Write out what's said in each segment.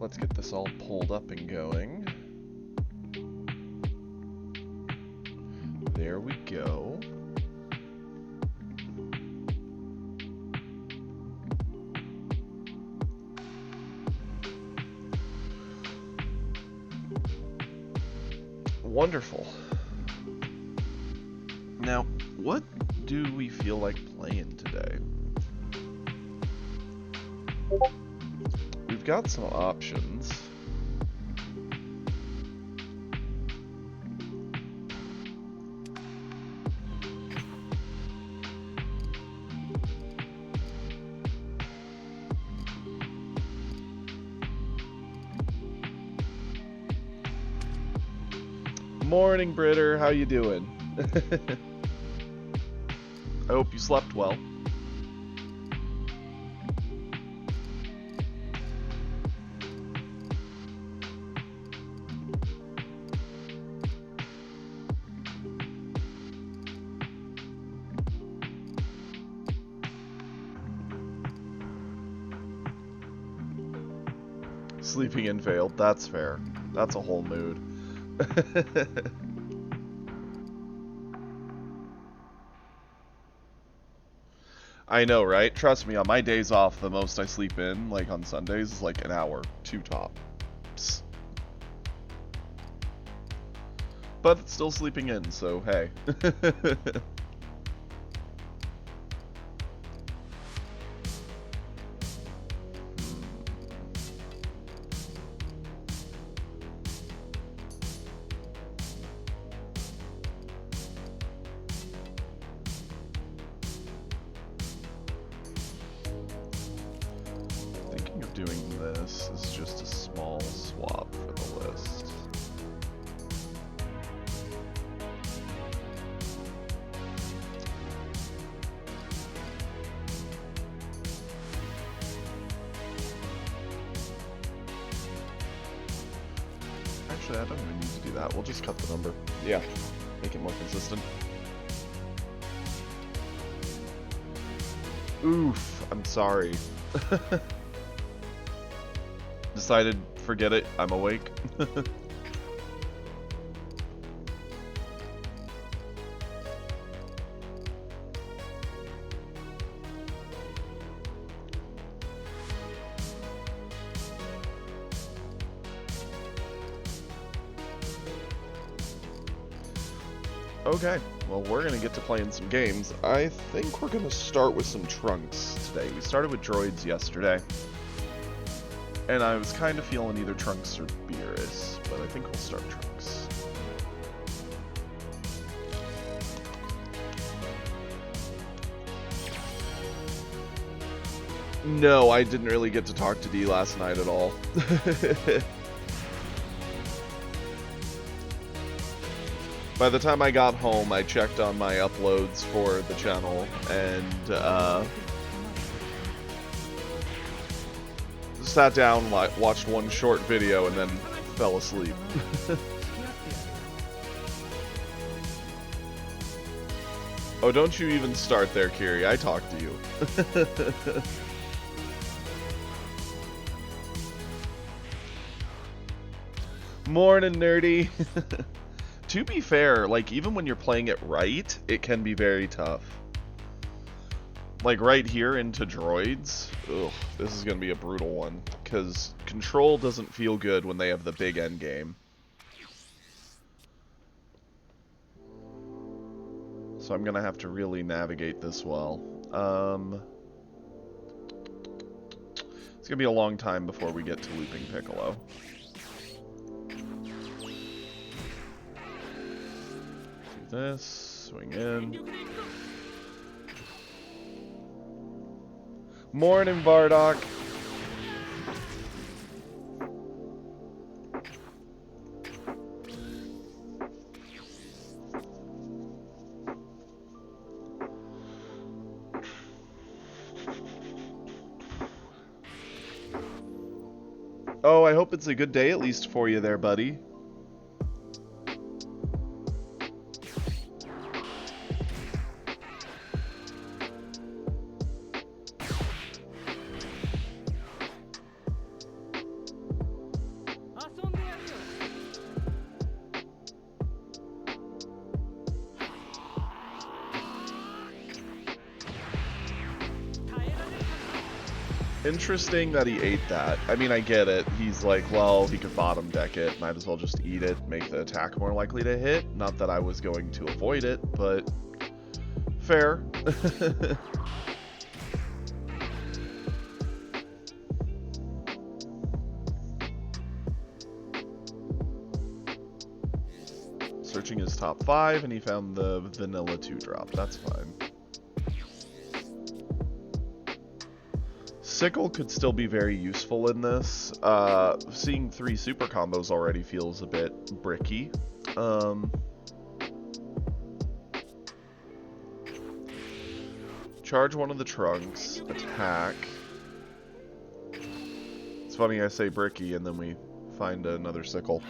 let's get this all pulled up and going. There we go. Wonderful. Now, what do we feel like playing today? We've got some options. Morning, Britter. How you doing? I hope you slept well. Sleeping in failed. That's fair. That's a whole mood. I know, right? Trust me, on my days off, the most I sleep in, like on Sundays, is like an hour, 2 tops. But it's still sleeping in, so hey. Thinking of doing this is just a small swap for the list. Actually, I don't even need to do that. We'll just cut the number. Yeah, make it more consistent. Oof, I'm sorry. Decided, forget it, I'm awake. Okay, well, we're gonna get to playing some games. I think we're gonna start with some Trunks today. We started with Droids yesterday, and I was kind of feeling either Trunks or Beerus, but I think we'll start Trunks. No, I didn't really get to talk to Dee last night at all. By the time I got home, I checked on my uploads for the channel, and sat down, watched one short video, and then fell asleep. Oh, don't you even start there, Kiri. I talked to you. Morning, nerdy. To be fair, like, even when you're playing it right, it can be very tough. Like, right here into Droids, ugh, this is gonna be a brutal one, because Control doesn't feel good when they have the big end game. So I'm gonna have to really navigate this well. It's gonna be a long time before we get to looping Piccolo. This, swing in. Morning, Bardock. Oh, I hope it's a good day at least for you there, buddy. Interesting that he ate that. I mean, I get it. He's like, well, he could bottom deck it. Might as well just eat it, make the attack more likely to hit. Not that I was going to avoid it, but fair. Searching his top 5, and he found the vanilla 2-drop. That's fine. Sickle could still be very useful in this. Seeing 3 super combos already feels a bit bricky. Charge one of the trunks, attack. It's funny I say bricky and then we find another sickle.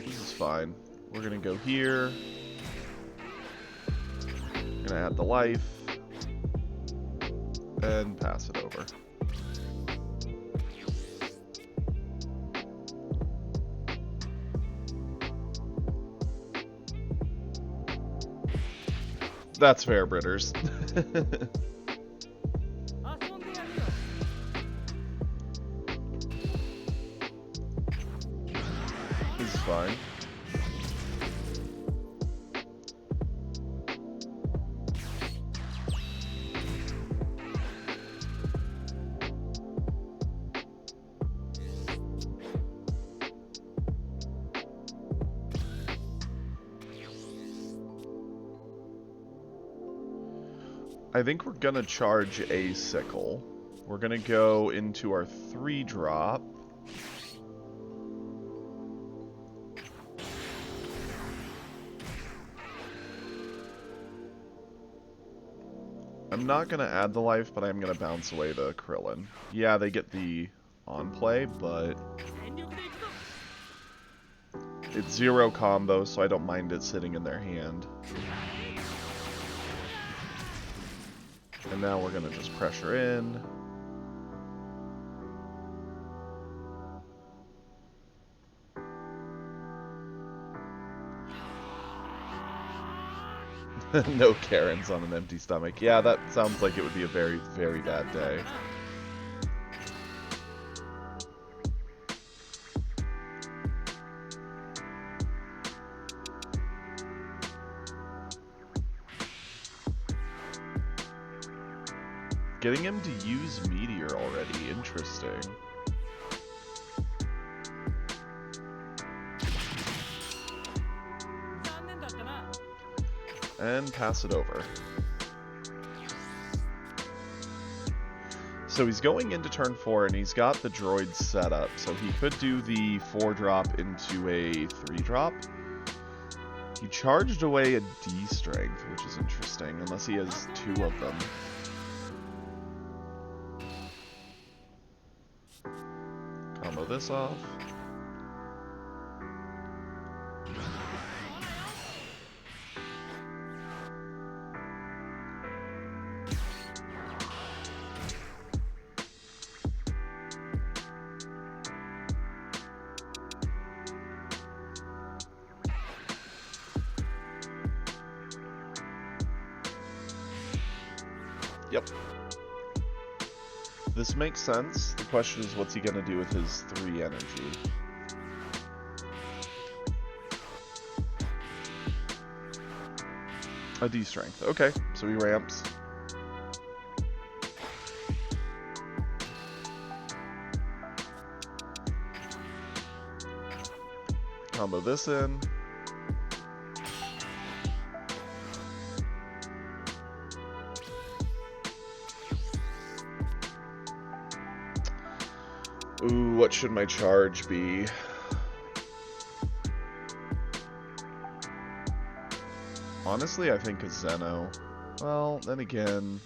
This is fine. We're gonna go here. Gonna add the life. And pass it over. That's fair, Britters. This is fine. I think we're gonna charge a sickle. We're gonna go into our 3-drop. I'm not gonna add the life, but I'm gonna bounce away the Krillin. Yeah, they get the on play, but it's 0 combo, so I don't mind it sitting in their hand. And now we're gonna just pressure in. No Karens on an empty stomach. Yeah, that sounds like it would be a very, very bad day. Getting him to use Meteor already, interesting. And pass it over. So he's going into turn 4 and he's got the droids set up, so he could do the 4-drop into a 3-drop. He charged away a D strength, which is interesting, unless he has 2 of them. Combo this off. Yep. This makes sense. The question is, what's he gonna do with his 3 energy? A D strength. Okay, so he ramps. Combo this in. Ooh, what should my charge be? Honestly, I think a Zeno. Well, then again,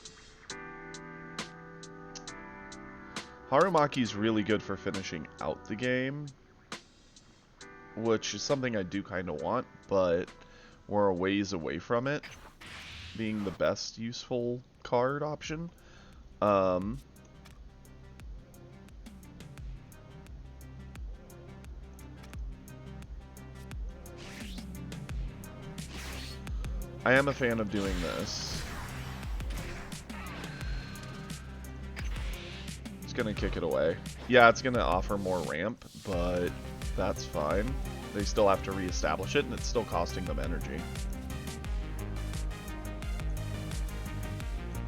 Harumaki's really good for finishing out the game, which is something I do kind of want, but we're a ways away from it being the best useful card option. I am a fan of doing this. It's gonna kick it away. Yeah, it's gonna offer more ramp, but that's fine. They still have to reestablish it, and it's still costing them energy.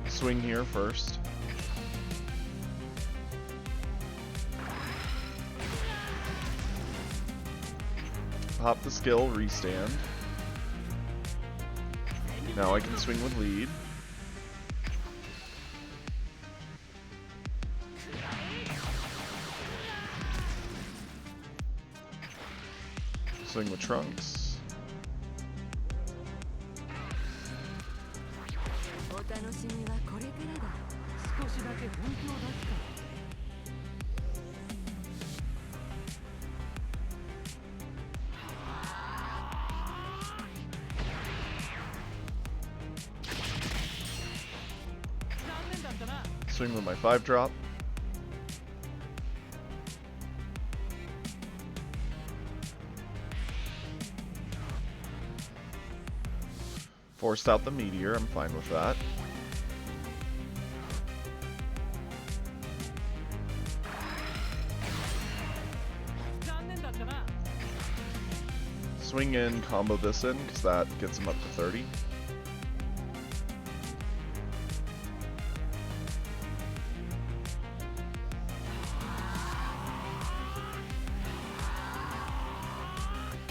Swing here first. Pop the skill, restand. Now I can swing with lead. Swing with Trunks. Swing with my 5-drop. Forced out the meteor, I'm fine with that. Swing in, combo this in, because that gets him up to 30.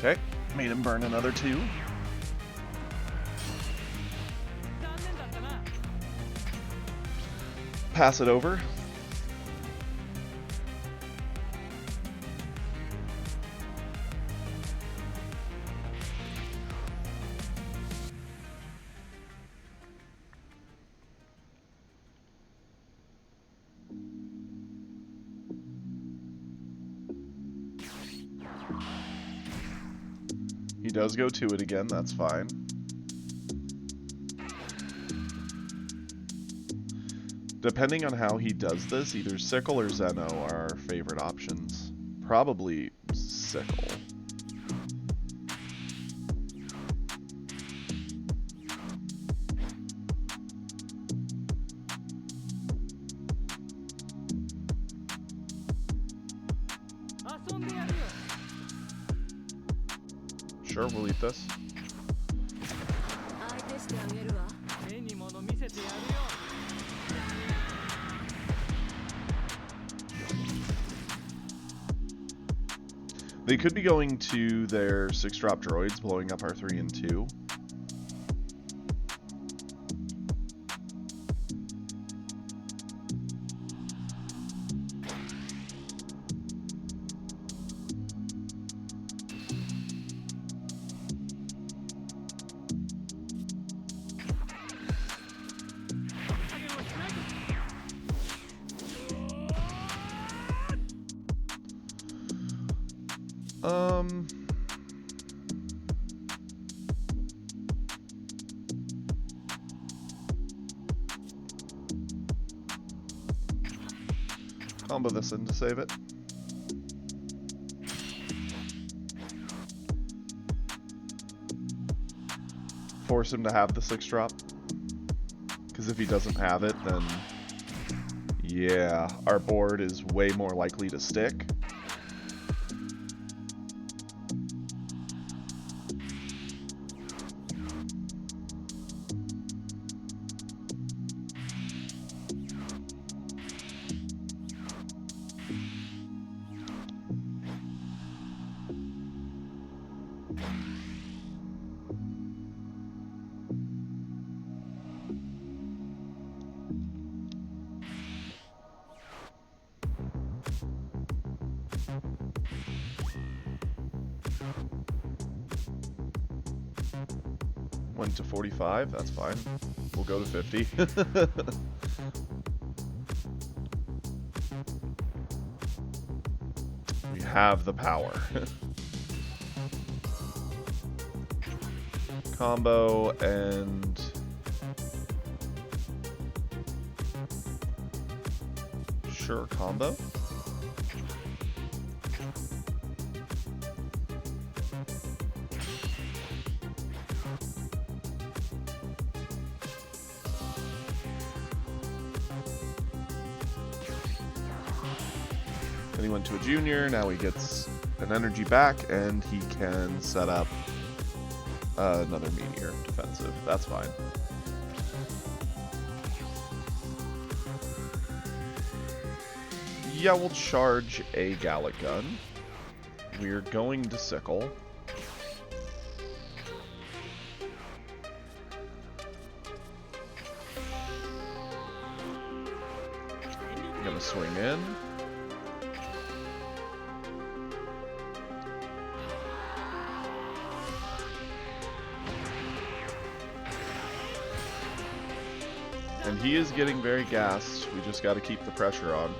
Okay, made him burn another 2. Pass it over. He does go to it again, that's fine. Depending on how he does this, either Sickle or Zeno are our favorite options. Probably Sickle. Sure, we'll eat this. They could be going to their 6-drop droids, blowing up our 3 and 2. Combo this in to save it. Force him to have the 6-drop. Because if he doesn't have it, then yeah, our board is way more likely to stick. Went to 45, that's fine. We'll go to 50. We have the power. Combo and sure, combo. Then he went to a junior, now he gets an energy back, and he can set up another meteor defensive. That's fine. Yeah, we'll charge a Gallic Gun. We're going to Sickle. I'm gonna swing in. And he is getting very gassed. We just gotta keep the pressure on.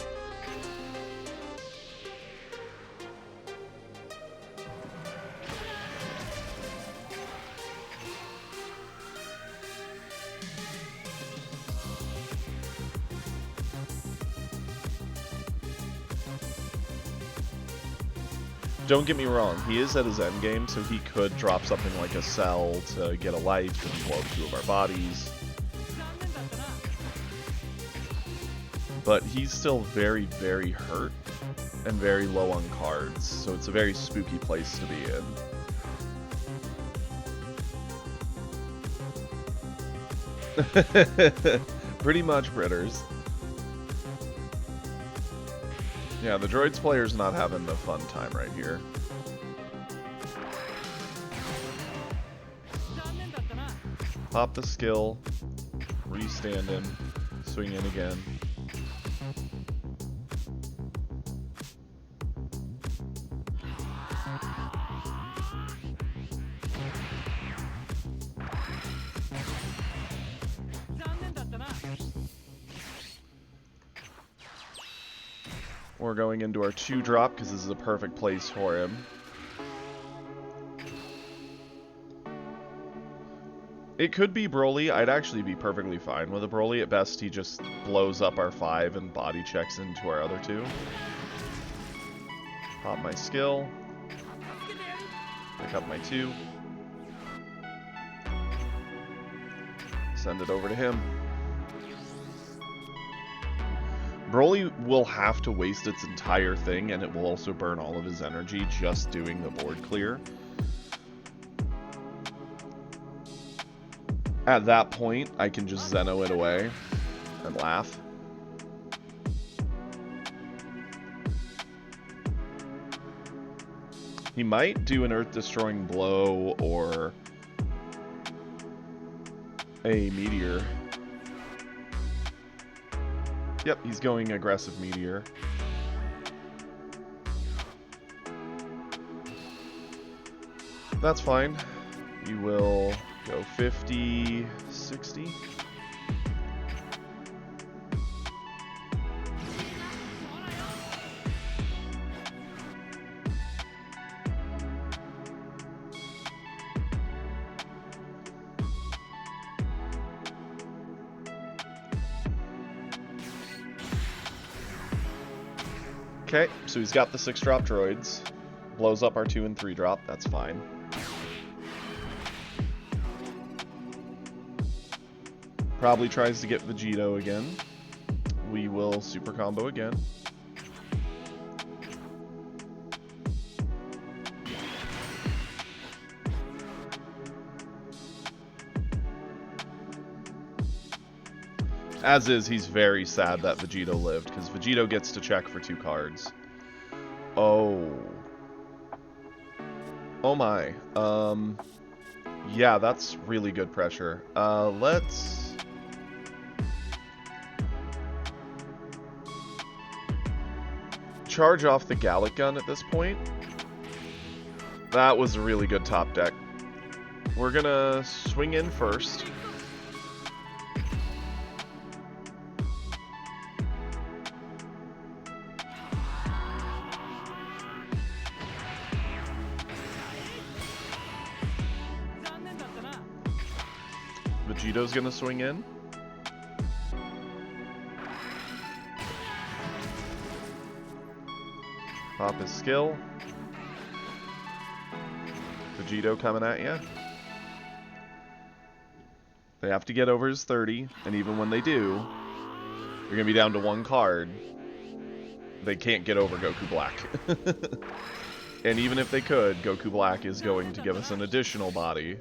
Don't get me wrong, he is at his end game, so he could drop something like a cell to get a life and blow up 2 of our bodies. But he's still very, very hurt and very low on cards, so it's a very spooky place to be in. Pretty much, Britters. Yeah, the Droids player's not having a fun time right here. Pop the skill, restand him, swing in again. We're going into our 2-drop because this is a perfect place for him. It could be Broly. I'd actually be perfectly fine with a Broly. At best, he just blows up our 5 and body checks into our other 2. Pop my skill. Pick up my 2. Send it over to him. Broly will have to waste its entire thing, and it will also burn all of his energy just doing the board clear. At that point, I can just Zeno it away and laugh. He might do an Earth-destroying blow or a meteor. Yep, he's going aggressive meteor. That's fine. You will go 50, 60. Okay, so he's got the 6-drop droids. Blows up our 2 and 3-drop, that's fine. Probably tries to get Vegito again. We will super combo again. As is, he's very sad that Vegito lived, because Vegito gets to check for 2 cards. Oh. Oh my. Yeah, that's really good pressure. Let's... charge off the Gallic Gun at this point. That was a really good top deck. We're gonna swing in first. Vegito's gonna swing in. Pop his skill. Vegito coming at you. They have to get over his 30, and even when they do, you're gonna be down to 1 card. they can't get over Goku Black. And even if they could, Goku Black is going to give us an additional body.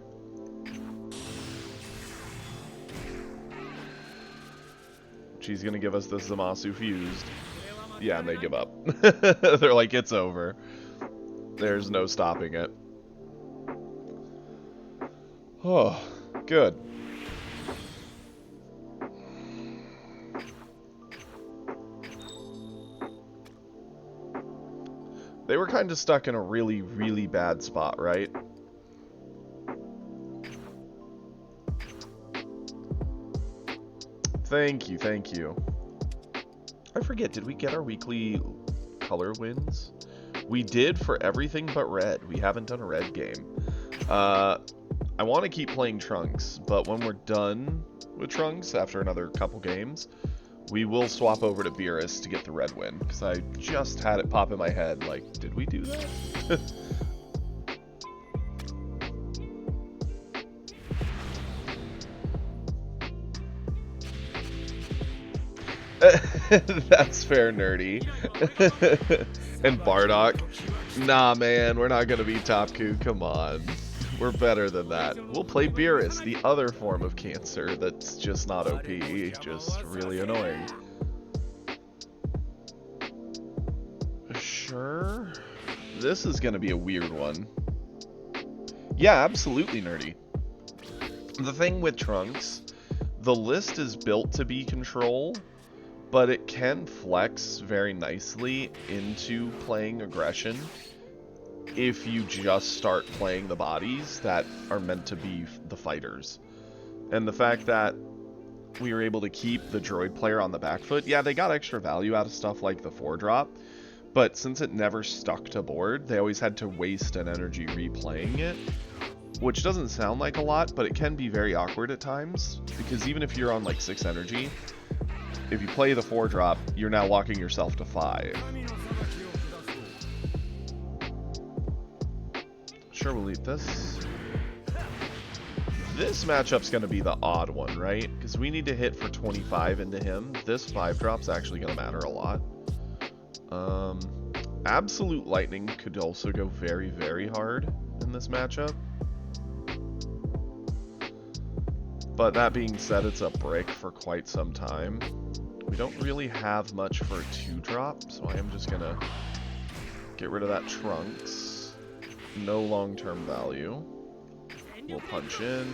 She's going to give us the Zamasu fused. Yeah, and they give up. They're like, it's over. There's no stopping it. Oh, good. They were kind of stuck in a really, really bad spot, right? Thank you, thank you. I forget, did we get our weekly color wins? We did for everything but red. We haven't done a red game. I want to keep playing Trunks, but when we're done with Trunks after another couple games, we will swap over to Beerus to get the red win, because I just had it pop in my head, like, did we do that? That's fair, Nerdy. And Bardock. Nah, man, we're not gonna be Topku, come on. We're better than that. We'll play Beerus, the other form of cancer that's just not OP, just really annoying. Sure. This is gonna be a weird one. Yeah, absolutely, Nerdy. The thing with Trunks, the list is built to be control, but it can flex very nicely into playing aggression if you just start playing the bodies that are meant to be the fighters. And the fact that we were able to keep the droid player on the back foot, yeah, they got extra value out of stuff like the 4-drop, but since it never stuck to board, they always had to waste an energy replaying it, which doesn't sound like a lot, but it can be very awkward at times, because even if you're on like 6 energy, if you play the 4-drop, you're now locking yourself to 5. Sure, we'll eat this. This matchup's going to be the odd one, right? Because we need to hit for 25 into him. This 5-drop's actually going to matter a lot. Absolute Lightning could also go very, very hard in this matchup. But that being said, it's a brick for quite some time. We don't really have much for a 2-drop, so I am just going to get rid of that Trunks. No long-term value. We'll punch in.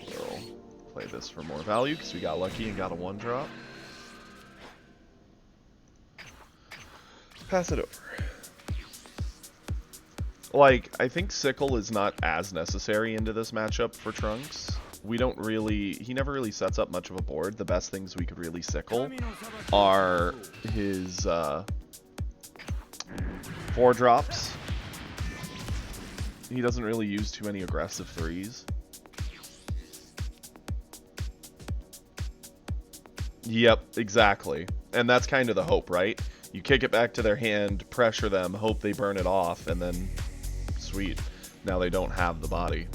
We'll play this for more value because we got lucky and got a 1-drop. Pass it over. Like, I think Sickle is not as necessary into this matchup for Trunks. We don't really, he never really sets up much of a board. The best things we could really Sickle are his 4-drops. He doesn't really use too many aggressive 3s. Yep, exactly. And that's kind of the hope, right? You kick it back to their hand, pressure them, hope they burn it off, and then sweet. Now they don't have the body.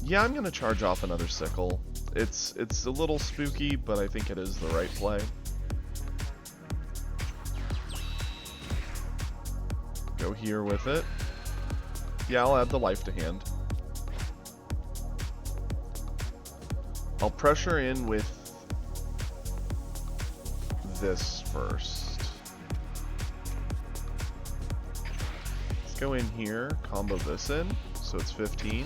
Yeah, I'm gonna charge off another Sickle. It's a little spooky, but I think it is the right play. Go here with it. Yeah, I'll add the life to hand. I'll pressure in with this first. Let's go in here, combo this in, so it's 15.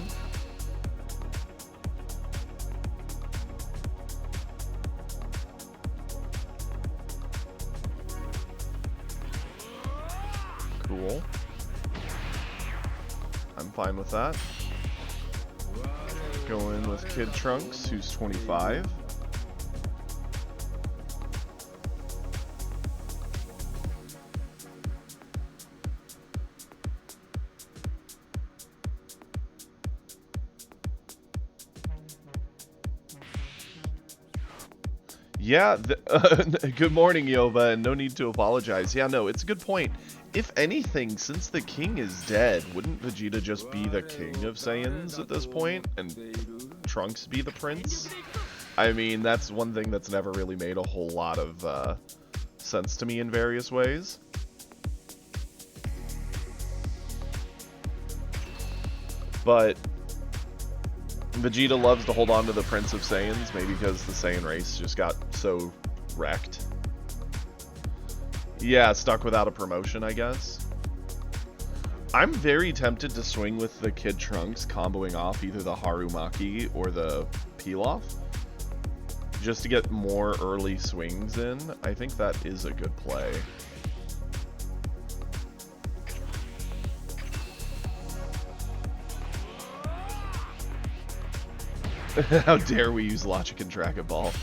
Cool. I'm fine with that. Go in with Kid Trunks, who's 25. Yeah, good morning, Yova, and no need to apologize. Yeah, no, it's a good point. If anything, since the king is dead, wouldn't Vegeta just be the king of Saiyans at this point, and Trunks be the prince? I mean, that's one thing that's never really made a whole lot of sense to me in various ways. But Vegeta loves to hold on to the Prince of Saiyans, maybe because the Saiyan race just got so wrecked. Yeah, stuck without a promotion, I guess. I'm very tempted to swing with the Kid Trunks, comboing off either the Harumaki or the Pilaf, just to get more early swings in. I think that is a good play. How dare we use logic and Dragon Ball?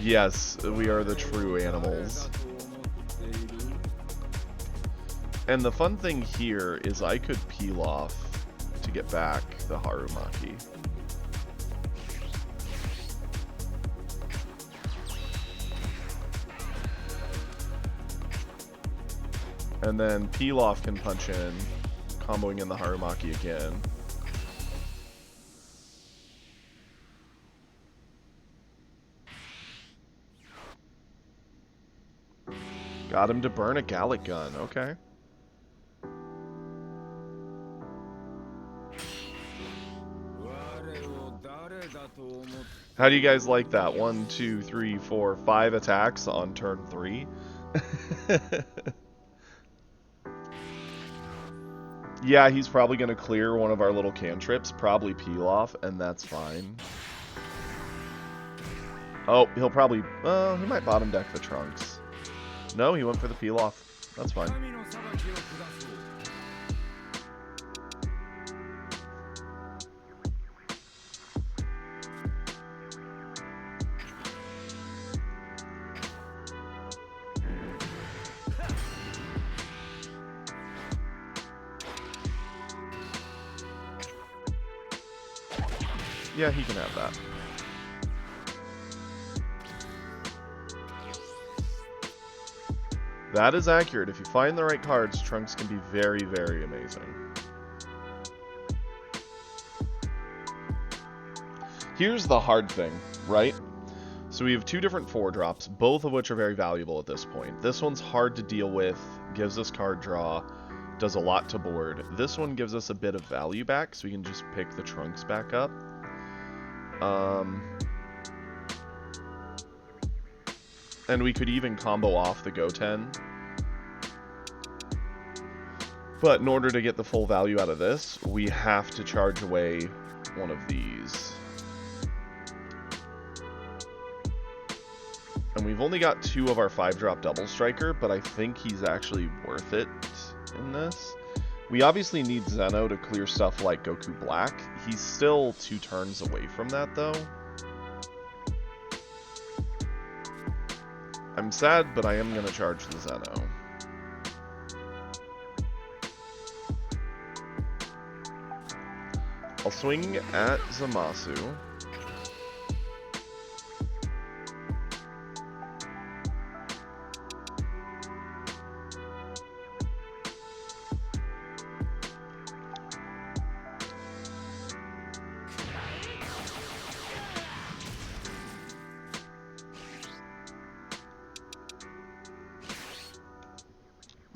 Yes, we are the true animals. And the fun thing here is I could peel off to get back the Harumaki. And then Pilaf can punch in, comboing in the Harumaki again. Got him to burn a Gallic gun, okay. How do you guys like that? 1, 2, 3, 4, 5 attacks on turn 3? Yeah, he's probably going to clear one of our little cantrips, probably Pilaf, and that's fine. Oh, he'll probably... he might bottom deck the Trunks. No, he went for the Pilaf. That's fine. Yeah, he can have that. That is accurate. If you find the right cards, Trunks can be very, very amazing. Here's the hard thing, right? So we have two different 4-drops, both of which are very valuable at this point. This one's hard to deal with, gives us card draw, does a lot to board. This one gives us a bit of value back, so we can just pick the Trunks back up. And we could even combo off the Goten. But in order to get the full value out of this, we have to charge away one of these. And we've only got 2 of our 5-drop Double Striker, but I think he's actually worth it in this. We obviously need Zeno to clear stuff like Goku Black. He's still 2 turns away from that, though. I'm sad, but I am going to charge the Zeno. I'll swing at Zamasu.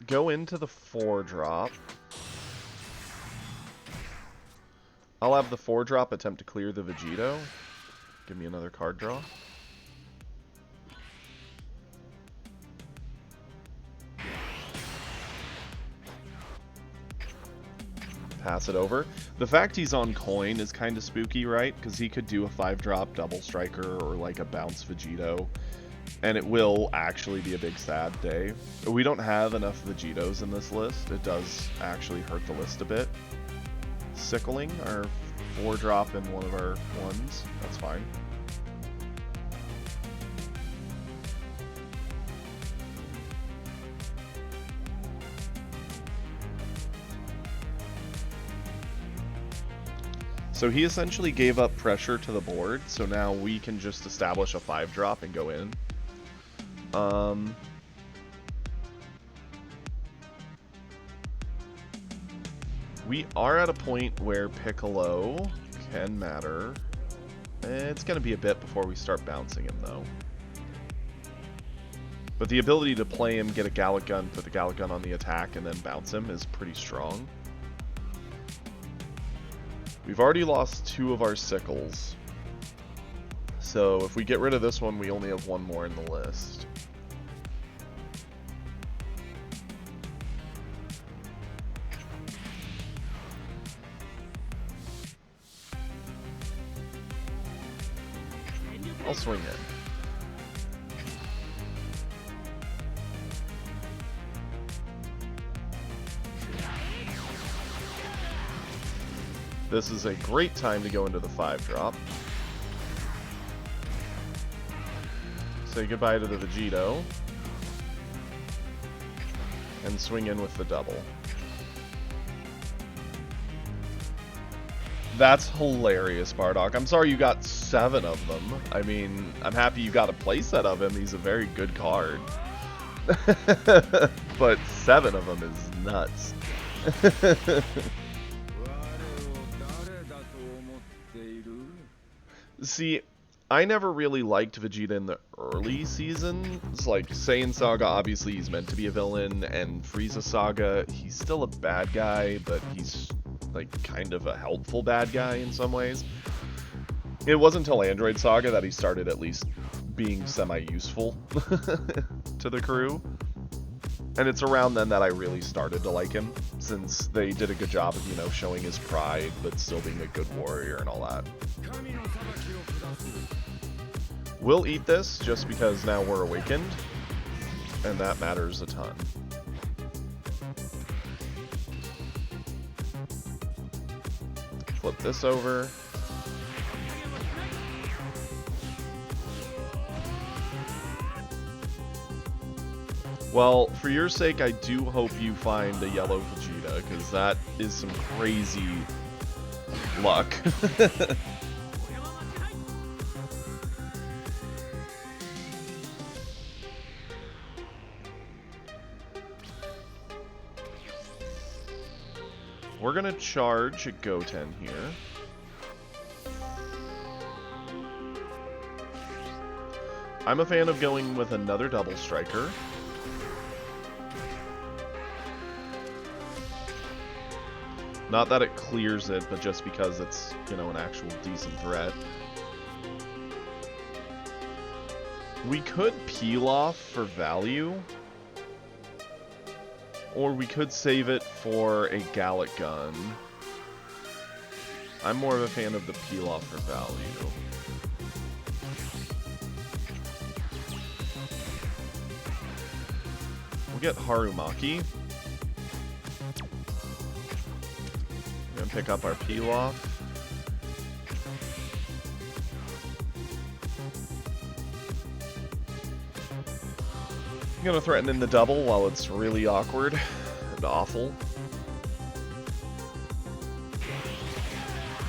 Go into the 4-drop. I'll have the 4-drop attempt to clear the Vegito. Give me another card draw. Pass it over. The fact he's on coin is kind of spooky, right? Because he could do a 5-drop Double Striker or like a bounce Vegito. And it will actually be a big sad day. We don't have enough Vegitos in this list. It does actually hurt the list a bit. Sickling, our 4-drop in one of our ones. That's fine. So he essentially gave up pressure to the board, so now we can just establish a 5-drop and go in. We are at a point where Piccolo can matter. It's going to be a bit before we start bouncing him, though. But the ability to play him, get a Gallic Gun, put the Gallic Gun on the attack, and then bounce him is pretty strong. We've already lost 2 of our sickles. So if we get rid of this one, we only have 1 more in the list. I'll swing it. This is a great time to go into the 5-drop. Say goodbye to the Vegito. And swing in with the double. That's hilarious, Bardock. I'm sorry you got 7 of them. I mean, I'm happy you got a playset of him. He's a very good card. But 7 of them is nuts. See, I never really liked Vegeta in the early seasons. Like, Saiyan Saga, obviously he's meant to be a villain, and Frieza Saga, he's still a bad guy, but he's like kind of a helpful bad guy in some ways. It wasn't until Android Saga that he started at least being semi-useful to the crew. And it's around then that I really started to like him, since they did a good job of, you know, showing his pride, but still being a good warrior and all that. We'll eat this, just because now we're awakened, and that matters a ton. Flip this over. Well, for your sake, I do hope you find a yellow Vegeta, because that is some crazy luck. We're going to charge a Goten here. I'm a fan of going with another double striker. Not that it clears it, but just because it's, you know, an actual decent threat. We could peel off for value. Or we could save it for a Gallic Gun. I'm more of a fan of the peel off for value. We'll get Harumaki. We're gonna pick up our peel off. I'm gonna threaten in the double while it's really awkward and awful.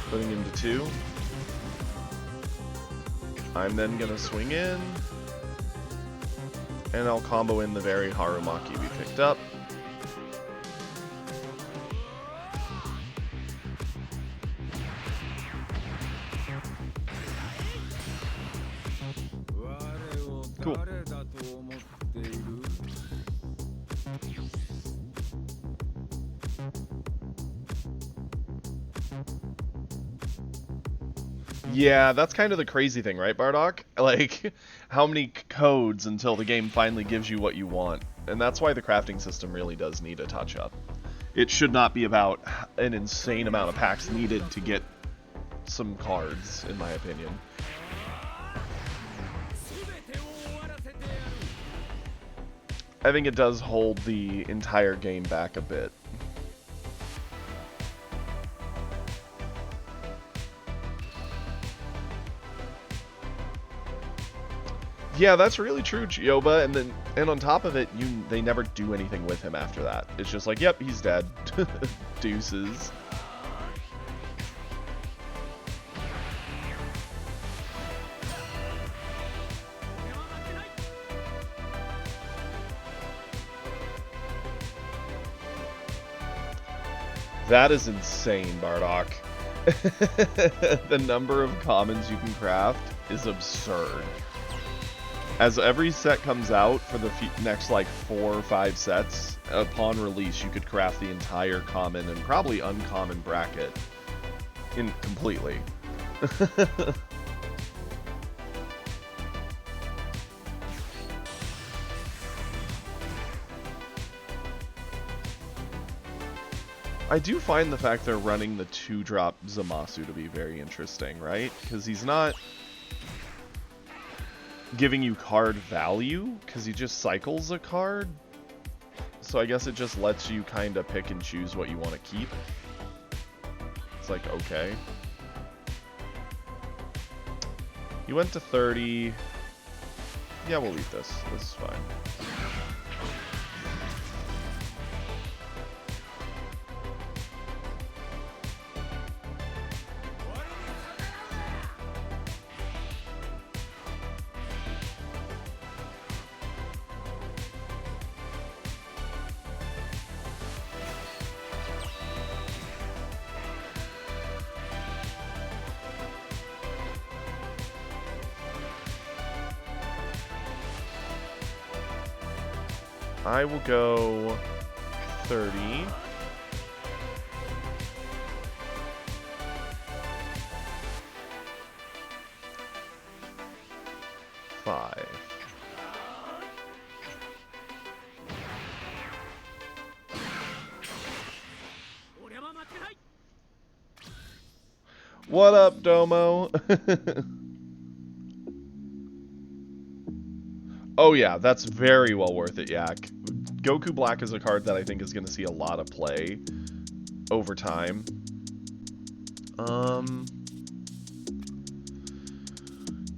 Putting into 2. I'm then gonna swing in. And I'll combo in the very Harumaki we picked up. Cool. Yeah, that's kind of the crazy thing, right, Bardock? Like, how many codes until the game finally gives you what you want? And that's why the crafting system really does need a touch-up. It should not be about an insane amount of packs needed to get some cards, in my opinion. I think it does hold the entire game back a bit. Yeah, that's really true, Gioba, and on top of it, they never do anything with him after that. It's just like, yep, he's dead. Deuces. That is insane, Bardock. The number of commons you can craft is absurd. As every set comes out for the next like 4 or 5 sets, upon release you could craft the entire common and probably uncommon bracket completely. I do find the fact they're running the 2-drop Zamasu to be very interesting, right? Because he's not giving you card value, because he just cycles a card. So I guess it just lets you kind of pick and choose what you want to keep. It's like, okay. He went to 30. Yeah, we'll leave this. This is fine. I will go 30. What up, Domo? Oh yeah, that's very well worth it, Yak. Goku Black is a card that I think is going to see a lot of play over time.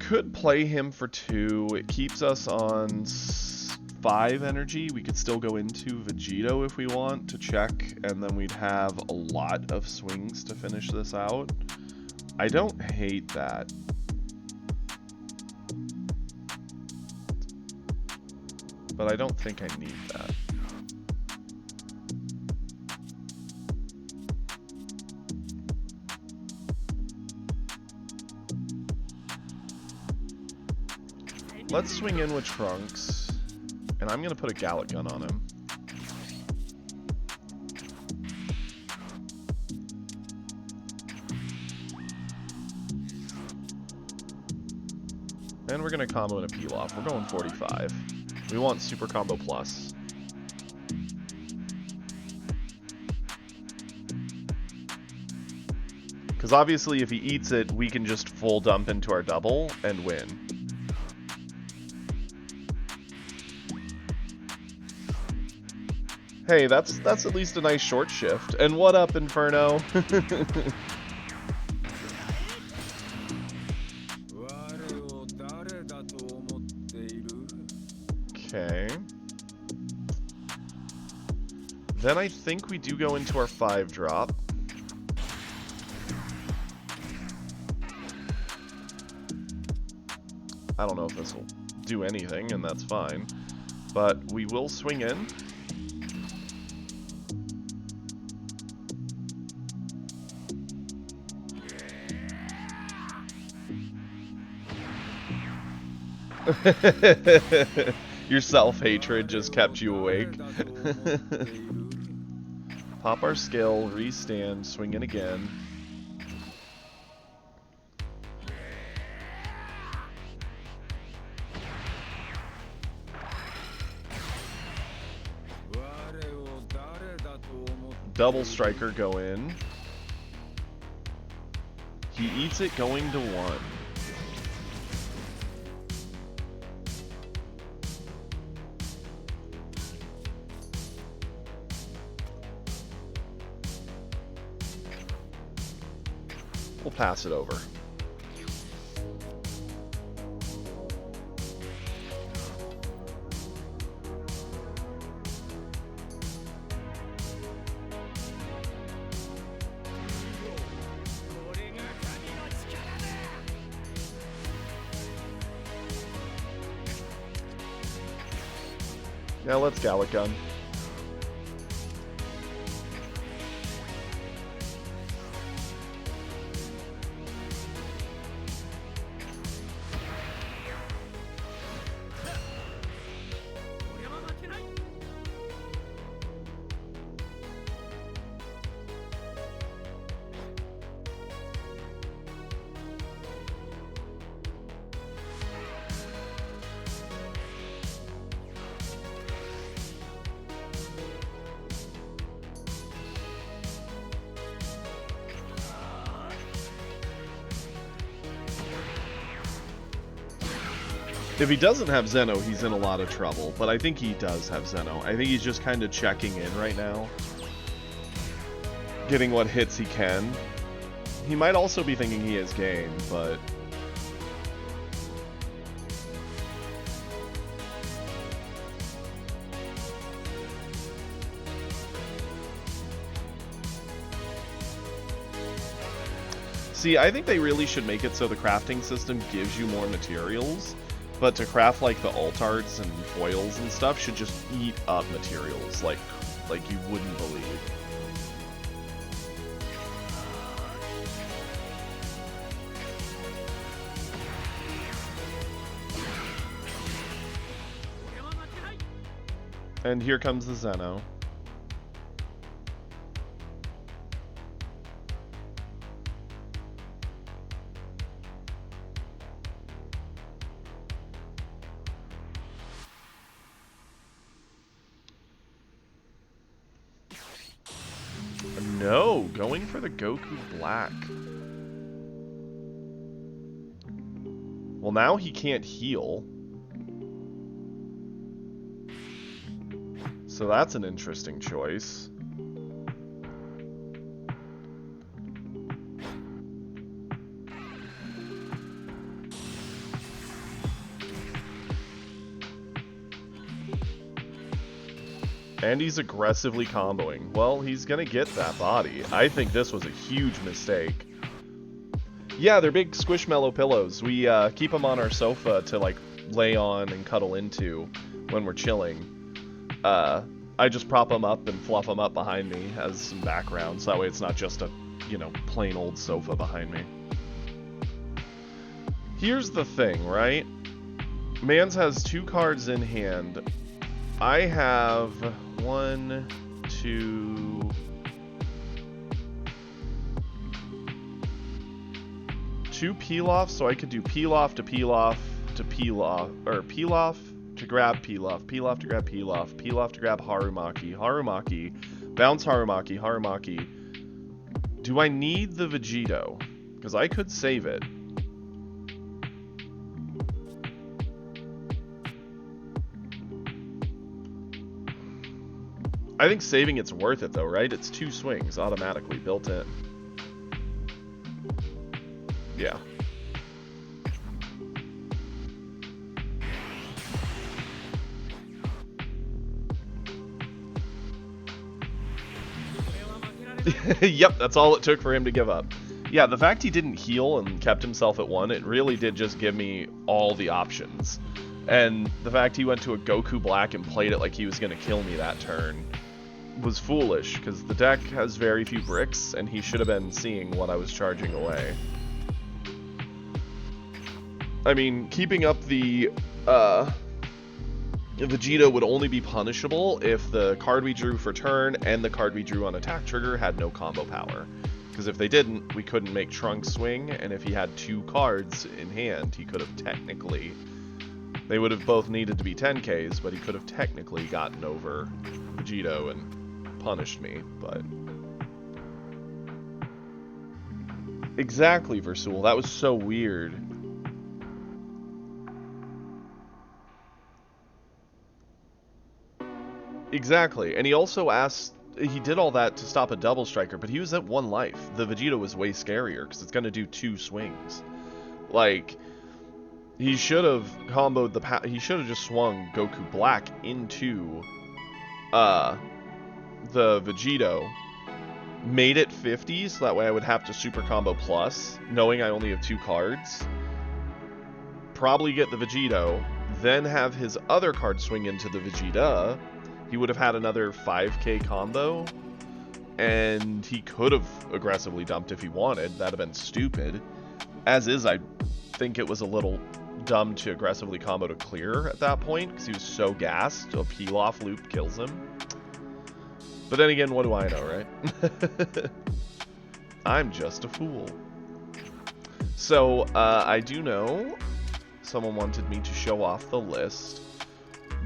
Could play him for 2. It keeps us on 5 energy. We could still go into Vegito if we want to check, and then we'd have a lot of swings to finish this out. I don't hate that. But I don't think I need that. Let's swing in with Trunks, and I'm going to put a Gallic Gun on him. And we're going to combo in a Pilaf. We're going 45. We want Super Combo Plus. Because obviously if he eats it, we can just full dump into our double and win. Hey, that's at least a nice short shift. And what up, Inferno? Okay. Then I think we do go into our 5-drop. I don't know if this will do anything, and that's fine. But we will swing in. Your self-hatred just kept you awake. Pop our skill, restand, swing in again. Double striker go in. He eats it going to 1. We'll pass it over. Now let's Gallic Gun. If he doesn't have Zeno, he's in a lot of trouble, but I think he does have Zeno. I think he's just kind of checking in right now. Getting what hits he can. He might also be thinking he has game, but... See, I think they really should make it so the crafting system gives you more materials, but to craft like the altarts and foils and stuff should just eat up materials like you wouldn't believe. And here comes the Zeno. No, going for the Goku Black. Well, now he can't heal. So that's an interesting choice. And he's aggressively comboing. Well, he's gonna get that body. I think this was a huge mistake. Yeah, they're big Squishmallow pillows. We keep them on our sofa to like lay on and cuddle into when we're chilling. I just prop them up and fluff them up behind me as some background, so that way it's not just a, you know, plain old sofa behind me. Here's the thing, right? Mans has 2 cards in hand. I have 1, 2... 2 peel-offs, so I could do peel-off to peel-off to peel-off, or peel-off to grab peel-off, peel-off to grab peel-off, peel-off to grab Harumaki, Harumaki, bounce Harumaki, Harumaki. Do I need the Vegito? Because I could save it. I think saving it's worth it though, right? It's 2 swings automatically built in. Yeah. Yep, that's all it took for him to give up. Yeah, the fact he didn't heal and kept himself at 1, it really did just give me all the options. And the fact he went to a Goku Black and played it like he was going to kill me that turn was foolish, because the deck has very few bricks, and he should have been seeing what I was charging away. I mean, keeping up the Vegeta would only be punishable if the card we drew for turn and the card we drew on attack trigger had no combo power. Because if they didn't, we couldn't make Trunks swing, and if he had 2 cards in hand, he could have technically... They would have both needed to be 10Ks, but he could have technically gotten over Vegito and punished me, but... Exactly, Versul. That was so weird. Exactly, and he also asked... He did all that to stop a double striker, but he was at 1 life. The Vegeta was way scarier, because it's going to do 2 swings. Like... He should have comboed the... He should have just swung Goku Black into... the Vegito, made it 50, so that way I would have to super combo plus, knowing I only have 2 cards. Probably get the Vegito, then have his other card swing into the Vegeta. He would have had another 5k combo, and he could have aggressively dumped if he wanted. That'd have been stupid. As is, I think it was a little dumb to aggressively combo to clear at that point, because he was so gassed. A peel-off loop kills him. But then again, what do I know, right? I'm just a fool. So, I do know someone wanted me to show off the list.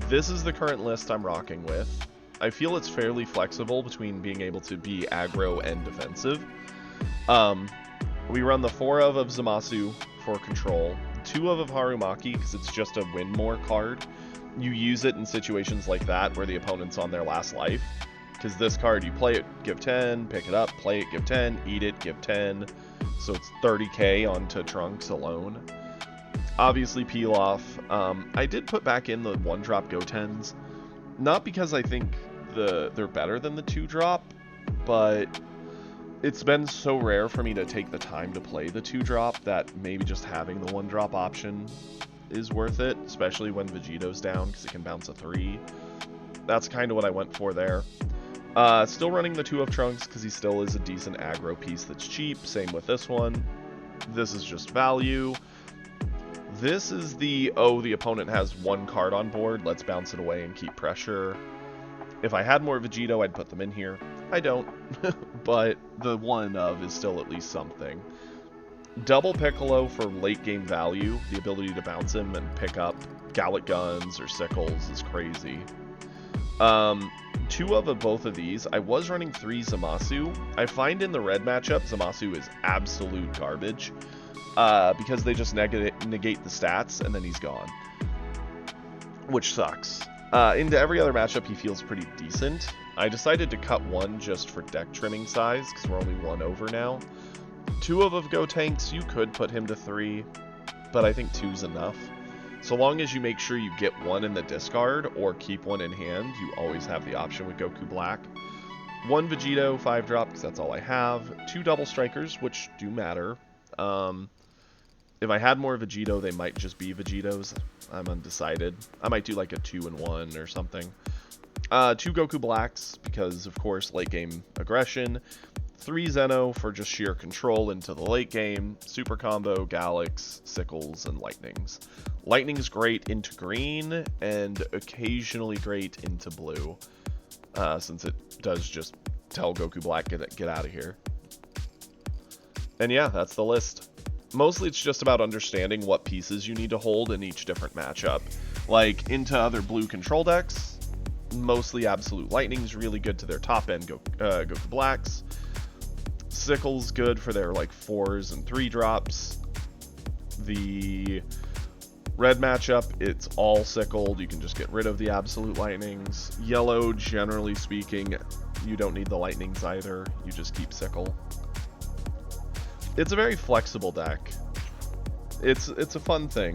This is the current list I'm rocking with. I feel it's fairly flexible between being able to be aggro and defensive. We run the 4 of Zamasu for control, 2 of Harumaki, because it's just a win more card. You use it in situations like that where the opponent's on their last life. Because this card, you play it, give 10, pick it up, play it, give 10, eat it, give 10. So it's 30k onto Trunks alone. Obviously, peel off. I did put back in the 1-drop Gotenks. Not because I think they're better than the 2-drop, but it's been so rare for me to take the time to play the 2-drop that maybe just having the 1-drop option is worth it, especially when Vegito's down because it can bounce a 3. That's kind of what I went for there. Still running the 2 of Trunks because he still is a decent aggro piece that's cheap. Same with this one. This is just value. This is the, oh, the opponent has 1 card on board, let's bounce it away and keep pressure. If I had more Vegito, I'd put them in here. I don't, but the 1 of is still at least something. Double Piccolo for late game value, the ability to bounce him and pick up Gallic Guns or Sickles is crazy. 2 of both of these. I was running 3 Zamasu. I find in the red matchup, Zamasu is absolute garbage. Because they just negate the stats, and then he's gone. Which sucks. Into every other matchup, he feels pretty decent. I decided to cut 1 just for deck trimming size, because we're only 1 over now. 2 of Gotenks, you could put him to 3, but I think 2's enough. So long as you make sure you get 1 in the discard, or keep 1 in hand, you always have the option with Goku Black. 1 Vegito, 5-drop, because that's all I have. 2 Double Strikers, which do matter. If I had more Vegito, they might just be Vegitos. I'm undecided. I might do like a 2-in-1 or something. 2 Goku Blacks, because of course late game aggression. 3 Zeno for just sheer control into the late game. Super combo, Galax, Sickles, and Lightnings. Lightning's great into green, and occasionally great into blue. Since it does just tell Goku Black, get out of here. And yeah, that's the list. Mostly it's just about understanding what pieces you need to hold in each different matchup. Like, into other blue control decks, mostly Absolute Lightning's really good to their top end Goku Blacks. Sickle's good for their, like, 4s and 3-drops. The red matchup, it's all Sickled. You can just get rid of the Absolute Lightnings. Yellow, generally speaking, you don't need the Lightnings either. You just keep Sickle. It's a very flexible deck. It's a fun thing.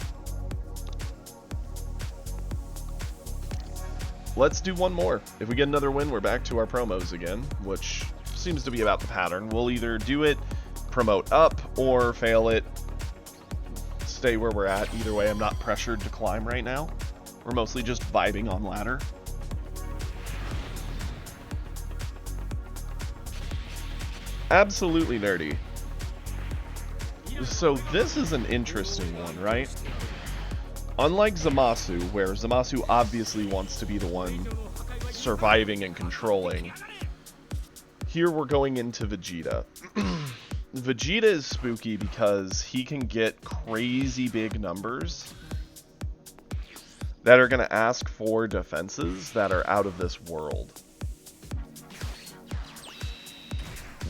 Let's do one more. If we get another win, we're back to our promos again, which seems to be about the pattern. We'll either do it, promote up, or fail it, stay where we're at. Either way, I'm not pressured to climb right now. We're mostly just vibing on ladder. Absolutely nerdy. So this is an interesting one, right? Unlike Zamasu, where Zamasu obviously wants to be the one surviving and controlling, here we're going into Vegeta. Vegeta is spooky because he can get crazy big numbers that are going to ask for defenses that are out of this world.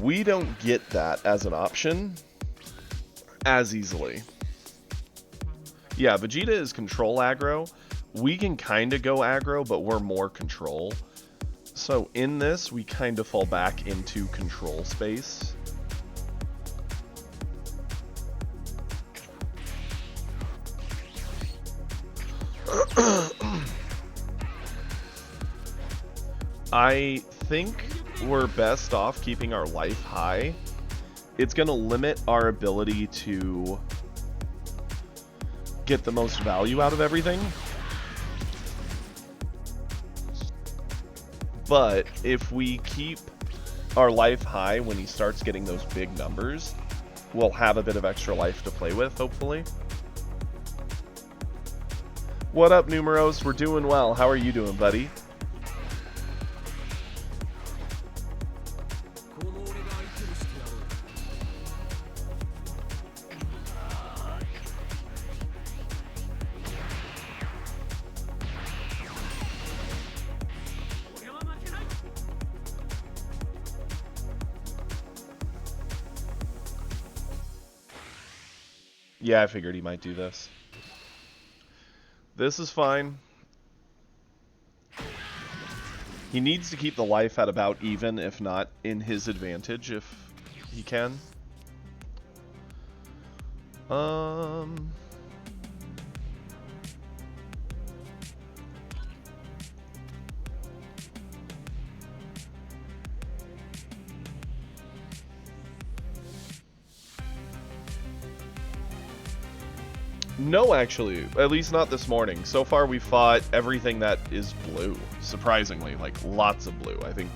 We don't get that as an option as easily. Yeah, Vegeta is control aggro. We can kind of go aggro, but we're more control. So in this, we kind of fall back into control space. I think we're best off keeping our life high. It's going to limit our ability to get the most value out of everything. But if we keep our life high when he starts getting those big numbers, we'll have a bit of extra life to play with, hopefully. What up, Numeros? We're doing well. How are you doing, buddy? Yeah, I figured he might do this. This is fine. He needs to keep the life at about even, if not in his advantage, if he can. No, actually. At least not this morning. So far, we fought everything that is blue. Surprisingly. Like, lots of blue. I think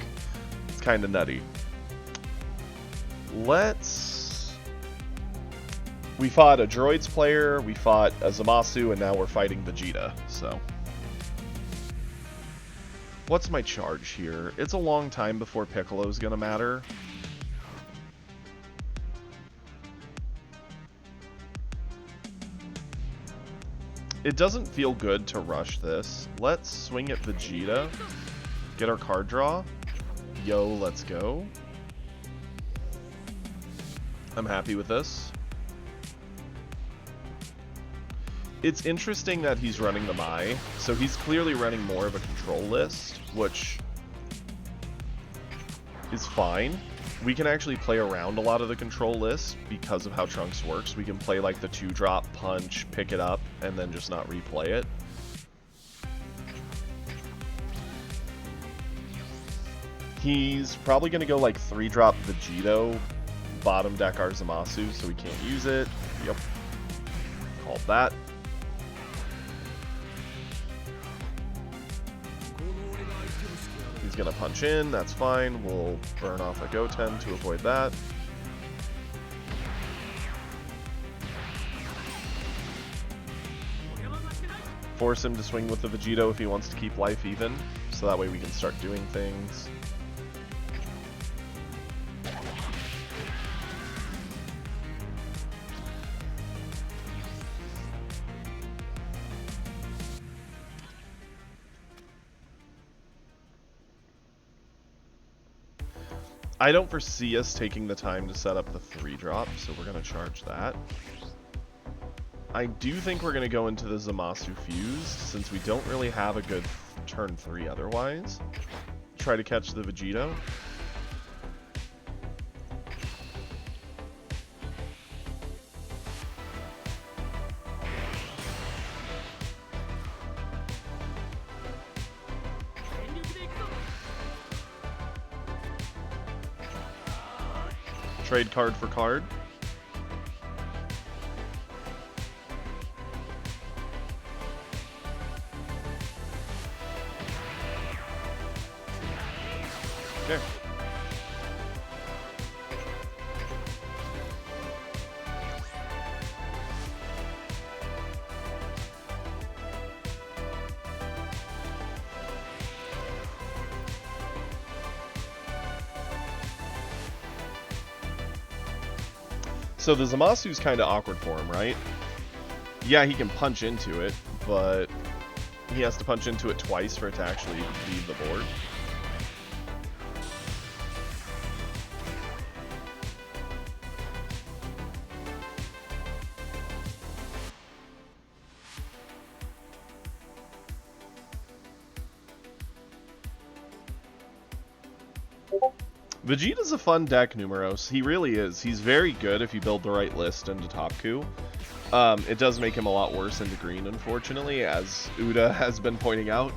it's kind of nutty. We fought a Droids player, we fought a Zamasu, and now we're fighting Vegeta, so... What's my charge here? It's a long time before Piccolo's gonna matter. It doesn't feel good to rush this. Let's swing at Vegeta. Get our card draw. Yo, let's go. I'm happy with this. It's interesting that he's running the Mai, so he's clearly running more of a control list, which is fine. We can actually play around a lot of the control lists because of how Trunks works. We can play like the 2-drop, punch, pick it up, and then just not replay it. He's probably going to go like 3-drop Vegito, bottom deck our Zamasu, so we can't use it. Yep. Called that. He's going to punch in, that's fine. We'll burn off a Goten to avoid that. Force him to swing with the Vegito if he wants to keep life even, so that way we can start doing things. I don't foresee us taking the time to set up the 3-drop, so we're going to charge that. I do think we're going to go into the Zamasu fused, since we don't really have a good turn 3 otherwise. Try to catch the Vegito. Trade card for card. Okay. So the Zamasu's kind of awkward for him, right? Yeah, he can punch into it, but he has to punch into it twice for it to actually leave the board. Vegeta's a fun deck, Numeros. He really is. He's very good if you build the right list into Topku. It does make him a lot worse into green, unfortunately, as Uda has been pointing out.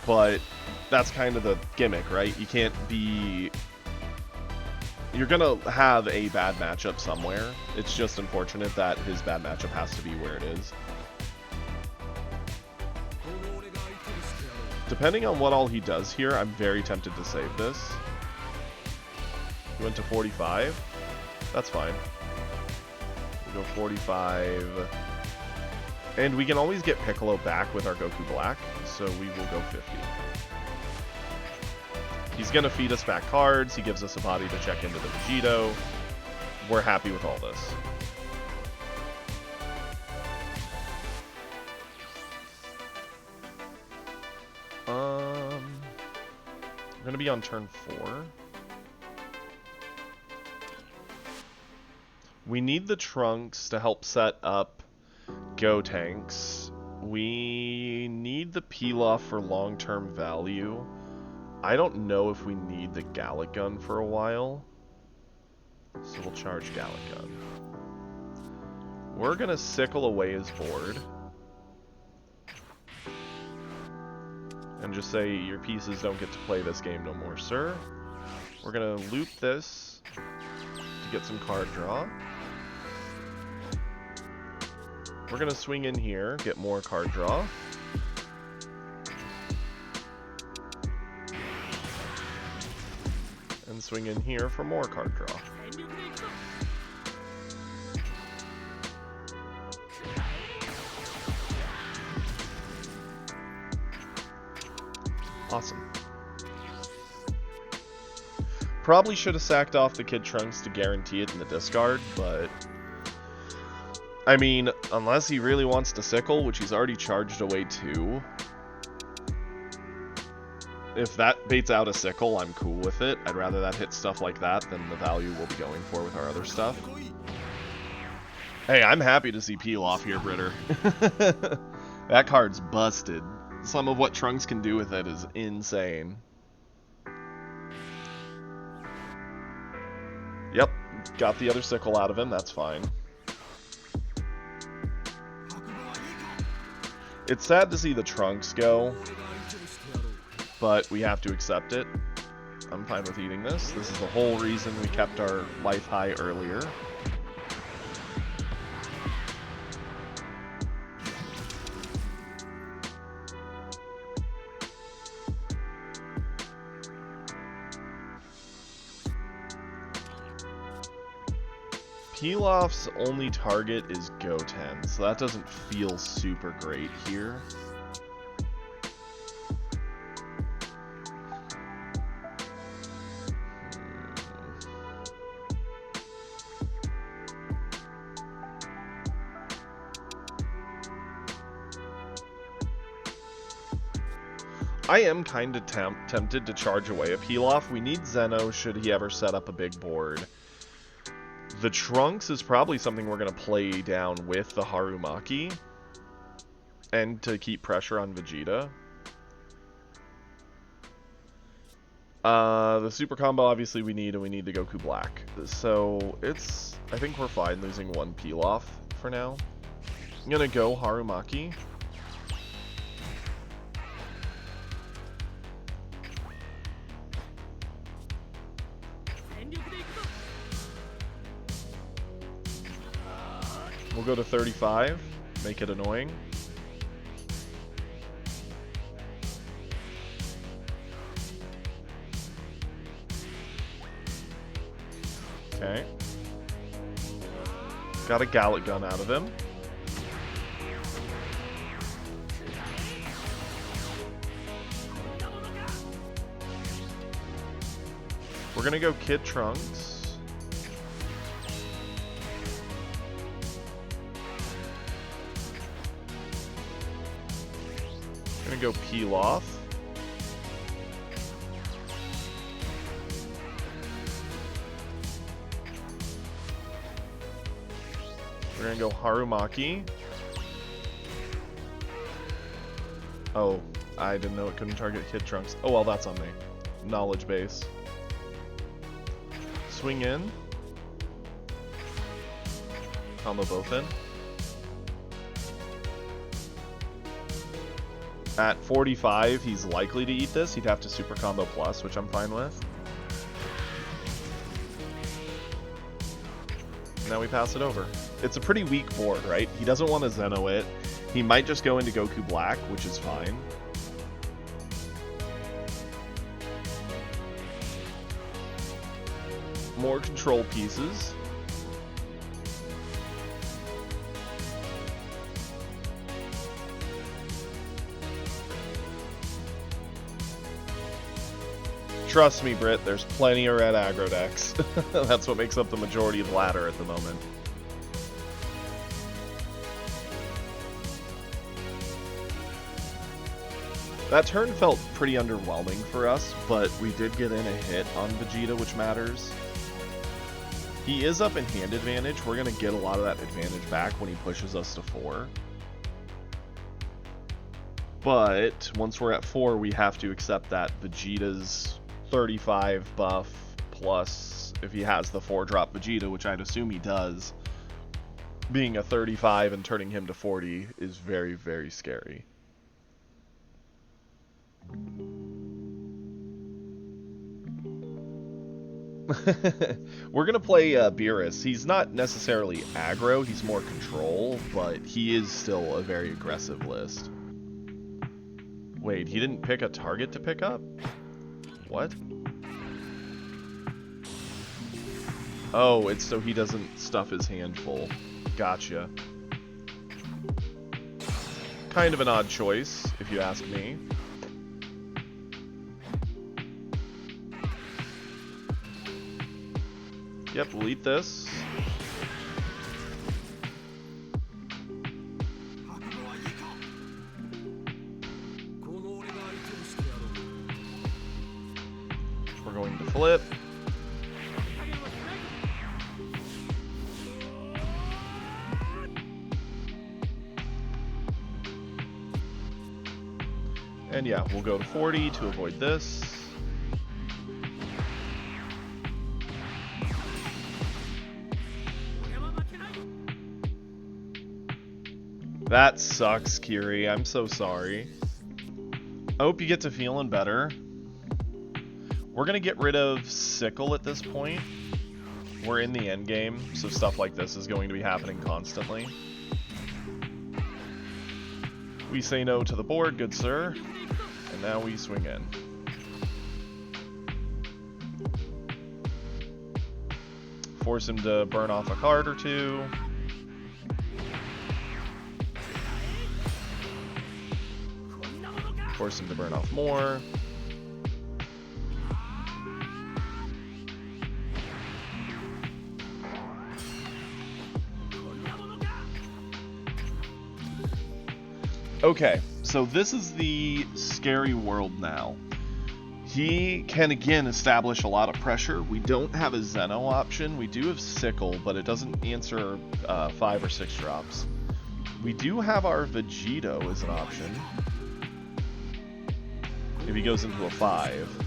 But that's kind of the gimmick, right? You can't be... You're going to have a bad matchup somewhere. It's just unfortunate that his bad matchup has to be where it is. Depending on what all he does here, I'm very tempted to save this. He went to 45. That's fine. We'll go 45. And we can always get Piccolo back with our Goku Black, so we will go 50. He's going to feed us back cards. He gives us a body to check into the Vegito. We're happy with all this. We're going to be on turn 4. We need the Trunks to help set up Gotenks. We need the Pilaf for long-term value. I don't know if we need the Gallic Gun for a while. So we'll charge Gallic Gun. We're gonna sickle away his board. And just say, your pieces don't get to play this game no more, sir. We're gonna loop this to get some card draw. We're gonna swing in here, get more card draw. And swing in here for more card draw. Awesome. Probably should have sacked off the Kid Trunks to guarantee it in the discard, but... I mean, unless he really wants to sickle, which he's already charged away 2. If that baits out a sickle, I'm cool with it. I'd rather that hit stuff like that than the value we'll be going for with our other stuff. Hey, I'm happy to see Pilaf here, Britter. That card's busted. Some of what Trunks can do with it is insane. Yep, got the other sickle out of him, that's fine. It's sad to see the Trunks go, but we have to accept it. I'm fine with eating this. This is the whole reason we kept our life high earlier. Pilaf's only target is Goten, so that doesn't feel super great here. I am kind of tempted to charge away a Pilaf. We need Zeno should he ever set up a big board. The Trunks is probably something we're going to play down with the Harumaki. And to keep pressure on Vegeta. The super combo obviously we need, and we need the Goku Black. So it's... I think we're fine losing one Pilaf for now. I'm going to go Harumaki. We'll go to 35, make it annoying. Okay. Got a Gallic Gun out of him. We're gonna go Kid Trunks. Gonna go Pilaf. We're gonna go Harumaki. Oh, I didn't know it couldn't target Kid Trunks. Oh well, that's on me. Knowledge base. Swing in. Combo both in. At 45, he's likely to eat this. He'd have to super combo plus, which I'm fine with. Now we pass it over. It's a pretty weak board, right? He doesn't want to Zeno it. He might just go into Goku Black, which is fine. More control pieces. Trust me, Britt, there's plenty of red aggro decks. That's what makes up the majority of the ladder at the moment. That turn felt pretty underwhelming for us, but we did get in a hit on Vegeta, which matters. He is up in hand advantage. We're going to get a lot of that advantage back when he pushes us to 4. But once we're at 4, we have to accept that Vegeta's 35 buff plus, if he has the 4-drop Vegeta, which I'd assume he does, being a 35 and turning him to 40 is very, very scary. We're going to play Beerus. He's not necessarily aggro, he's more control, but he is still a very aggressive list. Wait, he didn't pick a target to pick up? What? Oh, it's so he doesn't stuff his hand full. Gotcha. Kind of an odd choice, if you ask me. Yep, we'll eat this. We're going to flip. And yeah, we'll go to 40 to avoid this. That sucks, Kiri. I'm so sorry. I hope you get to feeling better. We're going to get rid of Sickle at this point. We're in the end game, so stuff like this is going to be happening constantly. We say no to the board, good sir. And now we swing in. Force him to burn off a card or two. Force him to burn off more. Okay, so this is the scary world now. He can again establish a lot of pressure. We don't have a Zeno option. We do have Sickle, but it doesn't answer 5 or 6 drops. We do have our Vegito as an option. If he goes into a 5.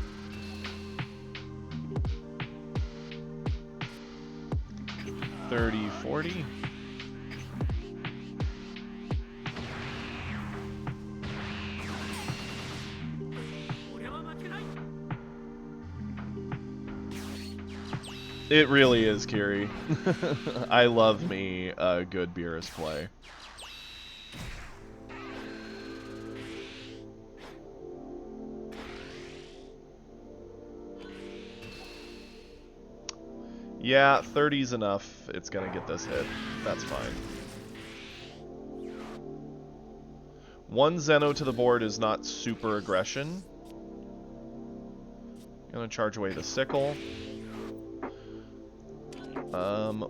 $30, $40. It really is, Kiri. I love me a good Beerus play. Yeah, 30's enough. It's gonna get this hit. That's fine. 1 Zeno to the board is not super aggression. Gonna charge away the Sickle.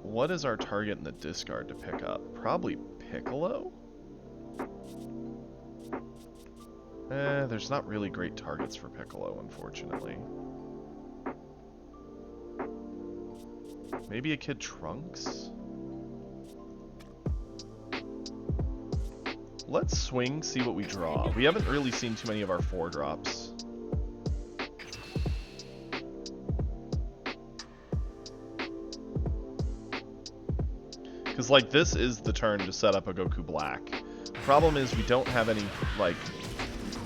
What is our target in the discard to pick up? Probably Piccolo? There's not really great targets for Piccolo, unfortunately. Maybe a Kid Trunks? Let's swing, see what we draw. We haven't really seen too many of our 4-drops. Because, like, this is the turn to set up a Goku Black. Problem is we don't have any, like,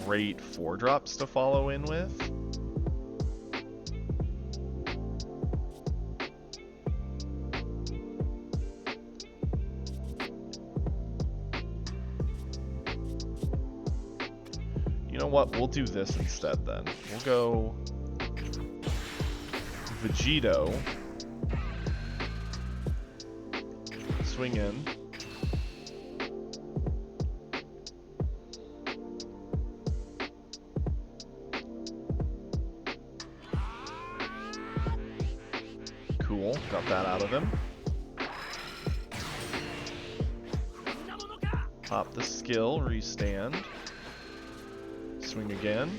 great 4-drops to follow in with. You know what? We'll do this instead then. We'll go Vegito. Swing in. Cool, got that out of him. Pop the skill, restand. Swing again.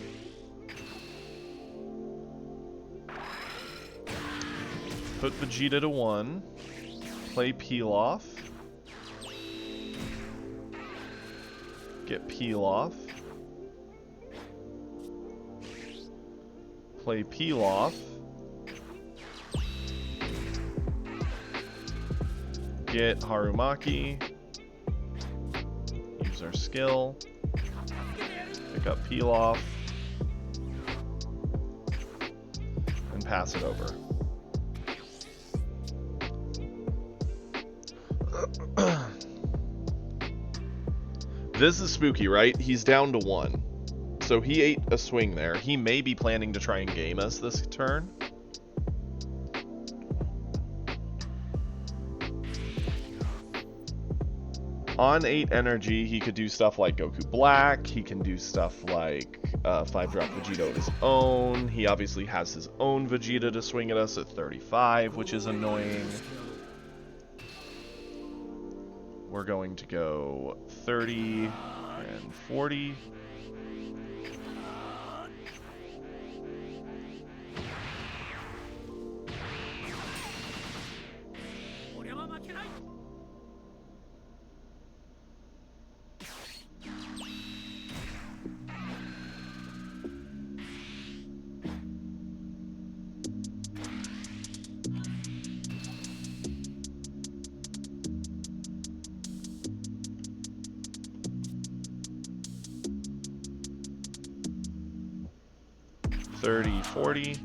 Put Vegeta to 1. Play Pilaf. Get Pilaf. Play Pilaf. Get Harumaki. Use our skill. Pick up Pilaf. And pass it over. This is spooky, right? He's down to 1. So he ate a swing there. He may be planning to try and game us this turn. On 8 energy, he could do stuff like Goku Black. He can do stuff like 5-drop Vegeta of his own. He obviously has his own Vegeta to swing at us at 35, which is annoying. We're going to go 30 and 40. $30, $40.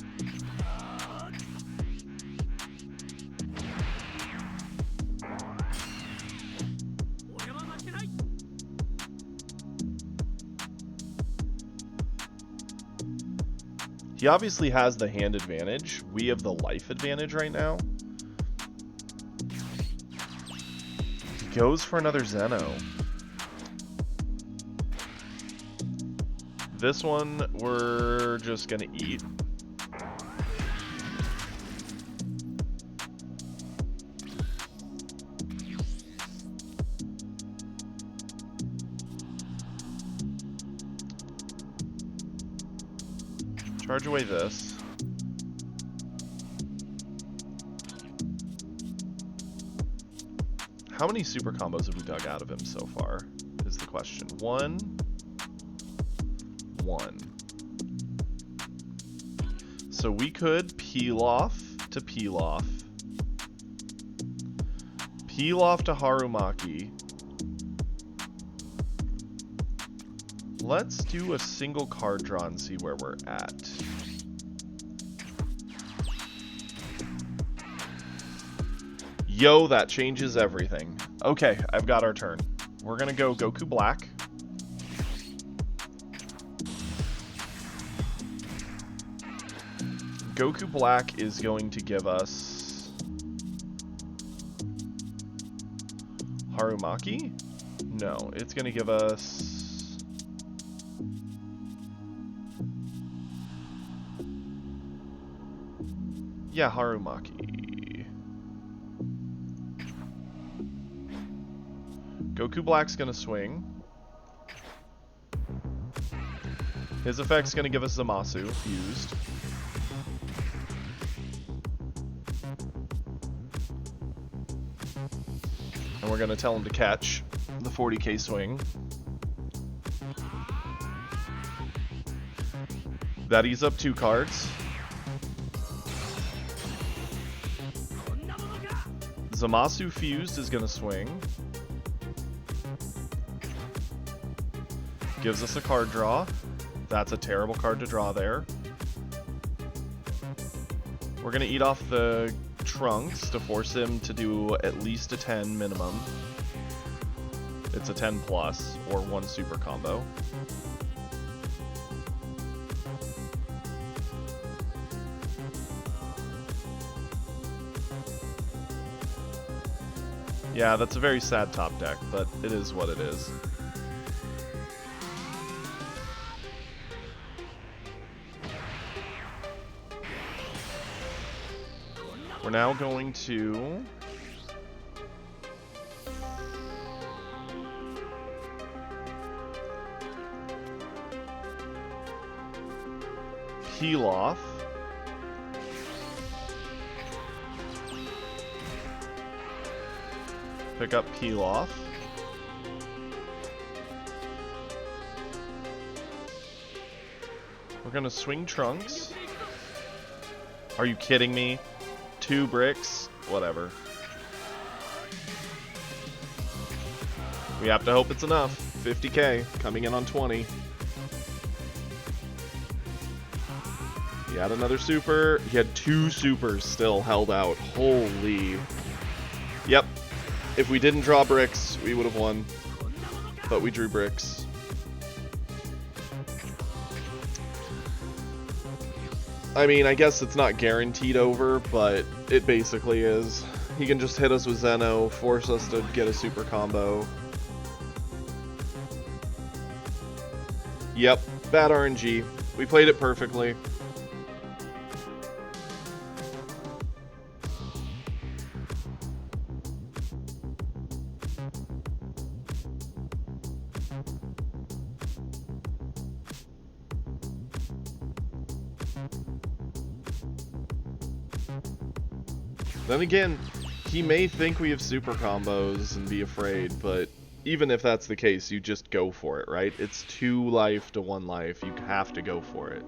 He obviously has the hand advantage. We have the life advantage right now. He goes for another Zeno. This one, we're just gonna eat. Charge away this. How many super combos have we dug out of him so far, is the question. One. So we could peel off to Pilaf. Pilaf to Harumaki. Let's do a single card draw and see where we're at. Yo, that changes everything. Okay, I've got our turn. We're gonna go Goku Black. Goku Black is going to give us Harumaki? No, it's going to give us yeah, Harumaki. Goku Black's going to swing. His effect's going to give us Zamasu fused. And we're going to tell him to catch the 40k swing. That eats up 2 cards. Zamasu fused is going to swing. Gives us a card draw. That's a terrible card to draw there. We're going to eat off the Trunks to force him to do at least a 10 minimum. It's a 10 plus or 1 super combo. Yeah, that's a very sad top deck, but it is what it is. We're now going to peel off. Pick up Peel Off. We're gonna swing Trunks. Are you kidding me? 2 bricks? Whatever. We have to hope it's enough. 50k coming in on 20. He had another super. He had 2 supers still held out. Holy. Yep. If we didn't draw bricks, we would have won. But we drew bricks. I mean, I guess it's not guaranteed over, but it basically is. He can just hit us with Zeno, force us to get a super combo. Yep, bad RNG. We played it perfectly. Then again, he may think we have super combos and be afraid, but even if that's the case, you just go for it, right? It's 2 life to 1 life. You have to go for it.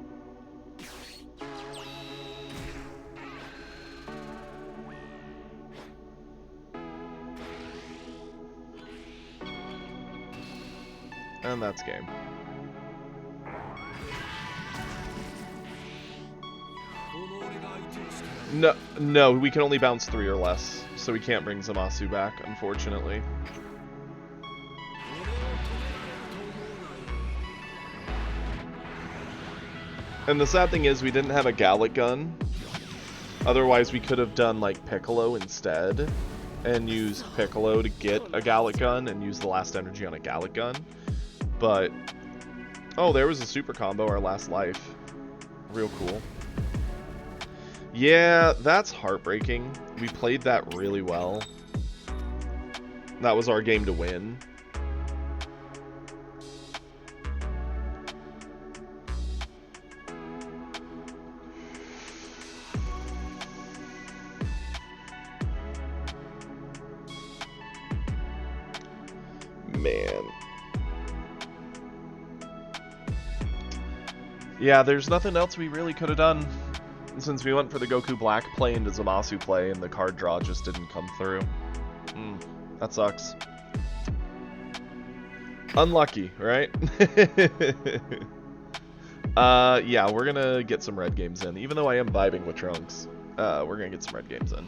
And that's game. No, we can only bounce 3 or less, so we can't bring Zamasu back, unfortunately. And the sad thing is we didn't have a Gallic gun. Otherwise we could have done like Piccolo instead and used Piccolo to get a Gallic gun and use the last energy on a Gallic gun. But oh, there was a super combo our last life. Real cool. Yeah, that's heartbreaking. We played that really well. That was our game to win. Man. Yeah, there's nothing else we really could have done. Since we went for the Goku Black play into Zamasu play and the card draw just didn't come through. That sucks. Unlucky, right? Yeah, we're gonna get some red games in. Even though I am vibing with Trunks, we're gonna get some red games in.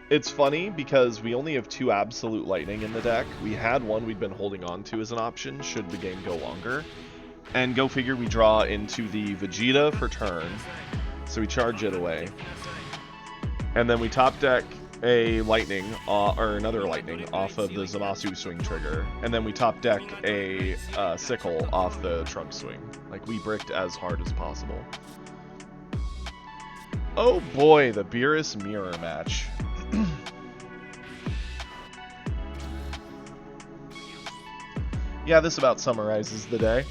It's funny because we only have 2 Absolute Lightning in the deck. We had one we'd been holding on to as an option should the game go longer. And go figure, we draw into the Vegeta for turn. So we charge it away. And then we top deck a Lightning, or another Lightning, off of the Zamasu swing trigger. And then we top deck a Sickle off the Trunks swing. Like, we bricked as hard as possible. Oh boy, the Beerus mirror match. Yeah, this about summarizes the day.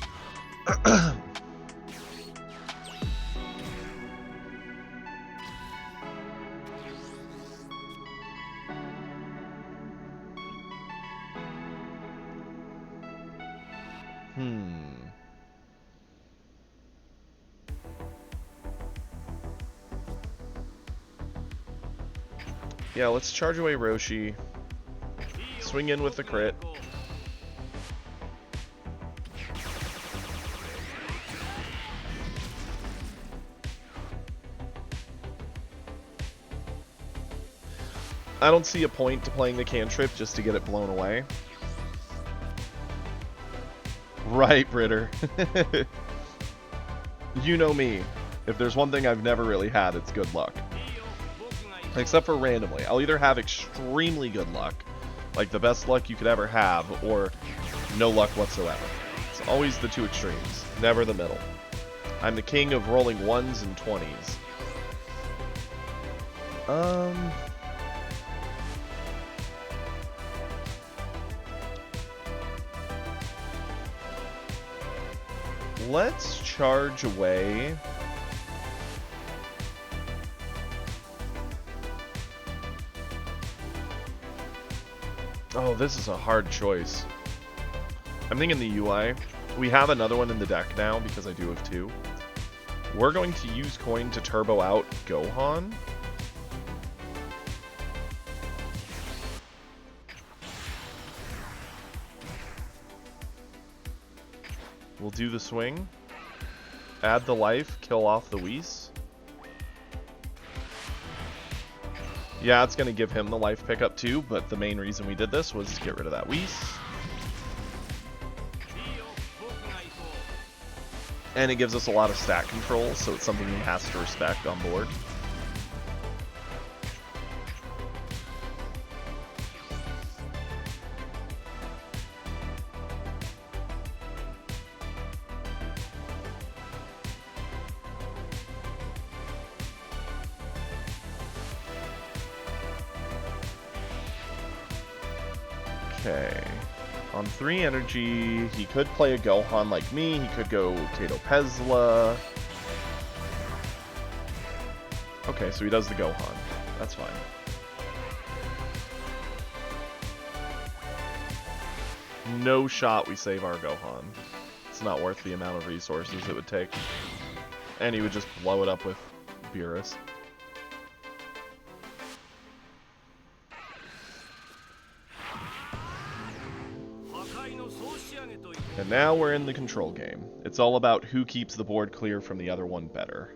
Yeah, let's charge away Roshi. Swing in with the crit. I don't see a point to playing the cantrip just to get it blown away. Right, Britter. You know me. If there's one thing I've never really had, it's good luck. Except for randomly. I'll either have extremely good luck, like the best luck you could ever have, or no luck whatsoever. It's always the 2 extremes, never the middle. I'm the king of rolling 1s and 20s. Let's charge away. Oh, this is a hard choice. I'm thinking the UI. We have another one in the deck now because I do have 2. We're going to use coin to turbo out Gohan. We'll do the swing. Add the life, kill off the Whis. Yeah, it's going to give him the life pickup too, but the main reason we did this was to get rid of that Whis. And it gives us a lot of stat control, so it's something he has to respect on board. Okay. On 3 energy, he could play a Gohan like me, he could go Kato Pezla. Okay, so he does the Gohan. That's fine. No shot we save our Gohan. It's not worth the amount of resources it would take. And he would just blow it up with Beerus. And now we're in the control game. It's all about who keeps the board clear from the other one better.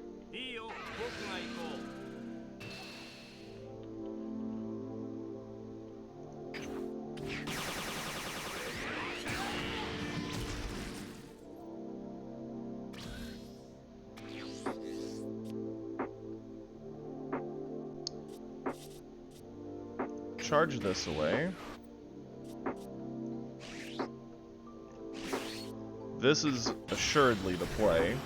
Charge this away. This is assuredly the play.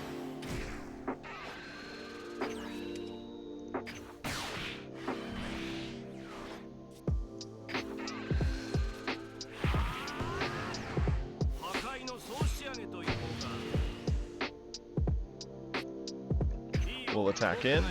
We'll attack in.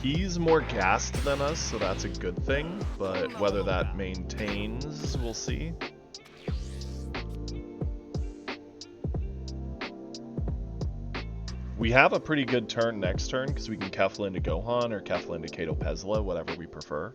He's more gassed than us, so that's a good thing, but whether that maintains, we'll see. We have a pretty good turn next turn, because we can Kefla into Gohan or Kefla into Kato Pezla, whatever we prefer.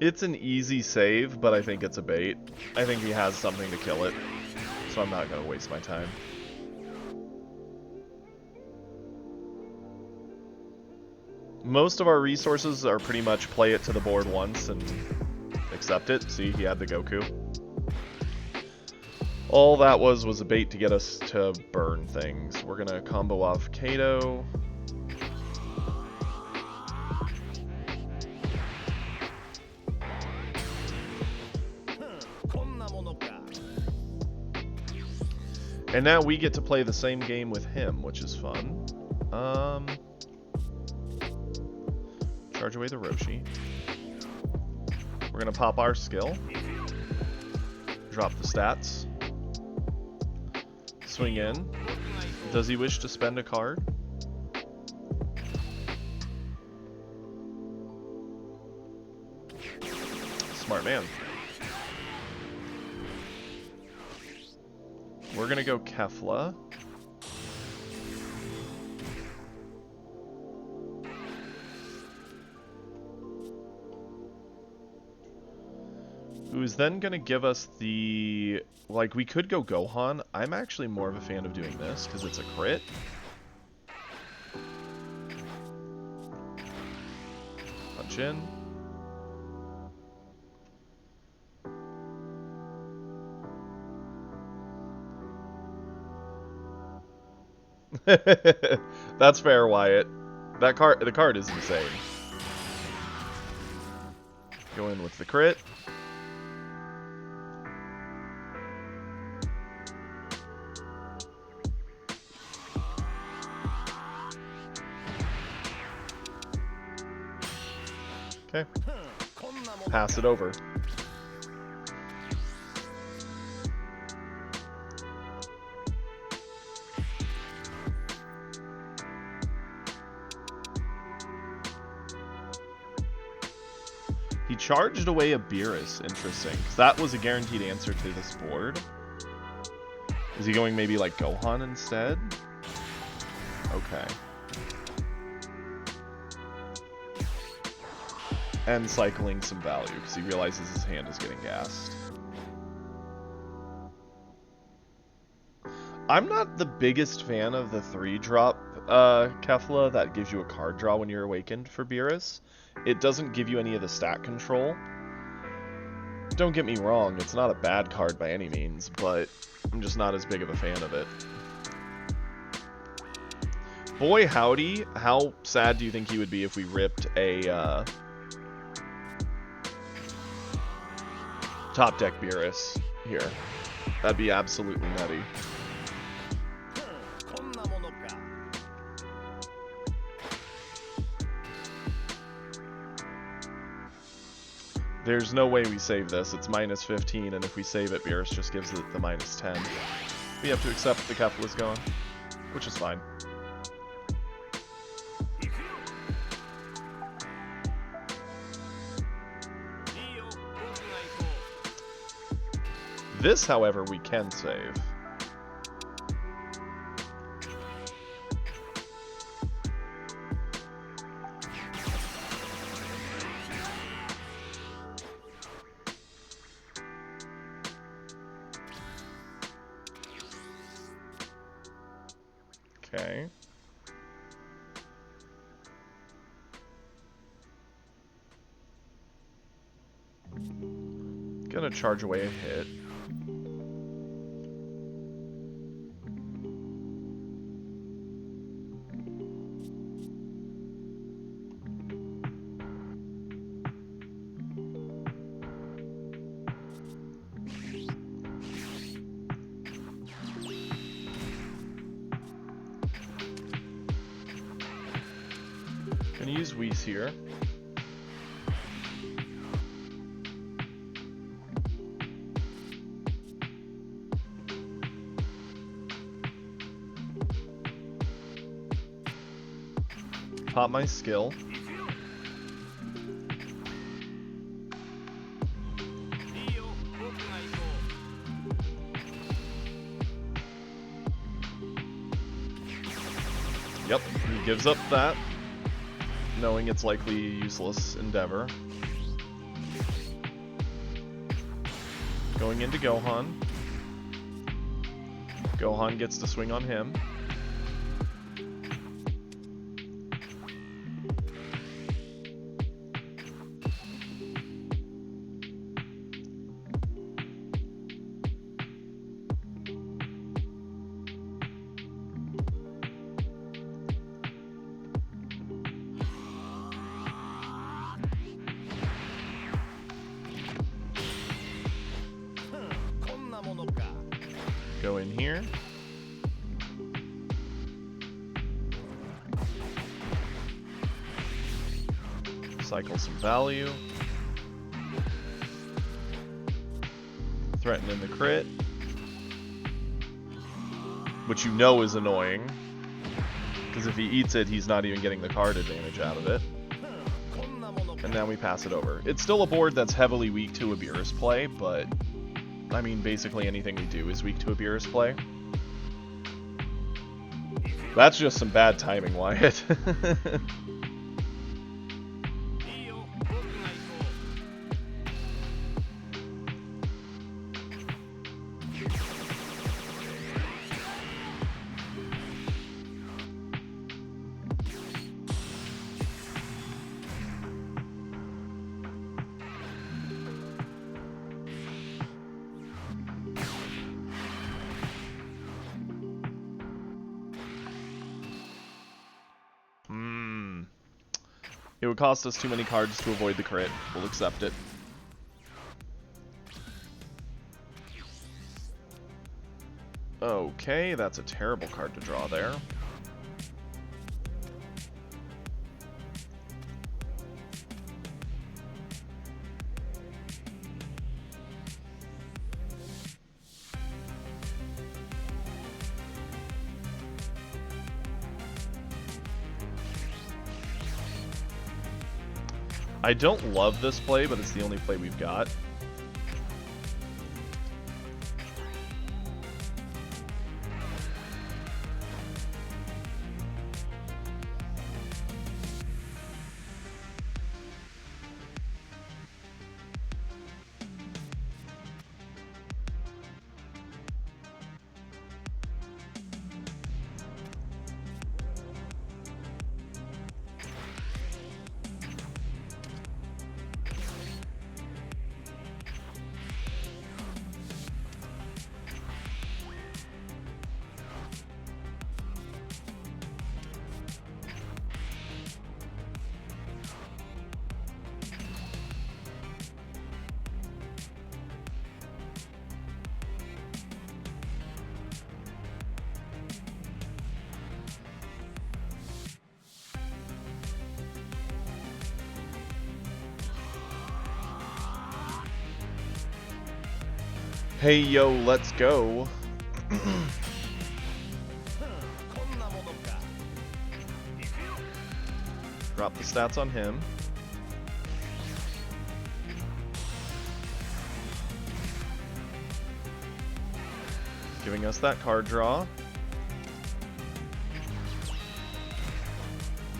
It's an easy save, but I think it's a bait. I think he has something to kill it, so I'm not going to waste my time. Most of our resources are pretty much play it to the board once and accept it. See, he had the Goku. All that was a bait to get us to burn things. We're going to combo off Kato. And now we get to play the same game with him, which is fun. Charge away the Roshi. We're gonna pop our skill. Drop the stats. Swing in. Does he wish to spend a card? Smart man. We're gonna go Kefla. Who's then going to give us the... Like, we could go Gohan. I'm actually more of a fan of doing this, because it's a crit. Punch in. That's fair, Wyatt. The card is insane. Go in with the crit. Okay. Pass it over. He charged away a Beerus. Interesting. Because that was a guaranteed answer to this board. Is he going maybe like Gohan instead? Okay. And cycling some value because he realizes his hand is getting gassed. I'm not the biggest fan of the 3-drop Kefla that gives you a card draw when you're awakened for Beerus. It doesn't give you any of the stat control. Don't get me wrong, it's not a bad card by any means, but I'm just not as big of a fan of it. Boy howdy, how sad do you think he would be if we ripped a top deck Beerus here? That'd be absolutely nutty. There's no way we save this. It's minus 15, and if we save it, Beerus just gives it the minus 10. We have to accept the Kefla's going, which is fine. This, however, we can save. Okay. Gonna charge away a hit. Gonna use Whis here. Pop my skill. Yep, he gives up that, knowing it's likely a useless endeavor. Going into Gohan. Gohan gets to swing on him. Go in here. Cycle some value. Threaten in the crit. Which you know is annoying. Because if he eats it, he's not even getting the card advantage out of it. And now we pass it over. It's still a board that's heavily weak to a Beerus play, but I mean, basically anything we do is weak to a Beerus play. That's just some bad timing, Wyatt. It would cost us too many cards to avoid the crit. We'll accept it. Okay, that's a terrible card to draw there. I don't love this play, but it's the only play we've got. Hey yo, let's go. Drop the stats on him. Giving us that card draw.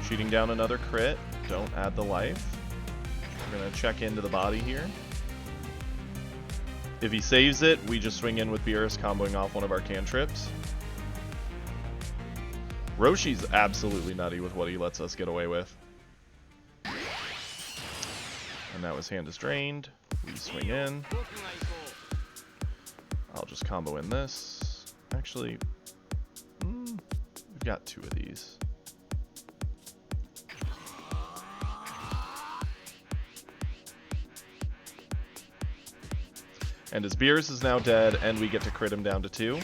Shooting down another crit. Don't add the life. We're gonna check into the body here. If he saves it, we just swing in with Beerus, comboing off one of our cantrips. Roshi's absolutely nutty with what he lets us get away with. And now his hand is drained. We swing in. I'll just combo in this. Actually, we've got two of these. And his Beerus is now dead, and we get to crit him down to 2.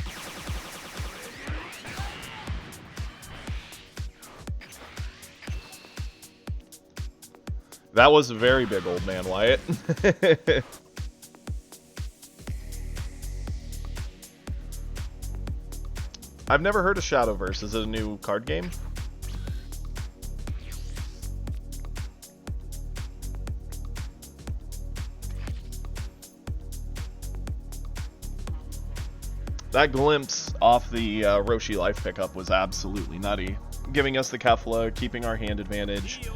That was a very big old man, Wyatt. I've never heard of Shadowverse. Is it a new card game? That glimpse off the Roshi life pickup was absolutely nutty. Giving us the Kefla, keeping our hand advantage,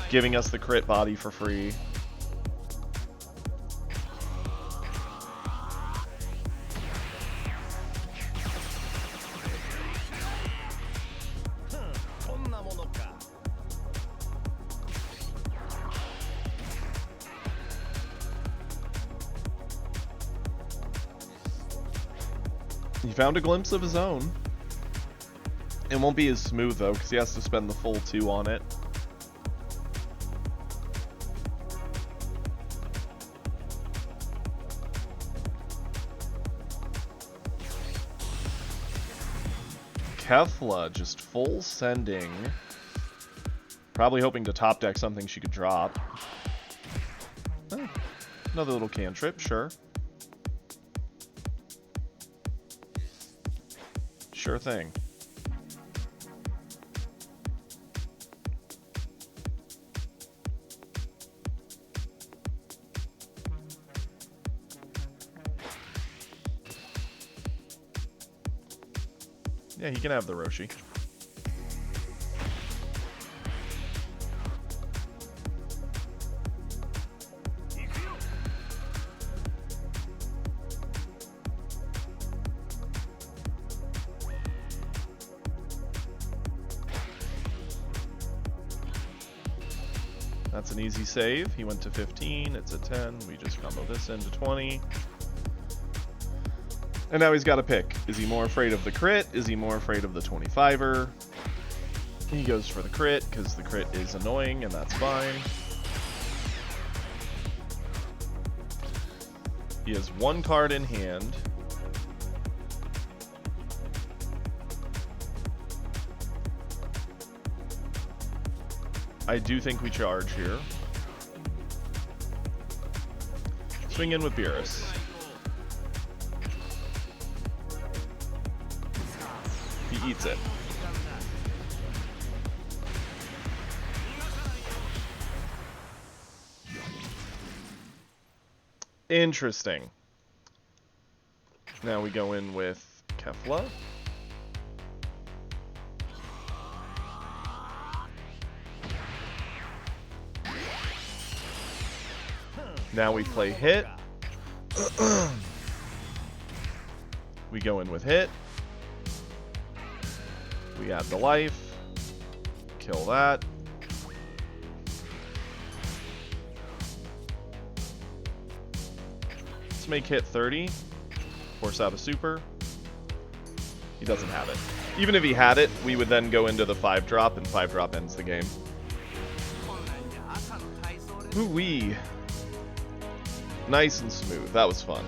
giving us the crit body for free. He found a glimpse of his own. It won't be as smooth though, because he has to spend the full 2 on it. Kefla just full sending. Probably hoping to top deck something she could drop. Oh, another little cantrip, sure. Sure thing. Yeah, he can have the Roshi. That's an easy save. He went to 15, it's a 10. We just combo this into 20. And now he's got to pick. Is he more afraid of the crit? Is he more afraid of the 25er? He goes for the crit, because the crit is annoying, and that's fine. He has one card in hand. I do think we charge here. Swing in with Beerus. He eats it. Interesting. Now we go in with Kefla. Now we play hit. We go in with hit. We add the life. Kill that. Let's make hit 30. Force out a super. He doesn't have it. Even if he had it, we would then go into the 5-drop, and 5-drop ends the game. Ooh-wee. Nice and smooth. That was fun.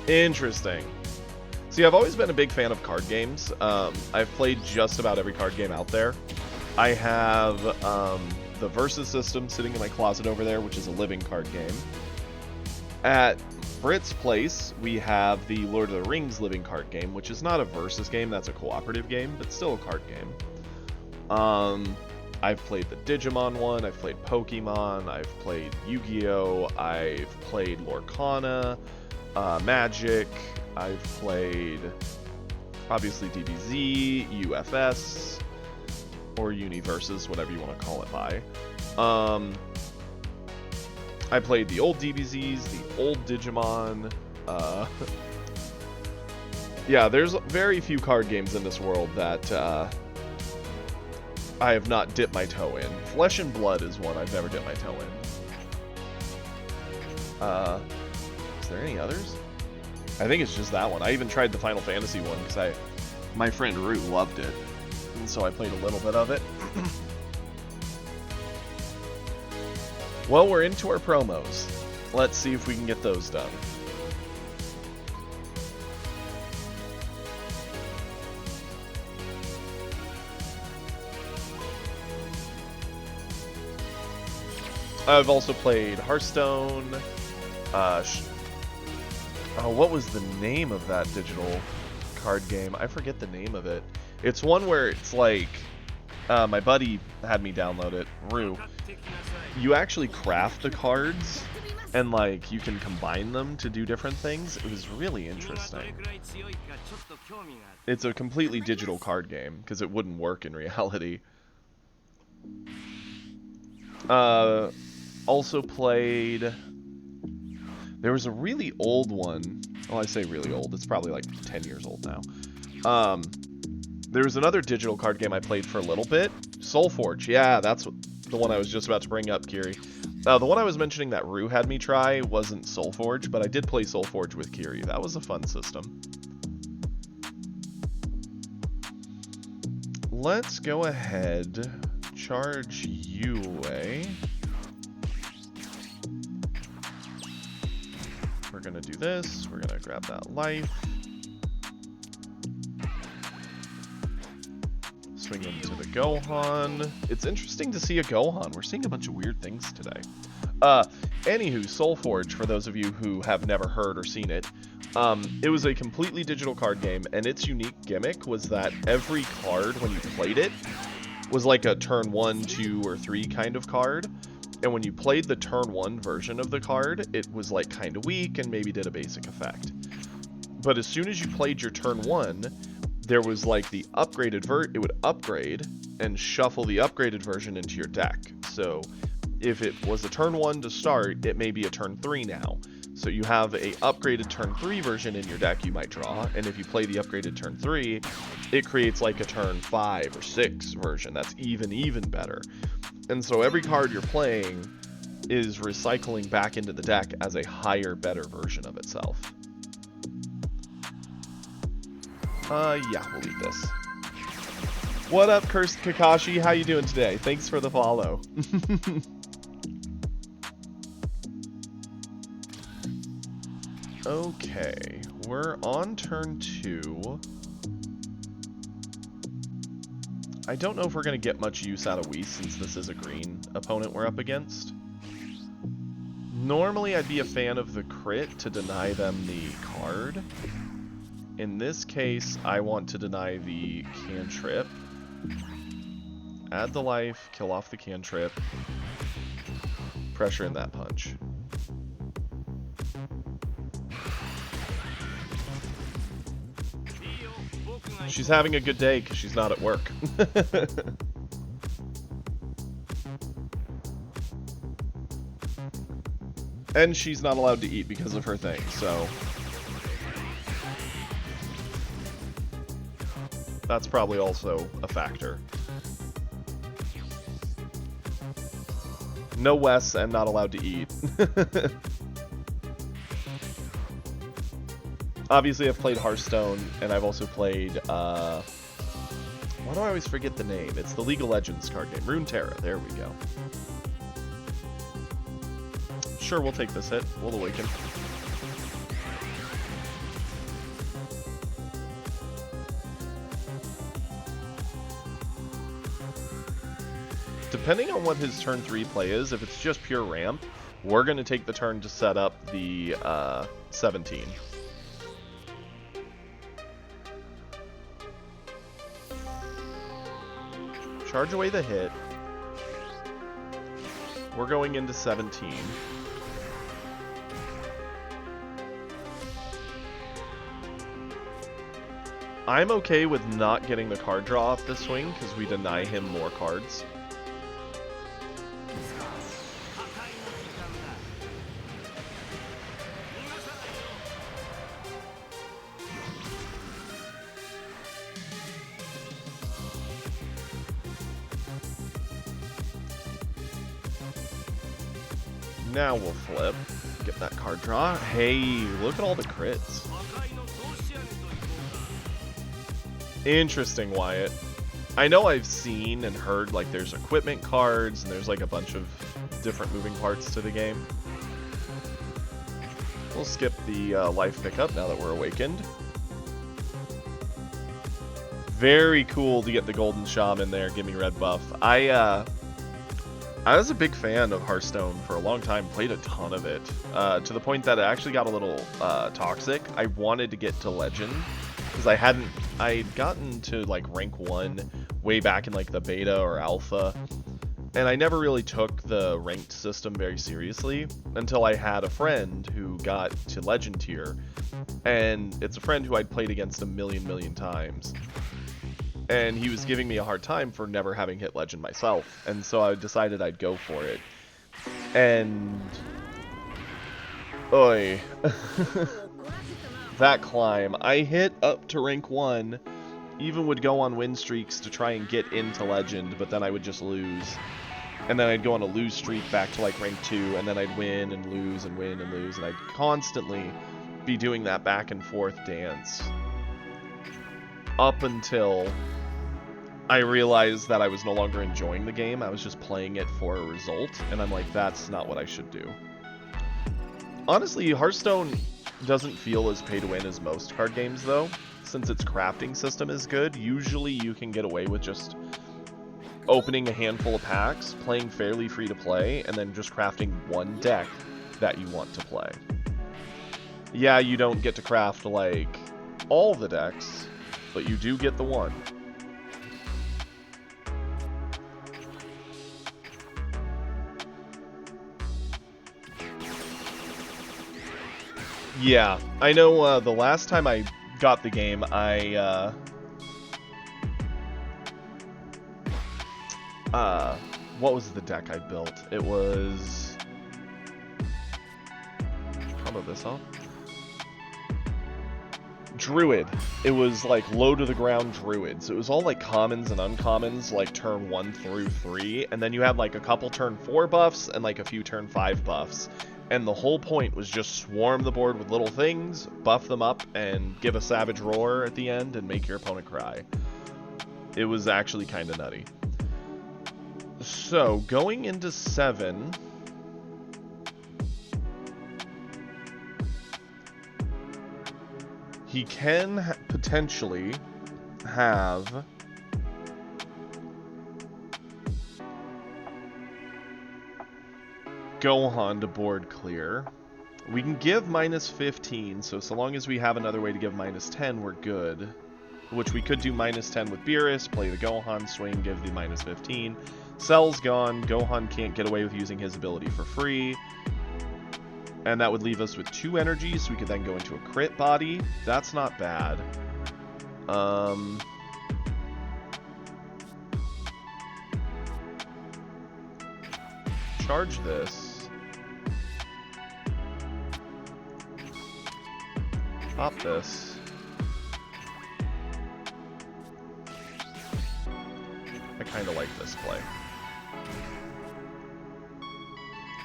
Interesting. See, I've always been a big fan of card games. I've played just about every card game out there. I have the Versus system sitting in my closet over there, which is a living card game. At Brit's place, we have the Lord of the Rings living card game, which is not a Versus game, that's a cooperative game, but still a card game. I've played the Digimon one, I've played Pokemon, I've played Yu-Gi-Oh!, I've played Lorcana, Magic, I've played, obviously, DBZ, UFS, or Universes, whatever you want to call it by. I played the old DBZs, the old Digimon. Yeah, there's very few card games in this world that I have not dipped my toe in. Flesh and Blood is one I've never dipped my toe in. Is there any others? I think it's just that one. I even tried the Final Fantasy one because my friend Rue loved it, and so I played a little bit of it. Well, we're into our promos. Let's see if we can get those done. I've also played Hearthstone. What was the name of that digital card game? I forget the name of it. It's one where it's like, my buddy had me download it, Rue. You actually craft the cards, and like you can combine them to do different things. It was really interesting. It's a completely digital card game because it wouldn't work in reality. Also played, there was a really old one. Well, I say really old, it's probably like 10 years old now. There was another digital card game I played for a little bit. Soulforge, yeah, that's the one I was just about to bring up, Kiri. The one I was mentioning that Rue had me try wasn't Soulforge, but I did play Soulforge with Kiri. That was a fun system. Let's go ahead, charge Yue. We're gonna do this. We're gonna grab that life. Swing into the Gohan. It's interesting to see a Gohan. We're seeing a bunch of weird things today. Anywho, Soulforge, for those of you who have never heard or seen it, it was a completely digital card game, and its unique gimmick was that every card, when you played it, was like a turn 1, 2, or 3 kind of card. And when you played the turn 1 version of the card, it was like kind of weak and maybe did a basic effect. But as soon as you played your turn 1, there was like the upgraded it would upgrade and shuffle the upgraded version into your deck. So if it was a turn 1 to start, it may be a turn 3 now. So you have a upgraded turn 3 version in your deck you might draw, and if you play the upgraded turn 3, it creates like a turn 5 or 6 version that's even better. And so every card you're playing is recycling back into the deck as a higher, better version of itself. Yeah, we'll eat this. What up, Cursed Kakashi? How you doing today? Thanks for the follow. Okay, we're on turn 2. I don't know if we're going to get much use out of Whis since this is a green opponent we're up against. Normally I'd be a fan of the crit to deny them the card. In this case, I want to deny the cantrip. Add the life, kill off the cantrip. Pressure in that punch. She's having a good day because she's not at work. And she's not allowed to eat because of her thing, so... That's probably also a factor. No Wes and not allowed to eat. Obviously, I've played Hearthstone, and I've also played, why do I always forget the name? It's the League of Legends card game. Runeterra, there we go. Sure, we'll take this hit. We'll awaken. Depending on what his turn 3 play is, if it's just pure ramp, we're going to take the turn to set up the 17. Charge away the hit. We're going into 17. I'm okay with not getting the card draw off this swing because we deny him more cards. Now we'll flip. Get that card draw. Hey, look at all the crits. Interesting, Wyatt. I know I've seen and heard like there's equipment cards and there's like a bunch of different moving parts to the game. We'll skip the life pickup now that we're awakened. Very cool to get the Golden Shaman there, give me red buff. I was a big fan of Hearthstone for a long time, played a ton of it, to the point that it actually got a little toxic. I wanted to get to Legend, because I'd gotten to like rank 1 way back in like the beta or alpha, and I never really took the ranked system very seriously until I had a friend who got to Legend tier, and it's a friend who I'd played against a million times. And he was giving me a hard time for never having hit Legend myself. And so I decided I'd go for it. And... Oy. That climb. I hit up to rank 1. Even would go on win streaks to try and get into Legend, but then I would just lose. And then I'd go on a lose streak back to like rank 2, and then I'd win and lose and win and lose. And I'd constantly be doing that back and forth dance. Up until I realized that I was no longer enjoying the game. I was just playing it for a result, and I'm like, that's not what I should do. Honestly, Hearthstone doesn't feel as pay-to-win as most card games, though. Since its crafting system is good, usually you can get away with just opening a handful of packs, playing fairly free-to-play, and then just crafting one deck that you want to play. Yeah, you don't get to craft, like, all the decks, but you do get the one. Yeah, I know the last time I got the game, what was the deck I built? It was... Combo this off. Druid. It was like low to the ground Druid. So it was all like commons and uncommons, like turn 1 through 3. And then you had like a couple turn 4 buffs and like a few turn 5 buffs. And the whole point was just swarm the board with little things, buff them up, and give a savage roar at the end and make your opponent cry. It was actually kind of nutty. So, going into 7... he can potentially have... Gohan to board clear. We can give minus 15, so long as we have another way to give minus 10, we're good. Which we could do minus 10 with Beerus, play the Gohan swing, give the minus 15. Cell's gone, Gohan can't get away with using his ability for free. And that would leave us with 2 energies, so we could then go into a crit body. That's not bad. Charge this. Pop this. I kind of like this play.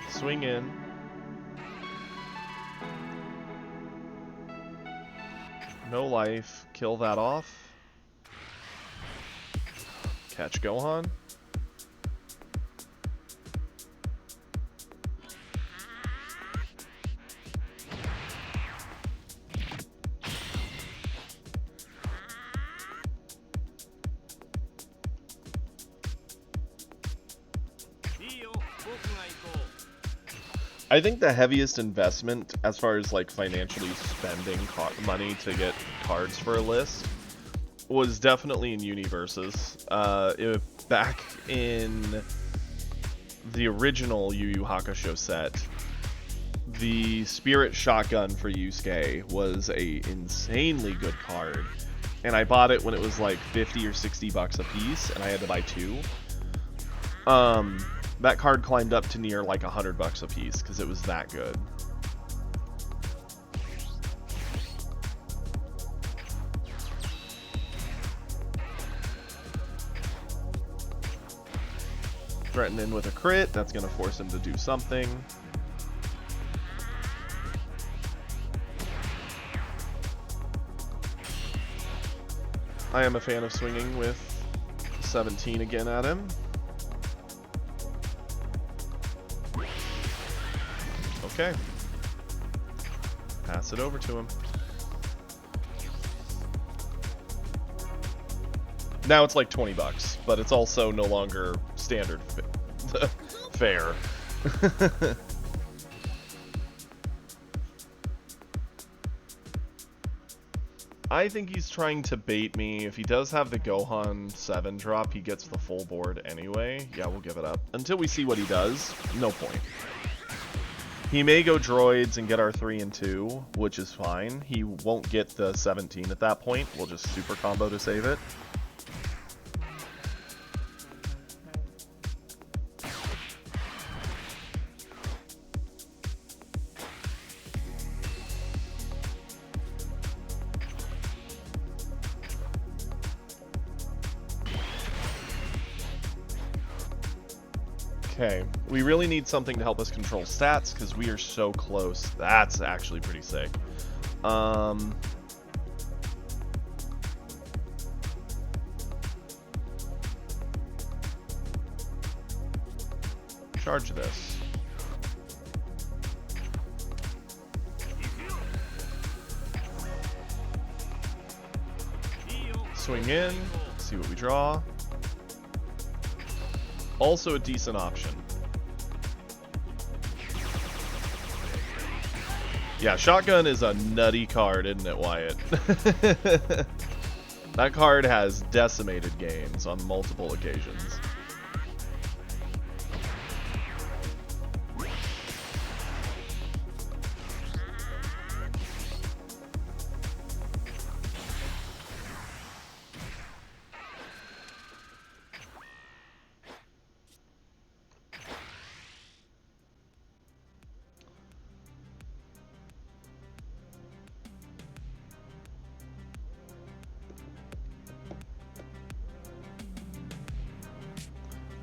Swing in. No life. Kill that off. Catch Gohan. I think the heaviest investment, as far as like financially spending money to get cards for a list, was definitely in Universes. Back in the original Yu Yu Hakusho set, the Spirit Shotgun for Yusuke was a insanely good card, and I bought it when it was like 50 or 60 bucks a piece, and I had to buy 2. That card climbed up to near like 100 bucks a piece because it was that good. Threaten in with a crit, that's going to force him to do something. I am a fan of swinging with 17 again at him. Okay. Pass it over to him. Now it's like 20 bucks, but it's also no longer standard fare. I think he's trying to bait me. If he does have the Gohan 7 drop, he gets the full board anyway. Yeah, we'll give it up. Until we see what he does, no point. He may go droids and get our 3 and 2, which is fine. He won't get the 17 at that point. We'll just super combo to save it. Okay, we really need something to help us control stats because we are so close. That's actually pretty sick. Charge this. Swing in, see what we draw. Also a decent option. Yeah, Shotgun is a nutty card, isn't it, Wyatt? That card has decimated games on multiple occasions.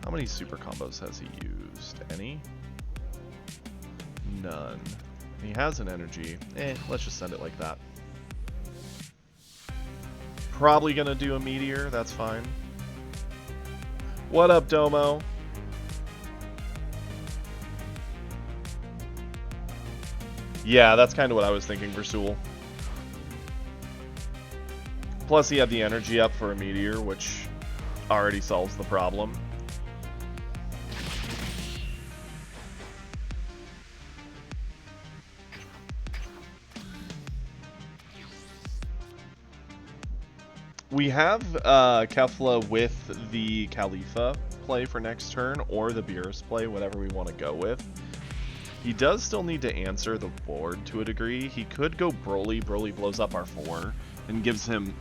How many super combos has he used? Any? none. He has an energy. Let's just send it like that. Probably gonna do a meteor, that's fine. What up, Domo? Yeah, that's kind of what I was thinking for Sewell. Plus he had the energy up for a meteor, which already solves the problem. We have Kefla with the Khalifa play for next turn, or the Beerus play, whatever we want to go with. He does still need to answer the board to a degree. He could go Broly. Broly blows up our 4 and gives him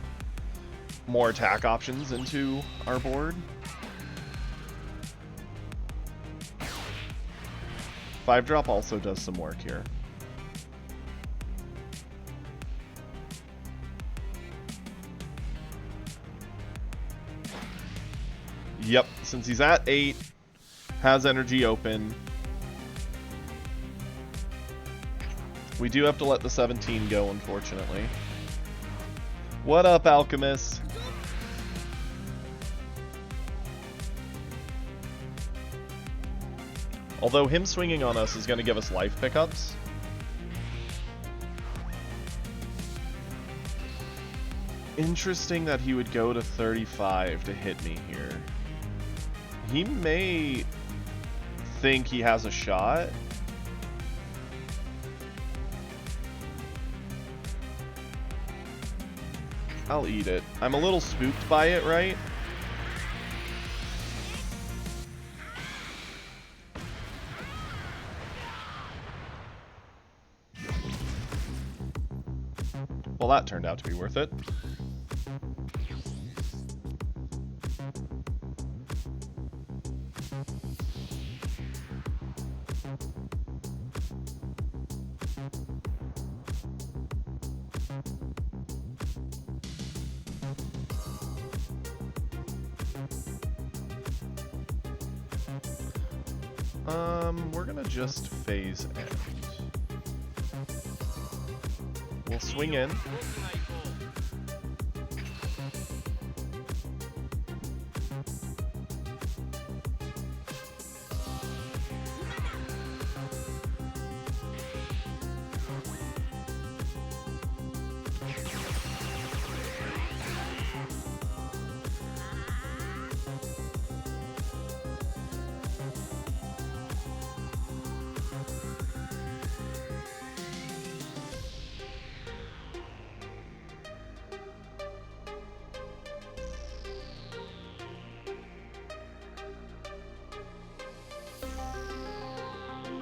more attack options into our board. 5-drop also does some work here. Yep, since he's at 8, has energy open. We do have to let the 17 go, unfortunately. What up, Alchemist? Although him swinging on us is going to give us life pickups. Interesting that he would go to 35 to hit me here. He may think he has a shot. I'll eat it. I'm a little spooked by it, right? Well, that turned out to be worth it. We're gonna just phase end. We'll swing in.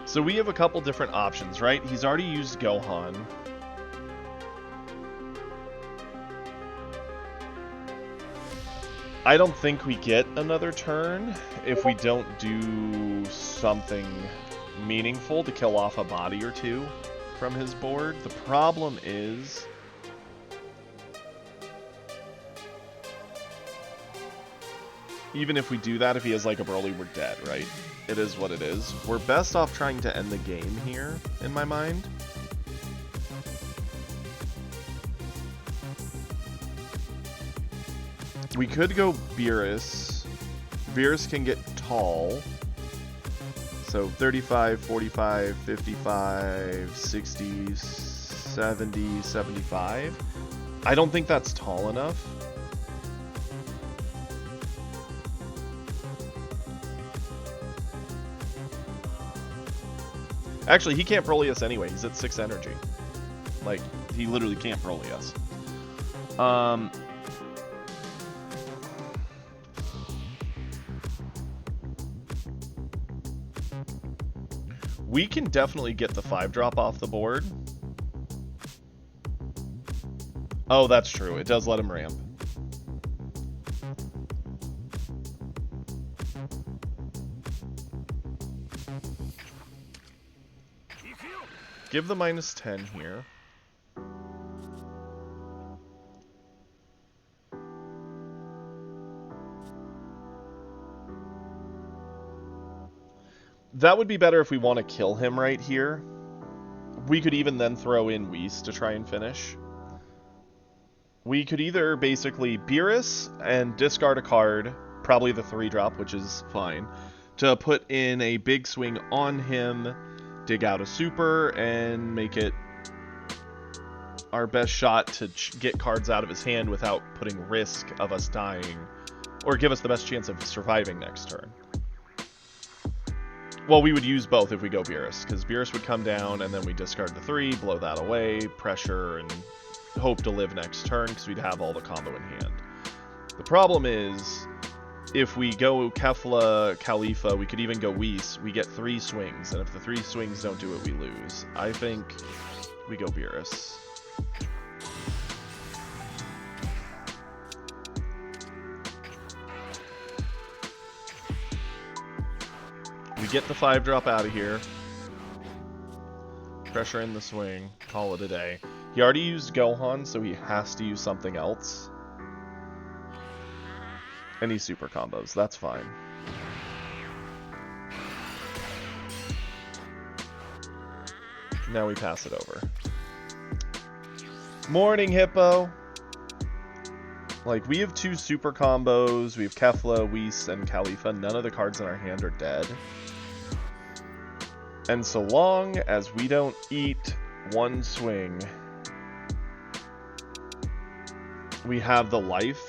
So we have a couple different options, right? He's already used Gohan. I don't think we get another turn if we don't do something meaningful to kill off a body or two from his board. The problem is... even if we do that, if he has like a Broly, we're dead, right? It is what it is. We're best off trying to end the game here, in my mind. We could go Beerus. Beerus can get tall. So 35, 45, 55, 60, 70, 75. I don't think that's tall enough. Actually, he can't Broly us anyway. He's at 6 energy. Like, he literally can't Broly us. We can definitely get the 5-drop off the board. Oh, that's true. It does let him ramp. Give the -10 here. That would be better if we want to kill him right here. We could even then throw in Whis to try and finish. We could either basically Beerus and discard a card, probably the 3-drop, which is fine, to put in a big swing on him, dig out a super, and make it our best shot to get cards out of his hand without putting risk of us dying, or give us the best chance of surviving next turn. Well, we would use both if we go Beerus, because Beerus would come down, and then we discard the 3, blow that away, pressure, and hope to live next turn, because we'd have all the combo in hand. The problem is, if we go Kefla, Khalifa, we could even go Whis, we get 3 swings, and if the 3 swings don't do it, we lose. I think we go Beerus. We get the 5-drop out of here. Pressure in the swing. Call it a day. He already used Gohan, so he has to use something else. Any super combos. That's fine. Now we pass it over. Morning, Hippo! Like, we have 2 super combos. We have Kefla, Whis, and Khalifa. None of the cards in our hand are dead. And so long as we don't eat 1 swing, we have the life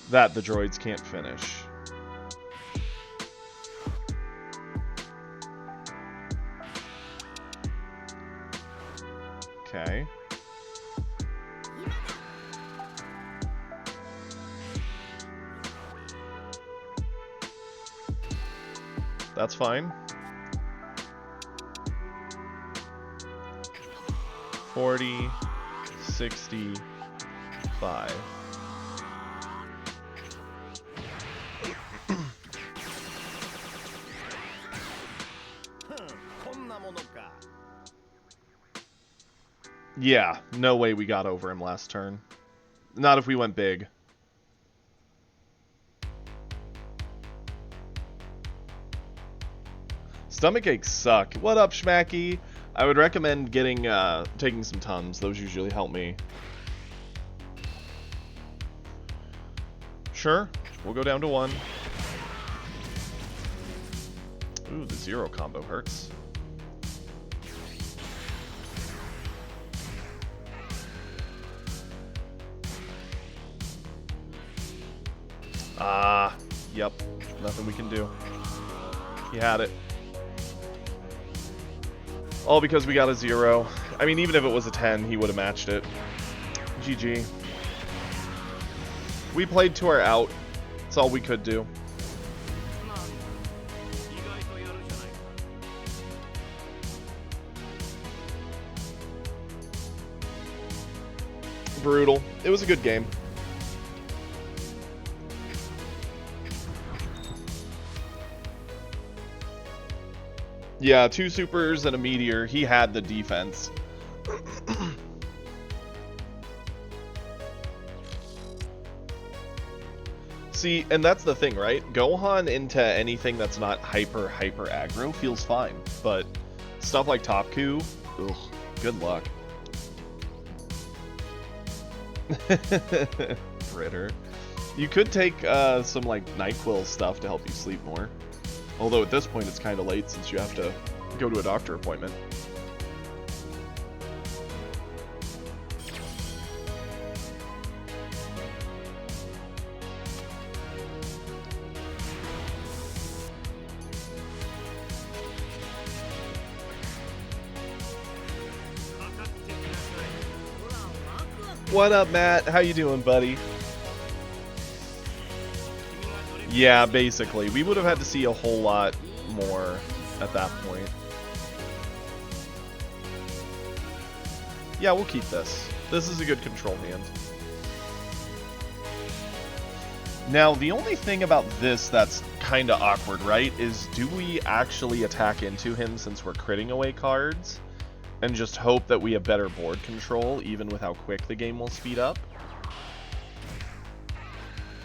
that the droids can't finish. Okay. That's fine. 40, 65. Yeah, no way we got over him last turn. Not if we went big. Stomach aches suck. What up, Schmacky? I would recommend getting, taking some Tums. Those usually help me. Sure, we'll go down to 1. Ooh, the 0 combo hurts. Yep. Nothing we can do. He had it. All because we got a 0. I mean, even if it was a 10, he would have matched it. GG. We played to our out. That's all we could do. Brutal. It was a good game. Yeah, 2 supers and a meteor. He had the defense. See, and that's the thing, right? Gohan into anything that's not hyper aggro feels fine, but stuff like Topku, ugh, good luck. Fritter. You could take some like NyQuil stuff to help you sleep more. Although at this point it's kind of late since you have to go to a doctor appointment. What up, Matt? How you doing, buddy? Yeah, basically. We would have had to see a whole lot more at that point. Yeah, we'll keep this. This is a good control hand. Now, the only thing about this that's kind of awkward, right, is do we actually attack into him since we're critting away cards? And just hope that we have better board control, even with how quick the game will speed up?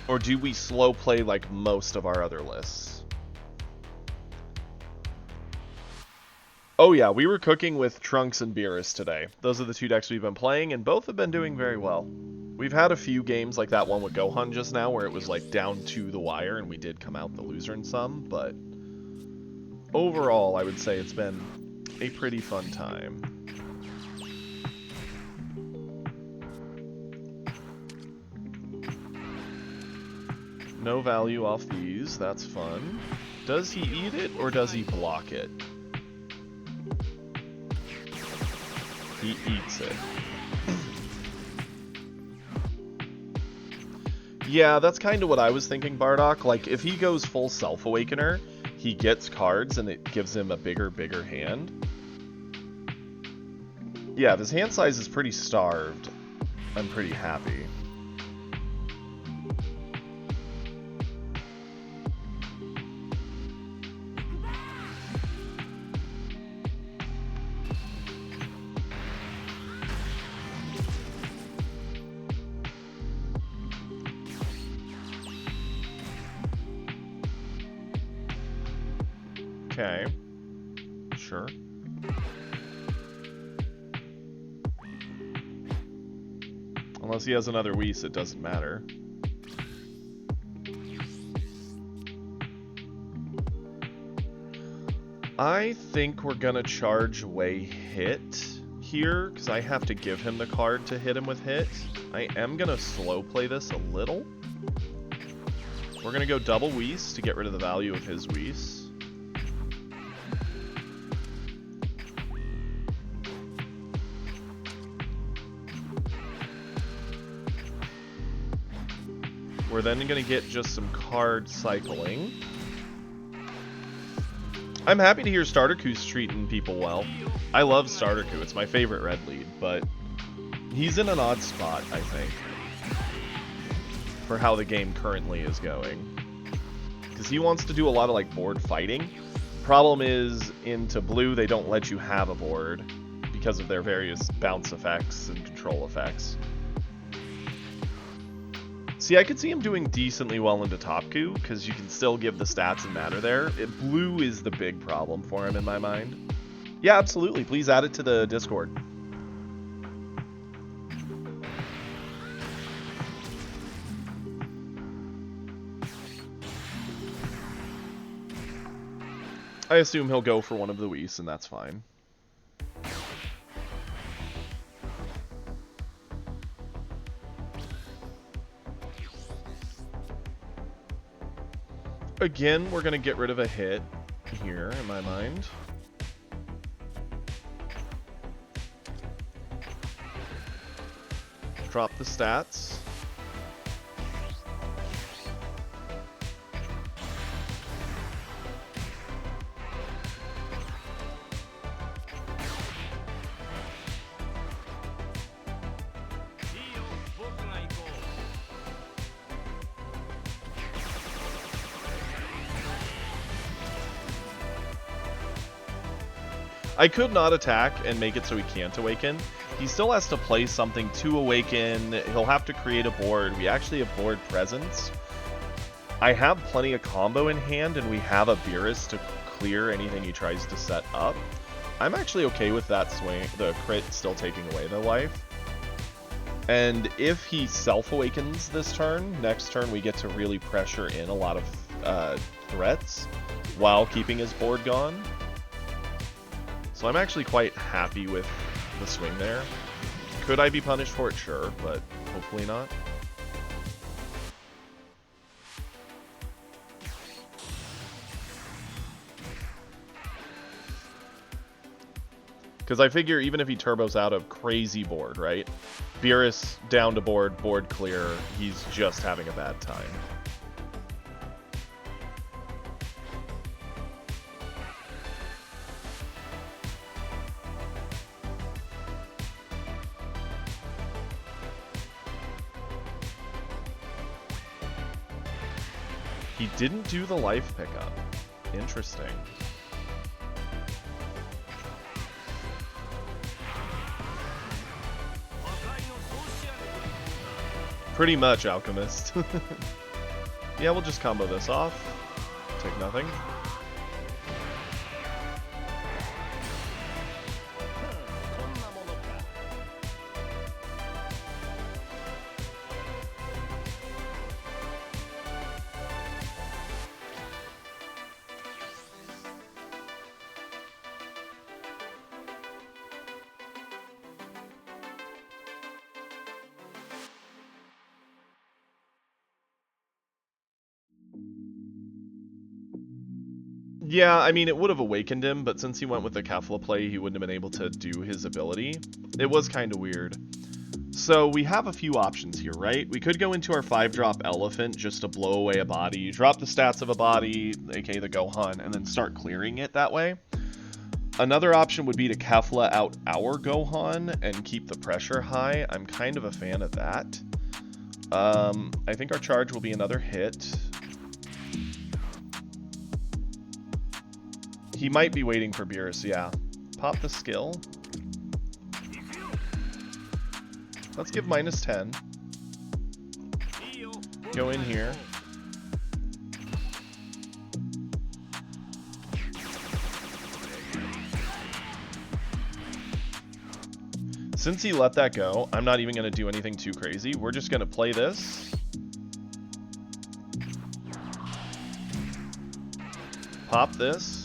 Or do we slow play like most of our other lists? Oh yeah, we were cooking with Trunks and Beerus today. Those are the two decks we've been playing, and both have been doing very well. We've had a few games like that one with Gohan just now, where it was like down to the wire, and we did come out the loser in some, but overall, I would say it's been a pretty fun time. No value off these, that's fun. Does he eat it, or does he block it? He eats it. Yeah, that's kind of what I was thinking, Bardock. Like, if he goes full Self-Awakener, he gets cards and it gives him a bigger hand. Yeah, if his hand size is pretty starved, I'm pretty happy. Okay. Sure. Unless he has another Whis, it doesn't matter. I think we're gonna charge away hit here, because I have to give him the card to hit him with hit. I am gonna slow play this a little. We're gonna go double Whis to get rid of the value of his Whis. We're then going to get just some card cycling. I'm happy to hear Starterku's treating people well. I love Starterku, it's my favorite red lead, but he's in an odd spot, I think, for how the game currently is going. Because he wants to do a lot of like board fighting. Problem is, into blue, they don't let you have a board because of their various bounce effects and control effects. See, I could see him doing decently well into Topku, because you can still give the stats and matter there. Blue is the big problem for him in my mind. Yeah, absolutely. Please add it to the Discord. I assume he'll go for one of the Whis, and that's fine. Again, we're going to get rid of a hit here, in my mind. Drop the stats. I could not attack and make it so he can't awaken. He still has to play something to awaken. He'll have to create a board. We actually have board presence. I have plenty of combo in hand, and we have a Beerus to clear anything he tries to set up. I'm actually okay with that swing, the crit still taking away the life. And if he self-awakens this turn, next turn we get to really pressure in a lot of threats while keeping his board gone. So I'm actually quite happy with the swing there. Could I be punished for it? Sure, but hopefully not. Because I figure even if he turbos out a crazy board, right? Beerus down to board, board clear, he's just having a bad time. He didn't do the life pickup. Interesting. Pretty much, Alchemist. Yeah, we'll just combo this off. Take nothing. Yeah, I mean, it would have awakened him, but since he went with the Kefla play, he wouldn't have been able to do his ability. It was kind of weird. So we have a few options here, right? We could go into our 5-drop Elephant just to blow away a body, drop the stats of a body, aka the Gohan, and then start clearing it that way. Another option would be to Kefla out our Gohan and keep the pressure high. I'm kind of a fan of that. I think our charge will be another hit. He might be waiting for Beerus, yeah. Pop the skill. Let's give -10. Go in here. Since he let that go, I'm not even going to do anything too crazy. We're just going to play this. Pop this.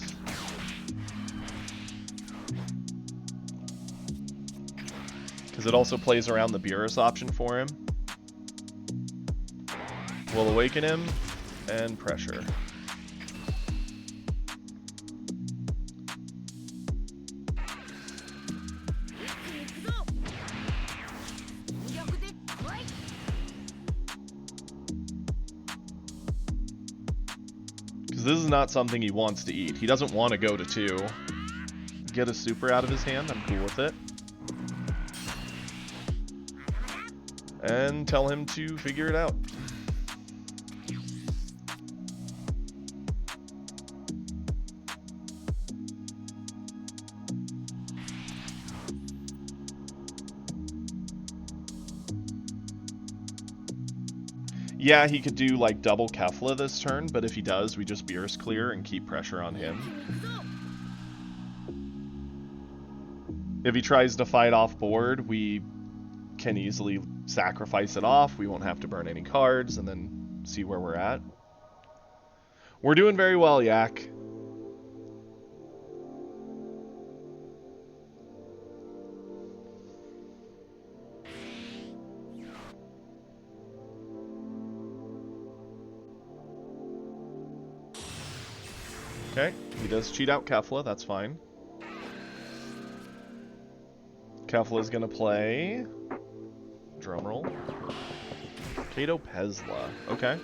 Because it also plays around the Beerus option for him. We'll awaken him and pressure. Because this is not something he wants to eat. He doesn't want to go to 2. Get a super out of his hand, I'm cool with it. And tell him to figure it out. Yeah, he could do like double Kefla this turn, but if he does, we just Beerus clear and keep pressure on him. If he tries to fight off board, we can easily sacrifice it off. We won't have to burn any cards and then see where we're at. We're doing very well, Yak. Okay, he does cheat out Kefla, that's fine. Kefla is going to play... Drumroll. Kato Pezla. Okay.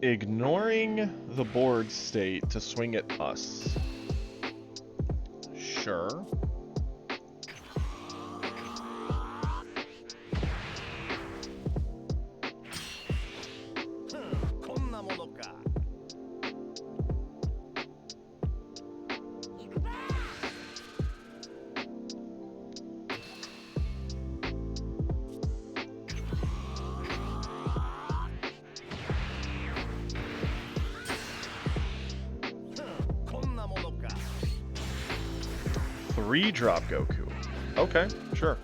Ignoring the board state to swing at us. Sure. Drop Goku. Okay, sure.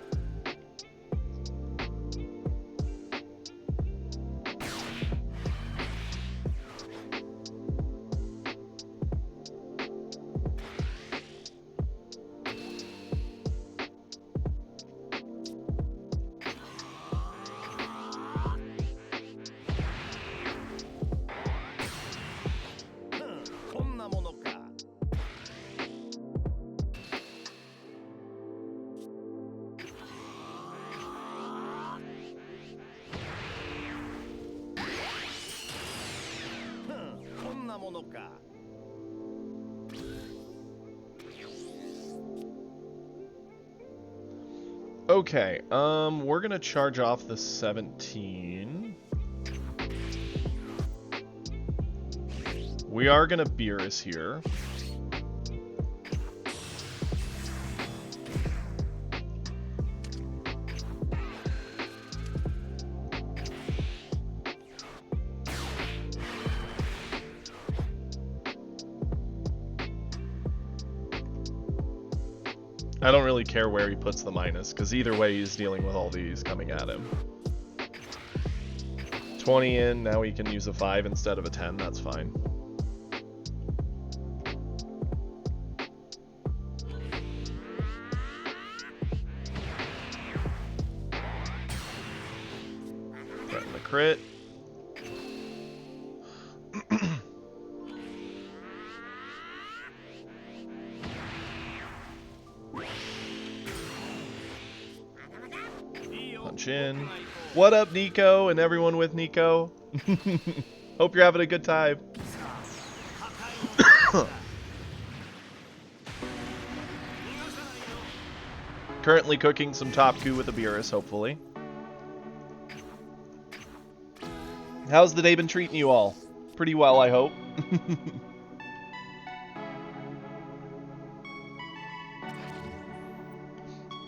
Okay, we're gonna charge off the 17. We are gonna Beerus here. I don't really care where he puts the minus, because either way he's dealing with all these coming at him. 20 in, now he can use a 5 instead of a 10, that's fine. crit. Punch in. What up, Nico, and everyone with Nico? Hope you're having a good time. Currently cooking some Topku with a Beerus, hopefully. How's the day been treating you all? Pretty well, I hope.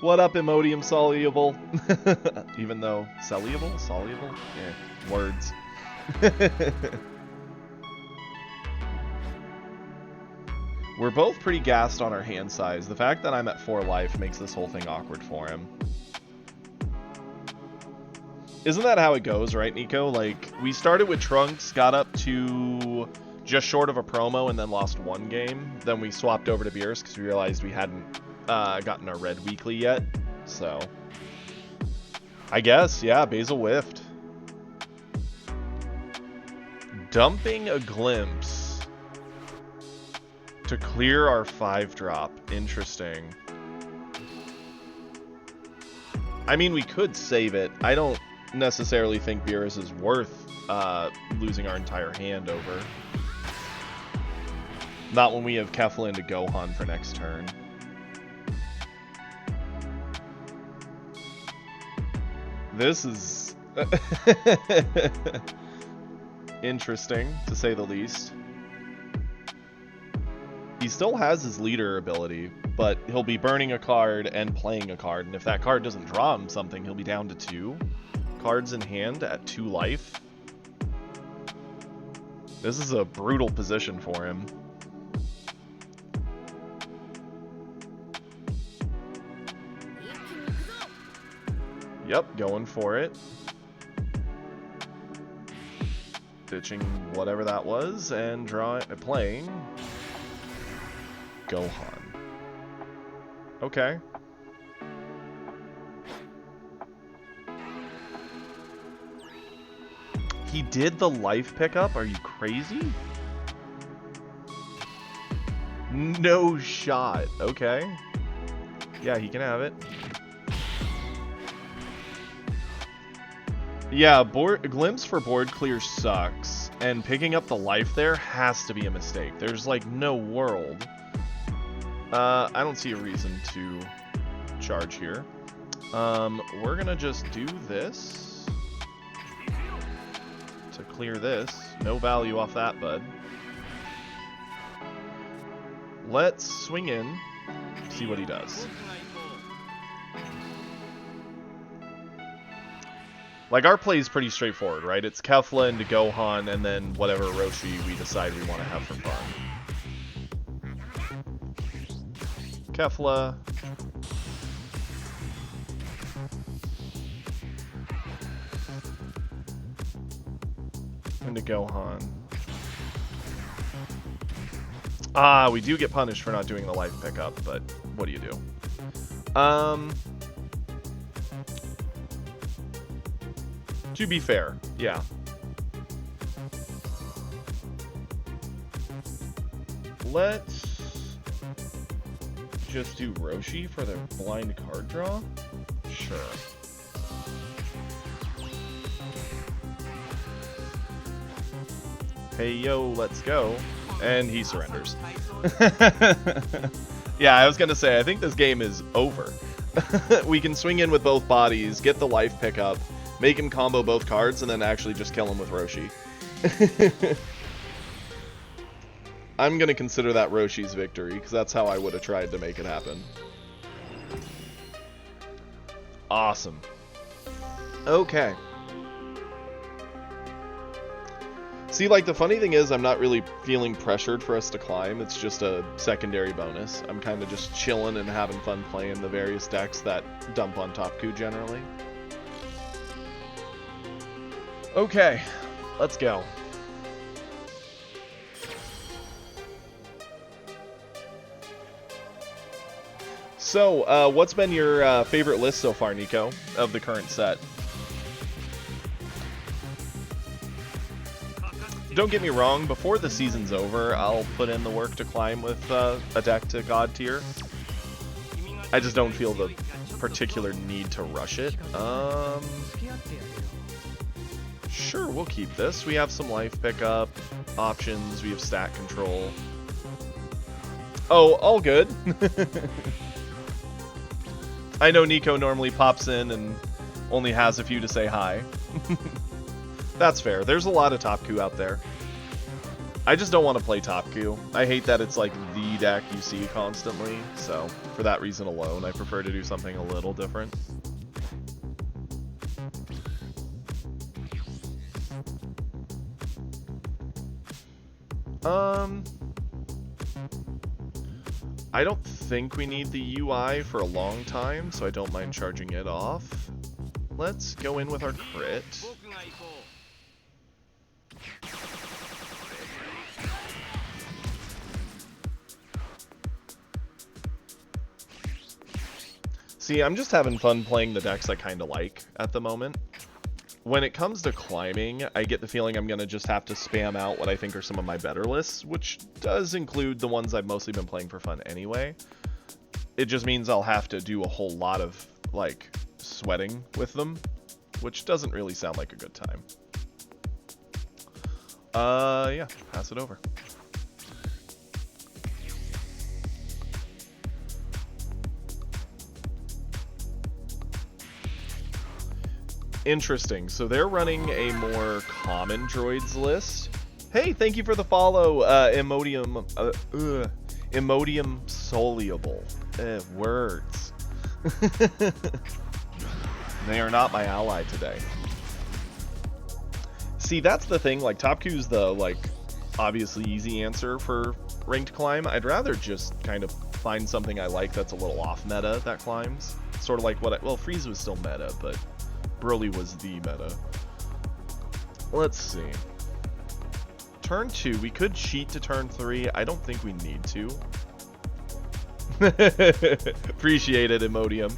What up, Imodium Soluble? Even though... Soluble? Soluble? Yeah, words. We're both pretty gassed on our hand size. The fact that I'm at 4 life makes this whole thing awkward for him. Isn't that how it goes, right, Nico? Like, we started with Trunks, got up to just short of a promo, and then lost 1 game. Then we swapped over to Beerus because we realized we hadn't gotten our red weekly yet. So, I guess, yeah, Basil whiffed. Dumping a Glimpse to clear our 5-drop. Interesting. I mean, we could save it. I don't necessarily think Beerus is worth losing our entire hand over. Not when we have Kefla into Gohan for next turn. This is interesting, to say the least. He still has his leader ability, but he'll be burning a card and playing a card, and if that card doesn't draw him something, he'll be down to 2 cards in hand at 2 life. This is a brutal position for him. Yep, going for it. Ditching whatever that was and playing Gohan. Okay. He did the life pickup? Are you crazy? No shot. Okay. Yeah, he can have it. Yeah, Glimpse for board clear sucks, and picking up the life there has to be a mistake. There's like no world. I don't see a reason to charge here. We're gonna just do this to clear this. No value off that, bud. Let's swing in, see what he does. Like, our play is pretty straightforward, right? It's Kefla into Gohan, and then whatever Roshi we decide we want to have for fun. Kefla. Into Gohan. Ah, we do get punished for not doing the life pickup, but what do you do? To be fair, yeah. Let's just do Roshi for the blind card draw? Sure. Hey, yo, let's go. And he surrenders. Yeah, I was going to say, I think this game is over. We can swing in with both bodies, get the life pickup, make him combo both cards, and then actually just kill him with Roshi. I'm going to consider that Roshi's victory, because that's how I would have tried to make it happen. Awesome. Okay. See, like, the funny thing is I'm not really feeling pressured for us to climb. It's just a secondary bonus. I'm kind of just chilling and having fun playing the various decks that dump on Topku generally. Okay, let's go. So, what's been your favorite list so far, Nico, of the current set? Don't get me wrong, before the season's over, I'll put in the work to climb with a deck to God tier. I just don't feel the particular need to rush it. Sure, we'll keep this. We have some life pickup options. We have stat control. Oh, all good. I know Nico normally pops in and only has a few to say hi. That's fair. There's a lot of top Q out there. I just don't want to play top Q. I hate that it's like the deck you see constantly, so for that reason alone, I prefer to do something a little different. I don't think we need the UI for a long time, so I don't mind charging it off. Let's go in with our crit. See, I'm just having fun playing the decks I kind of like at the moment. When it comes to climbing, I get the feeling I'm going to just have to spam out what I think are some of my better lists, which does include the ones I've mostly been playing for fun anyway. It just means I'll have to do a whole lot of, like, sweating with them, which doesn't really sound like a good time. Yeah, pass it over. Interesting. So they're running a more common droids list. Hey, thank you for the follow, Imodium Soluble. Words. They are not my ally today. See, that's the thing. Like, top Q's the, like, obviously easy answer for ranked climb. I'd rather just kind of find something I like that's a little off meta that climbs. Sort of like what well, Freeze was still meta, but Broly was the meta. Let's see. Turn 2, we could cheat to turn 3. I don't think we need to. Appreciate it, Imodium.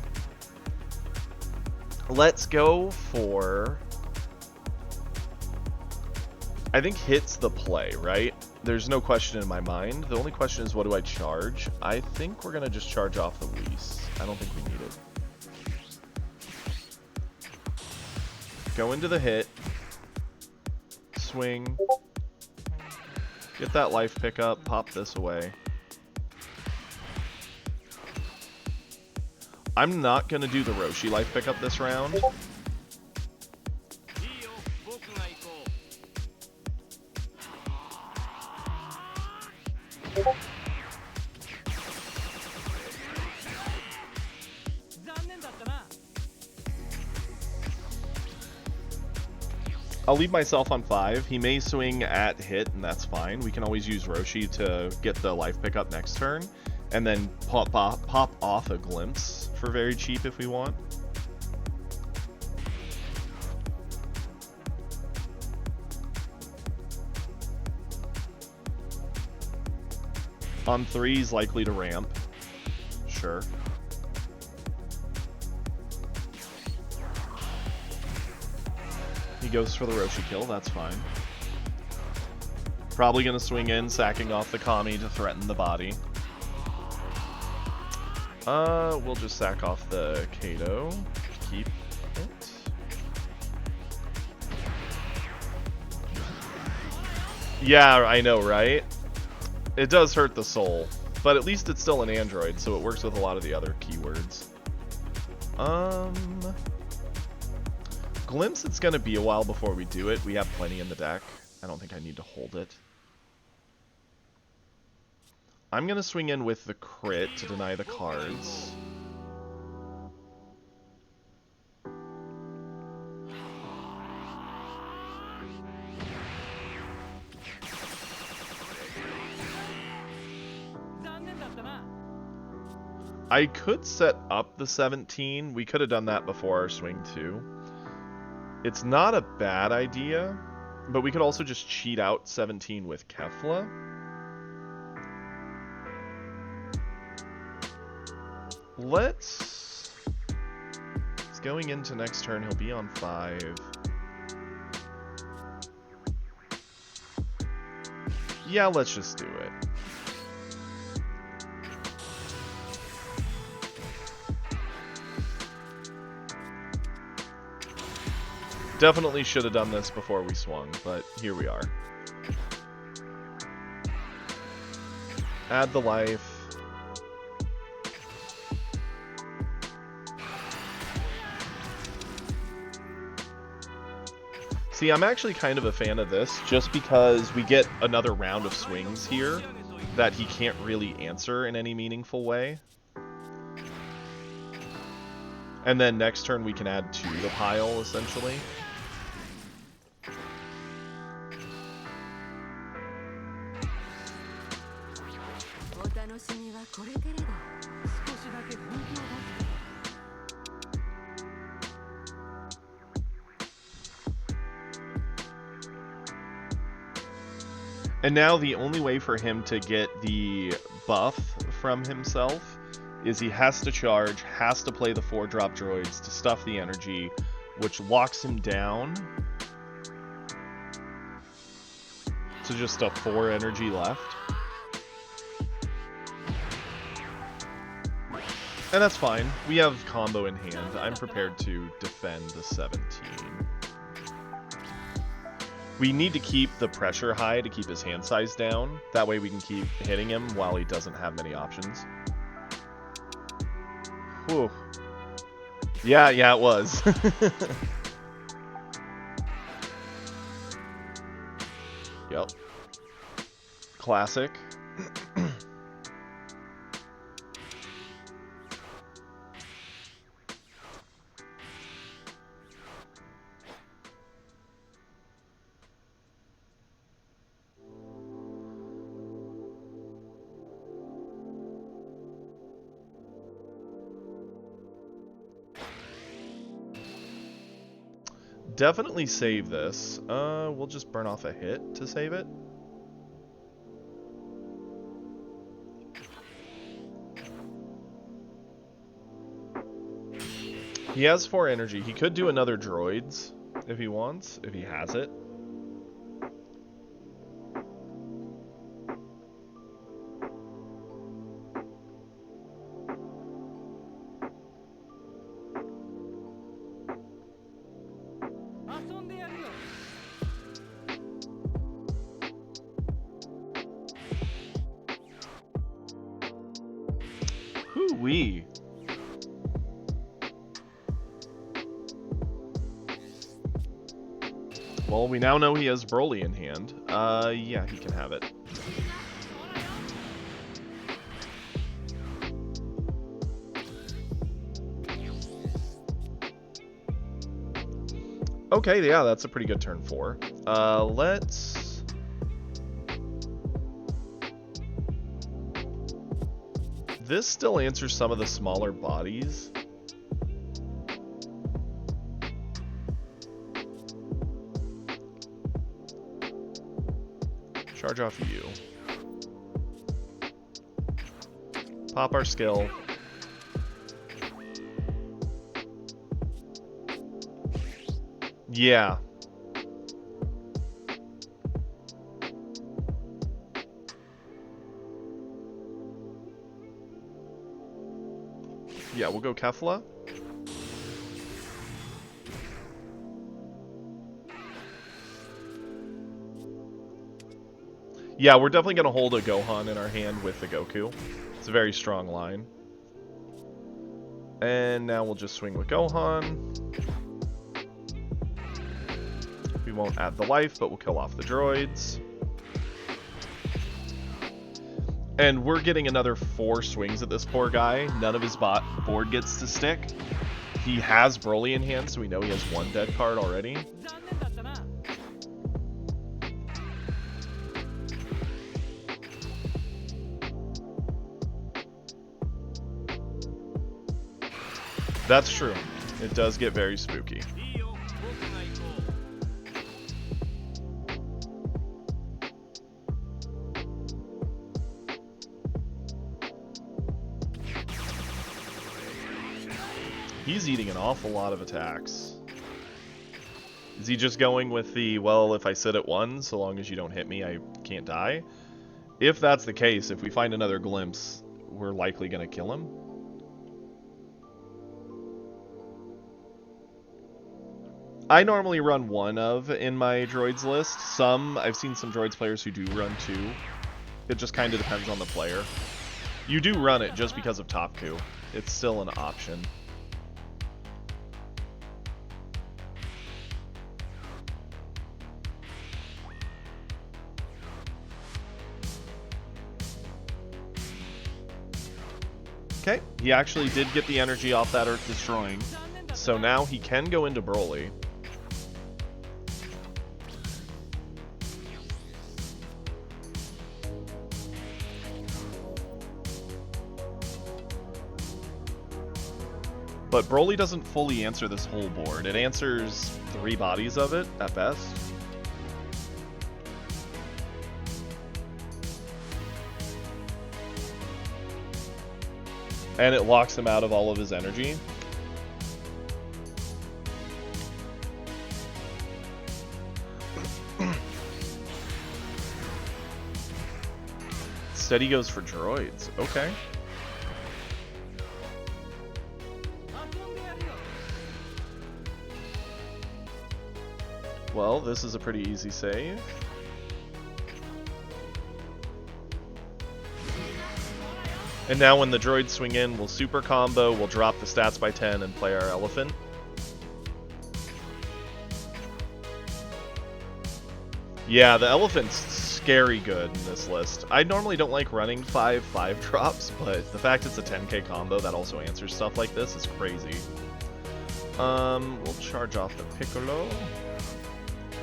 Let's go for... I think hit's the play, right? There's no question in my mind. The only question is, what do I charge? I think we're going to just charge off the Whis. I don't think we need it. Go into the hit. Swing. Get that life pickup. Pop this away. I'm not going to do the Roshi life pickup this round. I'll leave myself on 5. He may swing at hit, and that's fine. We can always use Roshi to get the life pickup next turn, and then pop off a glimpse for very cheap if we want. On 3, he's likely to ramp. Sure. He goes for the Roshi kill, that's fine. Probably gonna swing in, sacking off the Kami to threaten the body. We'll just sack off the Kato. Keep it. Yeah, I know, right? It does hurt the soul, but at least it's still an android, so it works with a lot of the other keywords. Glimpse, it's going to be a while before we do it. We have plenty in the deck. I don't think I need to hold it. I'm going to swing in with the crit to deny the cards. I could set up the 17. We could have done that before our swing too. It's not a bad idea, but we could also just cheat out 17 with Kefla. Let's going into next turn, he'll be on 5. Yeah, let's just do it. Definitely should have done this before we swung, but here we are. Add the life. See, I'm actually kind of a fan of this, just because we get another round of swings here that he can't really answer in any meaningful way. And then next turn we can add to the pile, essentially. And now the only way for him to get the buff from himself is he has to charge, has to play the 4-drop droids to stuff the energy, which locks him down to just a 4 energy left. And that's fine. We have combo in hand. I'm prepared to defend the 17. We need to keep the pressure high to keep his hand size down. That way we can keep hitting him while he doesn't have many options. Whew. Yeah, it was. Yep. Classic. Definitely save this. We'll just burn off a hit to save it. He has 4 energy. He could do another droids if he wants, if he has it. Hoo-wee. Well, we now know he has Broly in hand. Yeah, he can have it. Okay, yeah, that's a pretty good turn 4. Let's... This still answers some of the smaller bodies. Charge off you. Pop our skill. Yeah. Yeah, we'll go Kefla. Yeah, we're definitely going to hold a Gohan in our hand with the Goku. It's a very strong line. And now we'll just swing with Gohan. We won't add the life, but we'll kill off the droids. And we're getting another 4 swings at this poor guy. None of his board gets to stick. He has Broly in hand, so we know he has 1 dead card already. That's true. It does get very spooky. He's eating an awful lot of attacks. Is he just going with the, well, if I sit at 1, so long as you don't hit me, I can't die? If that's the case, if we find another glimpse, we're likely going to kill him. I normally run 1 of in my droids list. I've seen some droids players who do run 2. It just kind of depends on the player. You do run it just because of top coup. It's still an option. Okay, he actually did get the energy off that Earth Destroying, so now he can go into Broly. But Broly doesn't fully answer this whole board. It answers 3 bodies of it, at best. And it locks him out of all of his energy. Instead he goes for droids. Okay. Well, this is a pretty easy save. And now when the droids swing in, we'll super combo, we'll drop the stats by 10 and play our elephant. Yeah, the elephant's scary good in this list. I normally don't like running 5 drops, but the fact it's a 10k combo that also answers stuff like this is crazy. We'll charge off the Piccolo.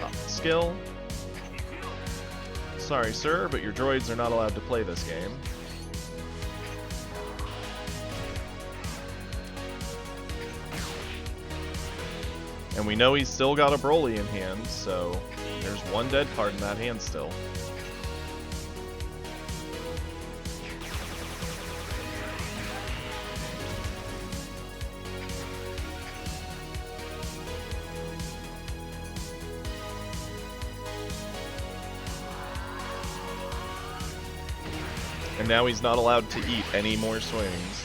Up the skill. Sorry, sir, but your droids are not allowed to play this game. And we know he's still got a Broly in hand, so there's 1 dead card in that hand still. And now he's not allowed to eat any more swings.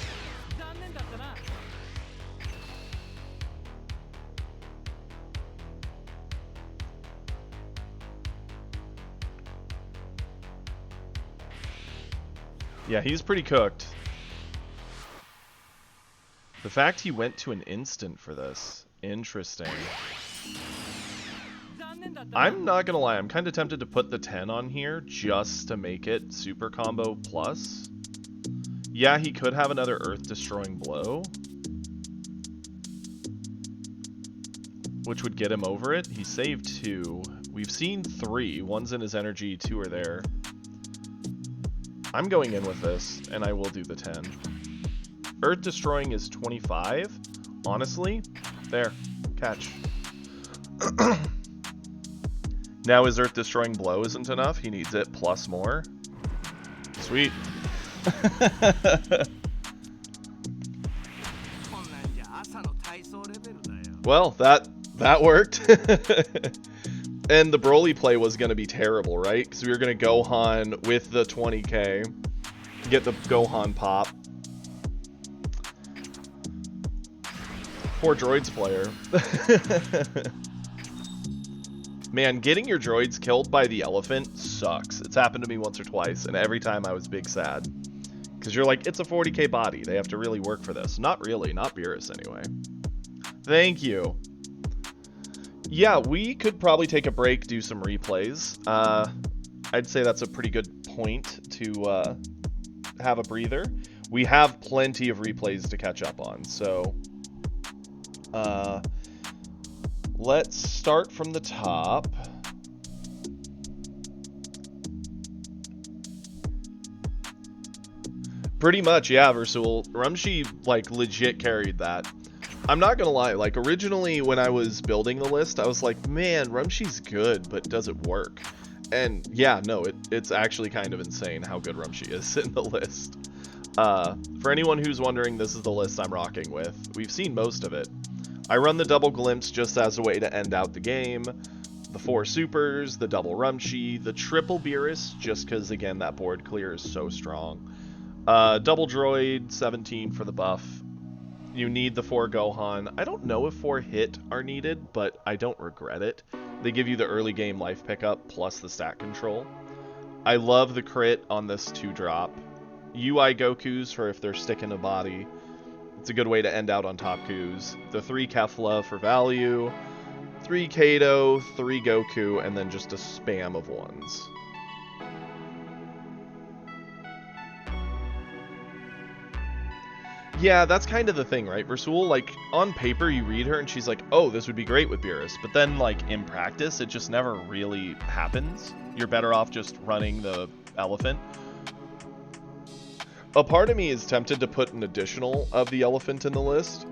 Yeah, he's pretty cooked. The fact he went to an instant for this, interesting. I'm not gonna lie, I'm kind of tempted to put the 10 on here just to make it super combo plus. Yeah, he could have another Earth Destroying blow, which would get him over it. He saved 2. We've seen 3. 1's in his energy, 2 are there. I'm going in with this, and I will do the 10. Earth Destroying is 25. Honestly, there, catch. Now his Earth Destroying blow isn't enough. He needs it plus more. Sweet. Well, that worked. And the Broly play was going to be terrible, right? Because we were going to Gohan with the 20k, get the Gohan pop. Poor droids player. Man, getting your droids killed by the elephant sucks. It's happened to me once or twice, and every time I was big sad. Because you're like, it's a 40k body. They have to really work for this. Not really. Not Beerus, anyway. Thank you. Yeah, we could probably take a break, do some replays. I'd say that's a pretty good point to have a breather. We have plenty of replays to catch up on, so let's start from the top. Pretty much, yeah, Versul. Rumshi, like, legit carried that. I'm not gonna lie, like, originally when I was building the list, I was like, man, Rumshi's good, but does it work? And yeah, no, it's actually kind of insane how good Rumshi is in the list. For anyone who's wondering, this is the list I'm rocking with. We've seen most of it. I run the double glimpse just as a way to end out the game. The 4 supers, the double Rumchi, the triple Beerus, just because, again, that board clear is so strong. Double Droid, 17 for the buff. You need the 4 Gohan. I don't know if 4 hit are needed, but I don't regret it. They give you the early game life pickup plus the stat control. I love the crit on this 2-drop. UI Gokus for if they're sticking a body. It's a good way to end out on Topkus. The 3 Kefla for value. 3 Kato, 3 Goku, and then just a spam of 1s. Yeah, that's kind of the thing, right? Versul, like, on paper you read her and she's like, oh, this would be great with Beerus. But then, like, in practice, it just never really happens. You're better off just running the elephant. A part of me is tempted to put an additional of the elephant in the list.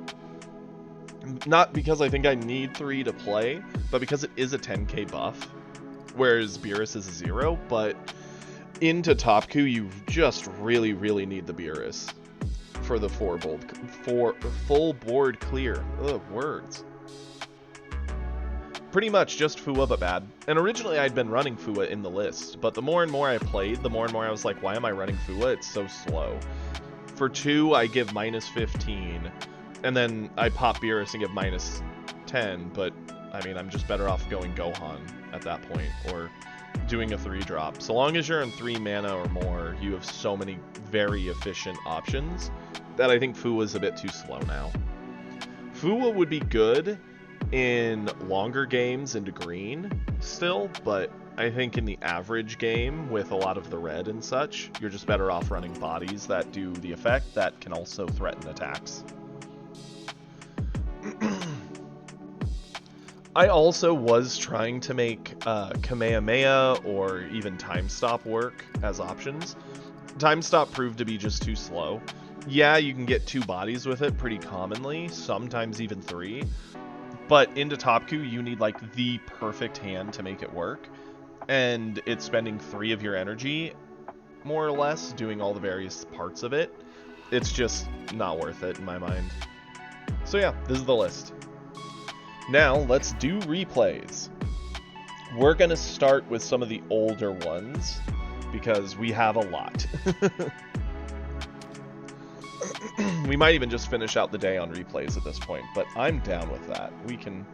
Not because I think I need 3 to play, but because it is a 10k buff, whereas Beerus is a 0. But into Topku, you just really, really need the Beerus for the full board clear. Ugh, words. Pretty much just Fua, but bad. And originally I'd been running Fua in the list, but the more and more I played, the more and more I was like, why am I running Fua? It's so slow. For 2, I give -15, and then I pop Beerus and give -10, but I mean, I'm just better off going Gohan at that point, or doing a 3-drop. So long as you're in 3 mana or more, you have so many very efficient options that I think Fua is a bit too slow now. Fua would be good in longer games into green still, but I think in the average game with a lot of the red and such, you're just better off running bodies that do the effect that can also threaten attacks. I also was trying to make Kamehameha or even Time Stop work as options. Time Stop proved to be just too slow. Yeah, you can get 2 bodies with it pretty commonly, sometimes even 3. But into Topku, you need like the perfect hand to make it work. And it's spending 3 of your energy, more or less, doing all the various parts of it. It's just not worth it in my mind. So yeah, this is the list. Now, let's do replays. We're going to start with some of the older ones, because we have a lot. We might even just finish out the day on replays at this point, but I'm down with that. We can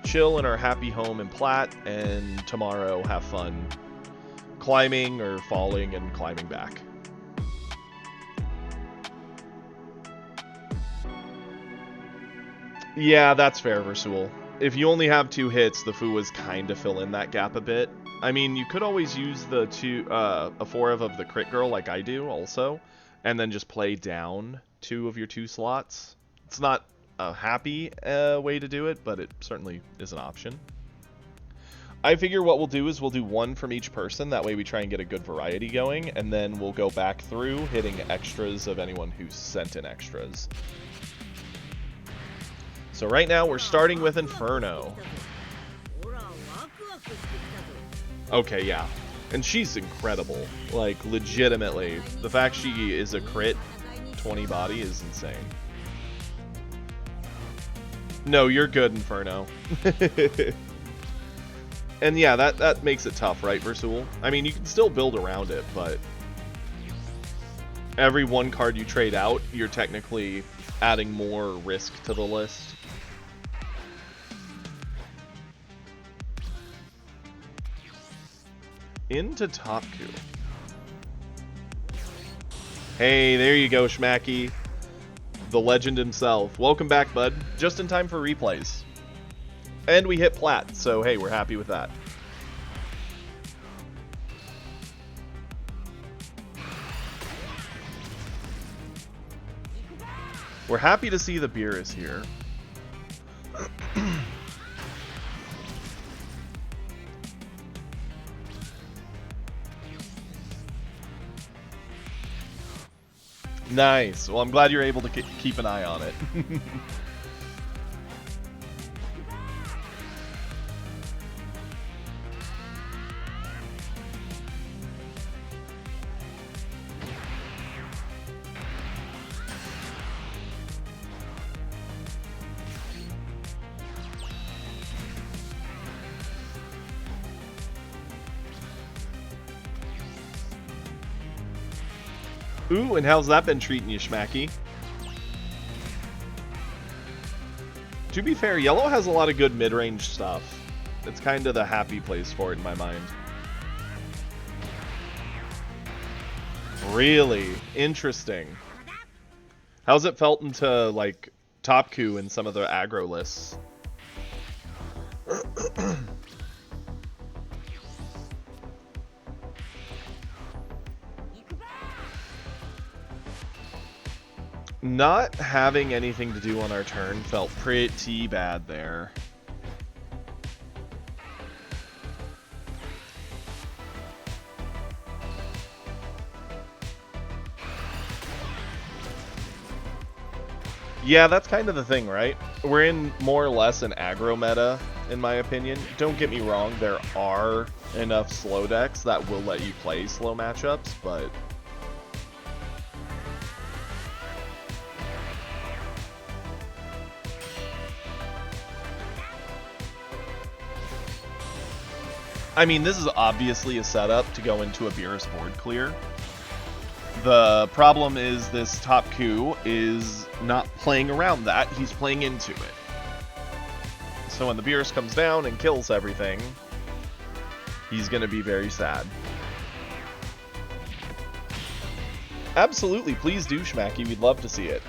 chill in our happy home in Platt, and tomorrow have fun climbing or falling and climbing back. Yeah, that's fair, Versul. If you only have 2 hits, the Fuas kind of fill in that gap a bit. I mean, you could always use the a 4 of the Crit Girl like I do also, and then just play down 2 of your 2 slots. It's not a happy way to do it, but it certainly is an option. I figure what we'll do is we'll do 1 from each person, that way we try and get a good variety going, and then we'll go back through hitting extras of anyone who's sent in extras. So right now we're starting with Inferno. Okay, yeah. And she's incredible. Like, legitimately. The fact she is a crit 20 body is insane. No, you're good, Inferno. And yeah, that makes it tough, right, Versul? I mean, you can still build around it, but every 1 card you trade out, you're technically adding more risk to the list. Into Topku. Hey, there you go, Schmacky. The legend himself. Welcome back, bud. Just in time for replays. And we hit Plat, so hey, we're happy with that. We're happy to see the Beerus here. Nice. Well, I'm glad you're able to keep an eye on it. Ooh, and how's that been treating you, Schmacky? To be fair, yellow has a lot of good mid-range stuff. It's kind of the happy place for it in my mind. Really? Interesting. How's it felt into, like, top coup in some of the aggro lists? Not having anything to do on our turn felt pretty bad there. Yeah, that's kind of the thing, right? We're in more or less an aggro meta, in my opinion. Don't get me wrong, there are enough slow decks that will let you play slow matchups, but... I mean, this is obviously a setup to go into a Beerus board clear. The problem is this top coup is not playing around that, he's playing into it. So when the Beerus comes down and kills everything, he's going to be very sad. Absolutely, please do, Schmacky, we'd love to see it.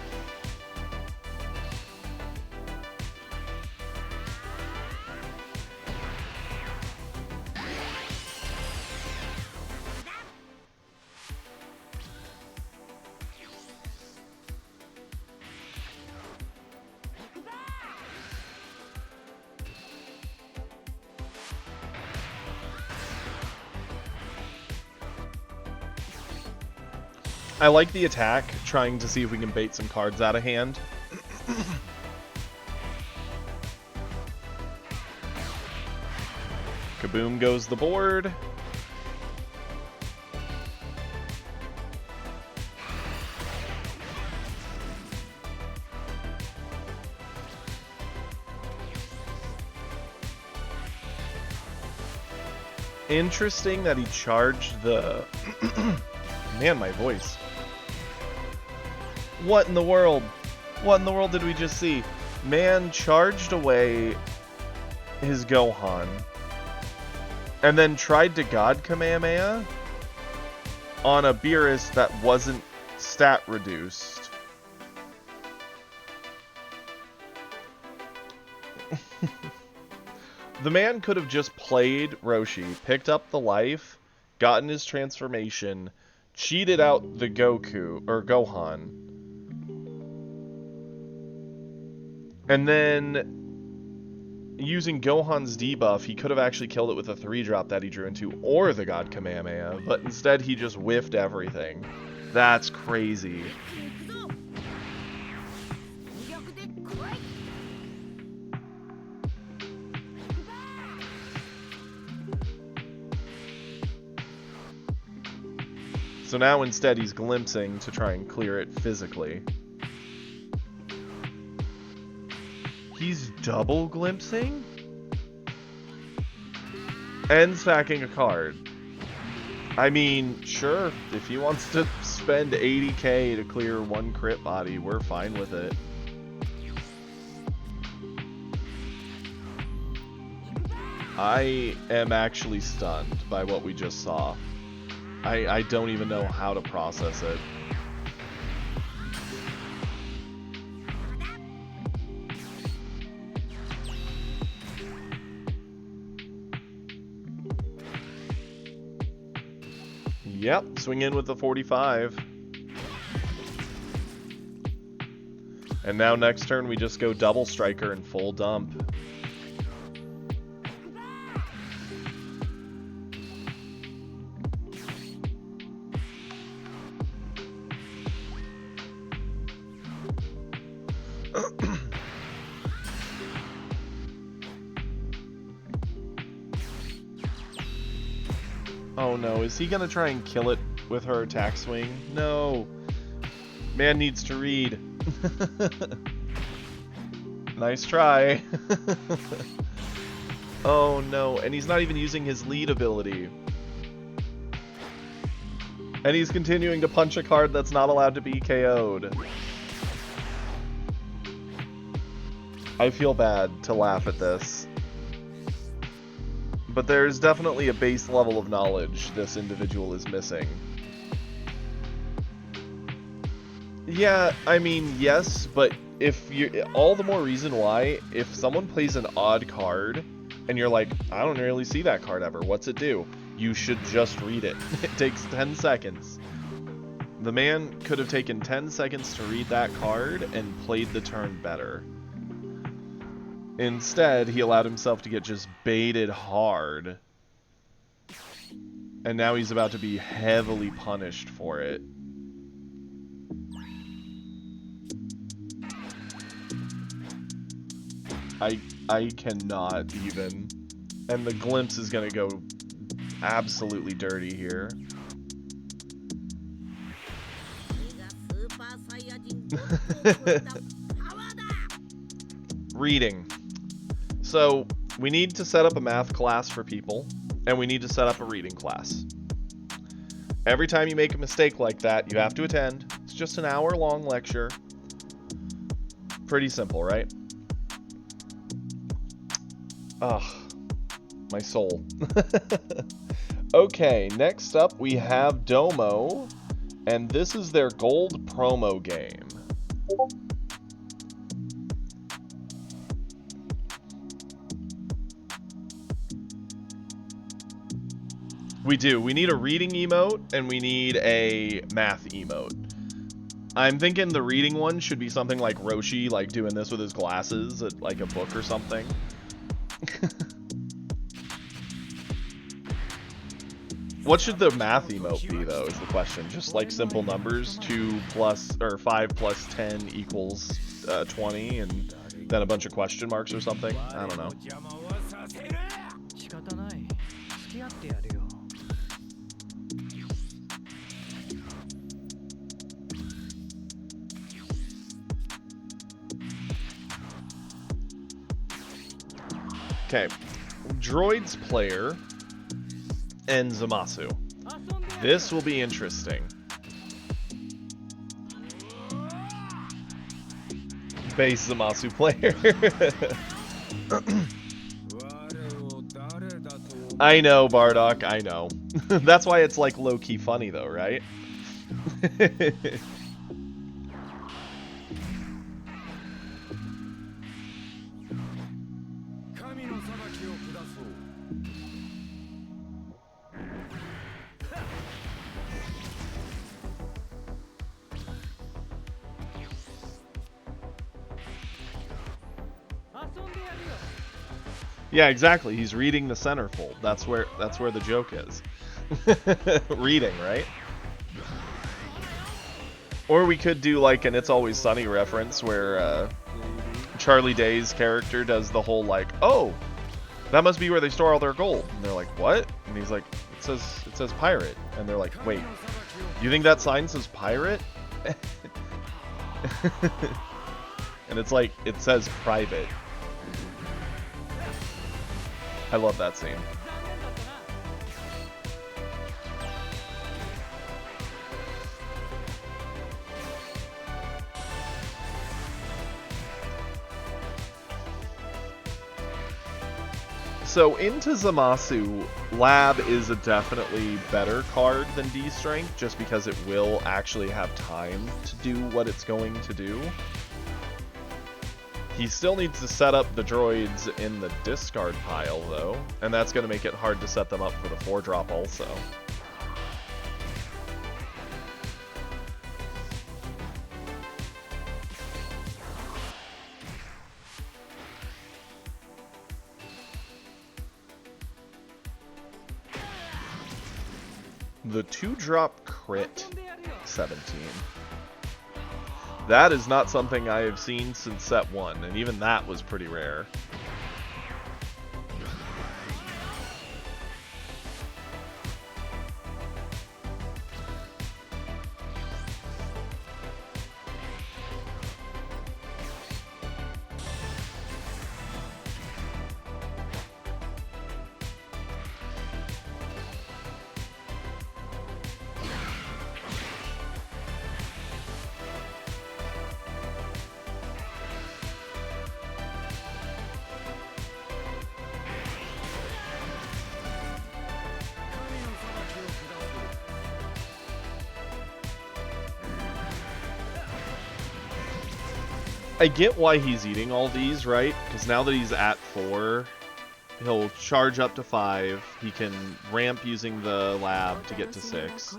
I like the attack, trying to see if we can bait some cards out of hand. Kaboom goes the board. Interesting that he charged the... Man, my voice. What in the world? What in the world did we just see? Man charged away his Gohan and then tried to God Kamehameha on a Beerus that wasn't stat reduced. The man could have just played Roshi, picked up the life, gotten his transformation, cheated out the Goku, or Gohan, and then using Gohan's debuff, he could have actually killed it with a 3-drop that he drew into, or the God Kamehameha, but instead he just whiffed everything. That's crazy. So now instead he's glimpsing to try and clear it physically. He's double glimpsing? And sacking a card. I mean, sure, if he wants to spend 80k to clear one crit body, we're fine with it. I am actually stunned by what we just saw. I don't even know how to process it. Yep, swing in with the 45. And now next turn we just go double striker and full dump. Oh no, is he gonna try and kill it with her attack swing? No. Man needs to read. Nice try. Oh no, and he's not even using his lead ability. And he's continuing to punch a card that's not allowed to be KO'd. I feel bad to laugh at this. But there's definitely a base level of knowledge this individual is missing. Yeah, I mean, yes, but if you all the more reason why, if someone plays an odd card, and you're like, I don't really see that card ever, what's it do? You should just read it. It takes 10 seconds. The man could have taken 10 seconds to read that card and played the turn better. Instead, he allowed himself to get just baited hard. And now he's about to be heavily punished for it. I cannot even. And the glimpse is gonna go absolutely dirty here. Reading. So, we need to set up a math class for people, and we need to set up a reading class. Every time you make a mistake like that, you have to attend. It's just an hour-long lecture. Pretty simple, right? Ugh, my soul. Okay, next up we have Domo, and this is their gold promo game. We do. We need a reading emote, and we need a math emote. I'm thinking the reading one should be something like Roshi, like doing this with his glasses, like a book or something. What should the math emote be, though, is the question. Just like simple numbers, 2 plus, or 5 plus 10 equals 20, and then a bunch of question marks or something? I don't know. Okay, Droids player and Zamasu. This will be interesting. Base Zamasu player. I know, Bardock, I know. That's why it's like low-key funny though, right? Yeah, exactly. He's reading the centerfold. That's where the joke is. Reading, right? Or we could do like an It's Always Sunny reference where Charlie Day's character does the whole like, oh, that must be where they store all their gold. And they're like, what? And he's like, it says pirate. And they're like, wait, you think that sign says pirate? And it's like, it says private. I love that scene. So into Zamasu, Lab is a definitely better card than D-Strength, just because it will actually have time to do what it's going to do. He still needs to set up the droids in the discard pile, though, and that's going to make it hard to set them up for the 4-drop also. The 2-drop crit 17. That is not something I have seen since set 1, and even that was pretty rare. I get why he's eating all these, right? Because now that he's at 4, he'll charge up to 5. He can ramp using the lab to get to 6.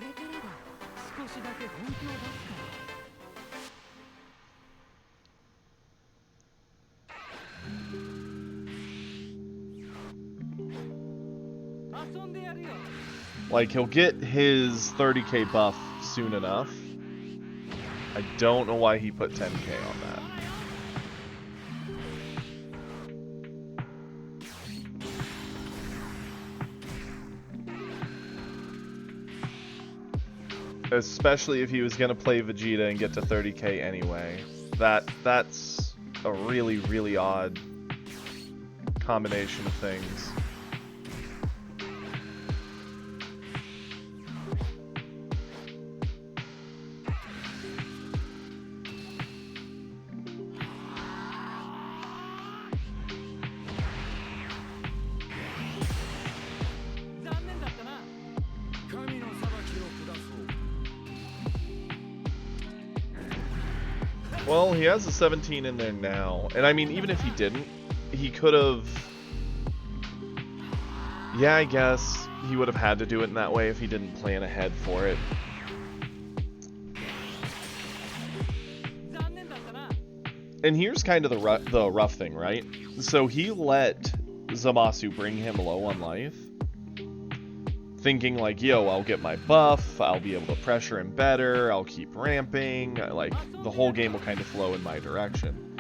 Like, he'll get his 30k buff soon enough. I don't know why he put 10k on that. Especially if he was going to play Vegeta and get to 30k anyway. That's a really, really odd combination of things. Well, he has a 17 in there now. And I mean, even if he didn't, he could have... Yeah, I guess he would have had to do it in that way if he didn't plan ahead for it. And here's kind of the rough thing, right? So he let Zamasu bring him low on life, thinking like, yo, I'll get my buff, I'll be able to pressure him better, I'll keep ramping, like, the whole game will kind of flow in my direction.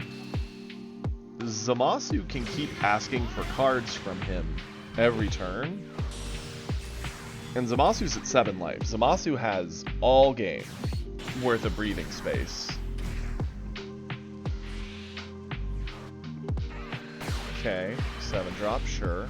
Zamasu can keep asking for cards from him every turn, and Zamasu's at 7 life. Zamasu has all game worth of breathing space. Okay, 7 drop, sure.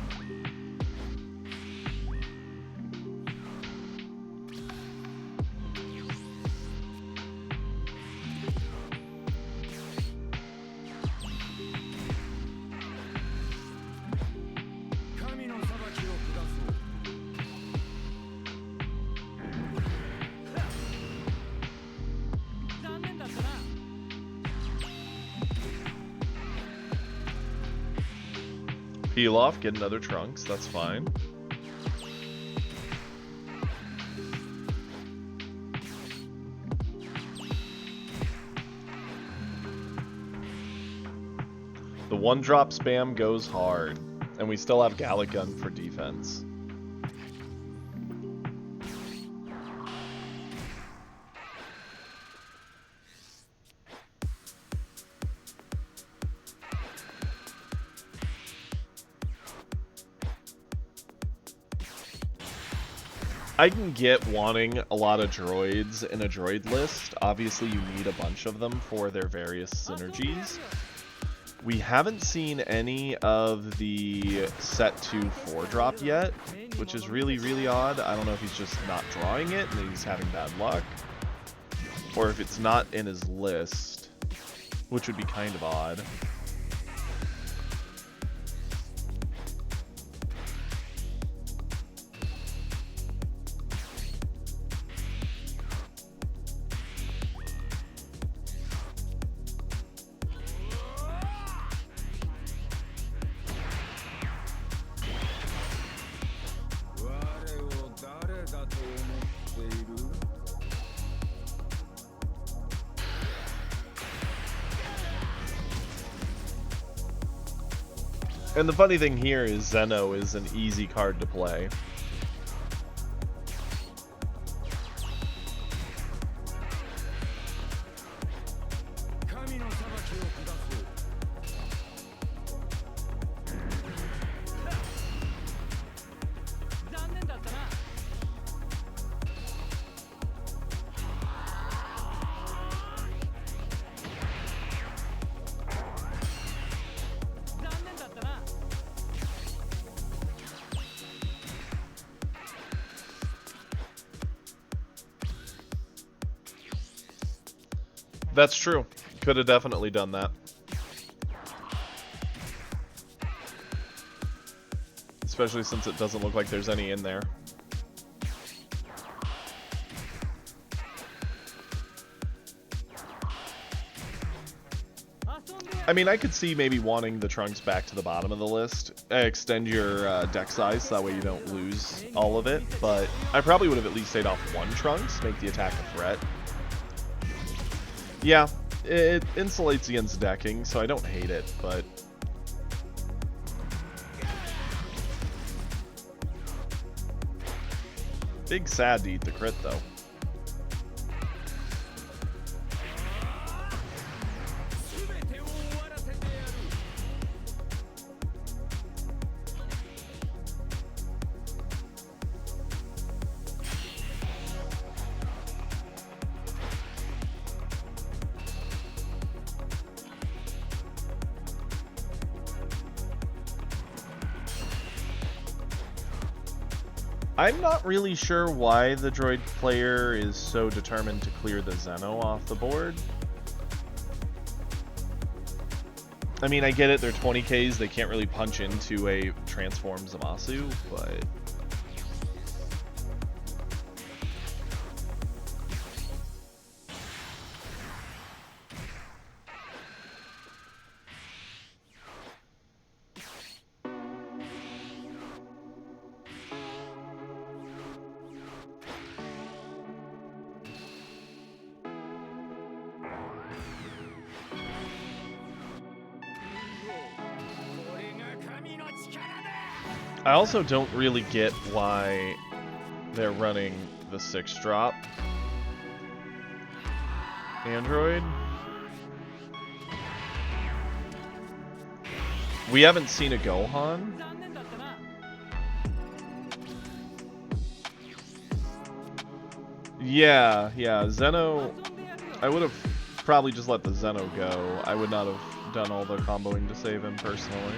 Peel off, get another Trunks, that's fine. The 1-drop spam goes hard, and we still have Gallic Gun for defense. I can get wanting a lot of droids in a droid list. Obviously, you need a bunch of them for their various synergies. We haven't seen any of the set 2 4-drop yet, which is really, really odd. I don't know if he's just not drawing it and he's having bad luck, or if it's not in his list, which would be kind of odd. And the funny thing here is Zeno is an easy card to play. That's true. Could have definitely done that. Especially since it doesn't look like there's any in there. I mean, I could see maybe wanting the Trunks back to the bottom of the list. Extend your deck size, so that way you don't lose all of it. But I probably would have at least stayed off one Trunks, make the attack a threat. Yeah, it insulates against decking, so I don't hate it, but... Big sad to eat the crit, though. I'm not really sure why the droid player is so determined to clear the Zeno off the board. I mean, I get it, they're 20Ks, they can't really punch into a transformed Zamasu, but... I also don't really get why they're running the 6-drop android. We haven't seen a Gohan. Yeah, Zeno... I would have probably just let the Zeno go. I would not have done all the comboing to save him personally.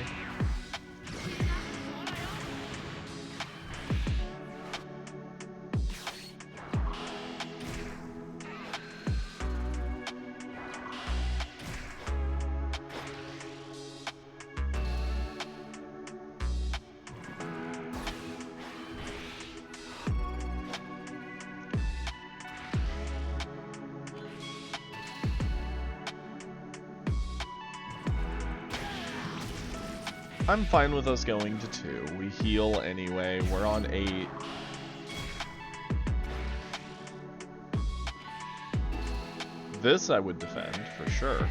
I'm fine with us going to 2. We heal anyway. We're on 8. This I would defend, for sure.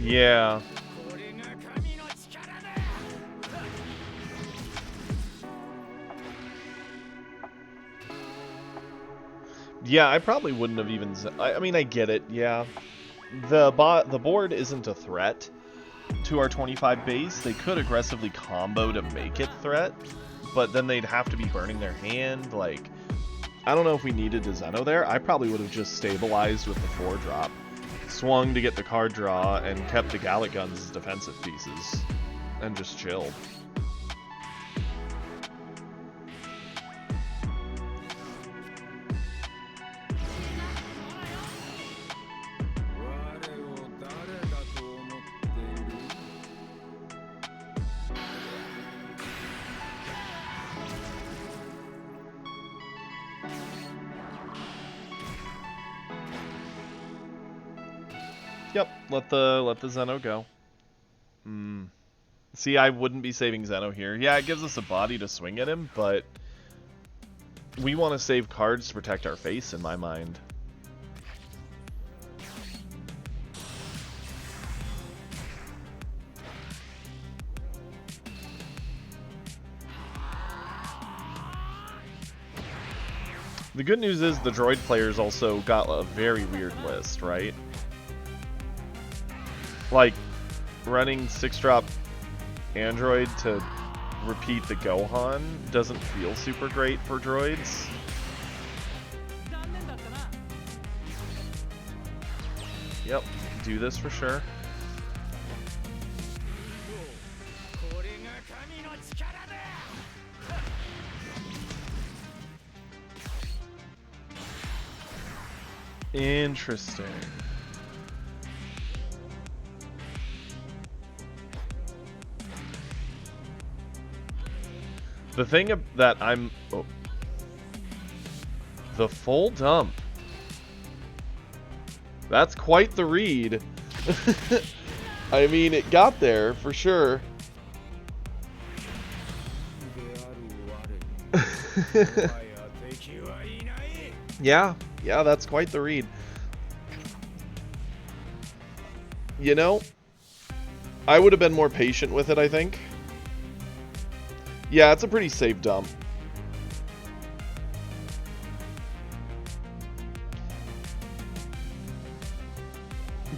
Yeah. Yeah, I probably wouldn't have even... I mean, I get it, yeah. The board isn't a threat to our 25 base. They could aggressively combo to make it threat, but then they'd have to be burning their hand. Like, I don't know if we needed a Zeno there. I probably would have just stabilized with the 4-drop. Swung to get the card draw and kept the Gallic Guns as defensive pieces and just chilled. Yep, let the Zeno go. See, I wouldn't be saving Zeno here. Yeah, it gives us a body to swing at him, but we want to save cards to protect our face, in my mind. The good news is the droid players also got a very weird list, right? Like, running 6-drop android to repeat the Gohan doesn't feel super great for droids. Yep, do this for sure. Interesting. The thing that I'm... Oh. The full dump. That's quite the read. I mean, it got there, for sure. Yeah, that's quite the read. You know, I would have been more patient with it, I think. Yeah, it's a pretty safe dump.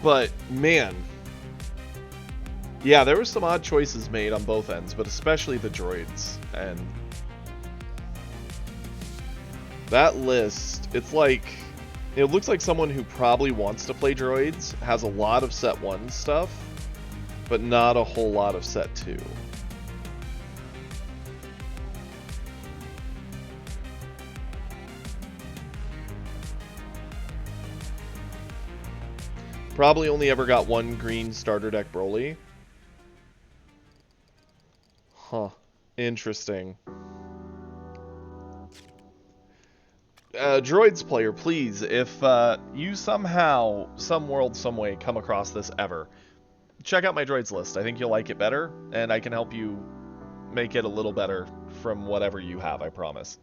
But, man. Yeah, there were some odd choices made on both ends, but especially the droids. And that list, it's like... It looks like someone who probably wants to play droids has a lot of set 1 stuff, but not a whole lot of set 2. Probably only ever got one green starter deck Broly. Huh. Interesting. Droids player, please, if you somehow, some world, some way, come across this ever, check out my droids list. I think you'll like it better, and I can help you make it a little better from whatever you have, I promise.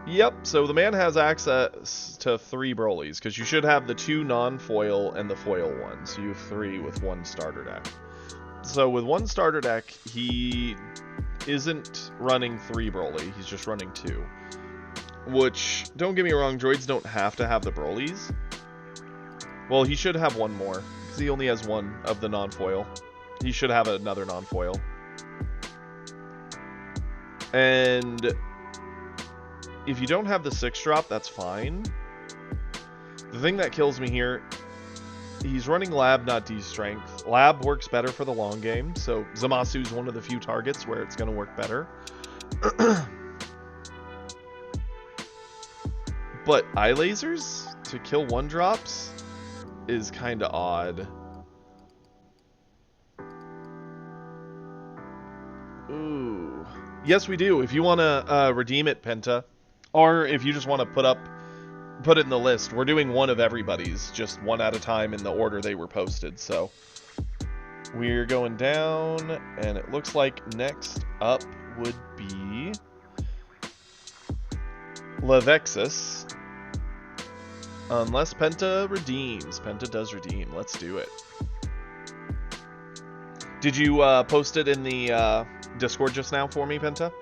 Yep, so the man has access to 3 Brolys, because you should have the 2 non-foil and the foil one, so you have 3 with 1 starter deck. So with 1 starter deck, he isn't running 3 Broly, he's just running 2. Which, don't get me wrong, droids don't have to have the Brolys. Well, he should have 1 more, because he only has 1 of the non-foil. He should have another non-foil. And if you don't have the 6-drop, that's fine. The thing that kills me here, he's running Lab, not D-Strength. Lab works better for the long game, so Zamasu's one of the few targets where it's going to work better. But eye lasers to kill 1-drops is kind of odd. Ooh. Yes, we do. If you want to redeem it, Penta. Or if you just want to put it in the list. We're doing one of everybody's, just one at a time in the order they were posted. So we're going down, and it looks like next up would be Levexus. Unless Penta redeems. Penta does redeem. Let's do it. Did you post it in the Discord just now for me, Penta?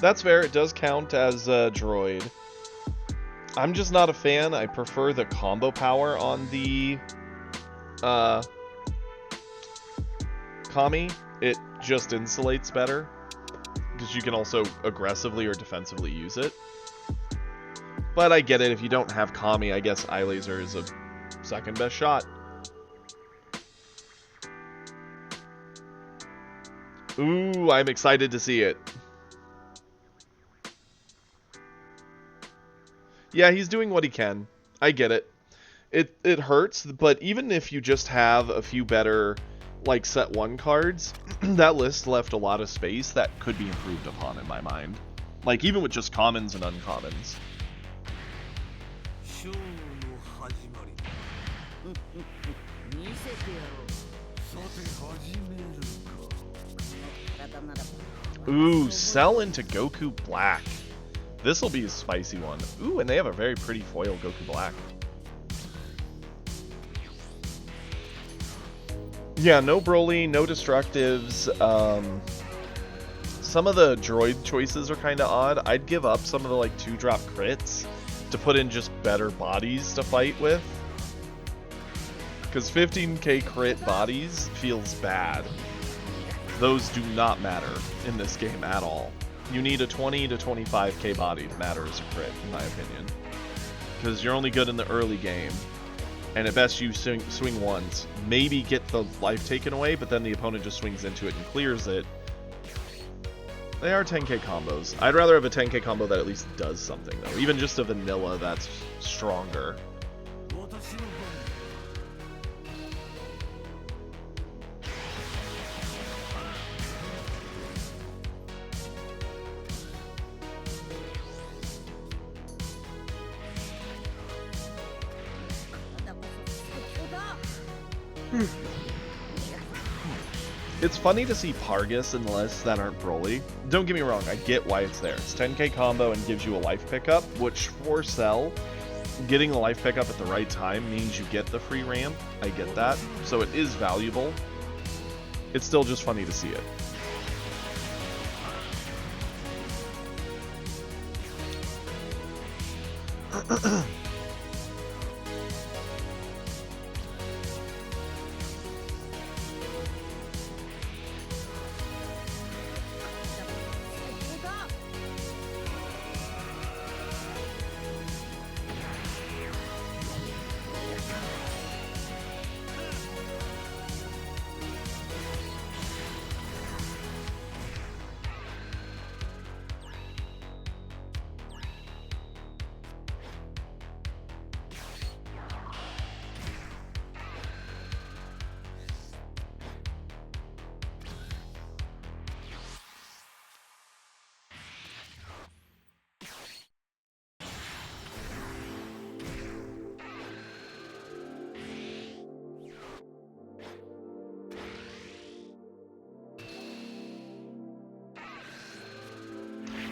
That's fair, it does count as a droid. I'm just not a fan. I prefer the combo power on the Kami. It just insulates better, because you can also aggressively or defensively use it. But I get it, if you don't have Kami, I guess Eye Laser is a second best shot. Ooh, I'm excited to see it. Yeah, he's doing what he can. I get it. It hurts, but even if you just have a few better, like, set 1 cards, that list left a lot of space that could be improved upon in my mind. Like, even with just commons and uncommons. Ooh, sell into Goku Black. This'll be a spicy one. Ooh, and they have a very pretty foil Goku Black. Yeah, no Broly, no Destructives. Some of the droid choices are kind of odd. I'd give up some of the, like, 2-drop crits to put in just better bodies to fight with. Because 15k crit bodies feels bad. Those do not matter in this game at all. You need a 20 to 25k body to matter as a crit, in my opinion. because you're only good in the early game. And at best you swing once, maybe get the life taken away, but then the opponent just swings into it and clears it. They are 10k combos. I'd rather have a 10k combo that at least does something, though. Even just a vanilla that's stronger. It's funny to see Pargus in lists that aren't Broly. Don't get me wrong, I get why it's there. It's 10k combo and gives you a life pickup, which for Cell, getting the life pickup at the right time means you get the free ramp. I get that. So it is valuable. It's still just funny to see it.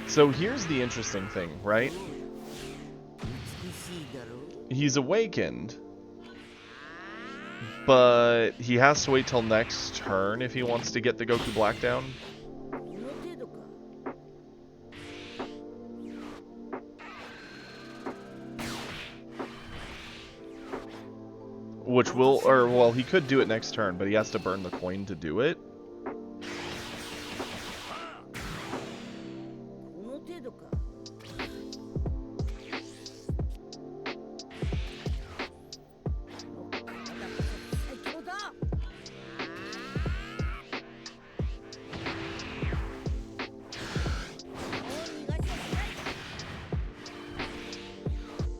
So here's the interesting thing, right? He's awakened, but he has to wait till next turn if he wants to get the Goku Black down. Which will, or well, he could do it next turn, but he has to burn the coin to do it.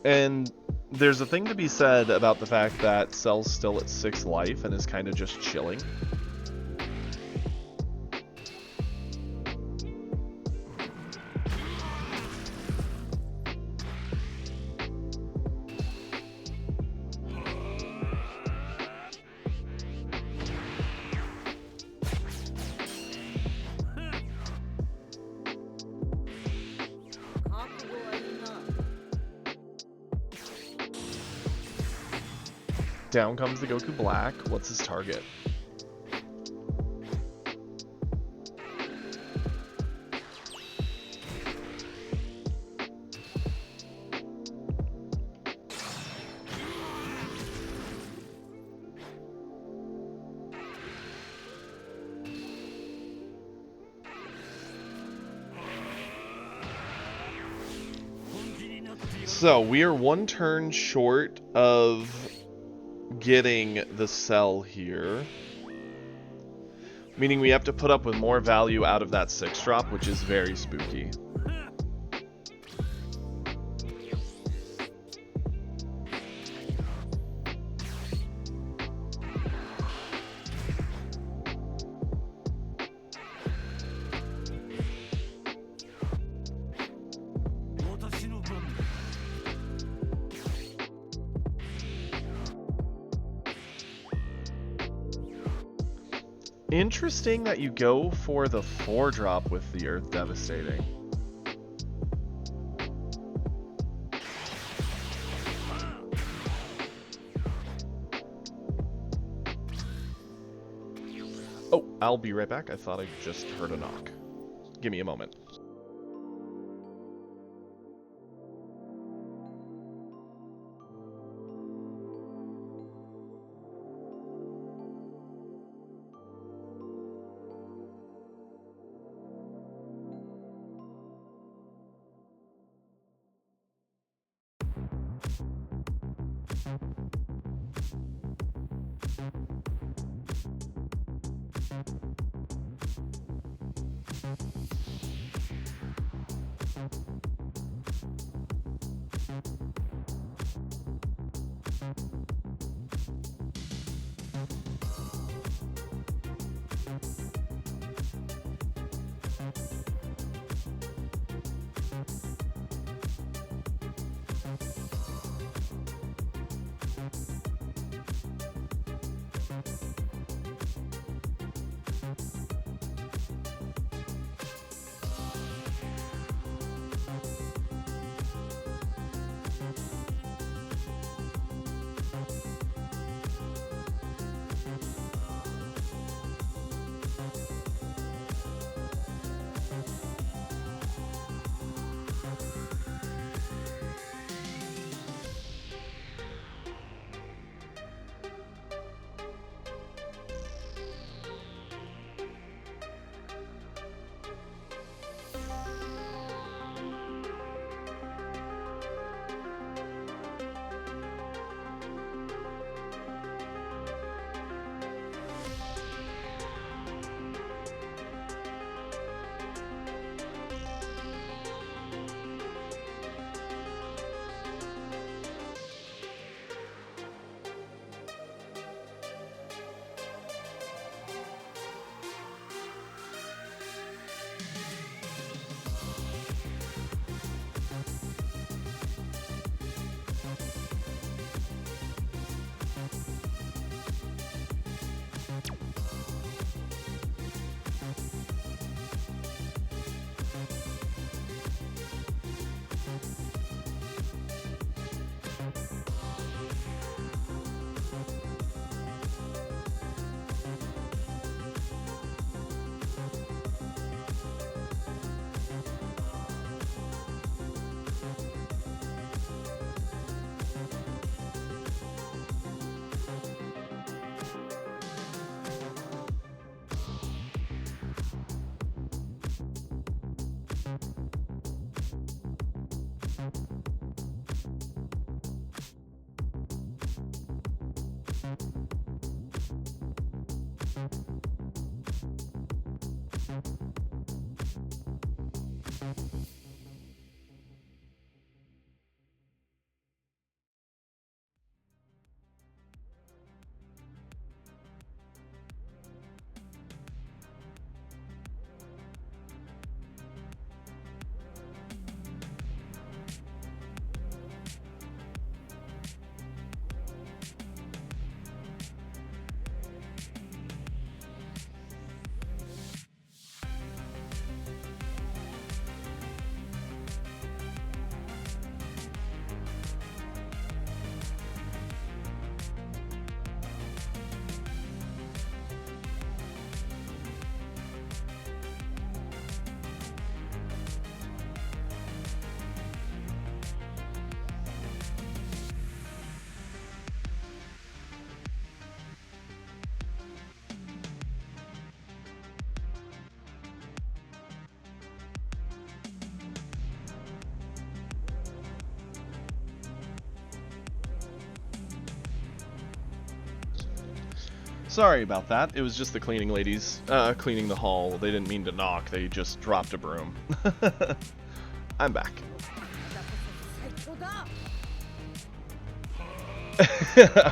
And there's a thing to be said about the fact that Cell's still at 6 life and is kind of just chilling. Down comes the Goku Black. What's his target? So we are one turn short of getting the Cell here, meaning we have to put up with more value out of that 6-drop, which is very spooky. Interesting that you go for the 4-drop with the Earth Devastating. Oh, I'll be right back. I thought I just heard a knock. Give me a moment. Sorry about that. It was just the cleaning ladies cleaning the hall. They didn't mean to knock. They just dropped a broom. I'm back.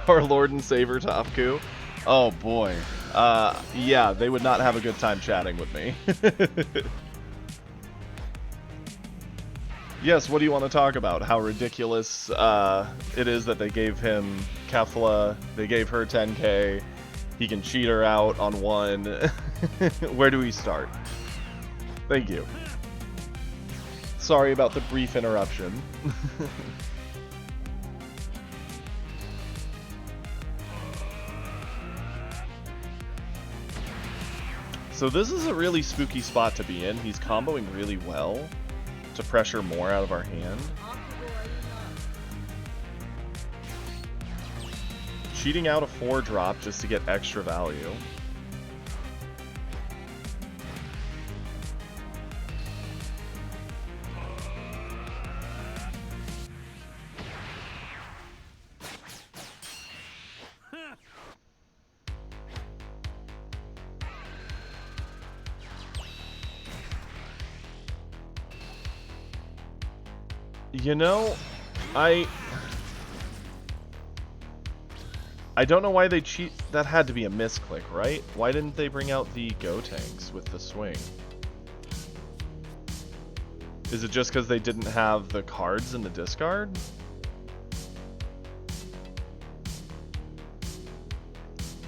Our Lord and Savior Topku. Oh boy. Yeah, they would not have a good time chatting with me. Yes, what do you want to talk about? How ridiculous it is that they gave him Kefla, they gave her 10k, he can cheat her out on one. Where do we start? Thank you. Sorry about the brief interruption. So this is a really spooky spot to be in. He's comboing really well to pressure more out of our hand. Cheating out a 4-drop just to get extra value. You know, I don't know why they cheat. That had to be a misclick, right? Why didn't they bring out the Gotenks with the swing? Is it just because they didn't have the cards in the discard?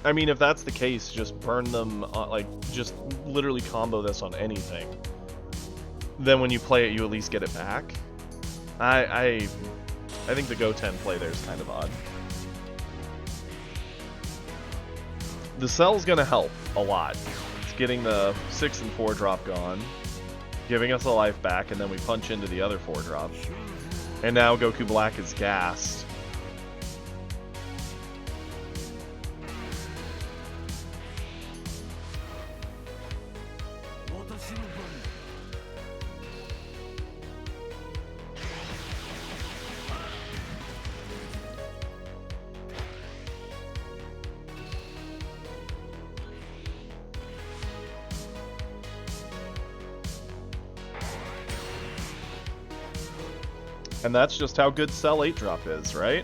I mean, if that's the case, just burn them, like, just literally combo this on anything. Then when you play it, you at least get it back. I think the Go 10 play there is kind of odd. The Cell's gonna help a lot. It's getting the 6 and 4 drop gone, giving us a life back, and then we punch into the other 4 drop. And now Goku Black is gassed. And that's just how good Cell 8-drop is, right?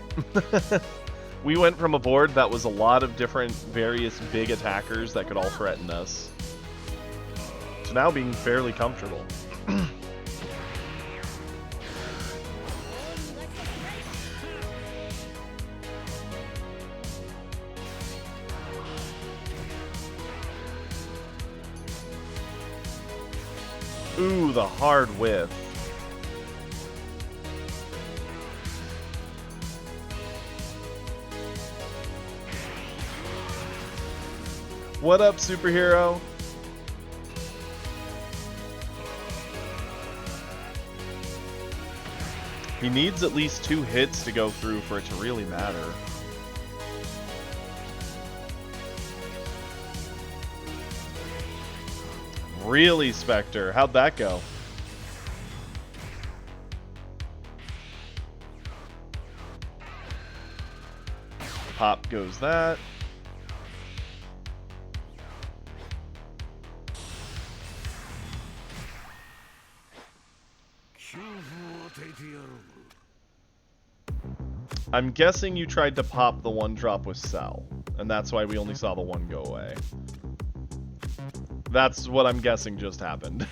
We went from a board that was a lot of different, various big attackers that could all threaten us, to now being fairly comfortable. Ooh, the hard whiff. What up, superhero? He needs at least 2 hits to go through for it to really matter. Really, Spectre? How'd that go? Pop goes that. I'm guessing you tried to pop the 1-drop with Cell, and that's why we only saw the 1 go away. That's what I'm guessing just happened.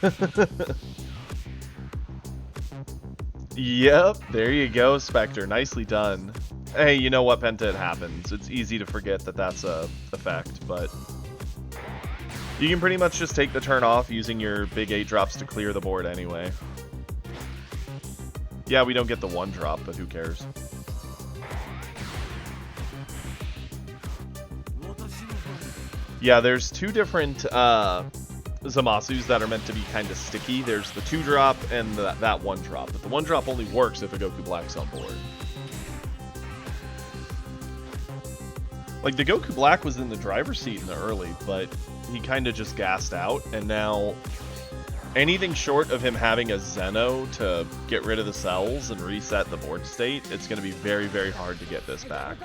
Yep, there you go, Spectre. Nicely done. Hey, you know what, Penta? It happens. It's easy to forget that that's a effect, but you can pretty much just take the turn off using your big 8-drops to clear the board anyway. Yeah, we don't get the 1-drop, but who cares? Yeah, there's 2 different Zamasus that are meant to be kind of sticky. There's the 2-drop and that 1-drop. But the 1-drop only works if a Goku Black's on board. Like, the Goku Black was in the driver's seat in the early, but he kind of just gassed out. And now, anything short of him having a Zeno to get rid of the cells and reset the board state, it's going to be very, very hard to get this back.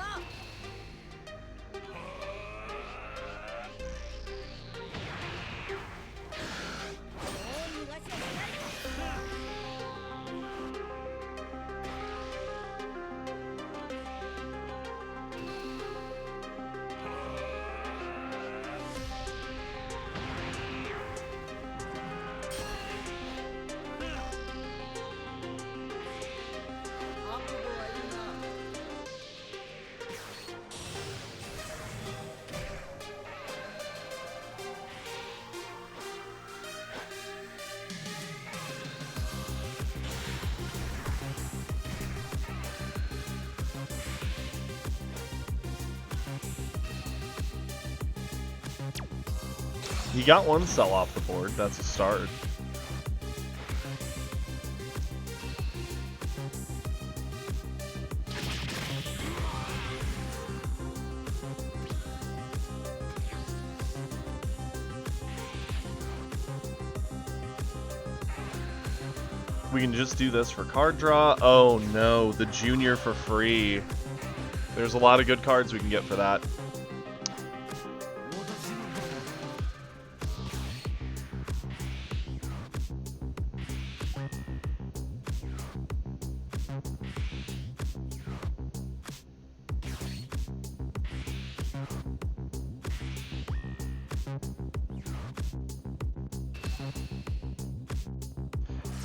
He got 1 cell off the board. That's a start. We can just do this for card draw. Oh no, the Junior for free. There's a lot of good cards we can get for that.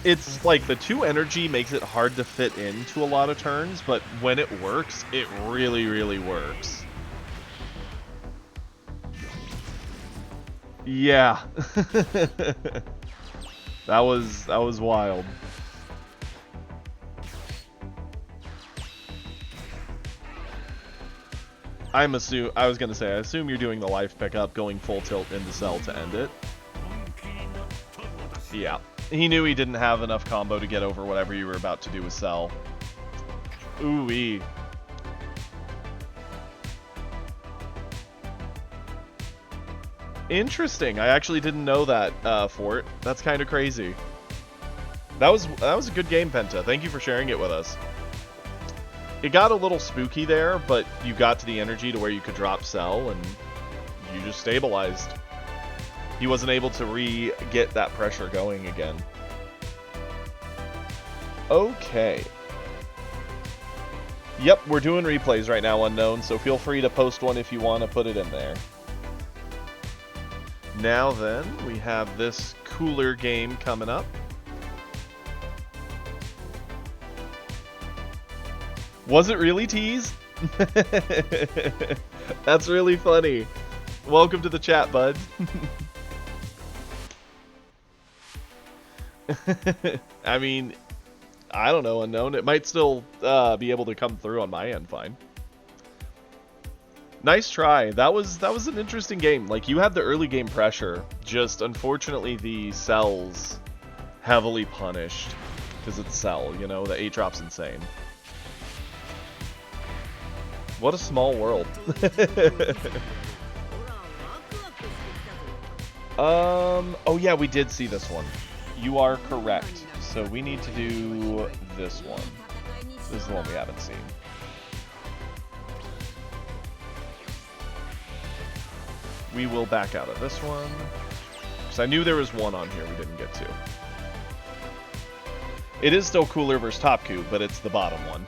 It's like the 2 energy makes it hard to fit into a lot of turns, but when it works, it really, really works. Yeah. That was wild. I was gonna say, I assume you're doing the life pickup, going full tilt into Cell to end it. Yeah. He knew he didn't have enough combo to get over whatever you were about to do with Cell. Ooh-wee. Interesting. I actually didn't know that, Fort. That's kind of crazy. That was a good game, Penta. Thank you for sharing it with us. It got a little spooky there, but you got to the energy to where you could drop Cell, and you just stabilized. He wasn't able to get that pressure going again. Okay. Yep, we're doing replays right now, Unknown, so feel free to post one if you want to put it in there. Now then, we have this cooler game coming up. Was it really teased? That's really funny. Welcome to the chat, bud. I mean, I don't know, Unknown. It might still be able to come through on my end fine. Nice try. That was an interesting game. Like, you had the early game pressure. Just, unfortunately, the Cell's heavily punished. Because it's Cell, you know? The 8-drop's insane. What a small world. Oh yeah, we did see this one. You are correct. So we need to do this one. This is the one we haven't seen. We will back out of this one. Because I knew there was one on here we didn't get to. It is still Cooler versus Top Coup, but it's the bottom one.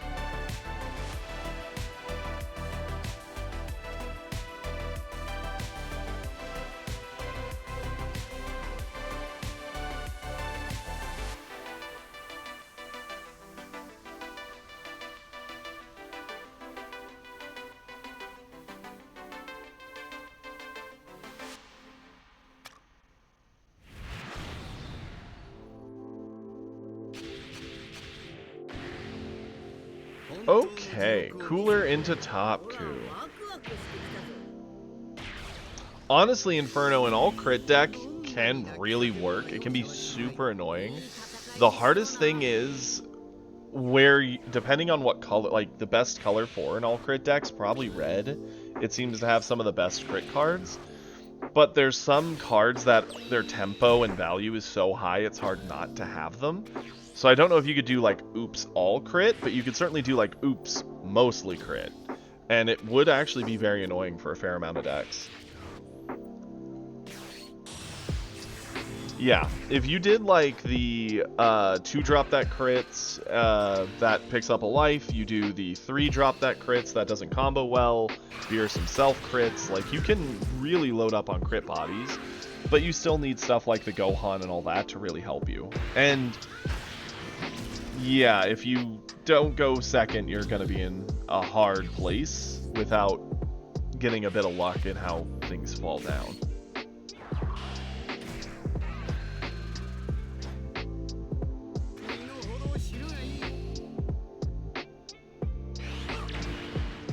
Okay, Cooler into Top Coup. Honestly, Inferno in all crit deck can really work. It can be super annoying. The hardest thing is where, depending on what color, like the best color for an all crit deck's probably red. It seems to have some of the best crit cards. But there's some cards that their tempo and value is so high it's hard not to have them. So I don't know if you could do like oops all crit, but you could certainly do like oops mostly crit. And it would actually be very annoying for a fair amount of decks. Yeah, if you did like the 2-drop that crits, that picks up a life, you do the 3-drop that crits, that doesn't combo well, veer some self crits, like you can really load up on crit bodies, but you still need stuff like the Gohan and all that to really help you. And yeah, if you don't go second, you're going to be in a hard place without getting a bit of luck in how things fall down.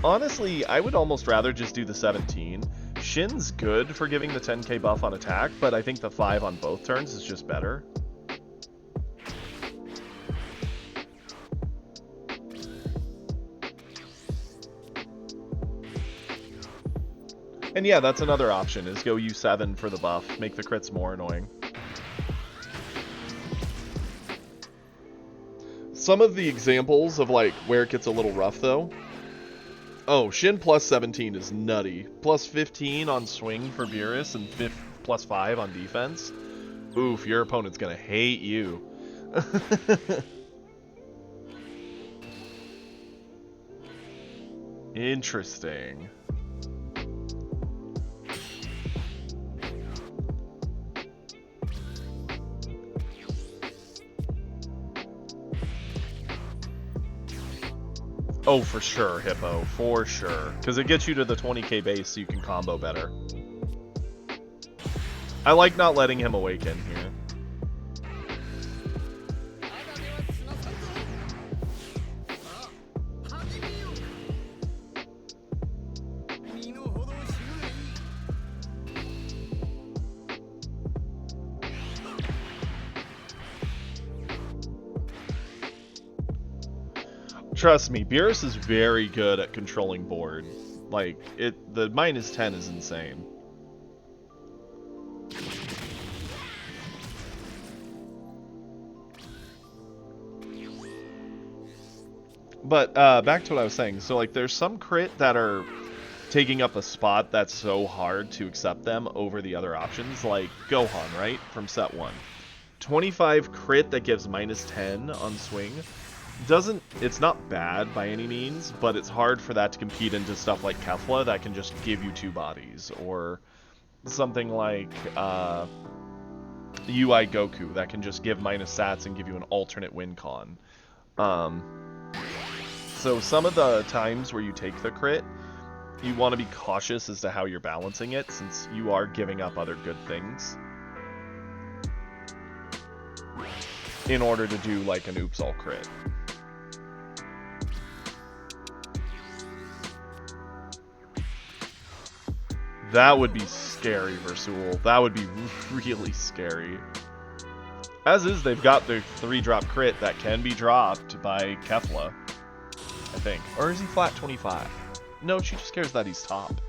Honestly, I would almost rather just do the 17. Shin's good for giving the 10k buff on attack, but I think the 5 on both turns is just better. And yeah, that's another option, is go U7 for the buff, make the crits more annoying. Some of the examples of like where it gets a little rough though. Oh, Shin plus 17 is nutty. Plus 15 on swing for Beerus and plus 5 on defense. Oof, your opponent's gonna hate you. Interesting. Oh, for sure, Hippo. For sure. Because it gets you to the 20k base so you can combo better. I like not letting him awaken here. Trust me, Beerus is very good at controlling board. Like, the -10 is insane. But, back to what I was saying. So, like, there's some crit that are taking up a spot that's so hard to accept them over the other options, like Gohan, right? From set 1. 25 crit that gives -10 on swing. It's not bad by any means, but it's hard for that to compete into stuff like Kefla that can just give you 2 bodies, or something like UI Goku that can just give -sats and give you an alternate win con. So some of the times where you take the crit, you want to be cautious as to how you're balancing it, since you are giving up other good things in order to do like an oops all crit. That would be scary, Versul. That would be really scary. As is, they've got the 3-drop crit that can be dropped by Kefla, I think. Or is he flat 25? No, she just cares that he's top.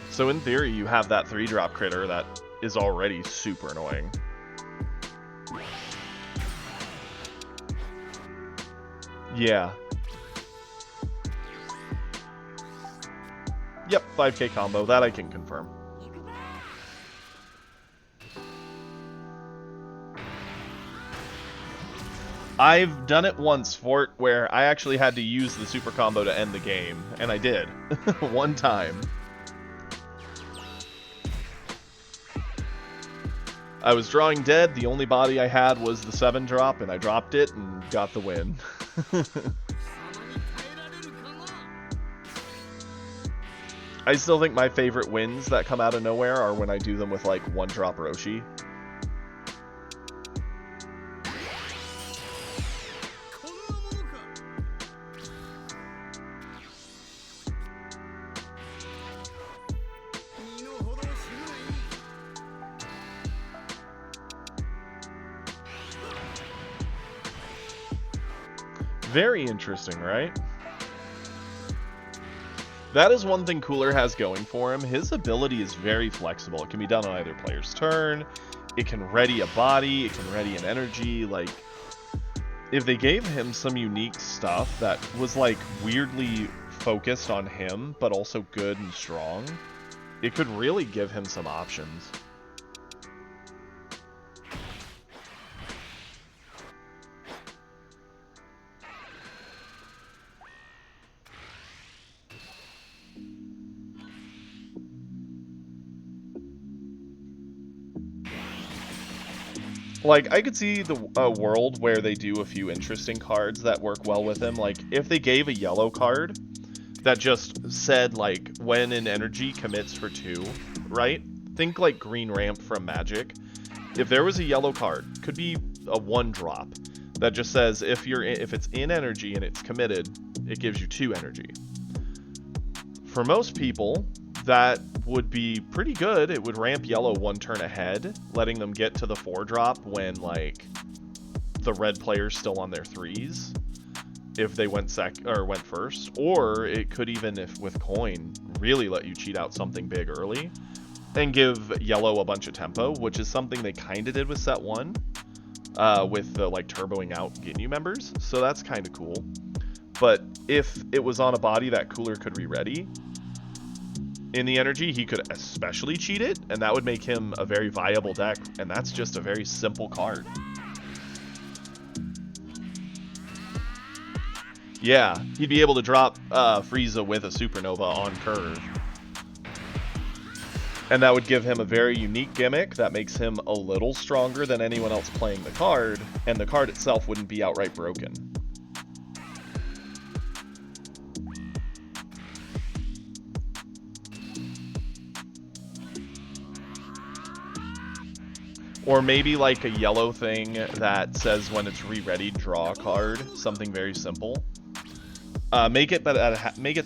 So in theory, you have that 3-drop critter that is already super annoying. Yeah. Yep, 5k combo. That I can confirm. I've done it once, Fort, where I actually had to use the super combo to end the game, and I did. One time. I was drawing dead, the only body I had was the 7-drop, and I dropped it and got the win. I still think my favorite wins that come out of nowhere are when I do them with, like, 1-drop Roshi. Very interesting, right? That is one thing Cooler has going for him. His ability is very flexible. It can be done on either player's turn. It can ready a body. It can ready an energy. Like, if they gave him some unique stuff that was, like, weirdly focused on him, but also good and strong, it could really give him some options. Like, I could see a world where they do a few interesting cards that work well with him. Like, if they gave a yellow card that just said, like, when an energy commits for 2, right? Think like Green Ramp from Magic. If there was a yellow card, could be a 1-drop, that just says if it's in energy and it's committed, it gives you 2 energy. For most people, that would be pretty good. It would ramp yellow 1 turn ahead, letting them get to the 4-drop when, like, the red player's still on their 3s, if they went first. Or it could, even if with coin, really let you cheat out something big early and give yellow a bunch of tempo, which is something they kind of did with set 1, with the, like, turboing out Ginyu members. So that's kind of cool. But if it was on a body that Cooler could re-ready in the energy, he could especially cheat it, and that would make him a very viable deck, and that's just a very simple card. Yeah, he'd be able to drop Frieza with a Supernova on curve. And that would give him a very unique gimmick that makes him a little stronger than anyone else playing the card, and the card itself wouldn't be outright broken. Or maybe like a yellow thing that says when it's re-ready, draw a card. Something very simple. Make it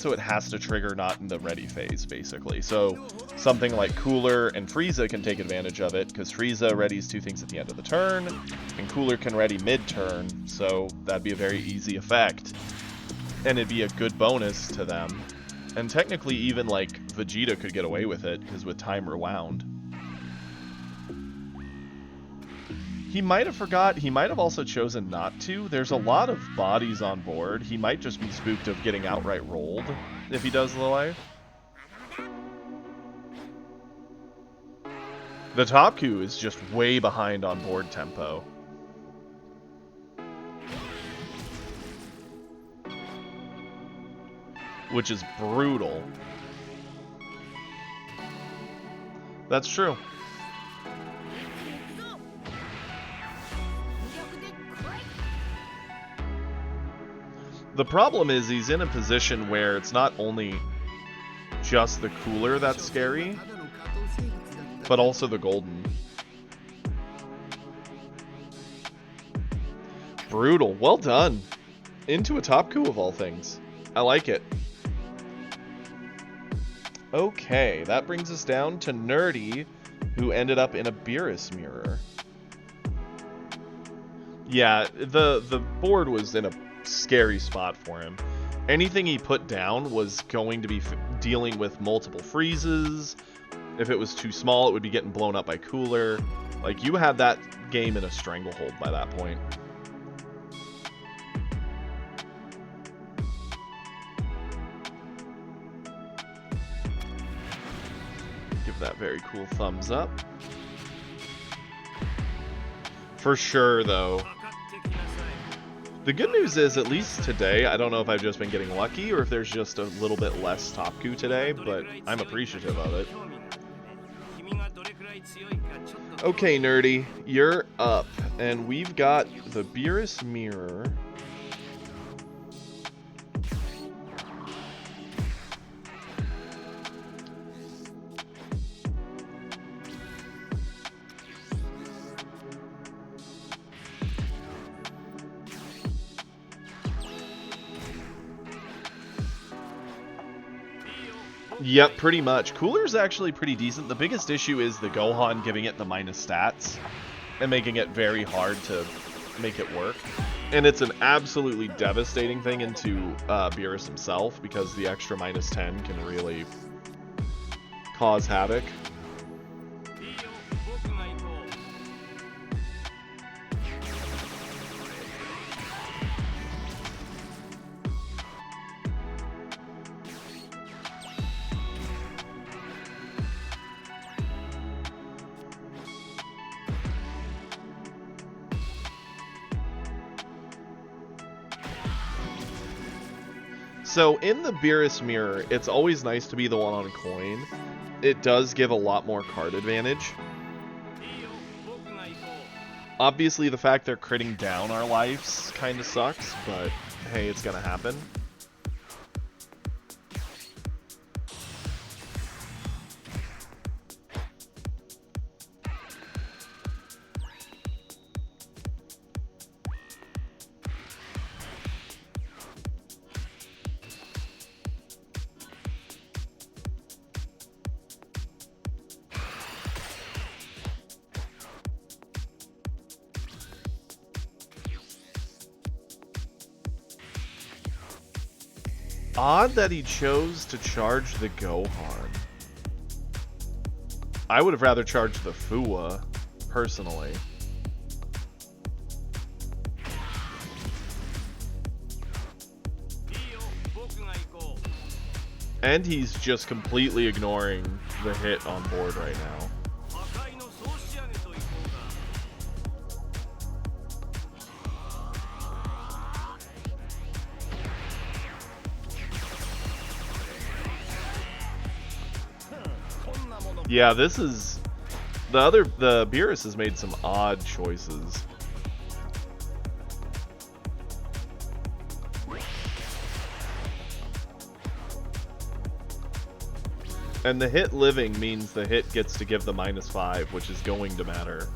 so it has to trigger not in the ready phase, basically. So something like Cooler and Frieza can take advantage of it, because Frieza readies 2 things at the end of the turn, and Cooler can ready mid-turn, so that'd be a very easy effect. And it'd be a good bonus to them. And technically even like Vegeta could get away with it, because with Time Rewound. He might have forgot. He might have also chosen not to. There's a lot of bodies on board. He might just be spooked of getting outright rolled if he does the life. The Topku is just way behind on board tempo. Which is brutal. That's true. The problem is he's in a position where it's not only just the Cooler that's scary, but also the Golden. Brutal. Well done. Into a Topku of all things. I like it. Okay, that brings us down to Nerdy, who ended up in a Beerus Mirror. Yeah, the board was in a scary spot for him. Anything he put down was going to be dealing with multiple freezes. If it was too small, it would be getting blown up by Cooler. Like, you had that game in a stranglehold by that point. Give that very cool thumbs up. For sure, though. The good news is, at least today, I don't know if I've just been getting lucky or if there's just a little bit less Topku today, but I'm appreciative of it. Okay, Nerdy, you're up, and we've got the Beerus Mirror. Yep, pretty much. Cooler's actually pretty decent. The biggest issue is the Gohan giving it the minus stats and making it very hard to make it work. And it's an absolutely devastating thing into Beerus himself, because the extra minus 10 can really cause havoc. So in the Beerus Mirror, it's always nice to be the one on coin. It does give a lot more card advantage. Obviously, the fact they're critting down our lives kind of sucks, but hey, it's gonna happen. Odd that he chose to charge the Gohan. I would have rather charged the Fuwa, personally. And he's just completely ignoring the hit on board right now. Yeah, this is... The Beerus has made some odd choices. And the hit living means the hit gets to give the -5, which is going to matter.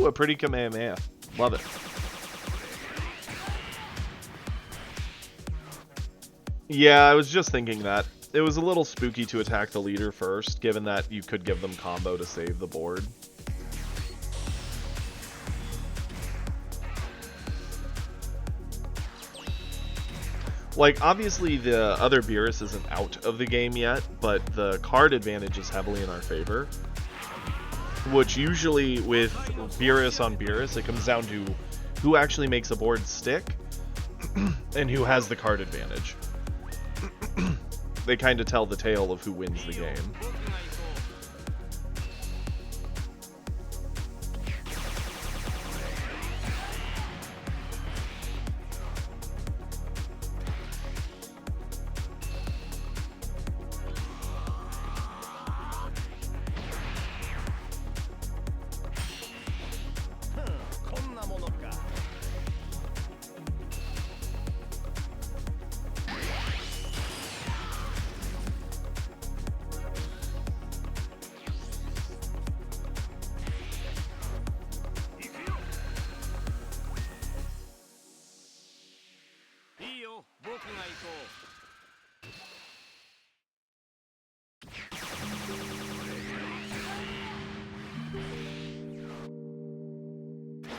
a pretty Kamehameha. Love it. Yeah, I was just thinking that. It was a little spooky to attack the leader first, given that you could give them combo to save the board. Like, obviously the other Beerus isn't out of the game yet, but the card advantage is heavily in our favor. Which usually, with Beerus on Beerus, it comes down to who actually makes a board stick, and who has the card advantage. They kind of tell the tale of who wins the game.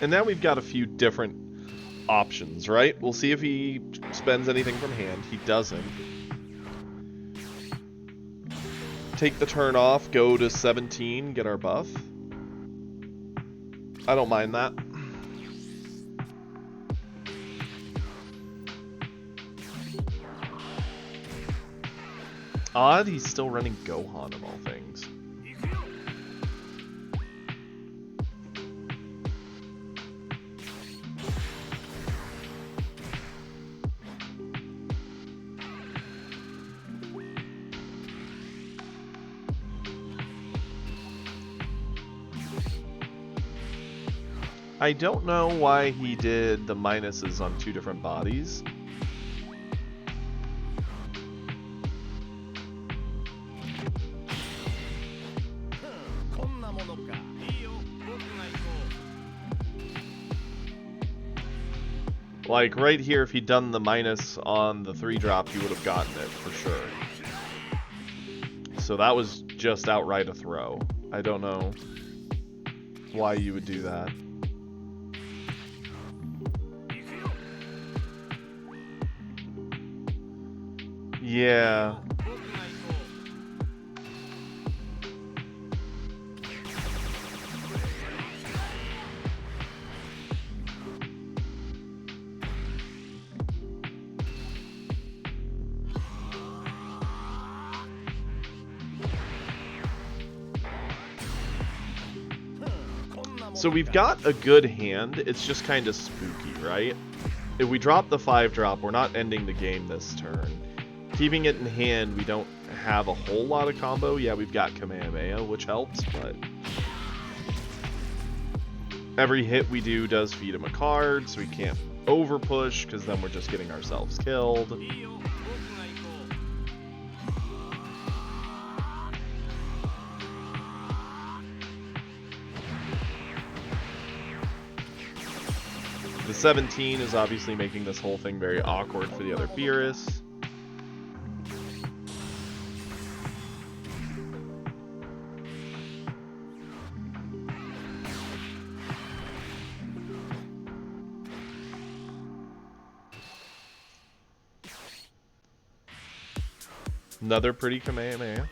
And now we've got a few different options, right? We'll see if he spends anything from hand. He doesn't. Take the turn off, go to 17, get our buff. I don't mind that. Odd, he's still running Gohan of all things. I don't know why he did the minuses on two different bodies. Like, right here, if he'd done the minus on the 3-drop, he would have gotten it, for sure. So that was just outright a throw. I don't know why you would do that. Yeah. So we've got a good hand, it's just kind of spooky, right? If we drop the 5-drop, we're not ending the game this turn. Keeping it in hand, we don't have a whole lot of combo. Yeah, we've got Kamehameha, which helps, but every hit we do does feed him a card, so we can't over push, because then we're just getting ourselves killed. The 17 is obviously making this whole thing very awkward for the other Beerus. Another pretty Kamehameha.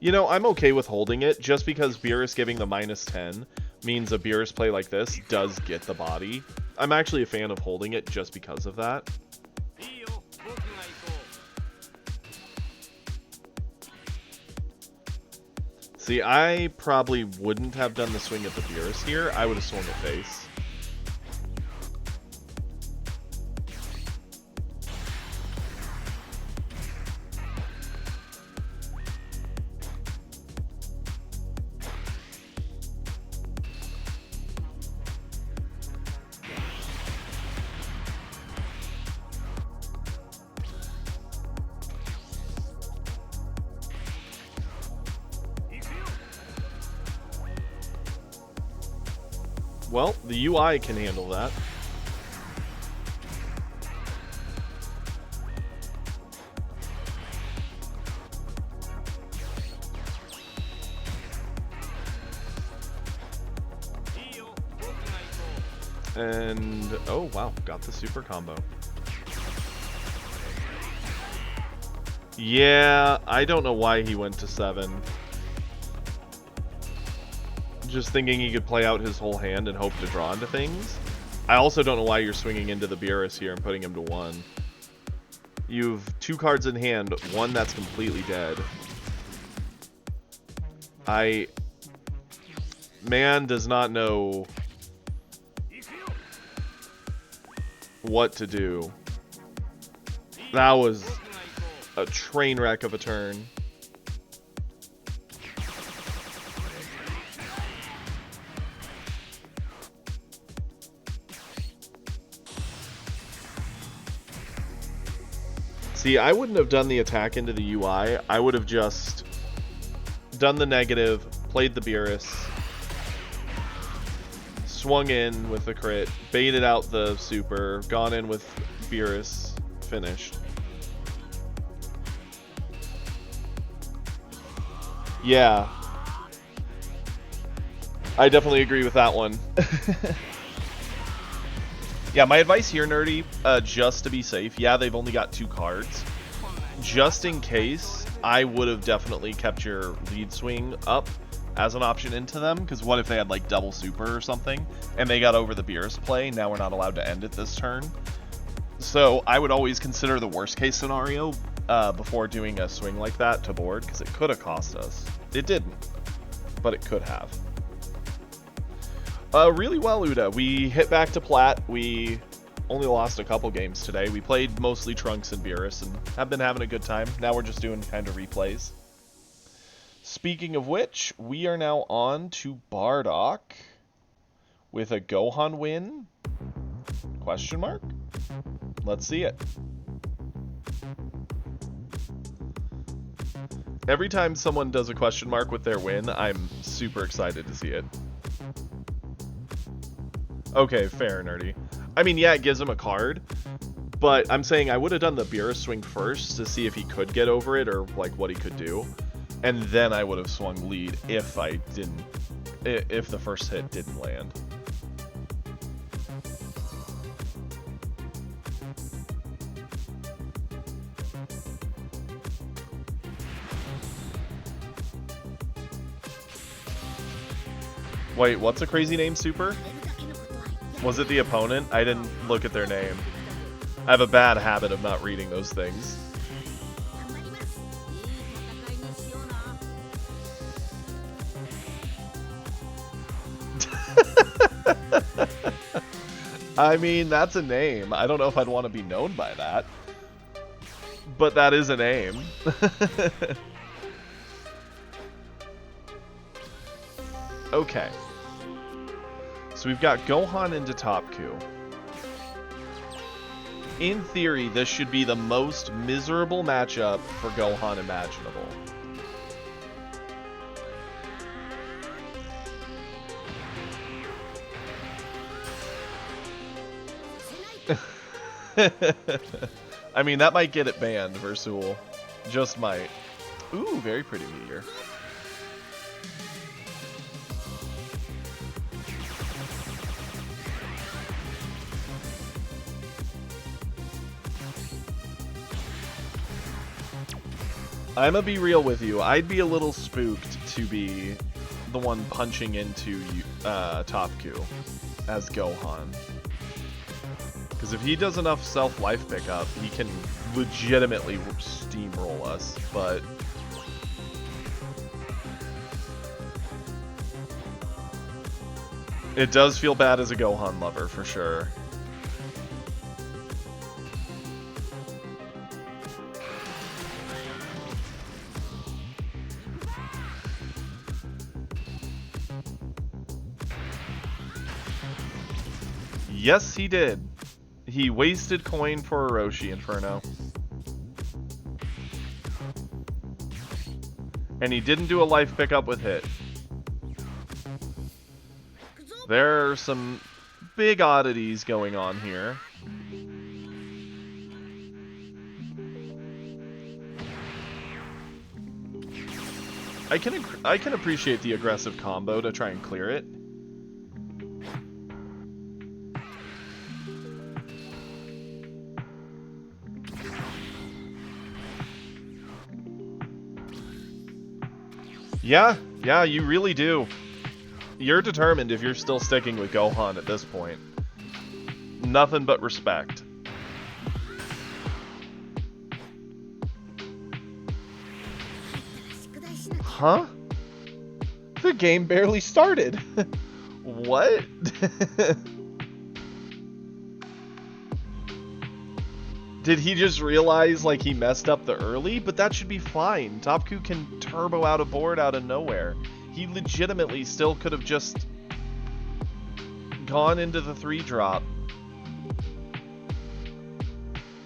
You know, I'm okay with holding it, just because Beerus giving the -10 means a Beerus play like this does get the body. I'm actually a fan of holding it just because of that. See, I probably wouldn't have done the swing at the Beerus here. I would have swung at face. Well, the UI can handle that. And, oh wow, got the super combo. Yeah, I don't know why he went to 7. Just thinking he could play out his whole hand and hope to draw into things. I also don't know why you're swinging into the Beerus here and putting him to 1. You've 2 cards in hand, 1 that's completely dead. Man does not know what to do. That was a train wreck of a turn. See, I wouldn't have done the attack into the UI. I would have just done the negative, played the Beerus, swung in with the crit, baited out the super, gone in with Beerus, finished. Yeah. I definitely agree with that one. Yeah, my advice here, Nerdy, just to be safe, yeah, they've only got 2 cards. Just in case, I would have definitely kept your lead swing up as an option into them, because what if they had, like, double super or something, and they got over the Beerus play, now we're not allowed to end it this turn. So I would always consider the worst case scenario before doing a swing like that to board, because it could have cost us. It didn't, but it could have. Really well, Uda. We hit back to plat. We only lost a couple games today. We played mostly Trunks and Beerus and have been having a good time. Now we're just doing kind of replays. Speaking of which, we are now on to Bardock with a Gohan win? Question mark? Let's see it. Every time someone does a question mark with their win, I'm super excited to see it. Okay, fair, Nerdy. I mean, yeah, it gives him a card, but I'm saying I would have done the Beerus swing first to see if he could get over it or, like, what he could do. And then I would have swung lead if the first hit didn't land. Wait, what's a crazy name, Super? Was it the opponent? I didn't look at their name. I have a bad habit of not reading those things. I mean, that's a name. I don't know if I'd want to be known by that. But that is a name. Okay. So we've got Gohan into Topku. In theory, this should be the most miserable matchup for Gohan imaginable. I mean, that might get it banned, Versul. Just might. Ooh, very pretty meteor. I'ma be real with you. I'd be a little spooked to be the one punching into Topku as Gohan. Because if he does enough self-life pickup, he can legitimately steamroll us, but... it does feel bad as a Gohan lover, for sure. Yes, he did. He wasted coin for Orochi Inferno. And he didn't do a life pickup with hit. There are some big oddities going on here. I can appreciate the aggressive combo to try and clear it. Yeah, you really do. You're determined if you're still sticking with Gohan at this point. Nothing but respect. Huh? The game barely started. What? Did he just realize, like, he messed up the early? But that should be fine. Topku can turbo out a board out of nowhere. He legitimately still could have just gone into the 3-drop.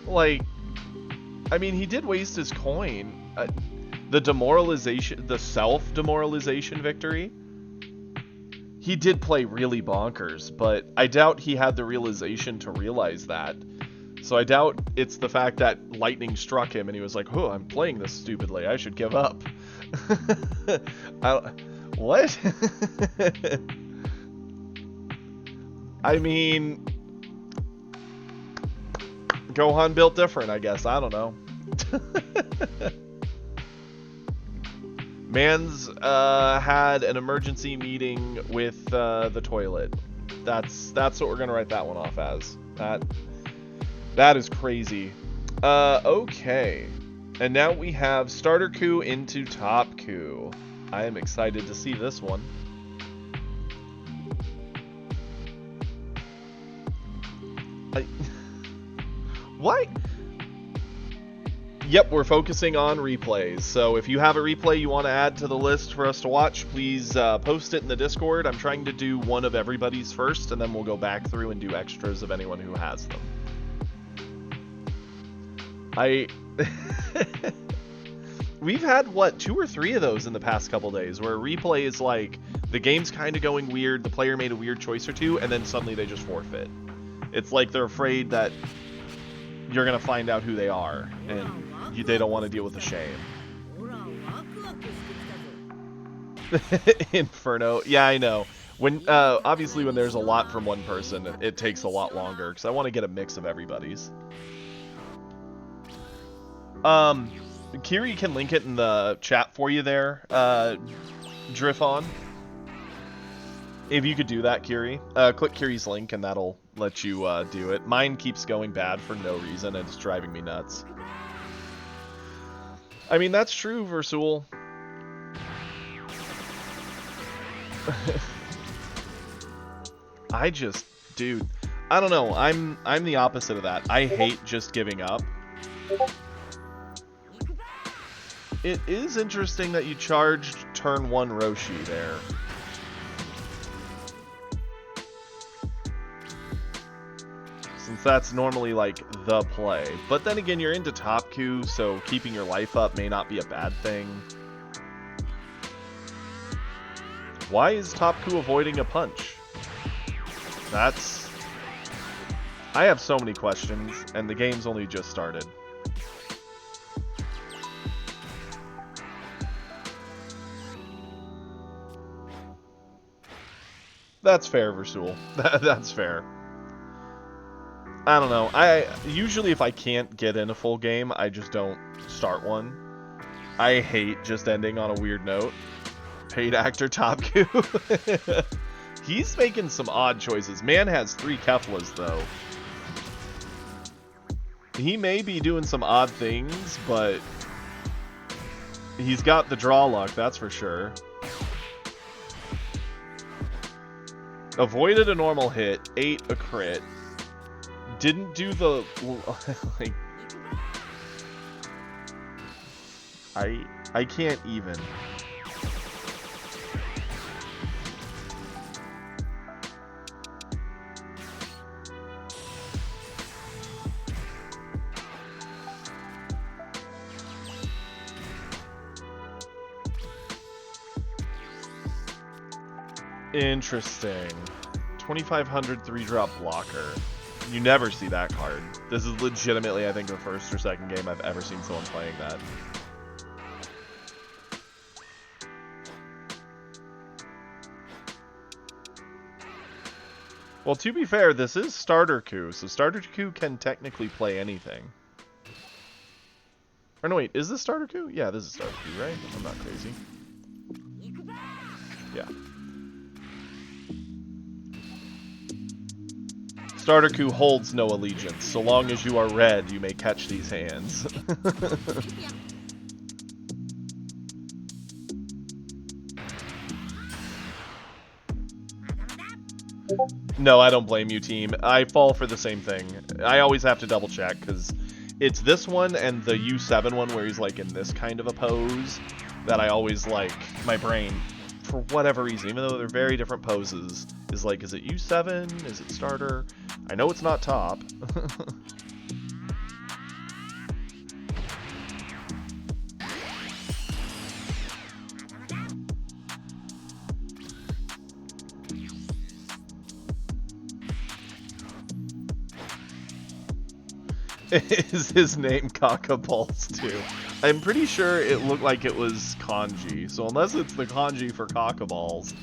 Like, I mean, he did waste his coin. The demoralization, the self-demoralization victory, he did play really bonkers, but I doubt he had the realization to realize that. So I doubt it's the fact that lightning struck him and he was like, oh, I'm playing this stupidly, I should give up. What? I mean, Gohan built different, I guess. I don't know. Man's had an emergency meeting with the toilet. That's what we're gonna write that one off as. That is crazy. Okay. And now we have starter coup into top coup. I am excited to see this one. What? Yep, we're focusing on replays. So if you have a replay you want to add to the list for us to watch, please post it in the Discord. I'm trying to do one of everybody's first, and then we'll go back through and do extras of anyone who has them. We've had, what, 2 or 3 of those in the past couple days, where a replay is like, the game's kind of going weird, the player made a weird choice or two, and then suddenly they just forfeit. It's like they're afraid that you're going to find out who they are, and they don't want to deal with the shame. Inferno. Yeah, I know. When obviously when there's a lot from one person, it takes a lot longer, because I want to get a mix of everybody's. Kiri can link it in the chat for you there, Drifon. If you could do that, Kiri. Click Kiri's link and that'll let you do it. Mine keeps going bad for no reason and it's driving me nuts. I mean, that's true, Versul. Dude, I don't know. I'm the opposite of that. I hate just giving up. It is interesting that you charged turn 1 Roshi there. Since that's normally like the play. But then again, you're into top coup, so keeping your life up may not be a bad thing. Why is top coup avoiding a punch? I have so many questions, and the game's only just started. That's fair, Versul. That's fair. I don't know. Usually if I can't get in a full game, I just don't start one. I hate just ending on a weird note. Paid actor Topku. He's making some odd choices. Man has 3 Keflas, though. He may be doing some odd things, but he's got the draw luck, that's for sure. Avoided a normal hit, ate a crit. Didn't do the like. I can't even. Interesting. 2500 3-drop blocker. You never see that card. This is legitimately, I think, the first or second game I've ever seen someone playing that. Well, to be fair, this is Starter Coup, so Starter Coup can technically play anything. Or no, wait, is this Starter Coup? Yeah, this is Starter Coup, right? I'm not crazy. Yeah. Starter Coup holds no allegiance. So long as you are red, you may catch these hands. No, I don't blame you, team. I fall for the same thing. I always have to double check, because it's this one and the U7 one where he's like in this kind of a pose that I always like, my brain, for whatever reason, even though they're very different poses, is like, is it U7? Is it starter? I know it's not top. Is his name Kakaballs too? I'm pretty sure it looked like it was kanji, so unless it's the kanji for Kakaballs,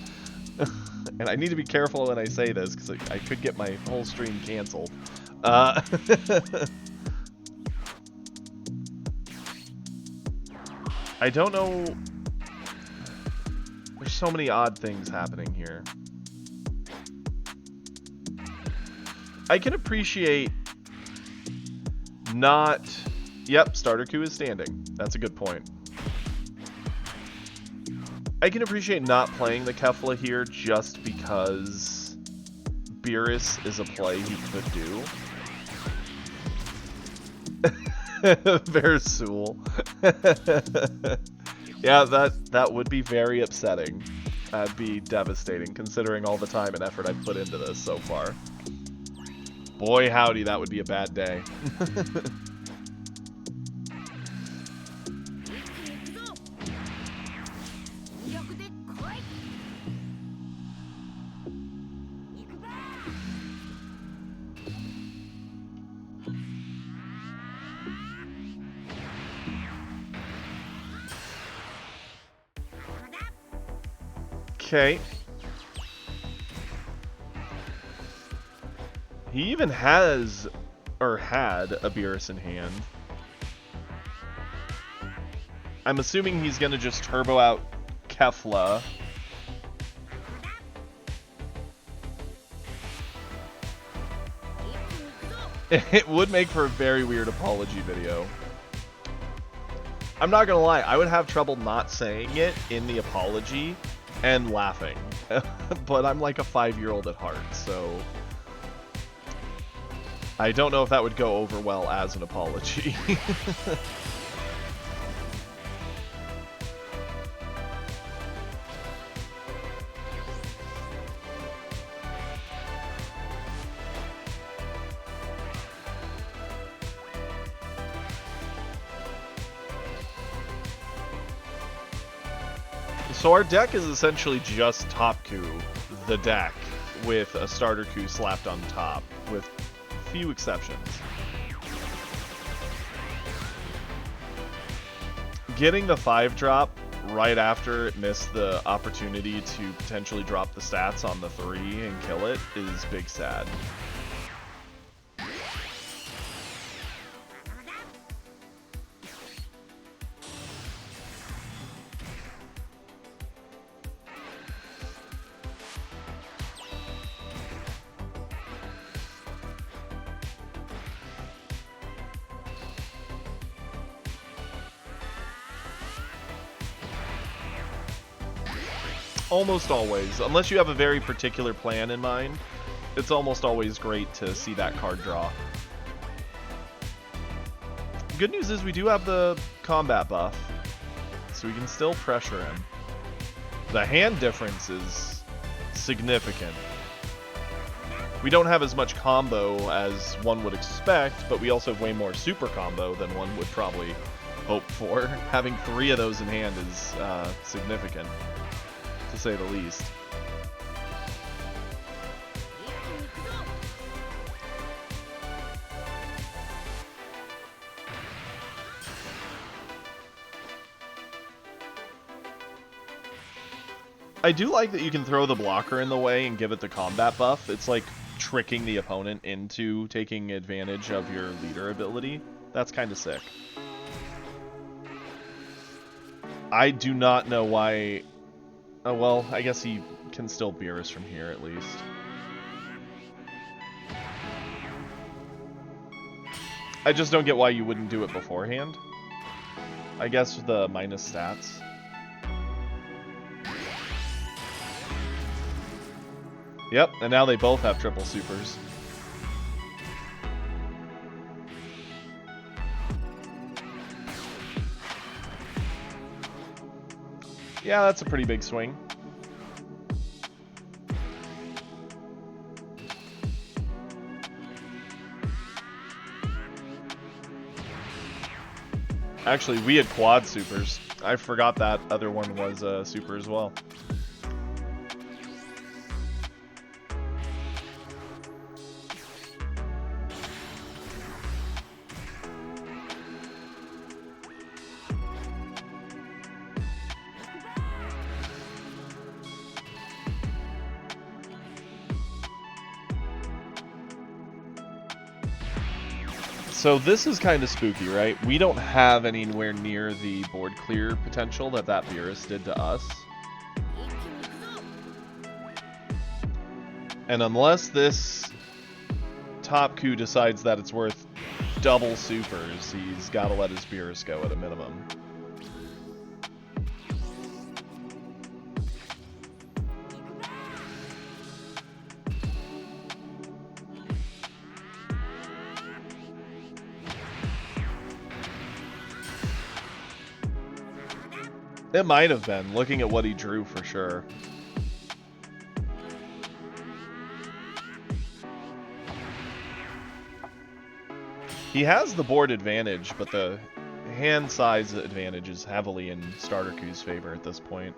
and I need to be careful when I say this because I could get my whole stream canceled. I don't know. There's so many odd things happening here. I can appreciate not... Yep, Starter Coup is standing. That's a good point. I can appreciate not playing the Kefla here just because Beerus is a play he could do. Versul. Yeah, that would be very upsetting. That'd be devastating, considering all the time and effort I've put into this so far. Boy, howdy, that would be a bad day. Okay. He even has, or had, a Beerus in hand. I'm assuming he's gonna just turbo out Kefla. It would make for a very weird apology video. I'm not gonna lie, I would have trouble not saying it in the apology and laughing. But I'm like a 5-year-old at heart, so I don't know if that would go over well as an apology. So our deck is essentially just Top Coup, the deck, with a Starter Coup slapped on top, with few exceptions. Getting the 5-drop right after it missed the opportunity to potentially drop the stats on the 3 and kill it is big sad. Almost always, unless you have a very particular plan in mind, it's almost always great to see that card draw. Good news is we do have the combat buff, so we can still pressure him. The hand difference is significant. We don't have as much combo as one would expect, but we also have way more super combo than one would probably hope for. Having 3 of those in hand is significant, to say the least. I do like that you can throw the blocker in the way and give it the combat buff. It's like tricking the opponent into taking advantage of your leader ability. That's kind of sick. I do not know why... Oh, well, I guess he can still Beerus from here, at least. I just don't get why you wouldn't do it beforehand. I guess the minus stats. Yep, and now they both have triple supers. Yeah, that's a pretty big swing. Actually, we had quad supers. I forgot that other one was a super as well. So this is kind of spooky, right? We don't have anywhere near the board clear potential that Beerus did to us. And unless this top coup decides that it's worth double supers, he's got to let his Beerus go at a minimum. It might have been, looking at what he drew for sure. He has the board advantage, but the hand size advantage is heavily in Starter Q's favor at this point.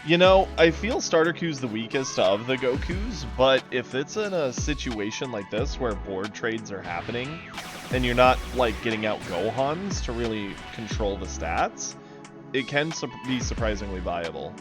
You know, I feel Starter Q's the weakest of the Gokus, but if it's in a situation like this where board trades are happening, and you're not, like, getting out Gohans to really control the stats, it can be surprisingly viable.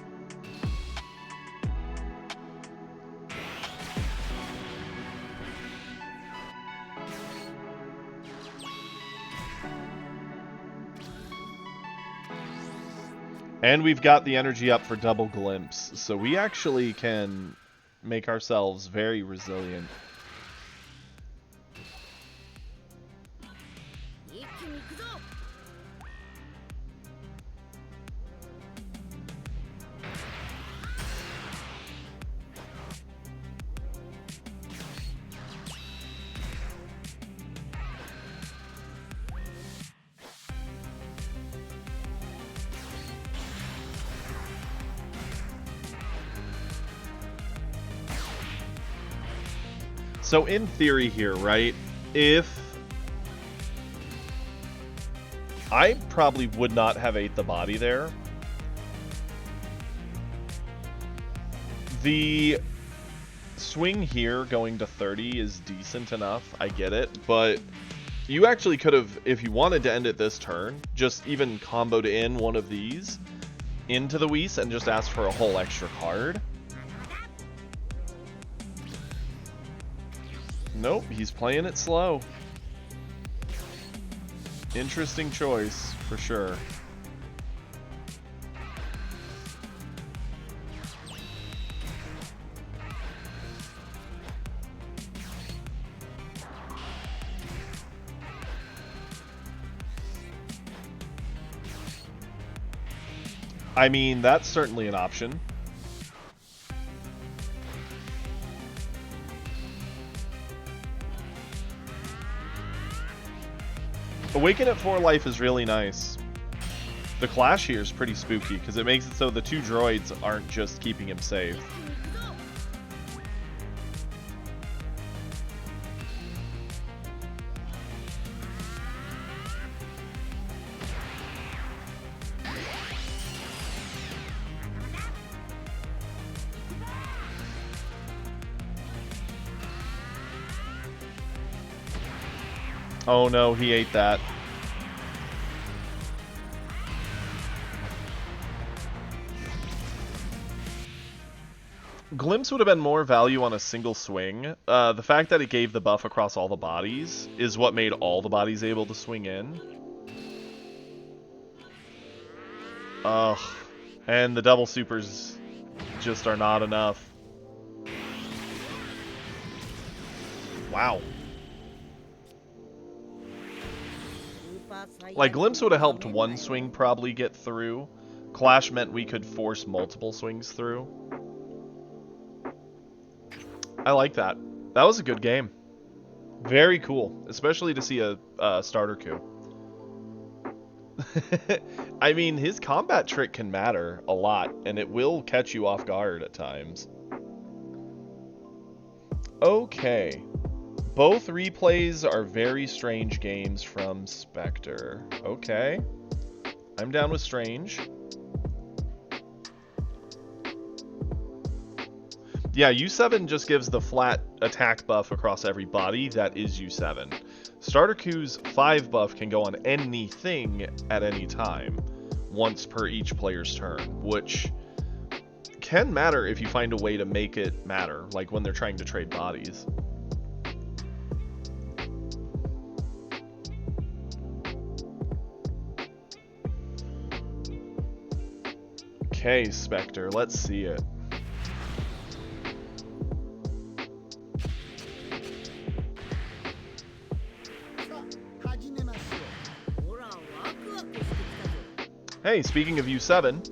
And we've got the energy up for double glimpse, so we actually can make ourselves very resilient. So in theory here, right, if I probably would not have ate the body there. The swing here going to 30 is decent enough, I get it, but you actually could have, if you wanted to end it this turn, just even comboed in one of these into the Whis and just asked for a whole extra card. Nope, he's playing it slow. Interesting choice, for sure. I mean, that's certainly an option. Awaken at 4 life is really nice. The Clash here is pretty spooky, because it makes it so the 2 droids aren't just keeping him safe. Oh no, he ate that. Glimpse would have been more value on a single swing. The fact that it gave the buff across all the bodies is what made all the bodies able to swing in. Ugh. And the double supers just are not enough. Wow. Like, Glimpse would have helped one swing probably get through. Clash meant we could force multiple swings through. I like that. That was a good game. Very cool, especially to see a starter coup. I mean, his combat trick can matter a lot, and it will catch you off guard at times. Okay. Both replays are very strange games from Spectre. Okay. I'm down with strange. Yeah, U7 just gives the flat attack buff across every body. That is U7. Starter Q's 5 buff can go on anything at any time, once per each player's turn, which can matter if you find a way to make it matter, like when they're trying to trade bodies. Okay, Spectre, let's see it. Hey, speaking of U7.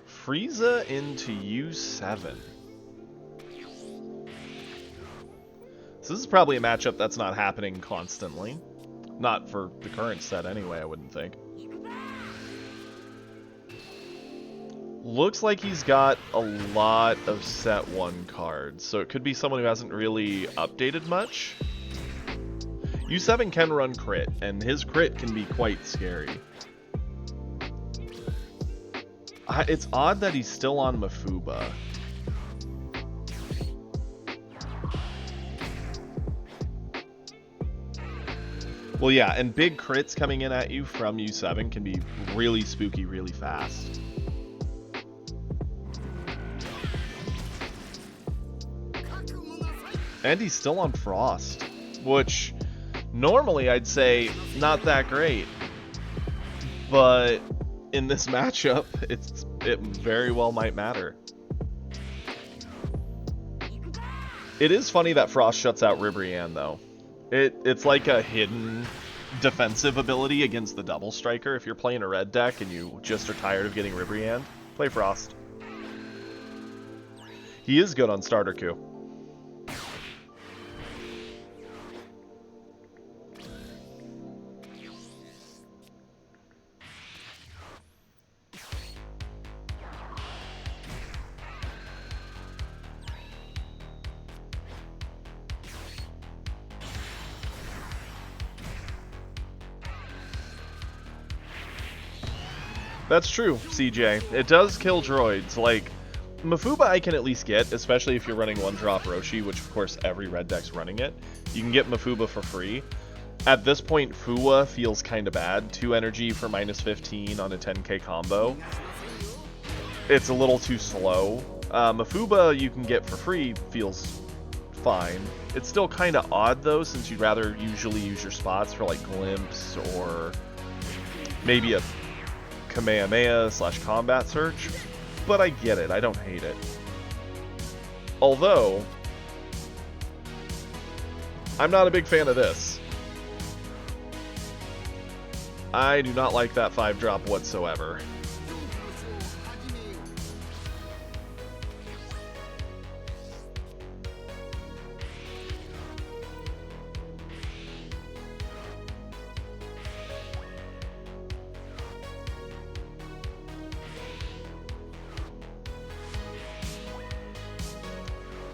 Frieza into U7. So this is probably a matchup that's not happening constantly. Not for the current set anyway, I wouldn't think. Looks like he's got a lot of set 1 cards, so it could be someone who hasn't really updated much. U7 can run crit, and his crit can be quite scary. It's odd that he's still on Mafuba. Well, yeah, and big crits coming in at you from U7 can be really spooky really fast. And he's still on Frost, which normally I'd say not that great. But in this matchup, it very well might matter. It is funny that Frost shuts out Ribrianne, though. It's like a hidden defensive ability against the double striker. If you're playing a red deck and you just are tired of getting Ribrianne, play Frost. He is good on starter Q. That's true, CJ. It does kill droids. Like, Mafuba I can at least get, especially if you're running 1-drop Roshi, which of course every red deck's running it. You can get Mafuba for free. At this point, Fuwa feels kind of bad. 2 energy for minus 15 on a 10k combo. It's a little too slow. Mafuba you can get for free feels fine. It's still kind of odd though, since you'd rather usually use your spots for like Glimpse or maybe a Kamehameha / combat search, but I get it, I don't hate it. Although, I'm not a big fan of this. I do not like that 5-drop whatsoever.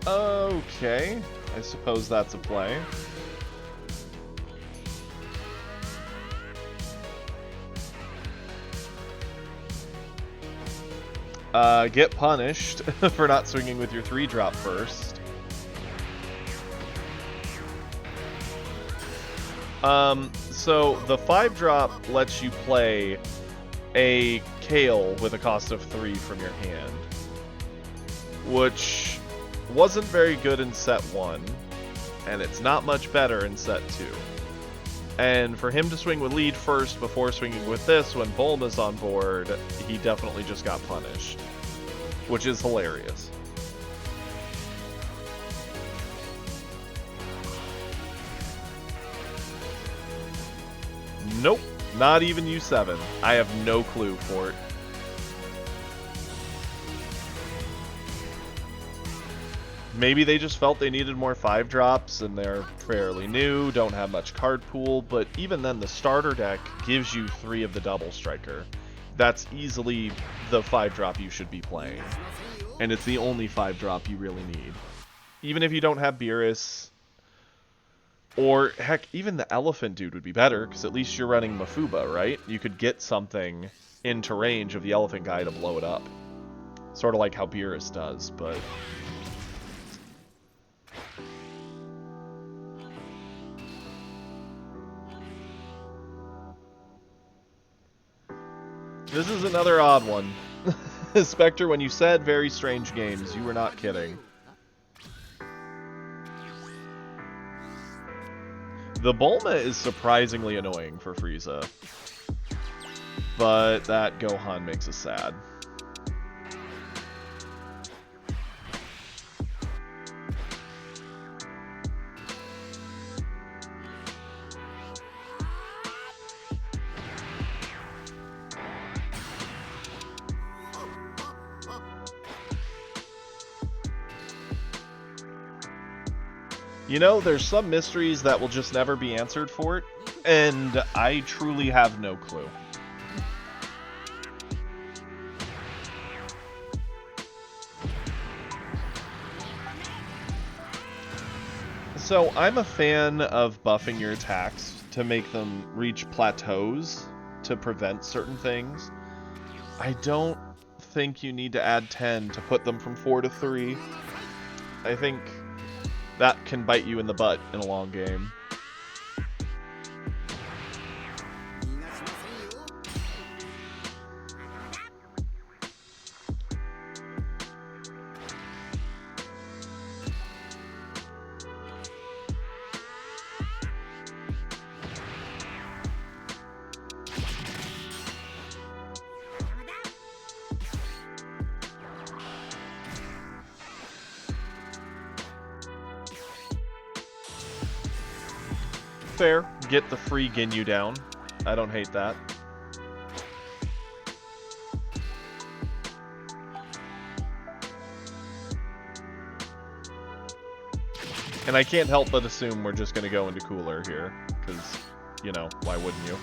Okay, I suppose that's a play. Get punished for not swinging with your 3-drop first. So the 5-drop lets you play a Kale with a cost of 3 from your hand, which wasn't very good in set 1, and it's not much better in set 2. And for him to swing with lead first before swinging with this when Bulma's on board, he definitely just got punished, which is hilarious. Nope, not even U7. I have no clue for it. Maybe they just felt they needed more 5-drops and they're fairly new, don't have much card pool, but even then the starter deck gives you 3 of the double striker. That's easily the 5-drop you should be playing. And it's the only 5-drop you really need. Even if you don't have Beerus, or heck, even the Elephant dude would be better, because at least you're running Mafuba, right? You could get something into range of the Elephant guy to blow it up. Sort of like how Beerus does, but... This is another odd one. Spectre, when you said very strange games, you were not kidding. The Bulma is surprisingly annoying for Frieza. But that Gohan makes us sad. You know, there's some mysteries that will just never be answered for it, and I truly have no clue. So, I'm a fan of buffing your attacks to make them reach plateaus to prevent certain things. I don't think you need to add 10 to put them from 4 to 3. I think that can bite you in the butt in a long game. Fair. Get the free Ginyu down. I don't hate that. And I can't help but assume we're just going to go into cooler here, because, you know, why wouldn't you?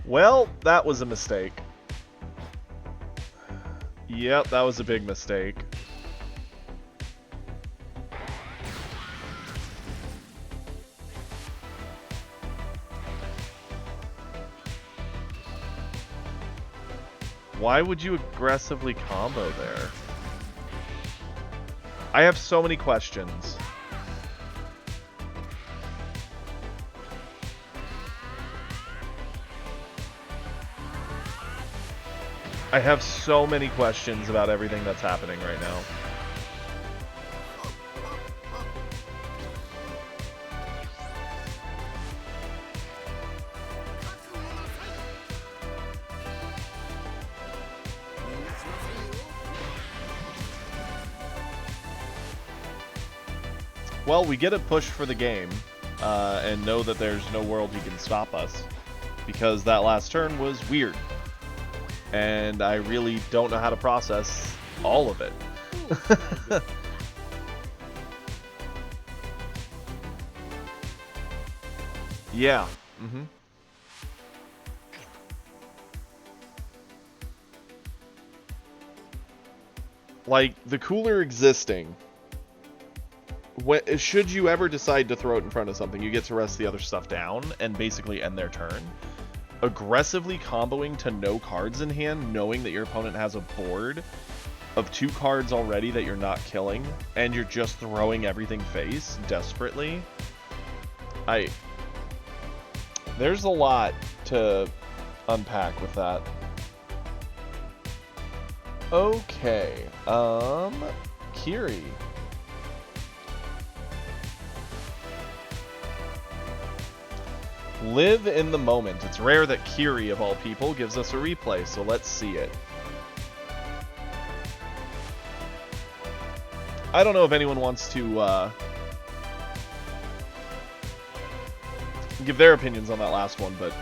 Well, that was a mistake. Yep, that was a big mistake. Why would you aggressively combo there? I have so many questions. I have so many questions about everything that's happening right now. Well, we get a push for the game, and know that there's no world he can stop us, because that last turn was weird. and I really don't know how to process all of it. Yeah. Mm-hmm. Like, the cooler existing, should you ever decide to throw it in front of something, you get to rest the other stuff down and basically end their turn. Aggressively comboing to no cards in hand, knowing that your opponent has a board of 2 cards already that you're not killing, and you're just throwing everything face desperately. There's a lot to unpack with that. Okay, Kiri. Live in the moment. It's rare that Kiri, of all people, gives us a replay, so let's see it. I don't know if anyone wants to give their opinions on that last one, but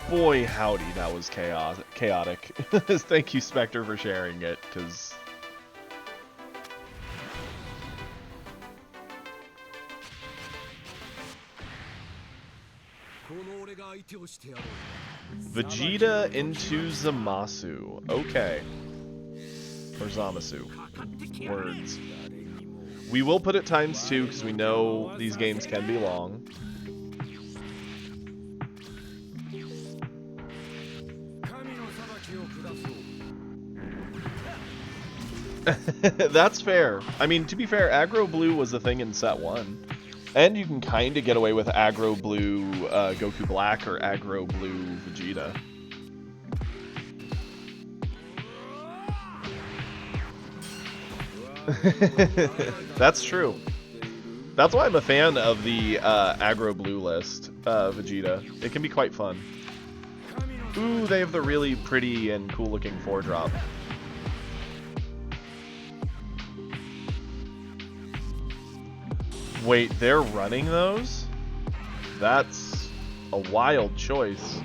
boy howdy, that was chaotic. Thank you, Spectre, for sharing it, because... Vegeta into Zamasu. Okay. Or Zamasu. Words. We will put it ×2 because we know these games can be long. That's fair. I mean, to be fair, Aggro Blue was a thing in set 1. And you can kind of get away with Aggro Blue Goku Black or Aggro Blue Vegeta. That's true. That's why I'm a fan of the Aggro Blue list, Vegeta. It can be quite fun. Ooh, they have the really pretty and cool looking 4-drop. Wait, they're running those? That's a wild choice.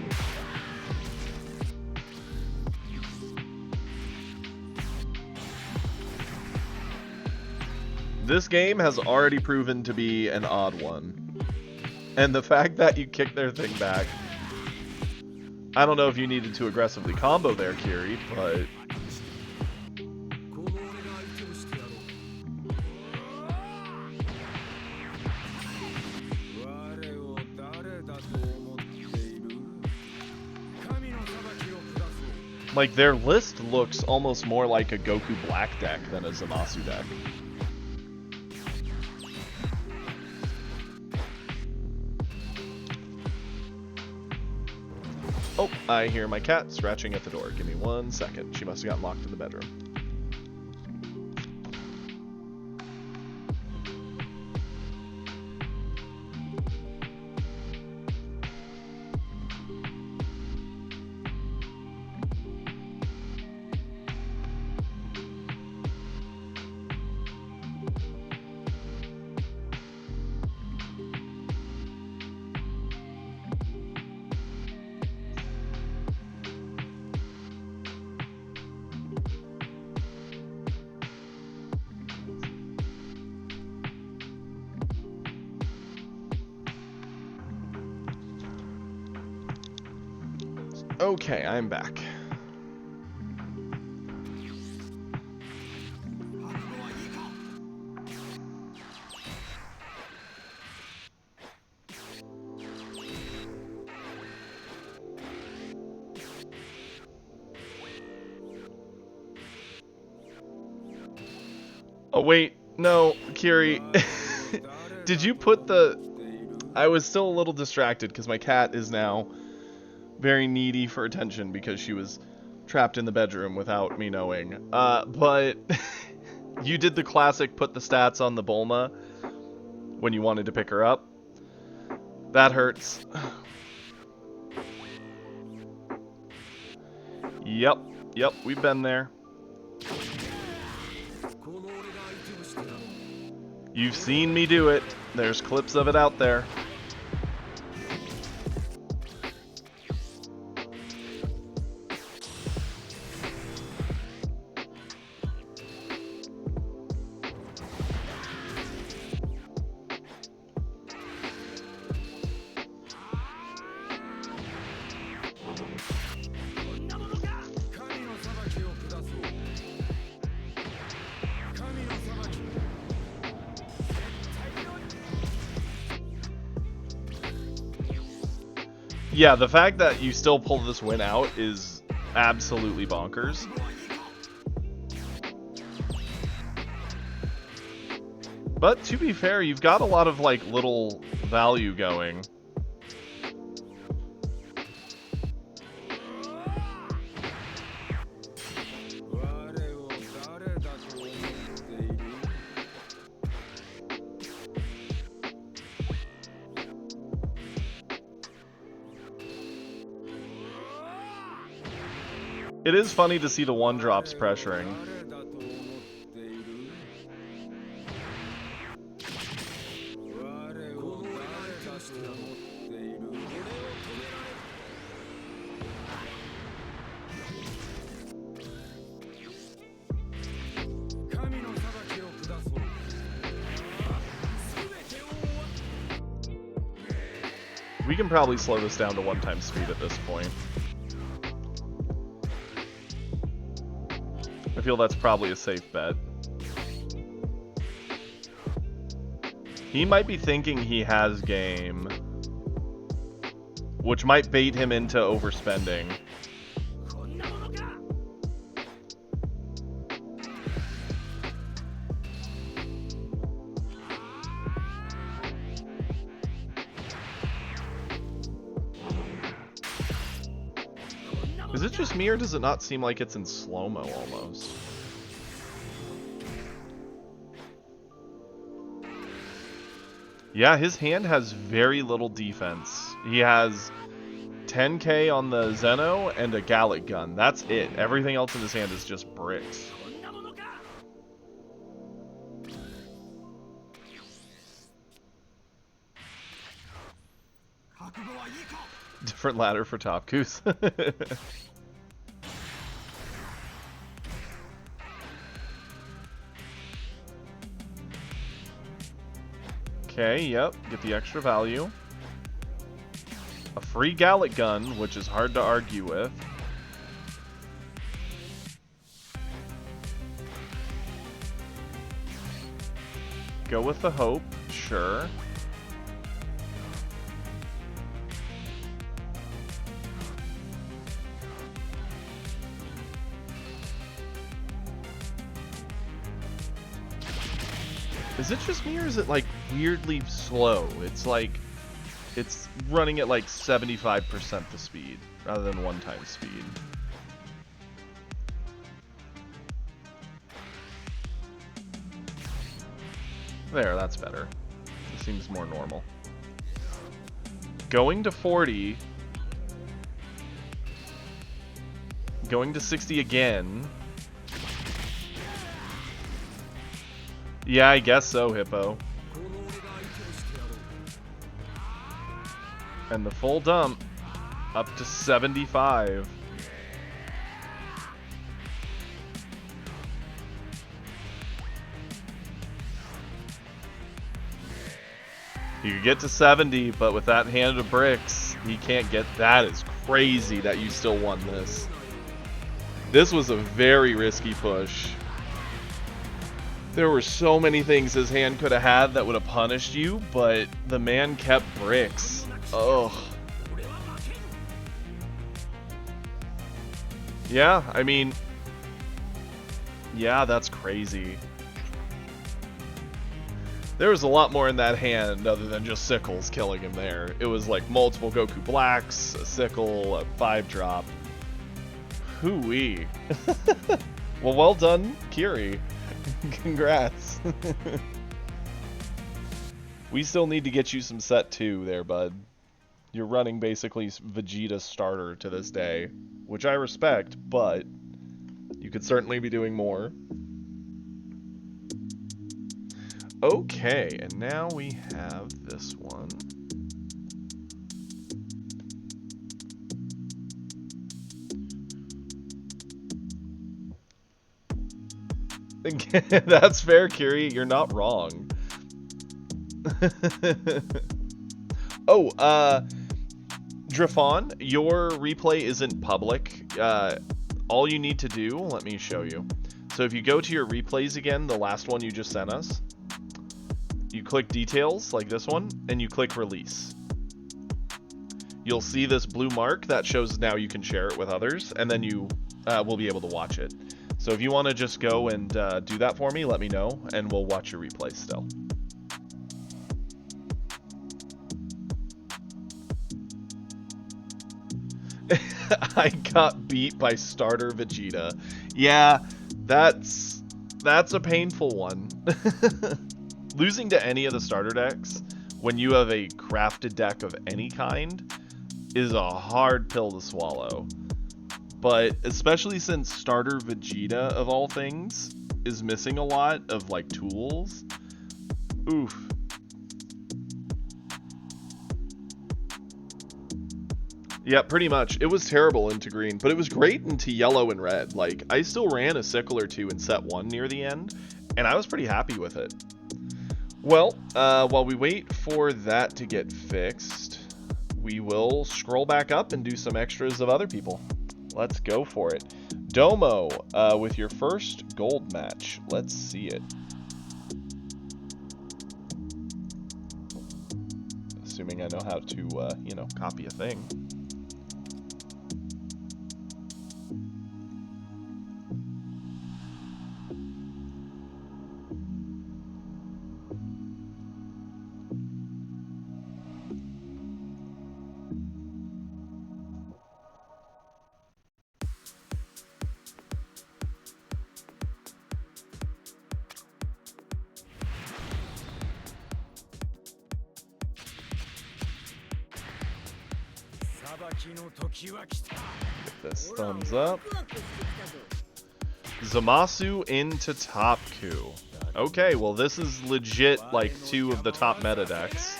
This game has already proven to be an odd one. And the fact that you kick their thing back... I don't know if you needed to aggressively combo there, Kiri, but... like, their list looks almost more like a Goku Black deck than a Zamasu deck. Oh, I hear my cat scratching at the door. Give me 1 second. She must have gotten locked in the bedroom. Okay, I'm back. Oh wait, no, Kiri. Did you put the... I was still a little distracted because my cat is now very needy for attention because she was trapped in the bedroom without me knowing. But you did the classic put the stats on the Bulma when you wanted to pick her up. That hurts. Yep, we've been there. You've seen me do it. There's clips of it out there. Yeah, the fact that you still pull this win out is absolutely bonkers. But to be fair, you've got a lot of like little value going. It is funny to see the 1-drops pressuring. We can probably slow this down to 1x speed at this point. I feel that's probably a safe bet. He might be thinking he has game, which might bait him into overspending. Is it just me, or does it not seem like it's in slow-mo almost? Yeah, his hand has very little defense. He has 10k on the Zeno and a Gallic gun. That's it. Everything else in his hand is just bricks. Different ladder for Top Goose. Okay, yep, get the extra value. A free Gallic gun, which is hard to argue with. Go with the hope, sure. Is it just me, or is it like weirdly slow? It's like, it's running at like 75% the speed rather than 1x speed. There, that's better. It seems more normal. Going to 40. Going to 60 again. Yeah, I guess so, Hippo. And the full dump up to 75. You could get to 70, but with that hand of bricks, he can't get. That is crazy that you still won this. This was a very risky push. There were so many things his hand could have had that would have punished you, but the man kept bricks. Ugh. Yeah, I mean... yeah, that's crazy. There was a lot more in that hand other than just sickles killing him there. It was like multiple Goku Blacks, a sickle, a 5-drop. Hoo-wee. Well done, Kiri. Congrats. We still need to get you some set 2 there, bud. You're running basically Vegeta starter to this day, which I respect, but you could certainly be doing more. Okay, and now we have this one. That's fair, Kiri. You're not wrong. Oh, Drifon, your replay isn't public. All you need to do, let me show you. So if you go to your replays again, the last one you just sent us, you click details, like this one, and you click release. you'll see this blue mark that shows now you can share it with others, and then you will be able to watch it. So if you want to just go and do that for me, let me know, and we'll watch your replay still. I got beat by starter Vegeta. Yeah, that's a painful one. Losing to any of the starter decks when you have a crafted deck of any kind is a hard pill to swallow. But especially since starter Vegeta, of all things, is missing a lot of like tools. Oof. Yeah, pretty much. It was terrible into green, but it was great into yellow and red. Like, I still ran a sickle or two in set 1 near the end, and I was pretty happy with it. Well, while we wait for that to get fixed, we will scroll back up and do some extras of other people. Let's go for it. Domo, with your first gold match. Let's see it. Assuming I know how to, you know, copy a thing. Get this thumbs up. Zamasu into top coup. Okay, well this is legit like 2 of the top meta decks.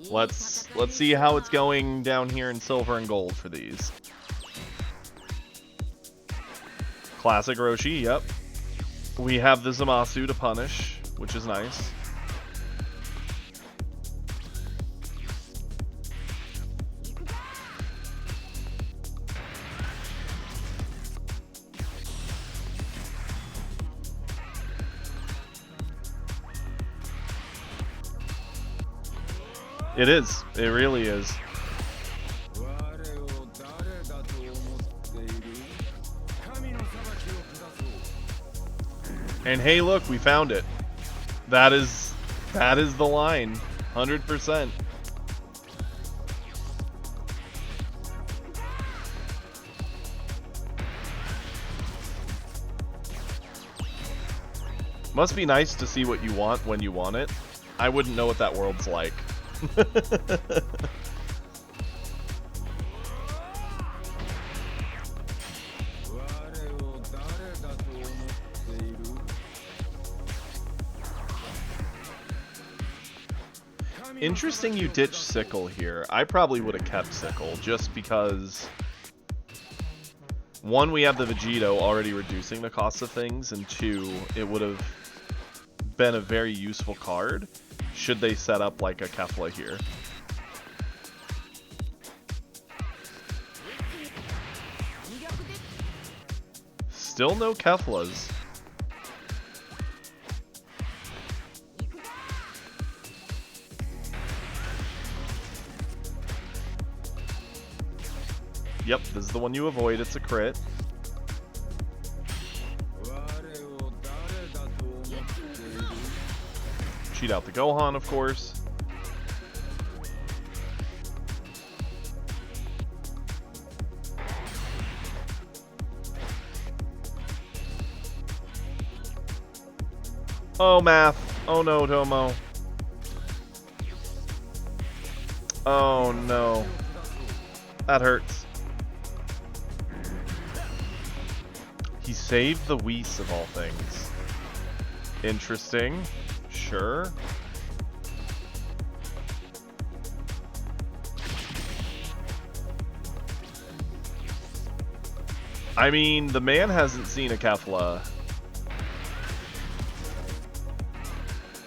Let's see how it's going down here in silver and gold for these. Classic Roshi, yep. We have the Zamasu to punish, which is nice. It is. It really is. And hey, look, we found it. That is the line. 100%. Must be nice to see what you want when you want it. I wouldn't know what that world's like. Interesting you ditch Sickle here. I probably would have kept Sickle just because, one, we have the Vegito already reducing the cost of things, and 2, it would have been a very useful card should they set up like a Kefla here. Still no Keflas. Yep, this is the one you avoid. It's a crit. Cheat out the Gohan, of course. Oh, math. Oh no, Domo. Oh no. That hurts. He saved the Whis of all things. Interesting. Sure. I mean, the man hasn't seen a Kefla.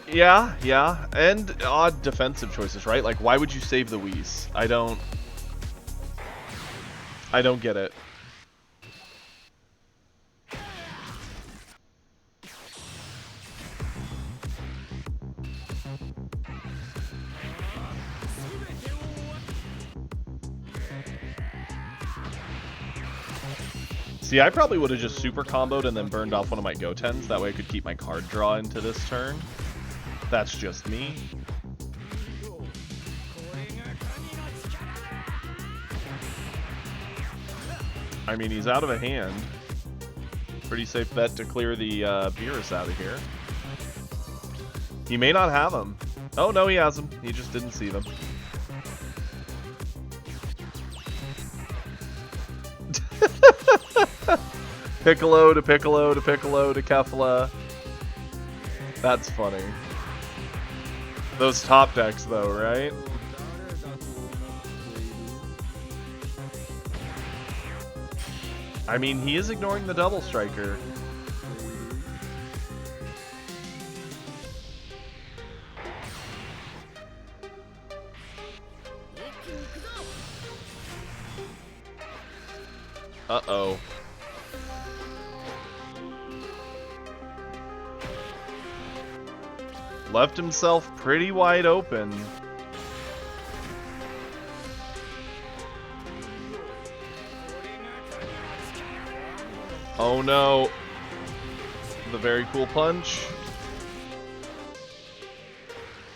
Yeah, and odd defensive choices, right? Like, why would you save the Whis? I don't get it. See, I probably would have just super comboed and then burned off one of my Gotens. That way I could keep my card draw into this turn. That's just me. I mean, he's out of a hand. Pretty safe bet to clear the Beerus out of here. He may not have them. Oh, no, he has them. He just didn't see them. Piccolo to Piccolo to Piccolo to Kefla. That's funny. Those top decks, though, right? I mean, he is ignoring the double striker. Uh-oh. Left himself pretty wide open. Oh no. The very cool punch.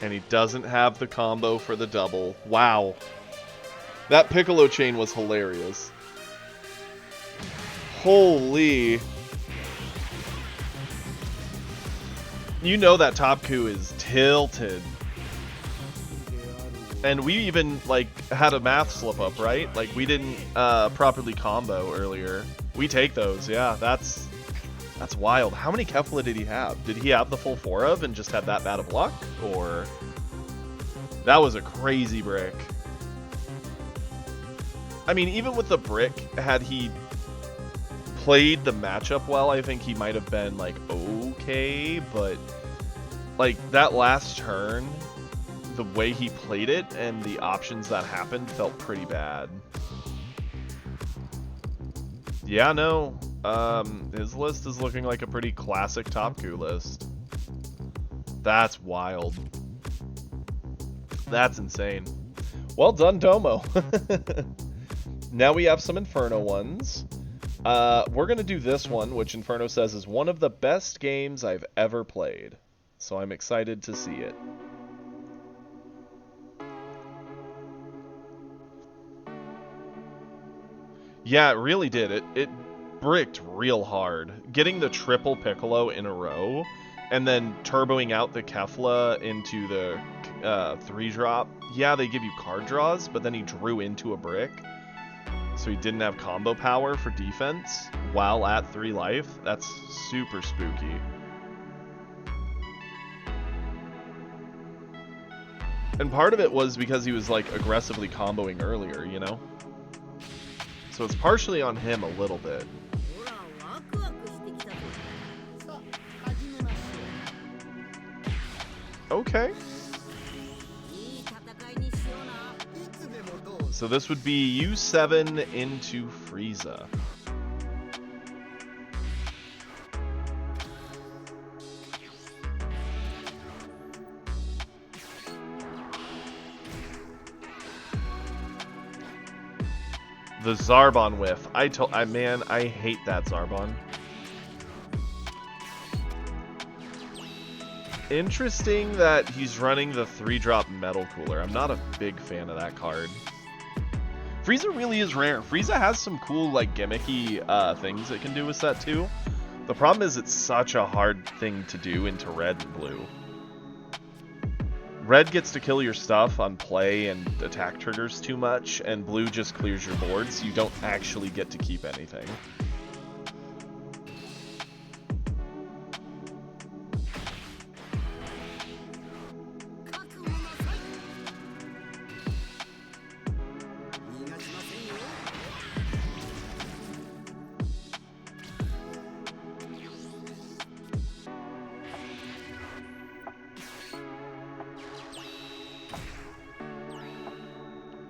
And he doesn't have the combo for the double. Wow. That Piccolo chain was hilarious. Holy. You know that top coup is tilted. And we even, like, had a math slip up, right? Like, we didn't properly combo earlier. We take those, yeah, that's wild. How many Kefla did he have? Did he have the full 4 of and just had that bad of luck? Or... that was a crazy brick. I mean, even with the brick, had he played the matchup well, I think he might have been, like, okay, but, like, that last turn, the way he played it and the options that happened felt pretty bad. Yeah, no, his list is looking like a pretty classic top coup list. That's wild. That's insane. Well done, Domo. Now we have some Inferno ones. We're going to do this one, which Inferno says is one of the best games I've ever played. So I'm excited to see it. Yeah, it really did. It bricked real hard. Getting the triple Piccolo in a row, and then turboing out the Kefla into the 3-drop. Yeah, they give you card draws, but then he drew into a brick. So he didn't have combo power for defense while at 3 life. That's super spooky. And part of it was because he was, like, aggressively comboing earlier, you know? So it's partially on him a little bit. Okay. So this would be U7 into Frieza. The Zarbon whiff. Man, I hate that Zarbon. Interesting that he's running the 3-drop Metal Cooler. I'm not a big fan of that card. Frieza really is rare. Frieza has some cool, like, gimmicky things it can do with set 2. The problem is it's such a hard thing to do into red and blue. Red gets to kill your stuff on play and attack triggers too much, and blue just clears your board, so you don't actually get to keep anything.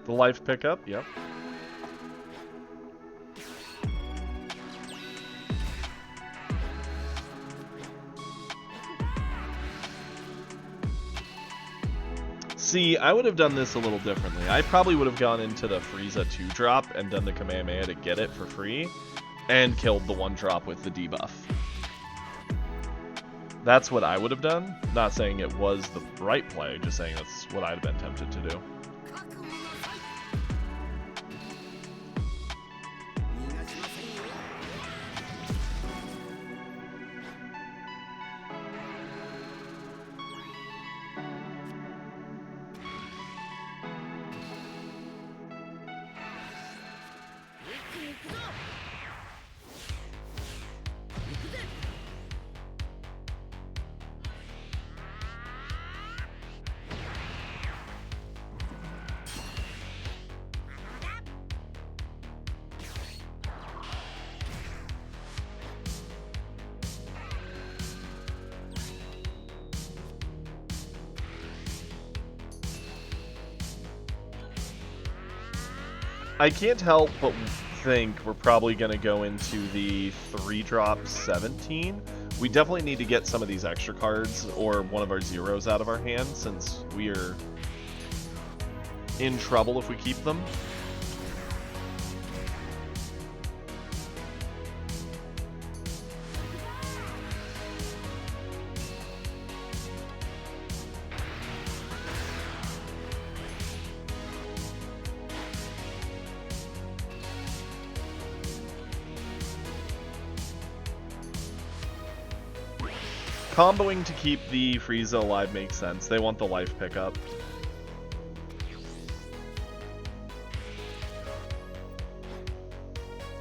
The life pickup, yep. See, I would have done this a little differently. I probably would have gone into the Frieza 2-drop and done the Kamehameha to get it for free, And killed the 1-drop with the debuff. That's what I would have done. Not saying it was the right play, just saying that's what I'd have been tempted to do. I can't help but think we're probably going to go into the 3-drop 17. We definitely need to get some of these extra cards or one of our zeros out of our hand, since we are in trouble if we keep them. Comboing to keep the Frieza alive makes sense. They want the life pickup.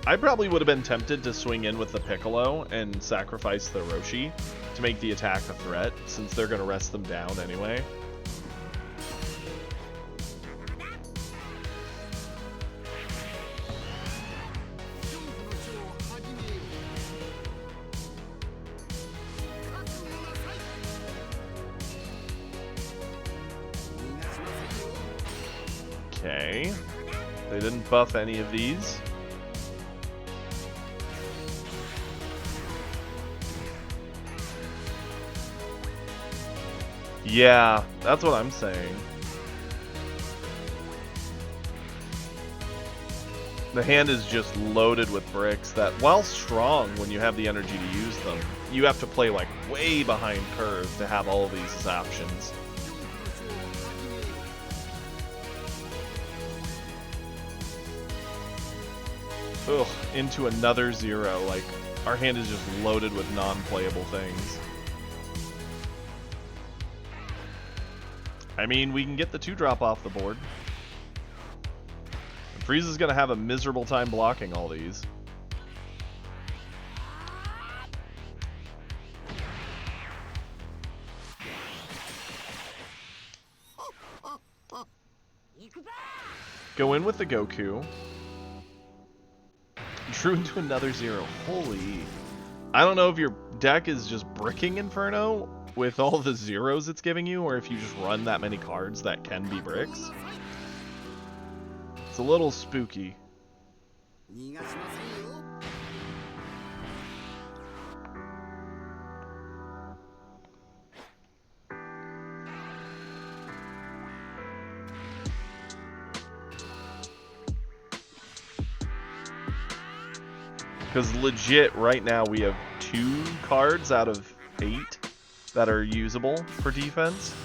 I probably would have been tempted to swing in with the Piccolo and sacrifice the Roshi to make the attack a threat, since they're going to rest them down anyway. Okay, they didn't buff any of these. Yeah, that's what I'm saying. The hand is just loaded with bricks that, while strong when you have the energy to use them, you have to play like way behind curve to have all of these as options. Ugh, into another zero. Like, our hand is just loaded with non-playable things. I mean, we can get the 2-drop off the board. And Frieza's gonna have a miserable time blocking all these. Go in with the Goku. Drew into another zero. Holy. I don't know if your deck is just bricking Inferno with all the zeros it's giving you, or if you just run that many cards that can be bricks. It's a little spooky. Because legit, right now we have 2 cards out of 8 that are usable for defense.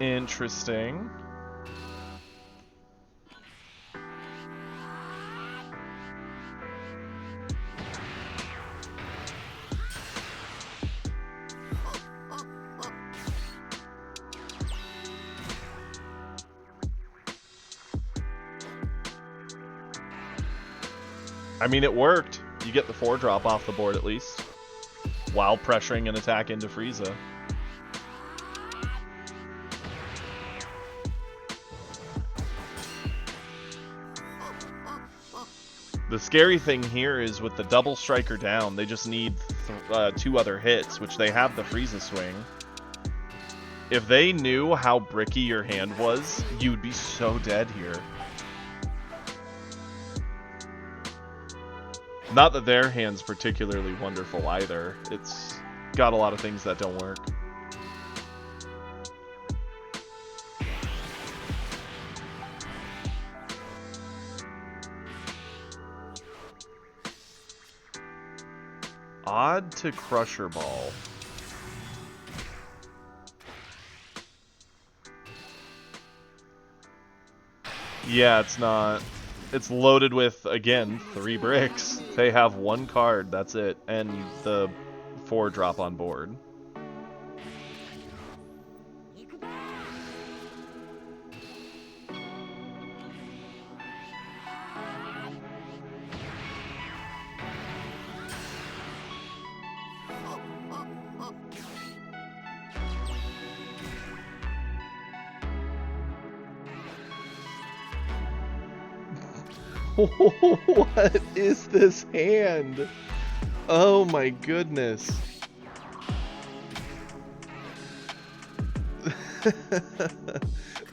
Interesting. I mean, it worked. You get the 4-drop off the board at least, while pressuring an attack into Frieza. The scary thing here is with the double striker down, they just need 2 other hits, which they have the Frieza swing. If they knew how bricky your hand was, you'd be so dead here. Not that their hand's particularly wonderful either. It's got a lot of things that don't work. Odd to Crusher Ball. Yeah, it's not. It's loaded with, again, 3 bricks. They have 1 card, that's it, and the 4 drop on board. What is this hand? Oh my goodness.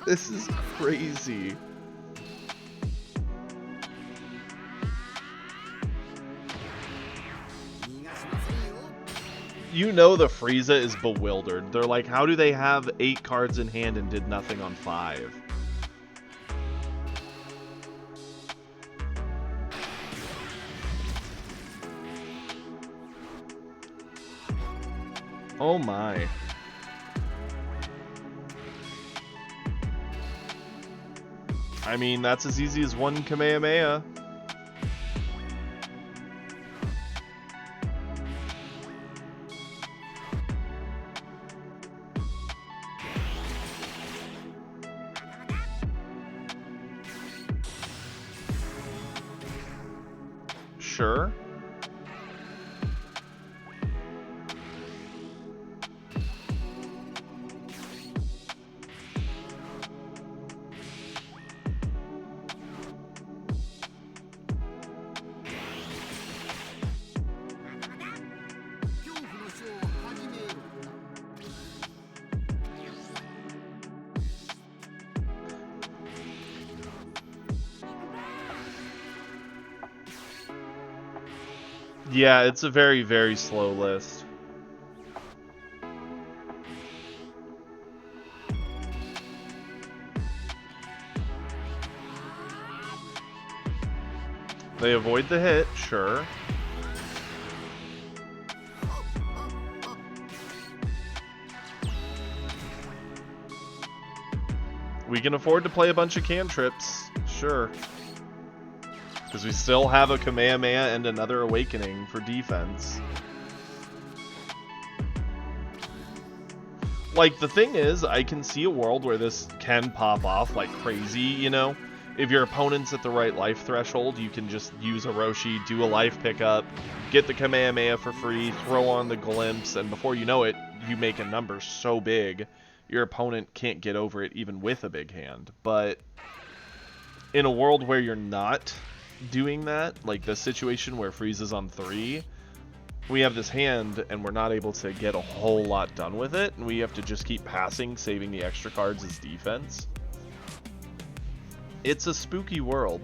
This is crazy. You know the Frieza is bewildered. They're like, how do they have 8 cards in hand and did nothing on 5? Oh my. I mean, that's as easy as 1 Kamehameha. Sure. Yeah, it's a very, very slow list. They avoid the hit, sure. We can afford to play a bunch of cantrips, sure. Because we still have a Kamehameha and another Awakening for defense. Like, the thing is, I can see a world where this can pop off like crazy, you know? If your opponent's at the right life threshold, you can just use Orochi, do a life pickup, get the Kamehameha for free, throw on the Glimpse, and before you know it, you make a number so big, your opponent can't get over it even with a big hand. But in a world where you're not doing that, like the situation where Frieza's on 3, we have this hand and we're not able to get a whole lot done with it, and we have to just keep passing, saving the extra cards as defense. It's a spooky world.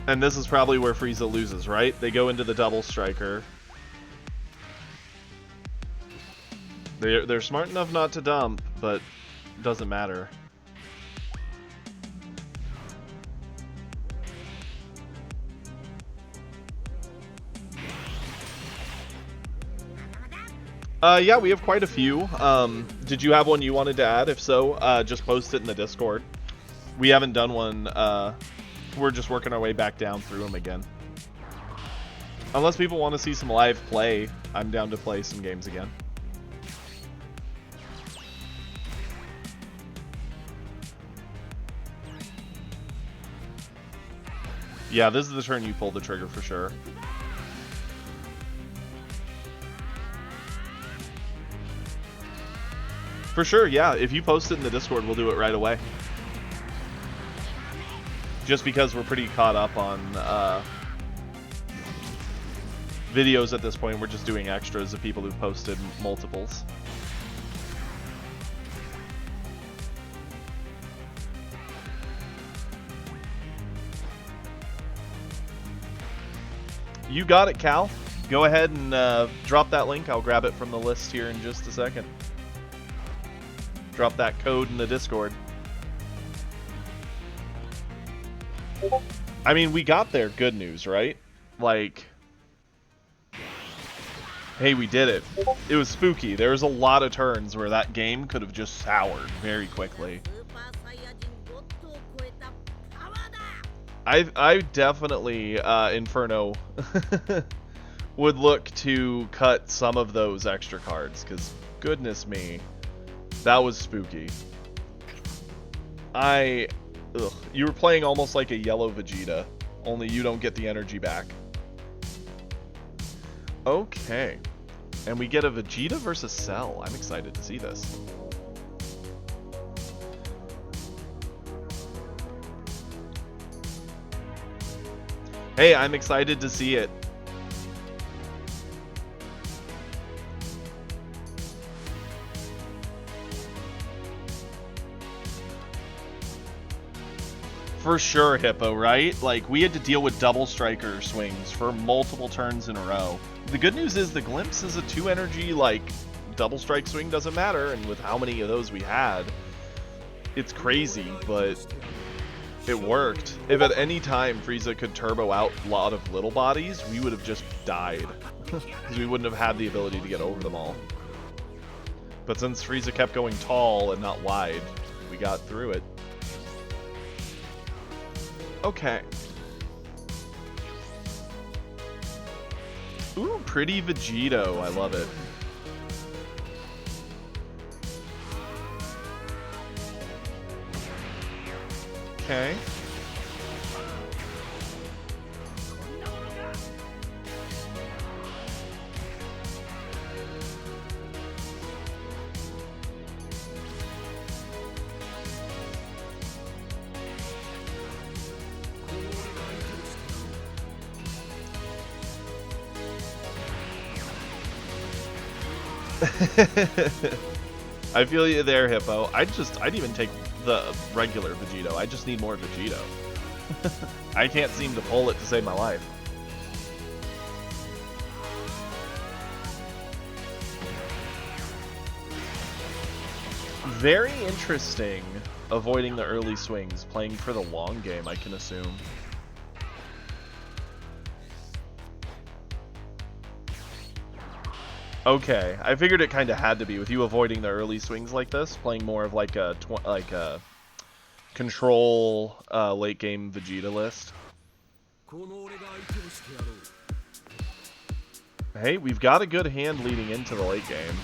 And this is probably where Frieza loses, right? They go into the double striker. They're smart enough not to dump, but doesn't matter. Yeah, we have quite a few. Did you have one you wanted to add? If so, just post it in the Discord. We haven't done one. We're just working our way back down through them again. Unless people want to see some live play, I'm down to play some games again. Yeah, this is the turn you pull the trigger for sure. For sure, yeah. If you post it in the Discord, we'll do it right away. Just because we're pretty caught up on videos at this point, we're just doing extras of people who've posted multiples. You got it, Cal. Go ahead and drop that link. I'll grab it from the list here in just a second. Drop that code in the Discord. I mean, we got there. Good news, right? Like, hey, we did it. It was spooky. There was a lot of turns where that game could have just soured very quickly. I definitely, Inferno, would look to cut some of those extra cards, because goodness me, that was spooky. You were playing almost like a yellow Vegeta, only you don't get the energy back. Okay, and we get a Vegeta versus Cell. I'm excited to see this. Hey, I'm excited to see it. For sure, Hippo, right? Like, we had to deal with double striker swings for multiple turns in a row. The good news is the Glimpse is a 2 energy, like, double strike swing doesn't matter, and with how many of those we had, it's crazy, but it worked. If at any time Frieza could turbo out a lot of little bodies, we would have just died. Because we wouldn't have had the ability to get over them all. But since Frieza kept going tall and not wide, we got through it. Okay. Ooh, pretty Vegito. I love it. Okay. I feel you there, Hippo. I'd even take the regular Vegito. I just need more Vegito. I can't seem to pull it to save my life. Very interesting, avoiding the early swings, playing for the long game, I can assume. Okay, I figured it kind of had to be with you avoiding the early swings like this, playing more of like a control late game Vegeta list. Hey, we've got a good hand leading into the late game.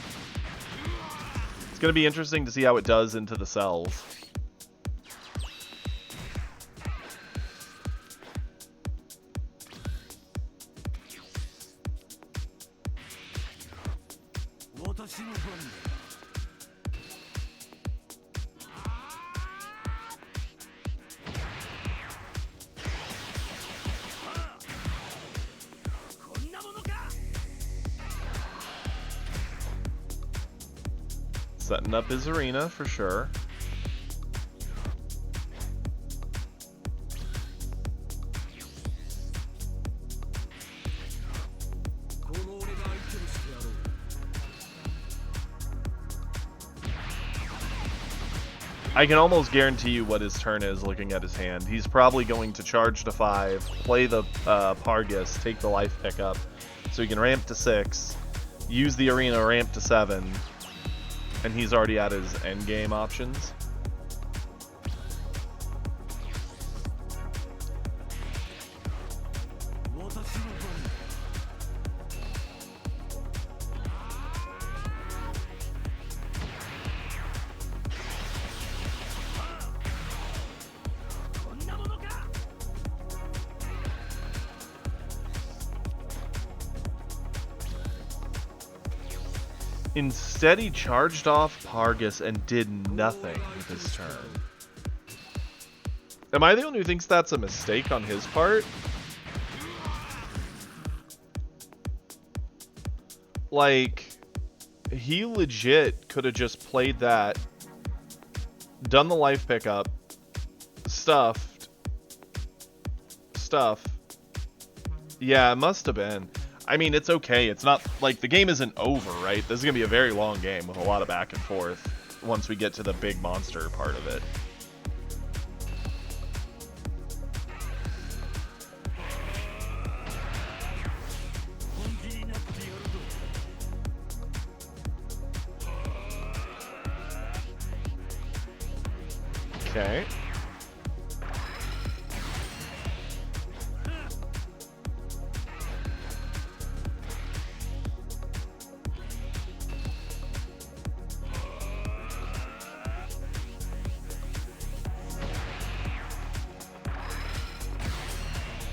It's going to be interesting to see how it does into the cells. Setting up his arena for sure. I can almost guarantee you what his turn is looking at his hand. He's probably going to charge to 5, play the Pargus, take the life pickup, so he can ramp to 6, use the arena ramp to 7, and he's already at his endgame options. Instead, he charged off Pargus and did nothing with his turn. Am I the one who thinks that's a mistake on his part? Like, he legit could have just played that, done the life pickup, stuffed. Yeah, it must have been. I mean, it's okay. It's not, like, the game isn't over, right? This is going to be a very long game with a lot of back and forth once we get to the big monster part of it. Okay.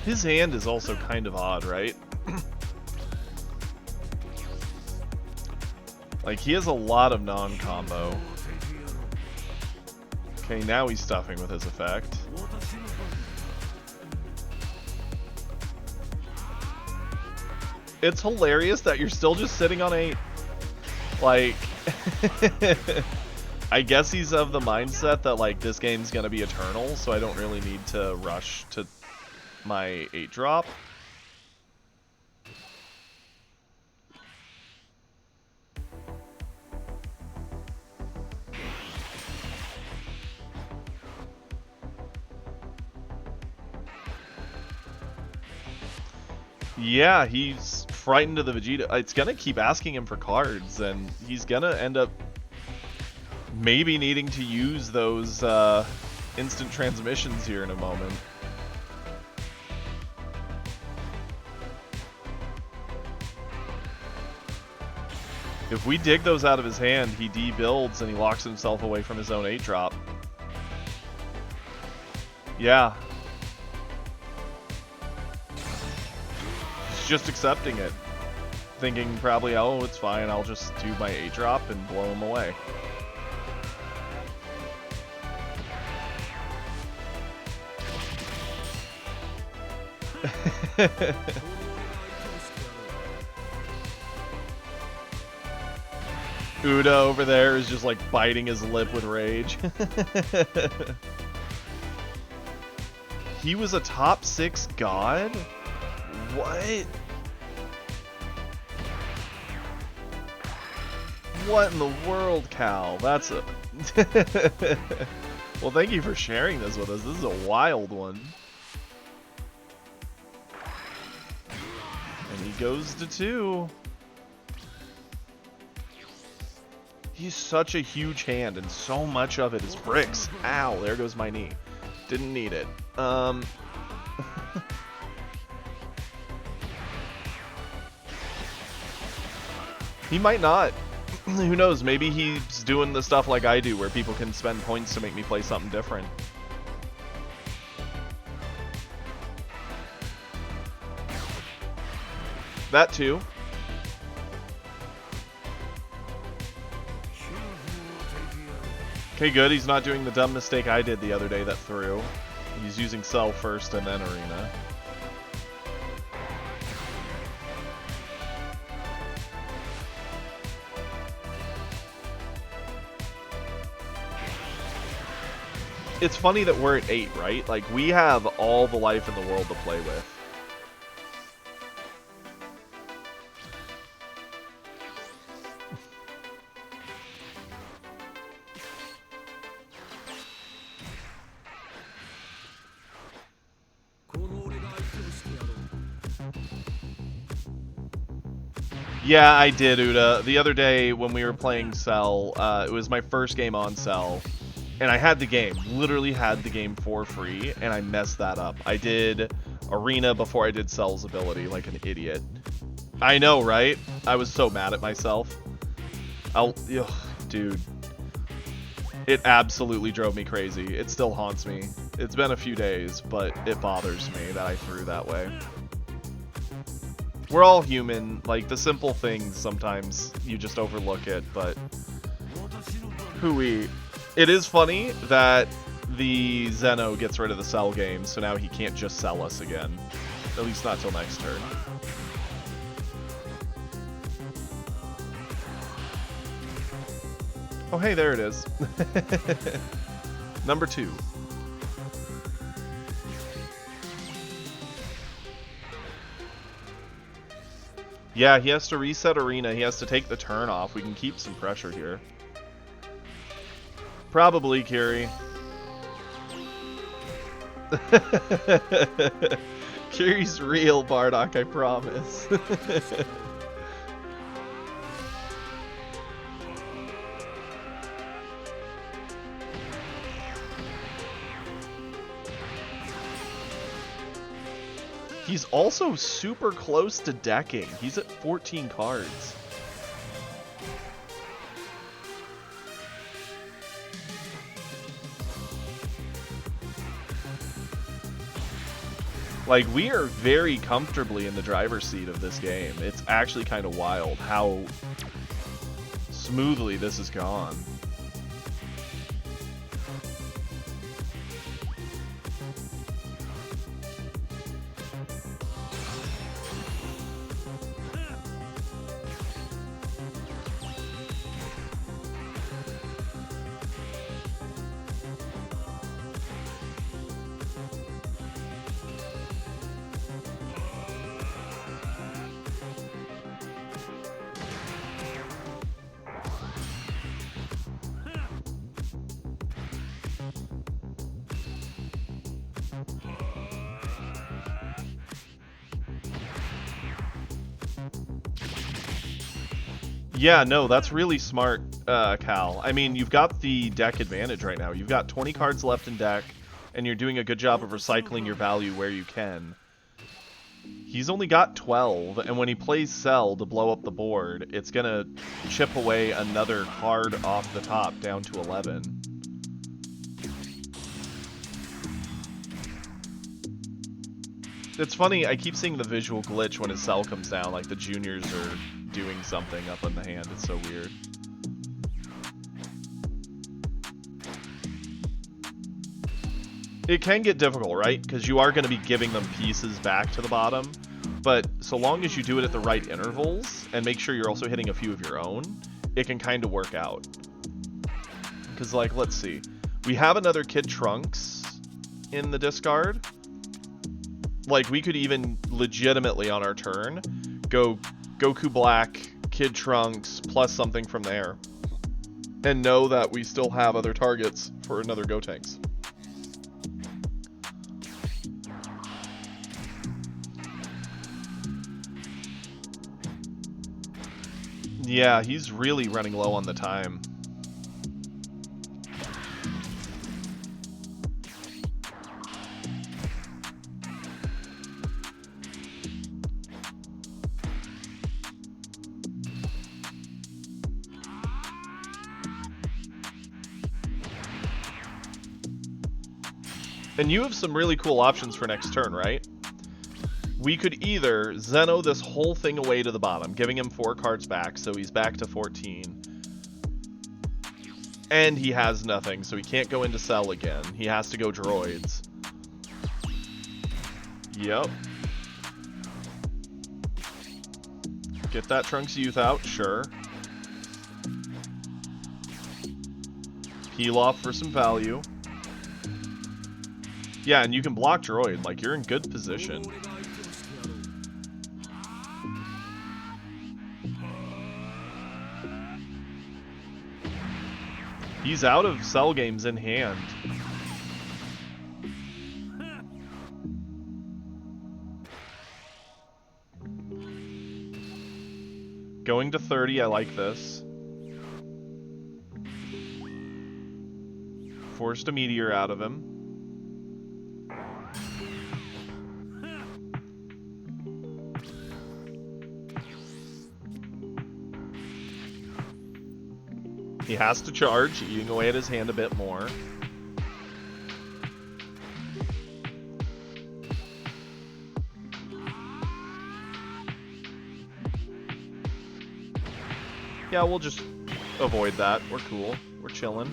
His hand is also kind of odd, right? Like, he has a lot of non-combo. Okay, now he's stuffing with his effect. It's hilarious that you're still just sitting on 8. Like, I guess he's of the mindset that, like, this game's gonna be eternal, so I don't really need to rush to my 8 drop. Yeah, he's frightened of the Vegeta. It's gonna keep asking him for cards, and he's gonna end up maybe needing to use those instant transmissions here in a moment. If we dig those out of his hand, he debuilds and he locks himself away from his own 8-drop. Yeah. He's just accepting it. Thinking probably, oh, it's fine, I'll just do my 8-drop and blow him away. Uda over there is just like biting his lip with rage. He was a top 6 god? What? What in the world, Cal? That's a... Well, thank you for sharing this with us. This is a wild one. And he goes to 2. He's such a huge hand, and so much of it is bricks. Ow, there goes my knee. Didn't need it. He might not. Who knows, maybe he's doing the stuff like I do, where people can spend points to make me play something different. That too. Okay, good. He's not doing the dumb mistake I did the other day that threw. He's using Cell first and then Arena. It's funny that we're at 8, right? Like, we have all the life in the world to play with. Yeah, I did, Uda. The other day when we were playing Cell, it was my first game on Cell, and I had the game, literally had the game for free, and I messed that up. I did Arena before I did Cell's ability, like an idiot. I know, right? I was so mad at myself. Ugh, dude. It absolutely drove me crazy. It still haunts me. It's been a few days, but it bothers me that I threw that way. We're all human. Like, the simple things, sometimes you just overlook it, but... Hooey. It is funny that the Zeno gets rid of the Cell game, so now he can't just sell us again. At least not till next turn. Oh, hey, there it is. Number 2. Yeah, he has to reset Arena. He has to take the turn off. We can keep some pressure here. Probably, Kiri. Kiri's real, Bardock, I promise. He's also super close to decking. He's at 14 cards. Like, we are very comfortably in the driver's seat of this game. It's actually kind of wild how smoothly this has gone. Yeah, no, that's really smart, Cal. I mean, you've got the deck advantage right now. You've got 20 cards left in deck, and you're doing a good job of recycling your value where you can. He's only got 12, and when he plays Cell to blow up the board, it's gonna chip away another card off the top down to 11. It's funny, I keep seeing the visual glitch when his Cell comes down, like the juniors are doing something up on the hand. It's so weird. It can get difficult, right? Because you are going to be giving them pieces back to the bottom. But so long as you do it at the right intervals, and make sure you're also hitting a few of your own, it can kind of work out. Because, like, let's see. We have another Kid Trunks in the discard. Like, we could even legitimately on our turn go Goku Black, Kid Trunks, plus something from there. And know that we still have other targets for another Gotenks. Yeah, he's really running low on the time. And you have some really cool options for next turn, right? We could either Zeno this whole thing away to the bottom, giving him 4 cards back, so he's back to 14. And he has nothing, so he can't go into Cell again. He has to go Droids. Yep. Get that Trunks Youth out, sure. Peel off for some value. Yeah, and you can block Droid, like, you're in good position. He's out of Cell games in hand. Going to 30, I like this. Forced a Meteor out of him. He has to charge, eating away at his hand a bit more. Yeah, we'll just avoid that. We're cool. We're chilling.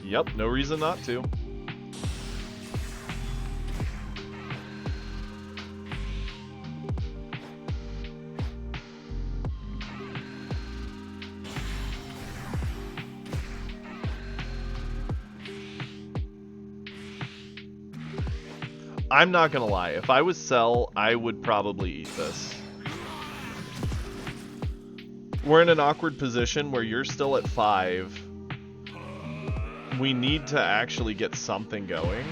Yep, no reason not to. I'm not gonna lie, if I was Cell, I would probably eat this. We're in an awkward position where you're still at 5. We need to actually get something going.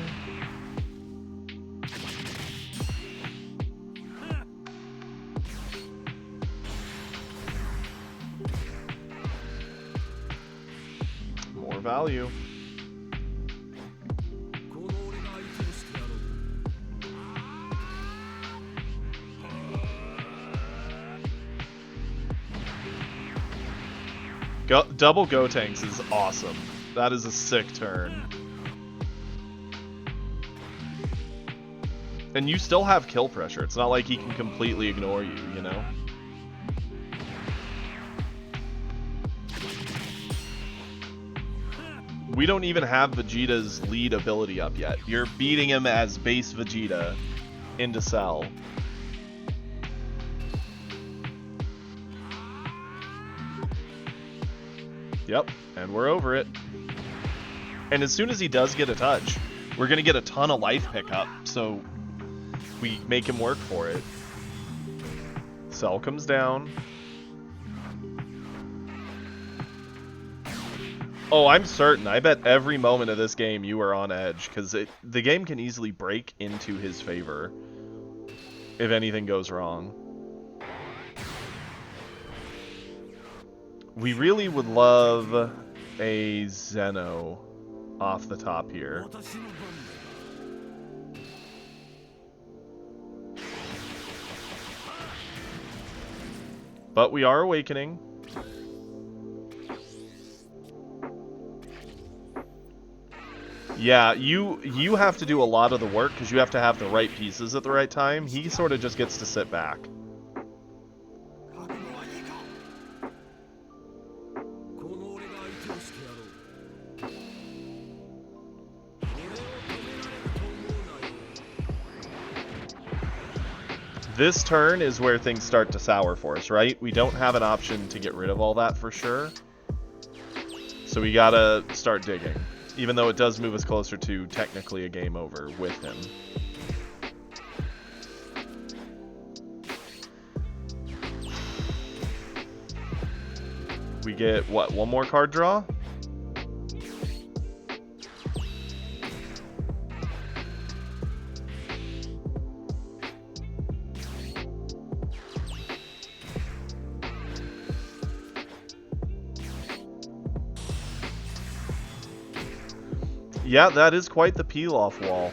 More value. Double Gotenks is awesome. That is a sick turn. And you still have kill pressure. It's not like he can completely ignore you, you know? We don't even have Vegeta's lead ability up yet. You're beating him as base Vegeta into Cell. Yep, and we're over it. And as soon as he does get a touch, we're going to get a ton of life pickup, so we make him work for it. Cell comes down. Oh, I'm certain. I bet every moment of this game you are on edge, because the game can easily break into his favor if anything goes wrong. We really would love a Zeno off the top here. But we are awakening. Yeah, you have to do a lot of the work because you have to have the right pieces at the right time. He sort of just gets to sit back. This turn is where things start to sour for us, right? We don't have an option to get rid of all that for sure. So we gotta start digging. Even though it does move us closer to technically a game over with him. We get, what, one more card draw? Yeah, that is quite the peel-off wall.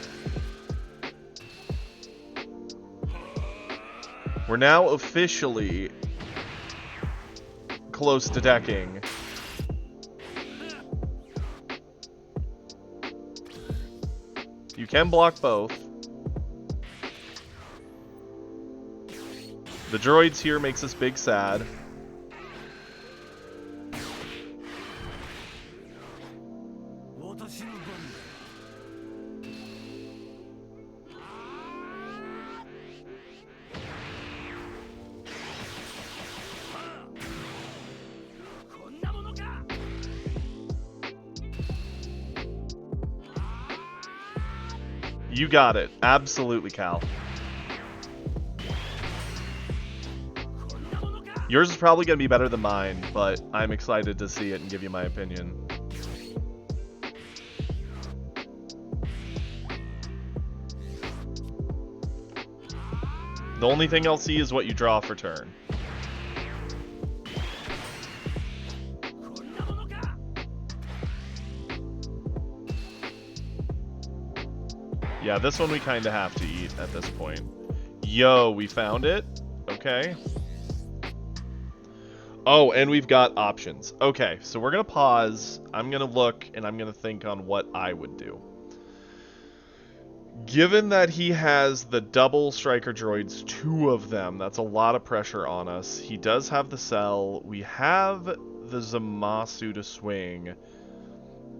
We're now officially close to decking. You can block both. The droids here makes us big sad. You got it. Absolutely, Cal. Yours is probably going to be better than mine, but I'm excited to see it and give you my opinion. The only thing I'll see is what you draw for turn. Yeah, this one we kind of have to eat at this point. Yo, we found it. Okay. Oh, and we've got options. Okay, so we're going to pause. I'm going to look, and I'm going to think on what I would do. Given that he has the double striker droids, 2 of them, that's a lot of pressure on us. He does have the cell. We have the Zamasu to swing.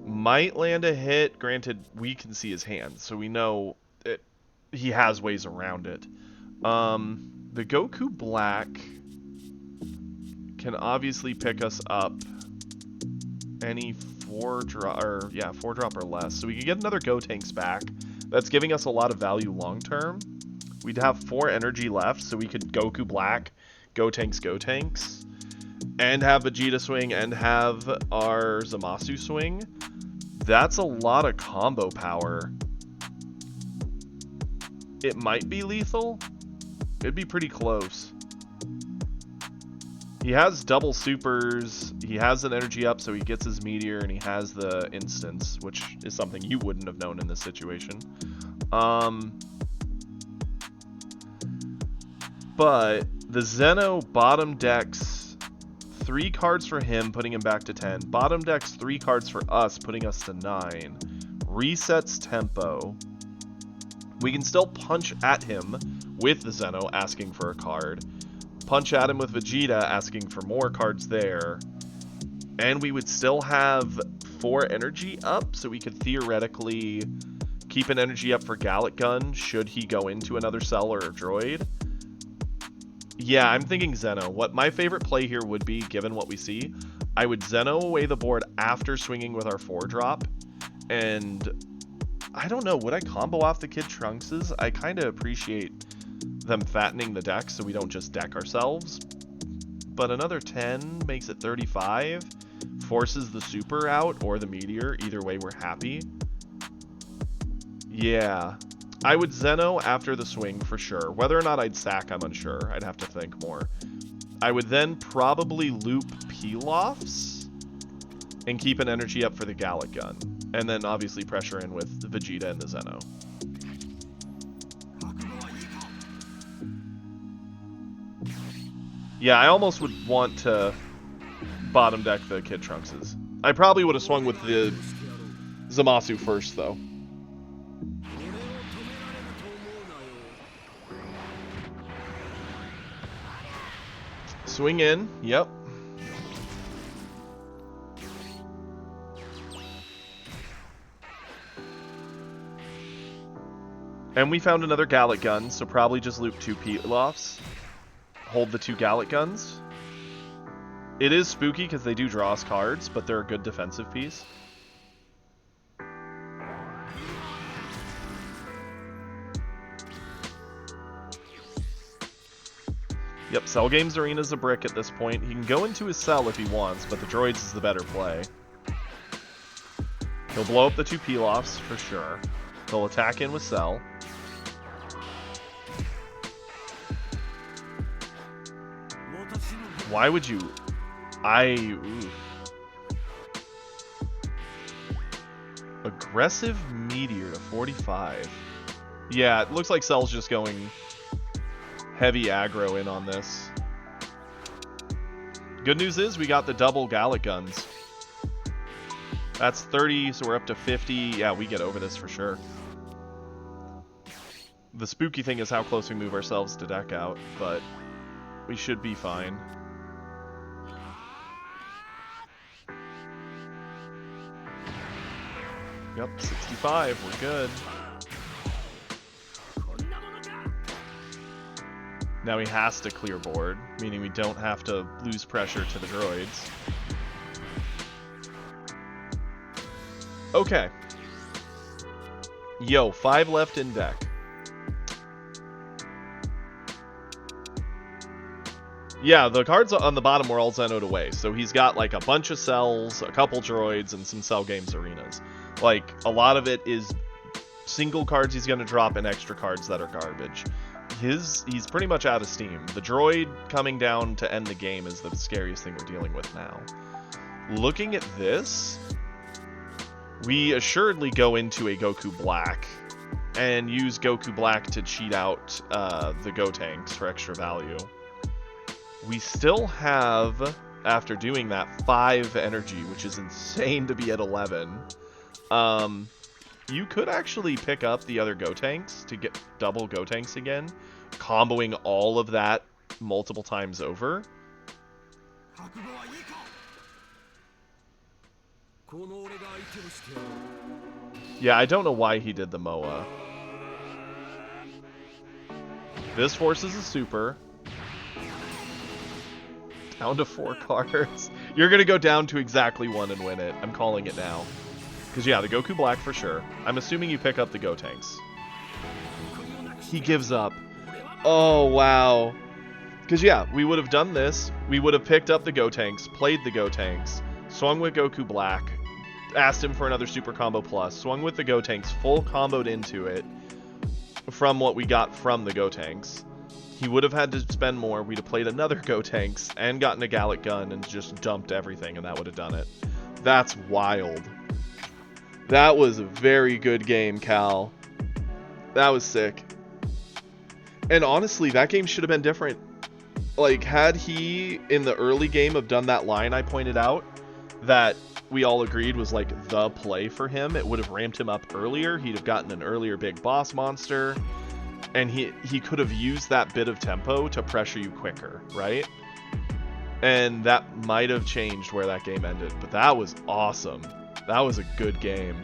Might land a hit. Granted, we can see his hands, so we know he has ways around it. The Goku Black can obviously pick us up any 4-drop or less. So we can get another Gotenks back. That's giving us a lot of value long term. We'd have 4 energy left, so we could Goku Black, Gotenks, and have Vegeta swing and have our Zamasu swing. That's a lot of combo power. It might be lethal. It'd be pretty close. He has double supers, he has an energy up so he gets his meteor, and he has the instance, which is something you wouldn't have known in this situation. But the Zeno bottom decks 3 cards for him, putting him back to 10. Bottom decks 3 cards for us, putting us to 9. Resets tempo. We can still punch at him with the Zeno, asking for a card. Punch at him with Vegeta, asking for more cards there. And we would still have 4 energy up, so we could theoretically keep an energy up for Gallic Gun, should he go into another cell or a droid. Yeah, I'm thinking Zeno. What my favorite play here would be, given what we see, I would Zeno away the board after swinging with our 4-drop, and I don't know, would I combo off the Kid Trunkses? I kind of appreciate them fattening the deck so we don't just deck ourselves. But another 10 makes it 35, forces the super out or the meteor. Either way, we're happy. Yeah, I would Zeno after the swing for sure. Whether or not I'd sack, I'm unsure. I'd have to think more. I would then probably loop Pilafs and keep an energy up for the Gallic Gun. And then obviously pressure in with the Vegeta and the Zeno. Yeah, I almost would want to bottom deck the Kid Trunkses. I probably would have swung with the Zamasu first, though. Swing in, yep. And we found another Gallic Gun, so probably just loop 2 Pilafs. Hold the 2 Gallic Guns. It is spooky because they do draw us cards, but they're a good defensive piece. Yep, Cell Games Arena's a brick at this point. He can go into his cell if he wants, but the droids is the better play. He'll blow up the 2 Pilafs for sure. He'll attack in with Cell. Why would you... Ooh. Aggressive Meteor to 45. Yeah, it looks like Cell's just going heavy aggro in on this. Good news is we got the double Gallic Guns. That's 30, so we're up to 50. Yeah, we get over this for sure. The spooky thing is how close we move ourselves to deck out, but we should be fine. Yep, 65, we're good. Now he has to clear board, meaning we don't have to lose pressure to the droids. Okay. Yo, 5 left in deck. Yeah, the cards on the bottom were all Zeno'd away, so he's got like a bunch of cells, a couple droids, and some Cell Games Arenas. Like, a lot of it is single cards he's going to drop and extra cards that are garbage. He's pretty much out of steam. The droid coming down to end the game is the scariest thing we're dealing with now. Looking at this, we assuredly go into a Goku Black and use Goku Black to cheat out the Gotenks for extra value. We still have after doing that 5 energy, which is insane to be at 11. You could actually pick up the other Gotenks to get double Gotenks again, comboing all of that multiple times over. Yeah, I don't know why he did the Moa. This forces a super. Down to 4 cards. You're going to go down to exactly 1 and win it. I'm calling it now. Because, yeah, the Goku Black for sure. I'm assuming you pick up the Gotenks. He gives up. Oh, wow. Because, yeah, we would have done this. We would have picked up the Gotenks, played the Gotenks, swung with Goku Black, asked him for another Super Combo Plus, swung with the Gotenks, full comboed into it from what we got from the Gotenks. He would have had to spend more. We'd have played another Gotenks and gotten a Gallic Gun and just dumped everything, and that would have done it. That's wild. That was a very good game, Cal. That was sick. And honestly, that game should have been different. Like, had he, in the early game, have done that line I pointed out, that we all agreed was, like, the play for him, it would have ramped him up earlier. He'd have gotten an earlier big boss monster. And he could have used that bit of tempo to pressure you quicker, right? And that might have changed where that game ended. But that was awesome. That was a good game.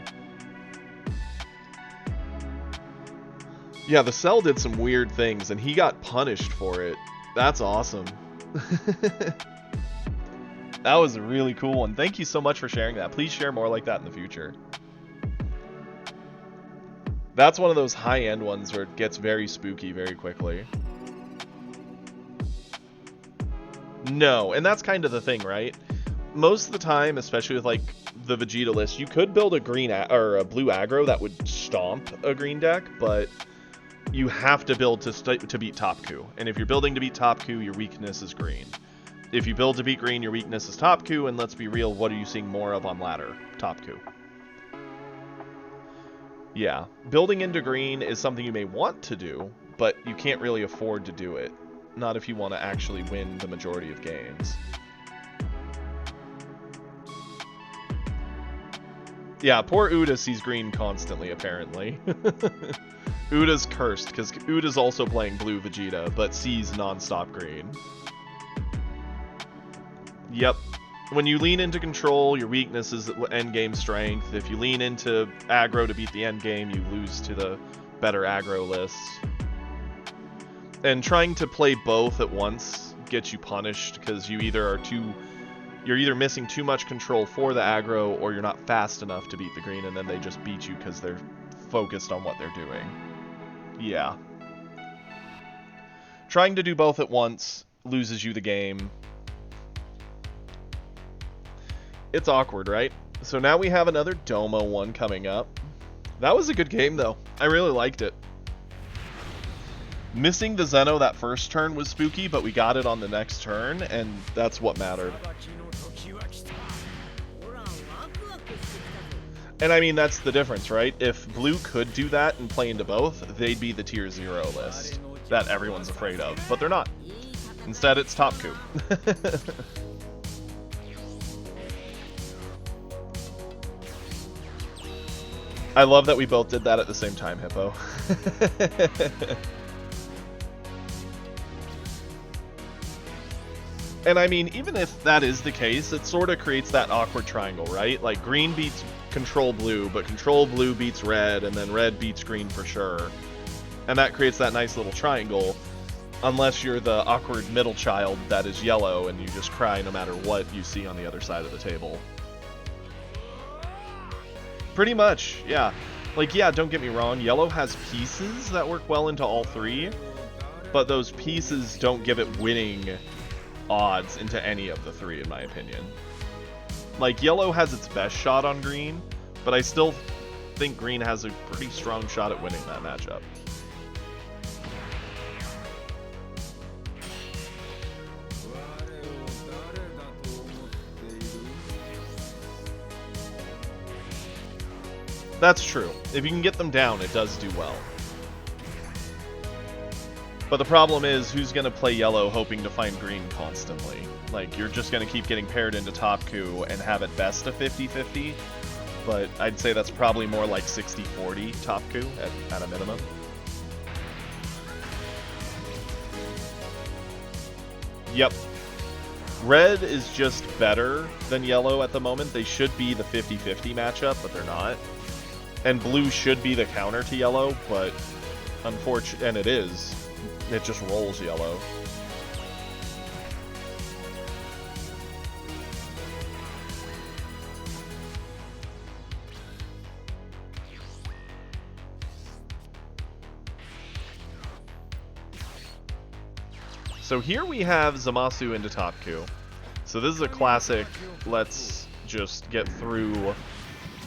Yeah, the Cell did some weird things, and he got punished for it. That's awesome. That was a really cool one. Thank you so much for sharing that. Please share more like that in the future. That's one of those high-end ones where it gets very spooky very quickly. No, and that's kind of the thing, right? Most of the time, especially with, like, the Vegeta list, you could build a green or a blue aggro that would stomp a green deck, but you have to build to beat Topku. And if you're building to beat Topku, your weakness is green. If you build to beat green, your weakness is Topku, and let's be real, what are you seeing more of on ladder? Topku. Yeah, building into green is something you may want to do, but you can't really afford to do it. Not if you want to actually win the majority of games. Yeah, poor Uda sees green constantly, apparently. Uda's cursed, because Uda's also playing blue Vegeta, but sees non-stop green. Yep. When you lean into control, your weakness is endgame strength. If you lean into aggro to beat the endgame, you lose to the better aggro lists. And trying to play both at once gets you punished, because you either are you're either missing too much control for the aggro, or you're not fast enough to beat the green, and then they just beat you because they're focused on what they're doing. Yeah. Trying to do both at once loses you the game. It's awkward, right? So now we have another Domo one coming up. That was a good game, though. I really liked it. Missing the Zeno that first turn was spooky, but we got it on the next turn, and that's what mattered. And I mean, that's the difference, right? If Blue could do that and play into both, they'd be the tier 0 list that everyone's afraid of, but they're not. Instead, it's Topku. I love that we both did that at the same time, Hippo. And I mean, even if that is the case, it sort of creates that awkward triangle, right? Like, green beats control blue, but control blue beats red, and then red beats green for sure. And that creates that nice little triangle, unless you're the awkward middle child that is yellow and you just cry no matter what you see on the other side of the table. Pretty much, yeah. Like, yeah, don't get me wrong, yellow has pieces that work well into all three, but those pieces don't give it winning odds into any of the three, in my opinion. Like, yellow has its best shot on green, but I still think green has a pretty strong shot at winning that matchup. That's true. If you can get them down, it does do well. But the problem is, who's going to play yellow hoping to find green constantly? Like, you're just going to keep getting paired into top coup and have at best a 50-50. But I'd say that's probably more like 60-40 top coup at a minimum. Yep. Red is just better than yellow at the moment. They should be the 50-50 matchup, but they're not. And blue should be the counter to yellow, but unfortunately, and it is. It just rolls yellow. So here we have Zamasu into top coup. So this is a classic, let's just get through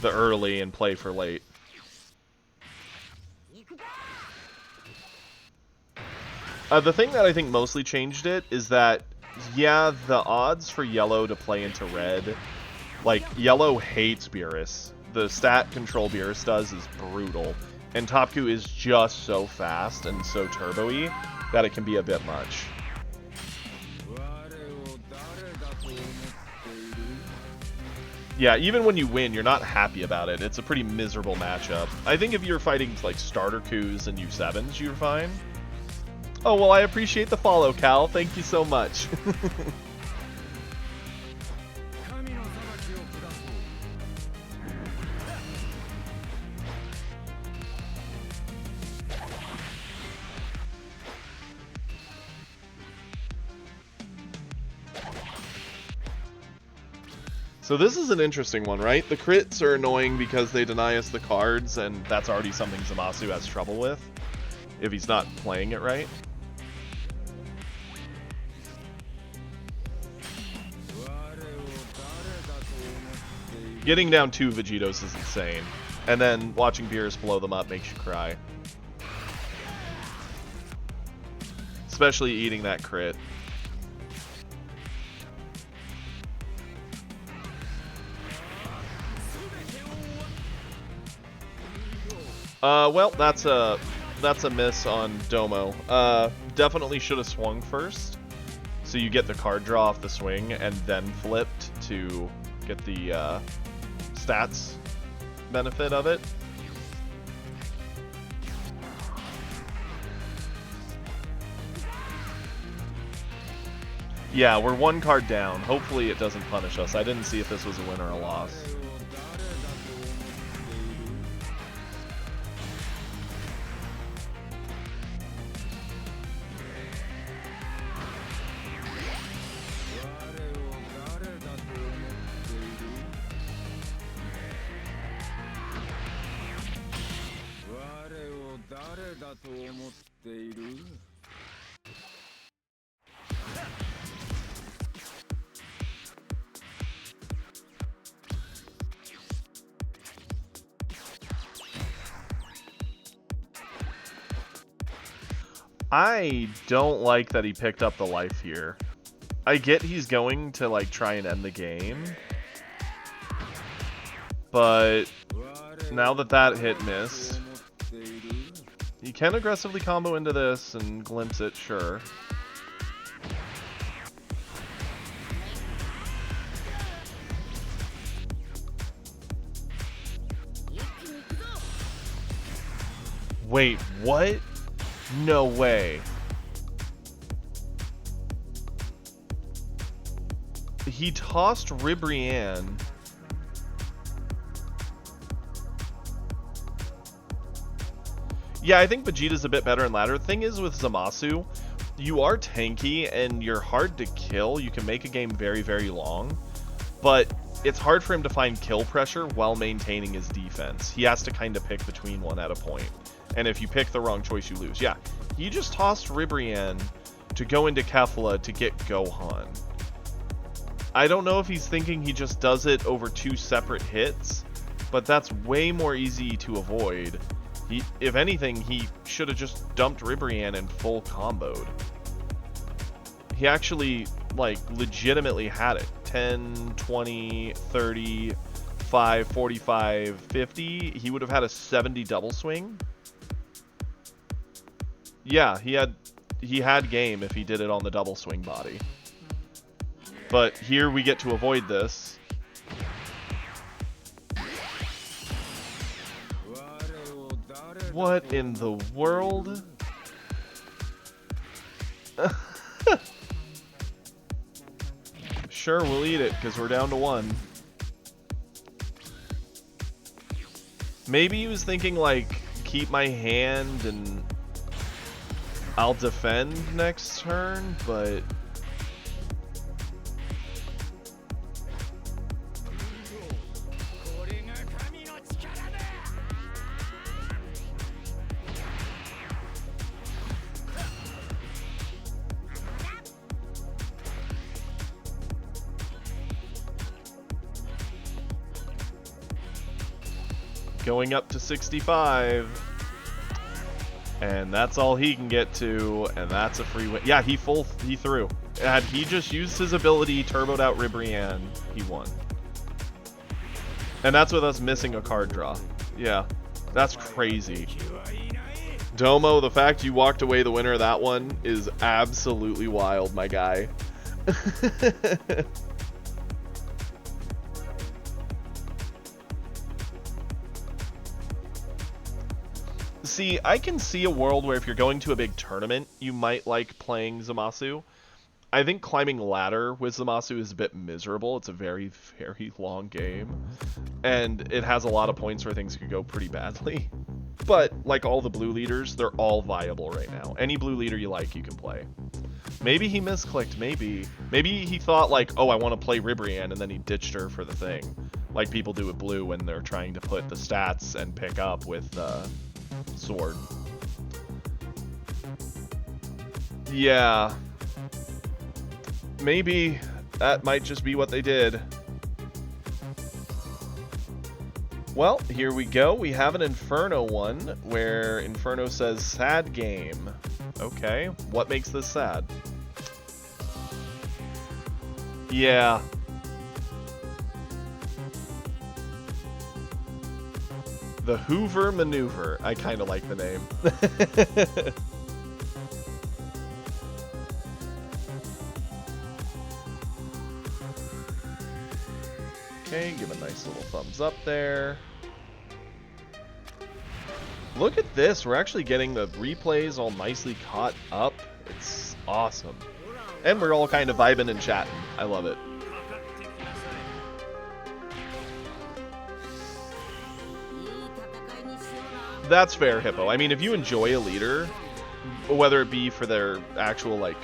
the early and play for late. The thing that I think mostly changed it is that, yeah, the odds for yellow to play into red, like, yellow hates Beerus. The stat control Beerus does is brutal, and top coup is just so fast and so turbo-y that it can be a bit much. Yeah, even when you win, you're not happy about it. It's a pretty miserable matchup. I think if you're fighting, like, starter coups and U7s, you're fine. Oh, well, I appreciate the follow, Cal. Thank you so much. So this is an interesting one, right? The crits are annoying because they deny us the cards, and that's already something Zamasu has trouble with, if he's not playing it right. Getting down 2 Vegetos is insane, and then watching Beerus blow them up makes you cry. Especially eating that crit. Well, that's a miss on Domo. Definitely should have swung first, so you get the card draw off the swing, and then flipped to get the stats benefit of it. Yeah, we're 1 card down. Hopefully it doesn't punish us. I didn't see if this was a win or a loss. I don't like that he picked up the life here. I get he's going to, like, try and end the game, but now that that hit missed, you can aggressively combo into this and glimpse it, sure. Wait, what? No way. He tossed Ribrianne. Yeah, I think Vegeta's a bit better in ladder. The thing is with Zamasu, you are tanky and you're hard to kill. You can make a game very, very long, but it's hard for him to find kill pressure while maintaining his defense. He has to kind of pick between one at a point. And if you pick the wrong choice, you lose. Yeah, he just tossed Ribrianne to go into Kefla to get Gohan. I don't know if he's thinking he just does it over 2 separate hits, but that's way more easy to avoid. If anything, he should have just dumped Ribrianne and full comboed. He actually, like, legitimately had it. 10, 20, 30, 5, 45, 50. He would have had a 70 double swing. Yeah, he he had game if he did it on the double swing body. But here we get to avoid this. What in the world? Sure, we'll eat it, because we're down to 1. Maybe he was thinking, like, keep my hand and I'll defend next turn, but... going up to 65. And that's all he can get to, and that's a free win. Yeah, he threw. Had he just used his ability, turboed out Ribrianne, he won. And that's with us missing a card draw. Yeah, that's crazy. Domo, the fact you walked away the winner of that one is absolutely wild, my guy. See, I can see a world where if you're going to a big tournament, you might like playing Zamasu. I think climbing ladder with Zamasu is a bit miserable. It's a very, very long game. And it has a lot of points where things could go pretty badly. But, like all the blue leaders, they're all viable right now. Any blue leader you like, you can play. Maybe he misclicked, maybe. Maybe he thought, like, oh, I want to play Ribrianne, and then he ditched her for the thing. Like people do with blue when they're trying to put the stats and pick up with, sword. Yeah. Maybe that might just be what they did. Well, here we go. We have an Inferno one where Inferno says sad game. Okay, what makes this sad? Yeah. The Hoover Maneuver. I kind of like the name. Okay, give a nice little thumbs up there. Look at this. We're actually getting the replays all nicely caught up. It's awesome. And we're all kind of vibing and chatting. I love it. That's fair, Hippo. I mean, if you enjoy a leader, whether it be for their actual, like,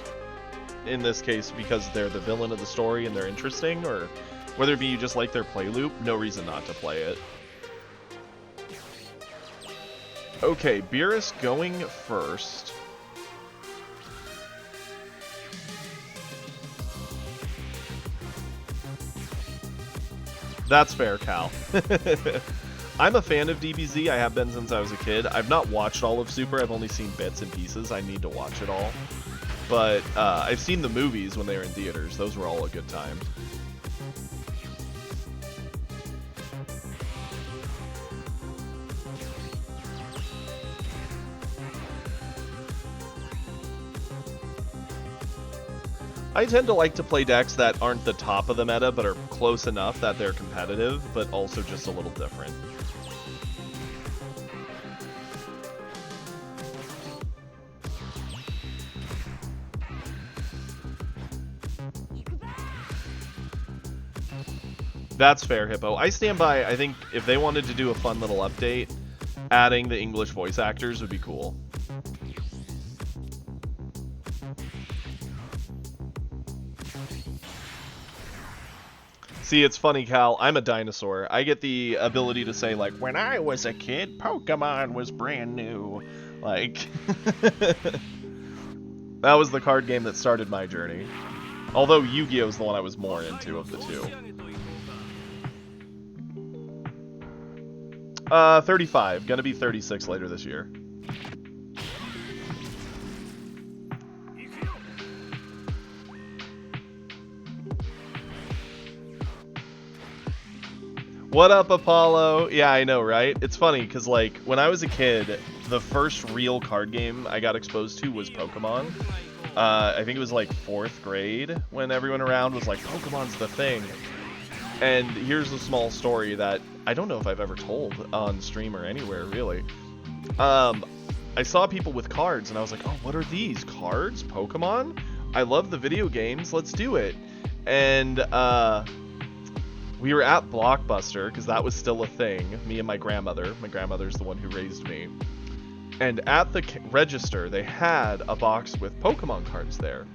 in this case, because they're the villain of the story and they're interesting, or whether it be you just like their play loop, no reason not to play it. Okay, Beerus going first. That's fair, Cal. I'm a fan of DBZ. I have been since I was a kid. I've not watched all of Super. I've only seen bits and pieces. I need to watch it all. But I've seen the movies when they were in theaters. Those were all a good time. I tend to like to play decks that aren't the top of the meta, but are close enough that they're competitive, but also just a little different. That's fair, Hippo. I stand by. I think if they wanted to do a fun little update, adding the English voice actors would be cool. See, it's funny, Cal. I'm a dinosaur. I get the ability to say, like, when I was a kid, Pokemon was brand new. Like, that was the card game that started my journey. Although Yu-Gi-Oh! Is the one I was more into of the two. 35. Gonna be 36 later this year. What up, Apollo? Yeah, I know, right? It's funny, because, like, when I was a kid, the first real card game I got exposed to was Pokemon. I think it was like 4th grade when everyone around was like, Pokemon's the thing. And here's a small story that I don't know if I've ever told on stream or anywhere, really. I saw people with cards, and I was like, oh, what are these? Cards? Pokemon? I love the video games. Let's do it. And we were at Blockbuster, because that was still a thing, me and my grandmother. My grandmother's the one who raised me. And at the register, they had a box with Pokemon cards there.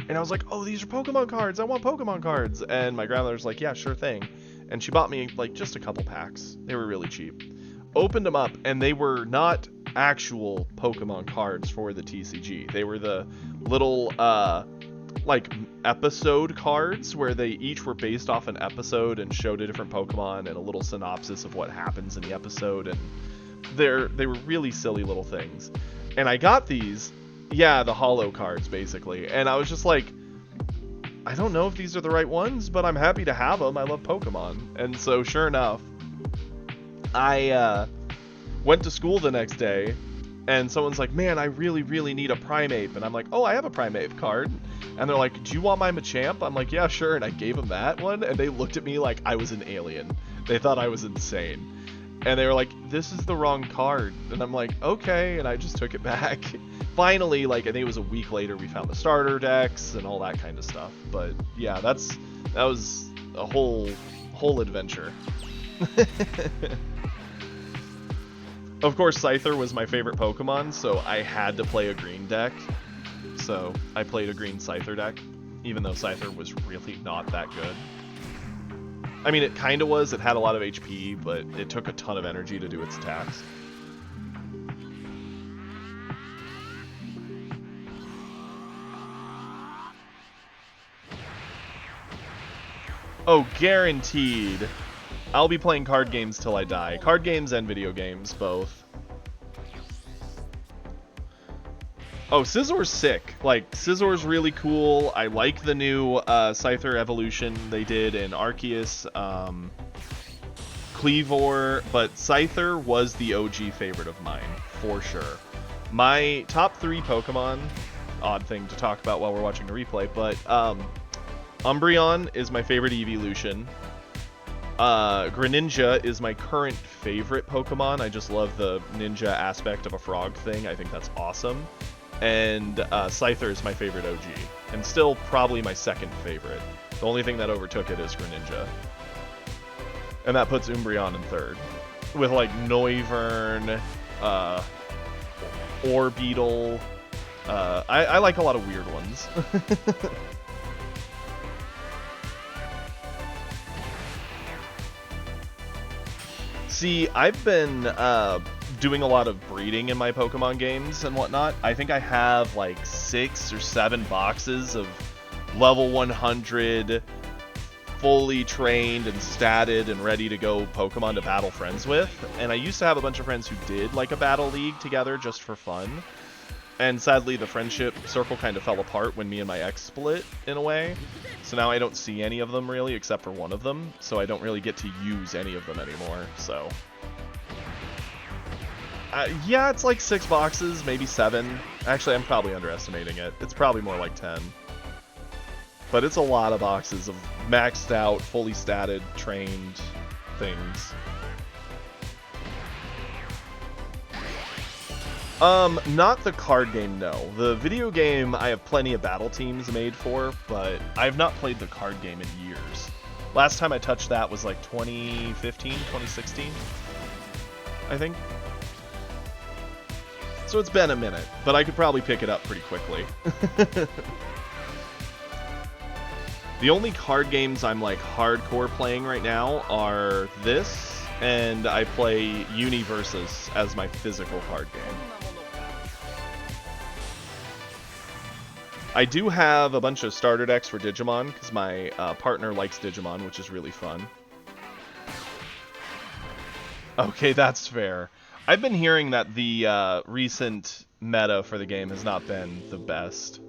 And I was like, oh, these are Pokemon cards. I want Pokemon cards. And my grandmother's like, yeah, sure thing. And she bought me, like, just a couple packs. They were really cheap. Opened them up, and they were not actual Pokemon cards for the TCG. They were the little, like, episode cards where they each were based off an episode and showed a different Pokemon and a little synopsis of what happens in the episode. And they were really silly little things. And I got these, yeah, the holo cards, basically. And I was just like, I don't know if these are the right ones, but I'm happy to have them. I love Pokemon. And so, sure enough, I went to school the next day, and someone's like, man, I really, really need a Primeape. And I'm like, oh, I have a Primeape card. And they're like, do you want my Machamp? I'm like, yeah, sure. And I gave them that one, and they looked at me like I was an alien. They thought I was insane. And they were like, this is the wrong card. And I'm like, okay. And I just took it back. Finally, like, I think it was a week later, we found the starter decks and all that kind of stuff. But yeah, that was a whole adventure. Of course, Scyther was my favorite Pokemon, so I had to play a green deck. So I played a green Scyther deck, even though Scyther was really not that good. I mean, it kind of was. It had a lot of HP, but it took a ton of energy to do its attacks. Oh, guaranteed. I'll be playing card games till I die. Card games and video games, both. Oh, Scizzor's sick. Like, Scizzor's really cool. I like the new Scyther evolution they did in Arceus, Cleavor, but Scyther was the OG favorite of mine, for sure. My top 3 Pokemon, odd thing to talk about while we're watching a replay, but Umbreon is my favorite evolution. Greninja is my current favorite Pokemon. I just love the ninja aspect of a frog thing. I think that's awesome. And Scyther is my favorite OG, and still probably my second favorite. The only thing that overtook it is Greninja. And that puts Umbreon in third. With like Noivern, Orbeetle. I like a lot of weird ones. See, I've been doing a lot of breeding in my Pokemon games and whatnot. I think I have like 6 or 7 boxes of level 100, fully trained and statted and ready to go Pokemon to battle friends with. And I used to have a bunch of friends who did like a battle league together just for fun. And sadly, the friendship circle kind of fell apart when me and my ex split, in a way. So now I don't see any of them, really, except for one of them. So I don't really get to use any of them anymore, so... yeah, it's like 6 boxes, maybe 7. Actually, I'm probably underestimating it. It's probably more like 10. But it's a lot of boxes of maxed out, fully statted, trained things. Not the card game, no. The video game I have plenty of battle teams made for, but I've not played the card game in years. Last time I touched that was like 2015, 2016, I think. So it's been a minute, but I could probably pick it up pretty quickly. The only card games I'm like hardcore playing right now are this, and I play Universus as my physical card game. I do have a bunch of starter decks for Digimon, because my partner likes Digimon, which is really fun. Okay, that's fair. I've been hearing that the recent meta for the game has not been the best.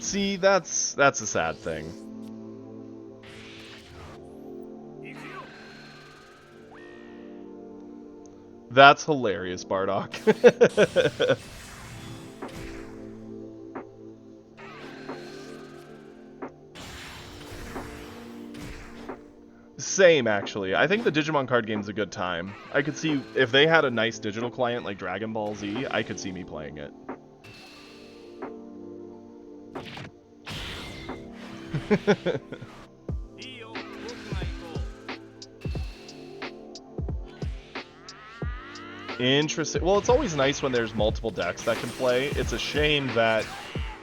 See, that's a sad thing. That's hilarious, Bardock. Same, actually. I think the Digimon card game's a good time. I could see, if they had a nice digital client like Dragon Ball Z, I could see me playing it. Interesting. Well, it's always nice when there's multiple decks that can play. It's a shame that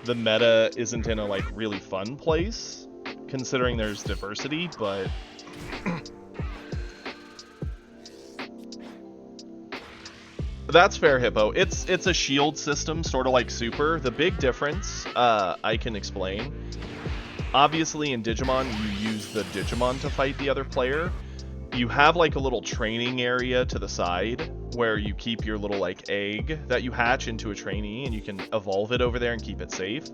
the meta isn't in a, like, really fun place, considering there's diversity, but... That's fair, Hippo. It's a shield system, sort of like Super. The big difference, I can explain. Obviously, in Digimon, you use the Digimon to fight the other player. You have, like, a little training area to the side where you keep your little, like, egg that you hatch into a trainee, and you can evolve it over there and keep it safe.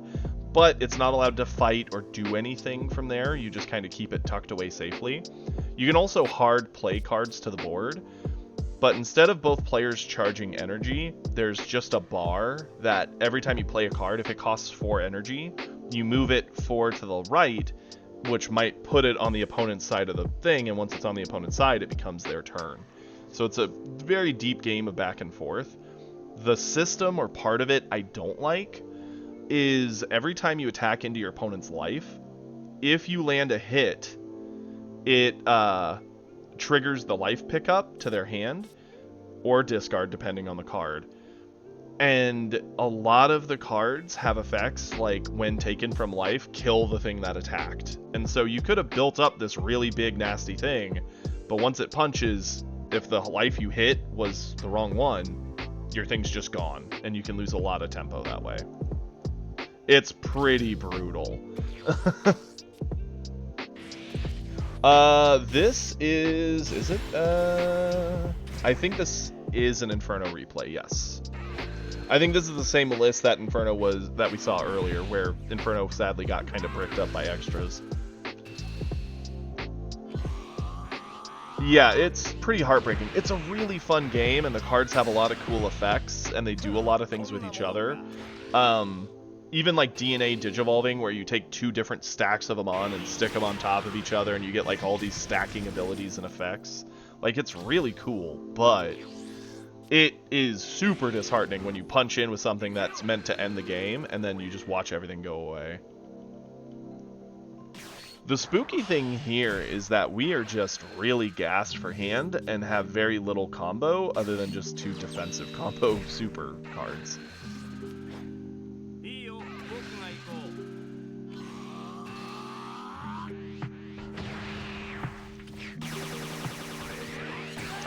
But it's not allowed to fight or do anything from there. You just kind of keep it tucked away safely. You can also hard play cards to the board. But instead of both players charging energy, there's just a bar that every time you play a card, if it costs 4 energy, you move it 4 to the right, which might put it on the opponent's side of the thing, and once it's on the opponent's side, it becomes their turn. So it's a very deep game of back and forth. The system, or part of it, I don't like, is every time you attack into your opponent's life, if you land a hit, it triggers the life pickup to their hand, or discard depending on the card. And a lot of the cards have effects like, when taken from life, kill the thing that attacked. And so you could have built up this really big nasty thing, but once it punches, if the life you hit was the wrong one, your thing's just gone, and you can lose a lot of tempo that way. It's pretty brutal. This is it? I think this is an Inferno replay, yes. I think this is the same list that Inferno was, that we saw earlier, where Inferno sadly got kind of bricked up by extras. Yeah, it's pretty heartbreaking. It's a really fun game, and the cards have a lot of cool effects, and they do a lot of things with each other. Even like DNA Digivolving, where you take 2 different stacks of them on and stick them on top of each other, and you get like all these stacking abilities and effects. Like, it's really cool, but it is super disheartening when you punch in with something that's meant to end the game, and then you just watch everything go away. The spooky thing here is that we are just really gassed for hand and have very little combo other than just 2 defensive combo super cards.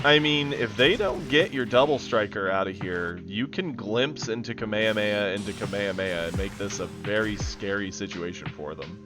I mean, if they don't get your double striker out of here, you can glimpse into Kamehameha and make this a very scary situation for them.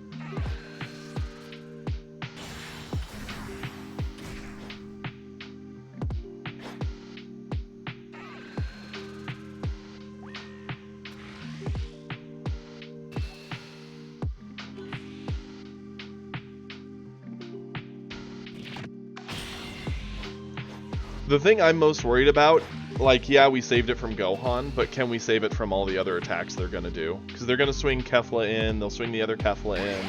The thing I'm most worried about, like, yeah, we saved it from Gohan, but can we save it from all the other attacks they're going to do? Because they're going to swing Kefla in, they'll swing the other Kefla in,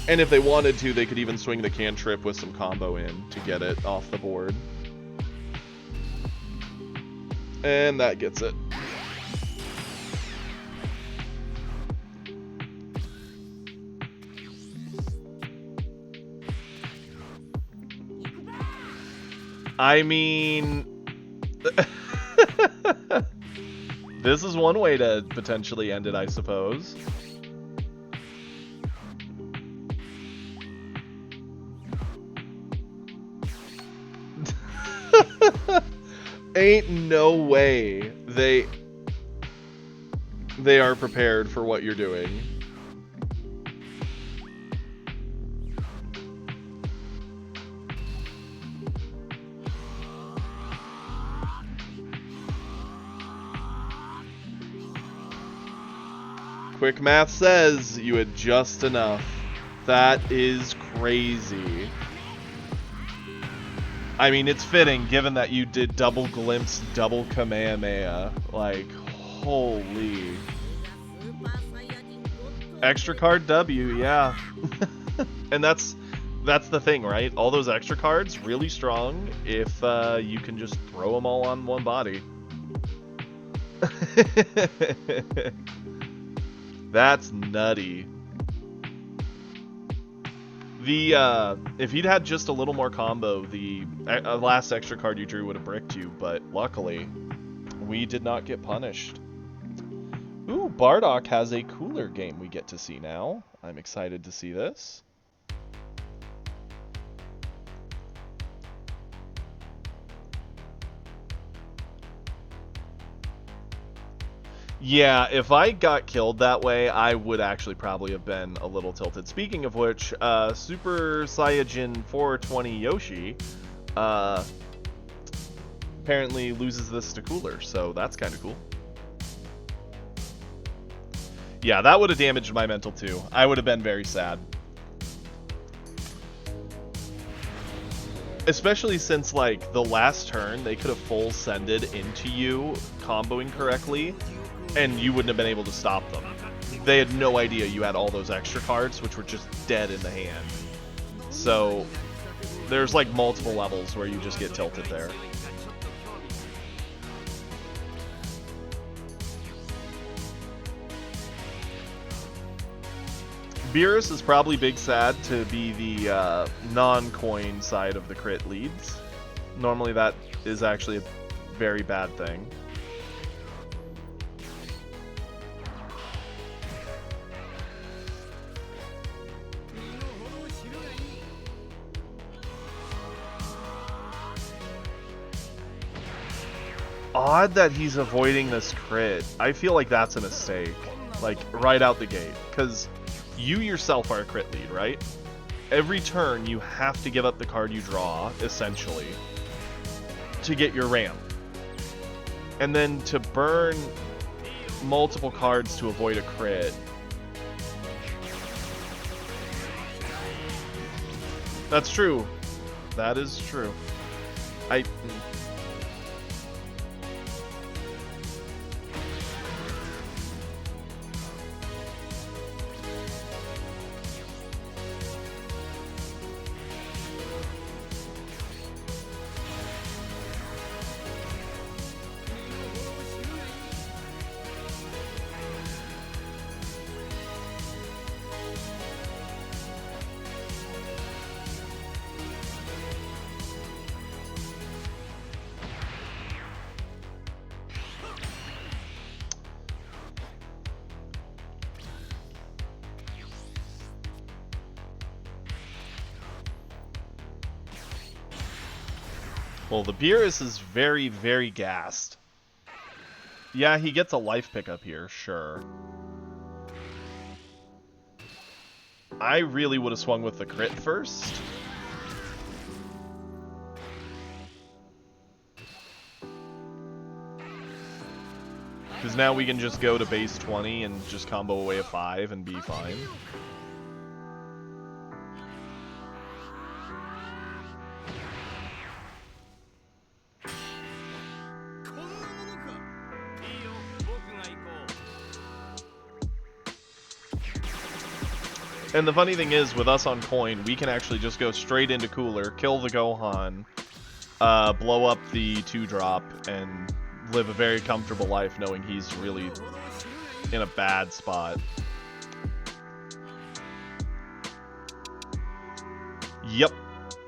and if they wanted to, they could even swing the cantrip with some combo in to get it off the board. And that gets it. I mean, this is one way to potentially end it, I suppose. Ain't no way they are prepared for what you're doing. Quick math says you had just enough. That is crazy. I mean, it's fitting given that you did double glimpse, double Kamehameha. Like, holy. Extra card W, yeah. And that's the thing, right? All those extra cards, really strong if you can just throw them all on one body. That's nutty. If he'd had just a little more combo, the last extra card you drew would have bricked you, but luckily, we did not get punished. Ooh, Bardock has a cooler game we get to see now. I'm excited to see this. Yeah, if I got killed that way, I would actually probably have been a little tilted. Speaking of which, Super Saiyajin 420 Yoshi apparently loses this to Cooler, so that's kind of cool. Yeah, that would have damaged my mental too. I would have been very sad. Especially since, like, the last turn, they could have full sended into you, comboing correctly, and you wouldn't have been able to stop them. They had no idea you had all those extra cards, which were just dead in the hand. So, there's, like, multiple levels where you just get tilted there. Beerus is probably big sad to be the non-coin side of the crit leads. Normally that is actually a very bad thing. Odd that he's avoiding this crit. I feel like that's a mistake. Like, right out the gate. Because you yourself are a crit lead, right? Every turn you have to give up the card you draw, essentially, to get your ramp. And then to burn multiple cards to avoid a crit. That's true. That is true. Well, the Beerus is very, very gassed. Yeah, he gets a life pickup here, sure. I really would have swung with the crit first. Because now we can just go to base 20 and just combo away a 5 and be fine. And the funny thing is, with us on coin, we can actually just go straight into Cooler, kill the Gohan, blow up the 2-drop, and live a very comfortable life knowing he's really in a bad spot. Yep.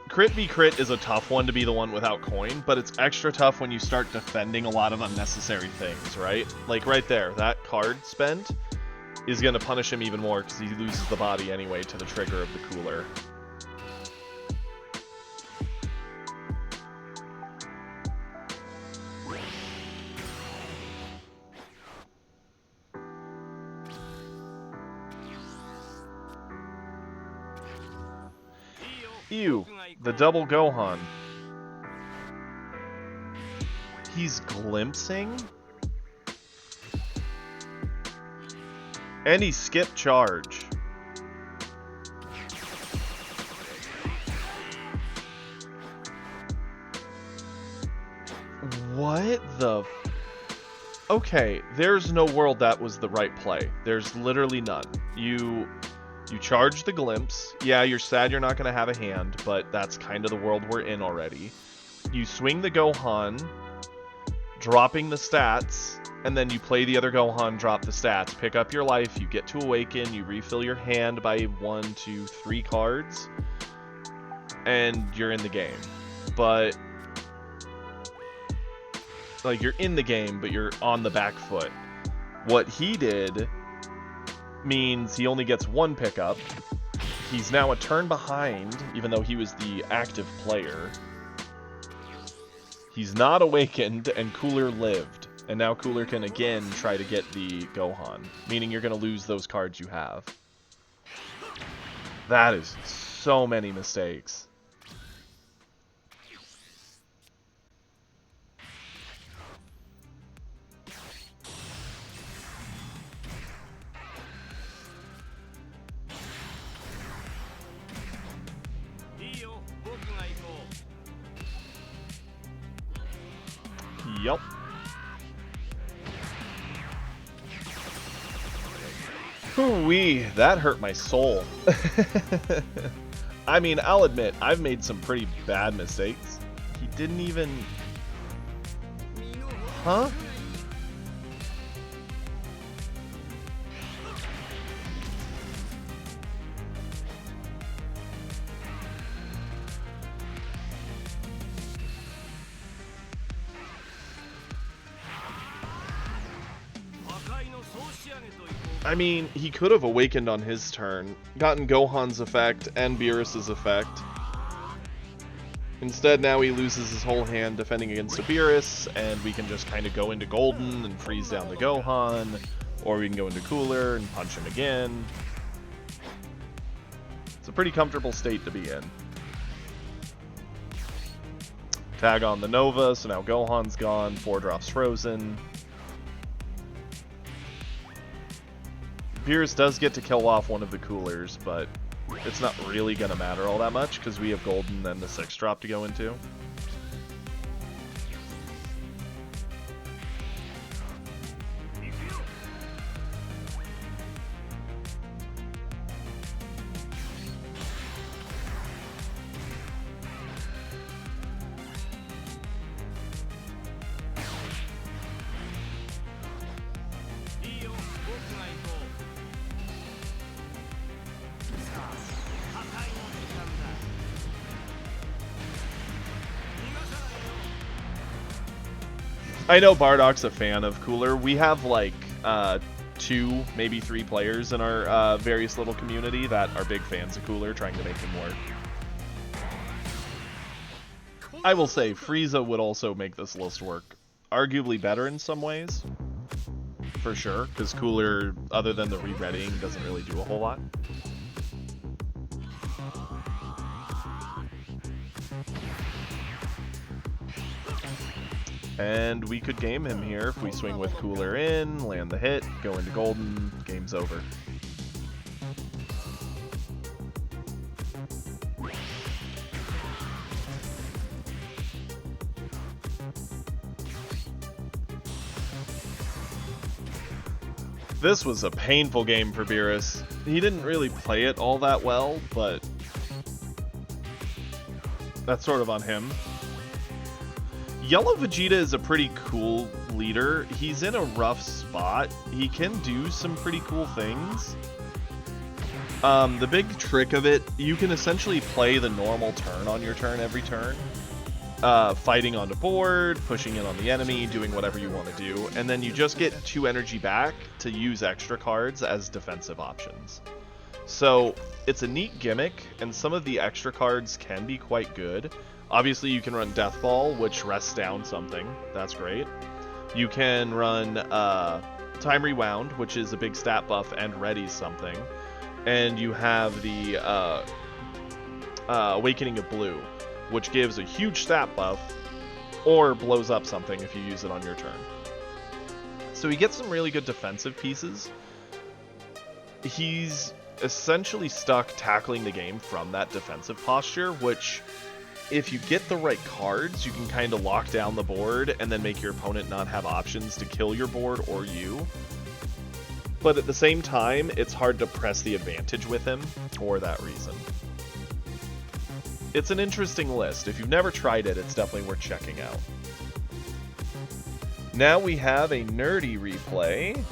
Crit v Crit is a tough one to be the one without coin, but it's extra tough when you start defending a lot of unnecessary things, right? Like right there, that card spent is going to punish him even more because he loses the body anyway to the trigger of the Cooler. Ew, the double Gohan. He's glimpsing? And he skipped charge. the... Okay, there's no world that was the right play. There's literally none. You charge the Glimpse. Yeah, you're sad you're not going to have a hand, but that's kind of the world we're in already. You swing the Gohan, dropping the stats, and then you play the other Gohan, drop the stats, pick up your life, you get to awaken, you refill your hand by 1, 2, 3 cards, and you're in the game. But... like, you're in the game, but you're on the back foot. What he did means he only gets 1 pickup. He's now a turn behind, even though he was the active player. He's not awakened, and Cooler lived. And now Cooler can again try to get the Gohan, meaning you're going to lose those cards you have. That is so many mistakes. Yup. Hoo-wee, that hurt my soul. I mean, I'll admit, I've made some pretty bad mistakes. He didn't even... Huh? I mean, he could have awakened on his turn, gotten Gohan's effect and Beerus's effect. Instead, now he loses his whole hand defending against a Beerus, and we can just kind of go into Golden and freeze down the Gohan, or we can go into Cooler and punch him again. It's a pretty comfortable state to be in. Tag on the Nova, so now Gohan's gone, 4 drops frozen. Beerus does get to kill off one of the Coolers, but it's not really going to matter all that much because we have Golden and the 6-drop to go into. I know Bardock's a fan of Cooler. We have like 2, maybe 3 players in our various little community that are big fans of Cooler, trying to make him work. I will say, Frieza would also make this list work arguably better in some ways. For sure, because Cooler, other than the re-readying, doesn't really do a whole lot. And we could game him here if we swing with Cooler in, land the hit, go into Golden, game's over. This was a painful game for Beerus. He didn't really play it all that well, but that's sort of on him. Yellow Vegeta is a pretty cool leader. He's in a rough spot. He can do some pretty cool things. The big trick of it, you can essentially play the normal turn on your turn every turn. Fighting on the board, pushing in on the enemy, doing whatever you want to do, and then you just get 2 energy back to use extra cards as defensive options. So it's a neat gimmick, and some of the extra cards can be quite good. Obviously, you can run Death Ball, which rests down something. That's great. You can run Time Rewound, which is a big stat buff and readies something. And you have the Awakening of Blue, which gives a huge stat buff, or blows up something if you use it on your turn. So he gets some really good defensive pieces. He's essentially stuck tackling the game from that defensive posture, which if you get the right cards, you can kind of lock down the board and then make your opponent not have options to kill your board or you. But at the same time, it's hard to press the advantage with him for that reason. It's an interesting list. If you've never tried it, it's definitely worth checking out. Now we have a nerdy replay.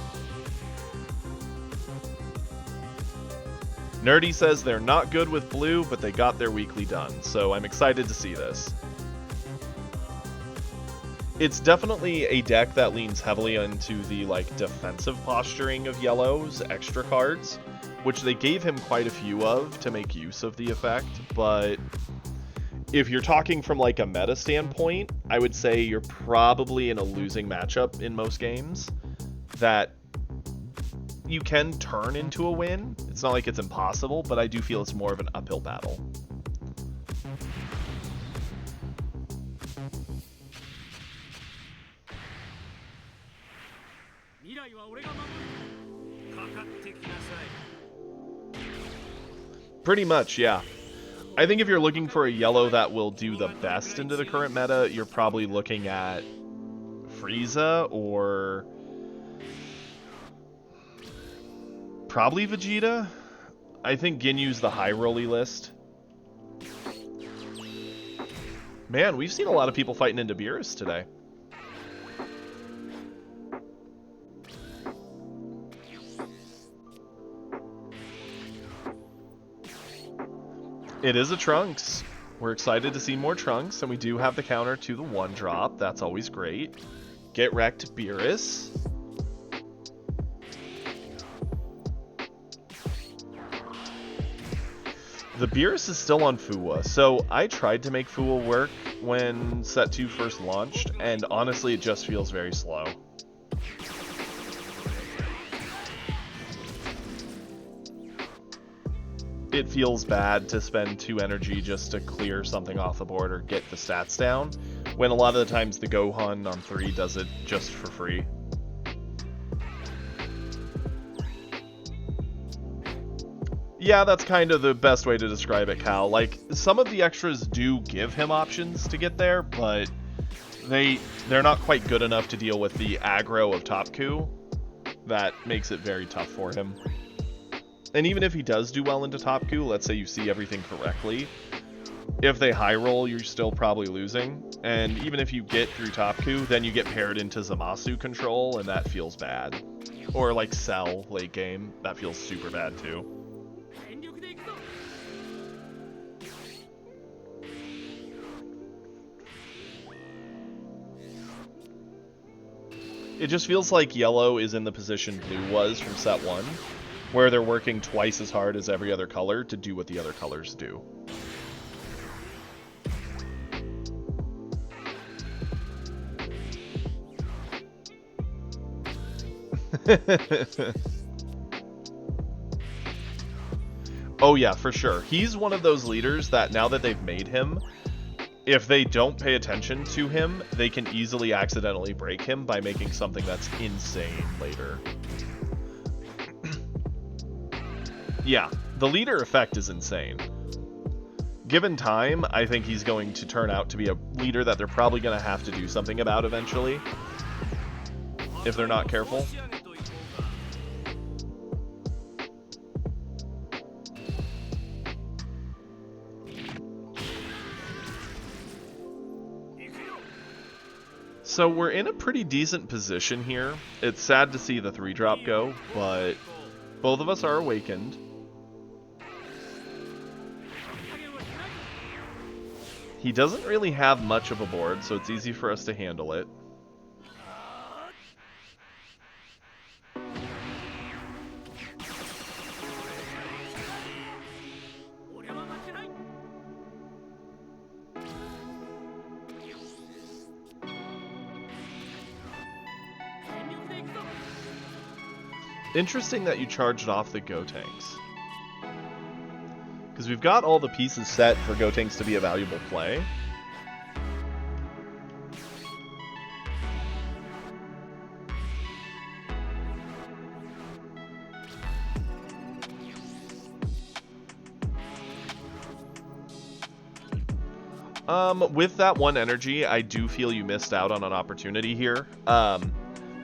Nerdy says they're not good with blue, but they got their weekly done, so I'm excited to see this. It's definitely a deck that leans heavily into the defensive posturing of yellow's extra cards, which they gave him quite a few of to make use of the effect, but if you're talking from a meta standpoint, I would say you're probably in a losing matchup in most games that you can turn into a win. It's not like it's impossible, but I do feel it's more of an uphill battle. Pretty much, yeah. I think if you're looking for a yellow that will do the best into the current meta, you're probably looking at Frieza or probably Vegeta. I think Ginyu's the high rolly list. Man, we've seen a lot of people fighting into Beerus today. It is a Trunks. We're excited to see more Trunks, and we do have the counter to the 1-drop. That's always great. Get wrecked, Beerus. The Beerus is still on Fuwa, so I tried to make Fuwa work when Set 2 first launched, and honestly it just feels very slow. It feels bad to spend 2 energy just to clear something off the board or get the stats down, when a lot of the times the Gohan on 3 does it just for free. Yeah, that's kind of the best way to describe it, Cal. Some of the extras do give him options to get there, but they're not quite good enough to deal with the aggro of Top Ku. That makes it very tough for him. And even if he does do well into Top Ku, let's say you see everything correctly, if they high roll, you're still probably losing. And even if you get through Top Ku, then you get paired into Zamasu control, and that feels bad. Or Cell late game, that feels super bad too. It just feels like yellow is in the position blue was from set 1, where they're working twice as hard as every other color to do what the other colors do. Oh yeah, for sure. He's one of those leaders that now that they've made him, if they don't pay attention to him, they can easily accidentally break him by making something that's insane later. Yeah, the leader effect is insane. Given time, I think he's going to turn out to be a leader that they're probably going to have to do something about eventually, if they're not careful. So we're in a pretty decent position here. It's sad to see the 3-drop go, but both of us are awakened. He doesn't really have much of a board, so it's easy for us to handle it. Interesting that you charged off the Gotenks. Because we've got all the pieces set for Gotenks to be a valuable play. With that one energy, I do feel you missed out on an opportunity here.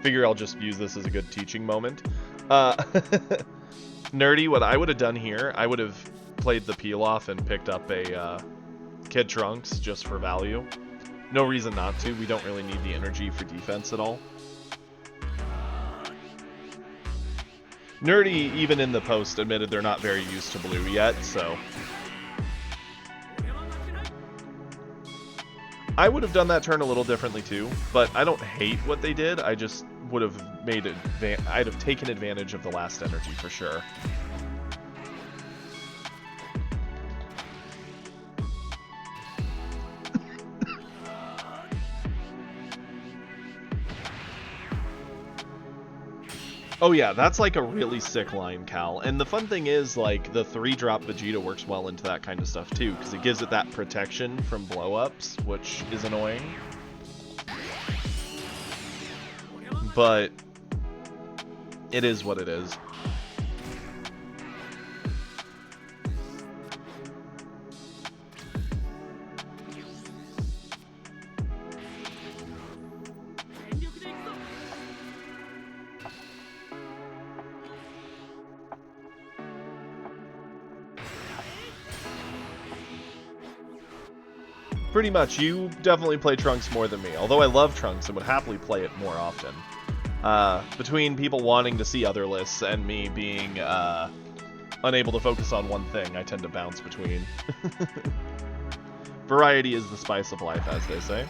Figure I'll just use this as a good teaching moment. Nerdy, what I would have done here, I would have played the peel off and picked up a Kid Trunks just for value. No reason not to. We don't really need the energy for defense at all. Nerdy, even in the post, admitted they're not very used to blue yet, so... I would have done that turn a little differently too, but I don't hate what they did. I just would have made it. I'd have taken advantage of the last energy for sure. Oh yeah, that's like a really sick line, Cal. And the fun thing is, like, the 3-drop Vegeta works well into that kind of stuff too, because it gives it that protection from blow-ups, which is annoying. But it is what it is. Pretty much, you definitely play Trunks more than me, although I love Trunks and would happily play it more often. Between people wanting to see other lists and me being unable to focus on one thing, I tend to bounce between. Variety is the spice of life, as they say.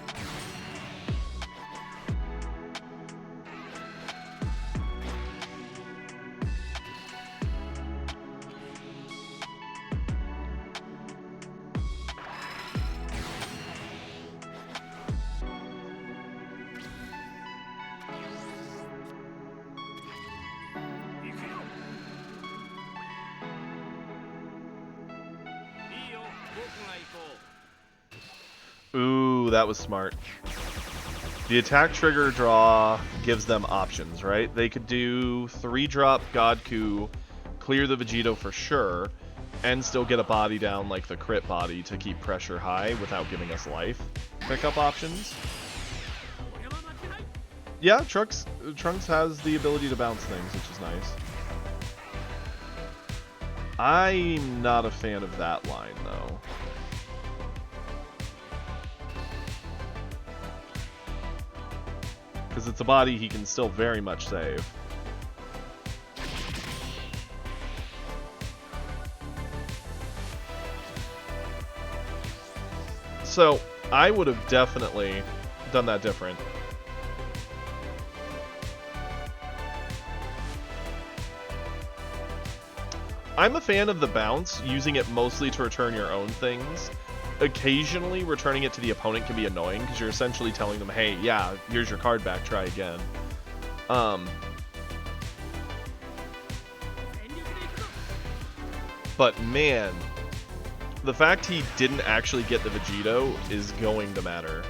Ooh, that was smart. The attack trigger draw gives them options, right? They could do 3-drop Godku, clear the Vegito for sure, and still get a body down like the crit body to keep pressure high without giving us life pickup options. Yeah, Trunks has the ability to bounce things, which is nice. I'm not a fan of that line, though. Because it's a body he can still very much save. So, I would have definitely done that different. I'm a fan of the bounce, using it mostly to return your own things. Occasionally, returning it to the opponent can be annoying, because you're essentially telling them, hey, yeah, here's your card back, try again. But man, the fact he didn't actually get the Vegito is going to matter.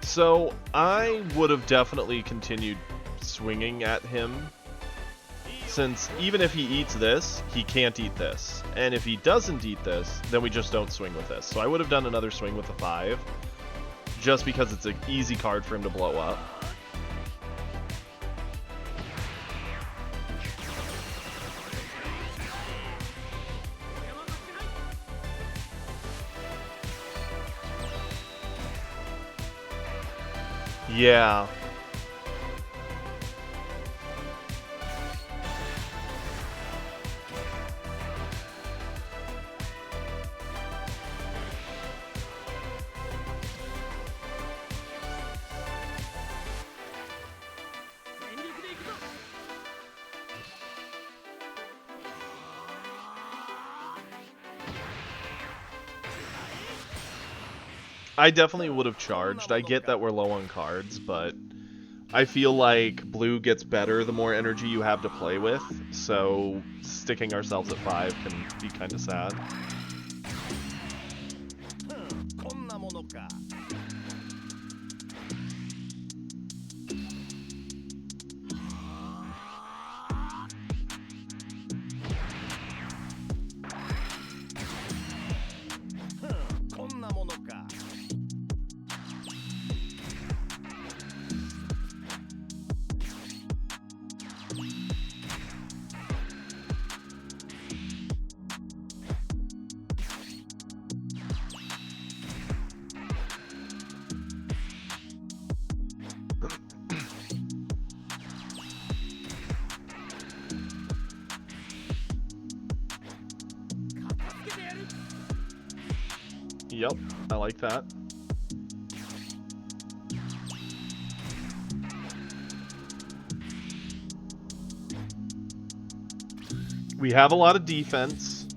So, I would have definitely continued swinging at him, since even if he eats this, he can't eat this. And if he doesn't eat this, then we just don't swing with this. So I would have done another swing with the 5, just because it's an easy card for him to blow up. Yeah. I definitely would have charged. I get that we're low on cards, but I feel like blue gets better the more energy you have to play with, so sticking ourselves at 5 can be kind of sad. Yep, I like that. We have a lot of defense.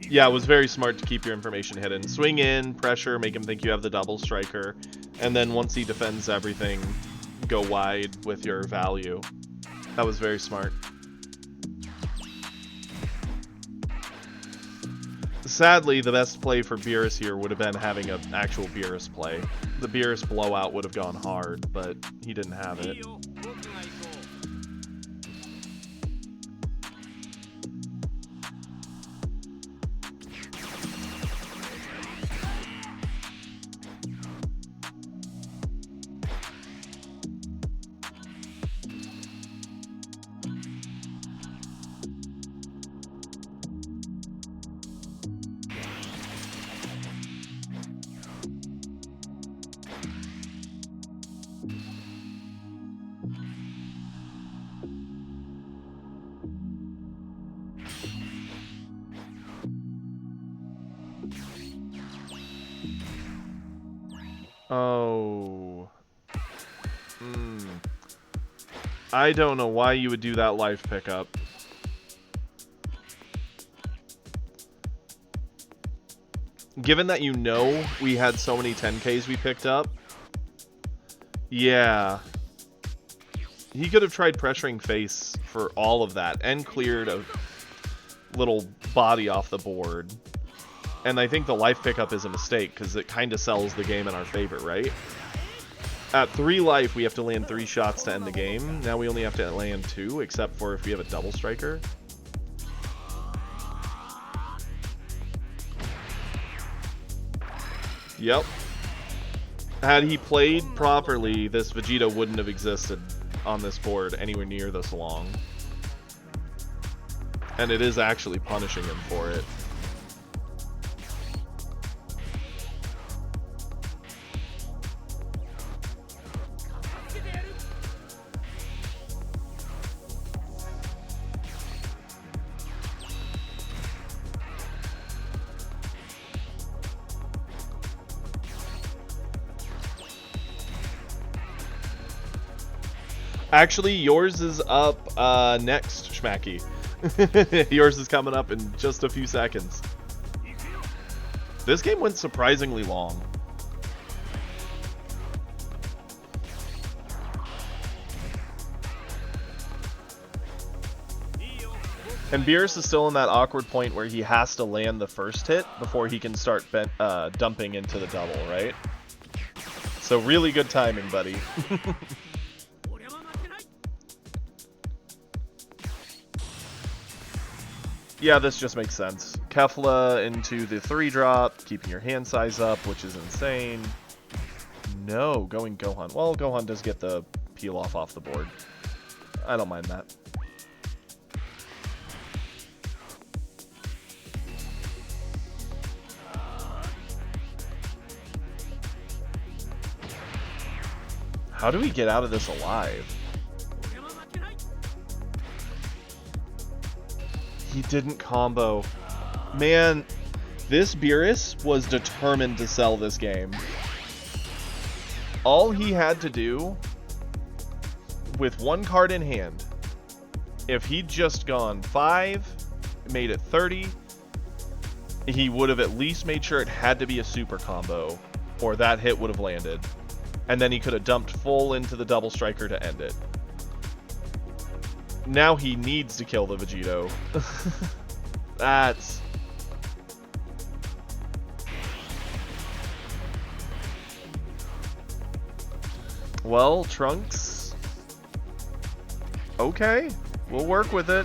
Yeah, it was very smart to keep your information hidden. Swing in, pressure, make him think you have the double striker, and then once he defends everything, go wide with your value. That was very smart. Sadly, the best play for Beerus here would have been having an actual Beerus play. The Beerus blowout would have gone hard, but he didn't have it. Oh. I don't know why you would do that life pickup. Given that you know we had so many 10Ks we picked up. Yeah. He could have tried pressuring face for all of that and cleared a little body off the board. And I think the life pickup is a mistake because it kind of sells the game in our favor, right? At 3 life, we have to land 3 shots to end the game. Now we only have to land 2, except for if we have a double striker. Yep. Had he played properly, this Vegeta wouldn't have existed on this board anywhere near this long. And it is actually punishing him for it. Actually, yours is up next, Schmacky. Yours is coming up in just a few seconds. This game went surprisingly long. And Beerus is still in that awkward point where he has to land the first hit before he can start dumping into the double, right? So really good timing, buddy. Yeah, this just makes sense. Kefla into the 3-drop, keeping your hand size up, which is insane. No, going Gohan. Well, Gohan does get the peel off the board. I don't mind that. How do we get out of this alive? He didn't combo. Man, this Beerus was determined to sell this game. All he had to do, with 1 card in hand, if he'd just gone 5, made it 30, he would have at least made sure it had to be a super combo, or that hit would have landed. And then he could have dumped full into the double striker to end it. Now he needs to kill the Vegito. That's... Well, Trunks... Okay, we'll work with it.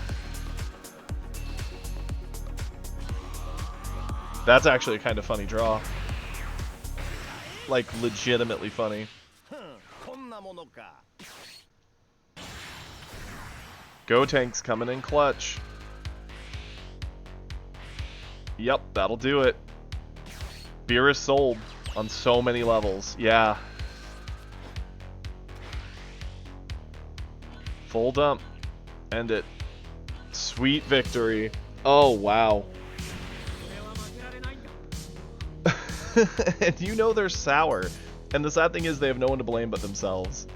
That's actually a kind of funny draw. Like, legitimately funny. Gotenks coming in clutch. Yep, that'll do it. Beer is sold on so many levels. Yeah. Full dump. End it. Sweet victory. Oh, wow. And you know they're sour. And the sad thing is they have no one to blame but themselves.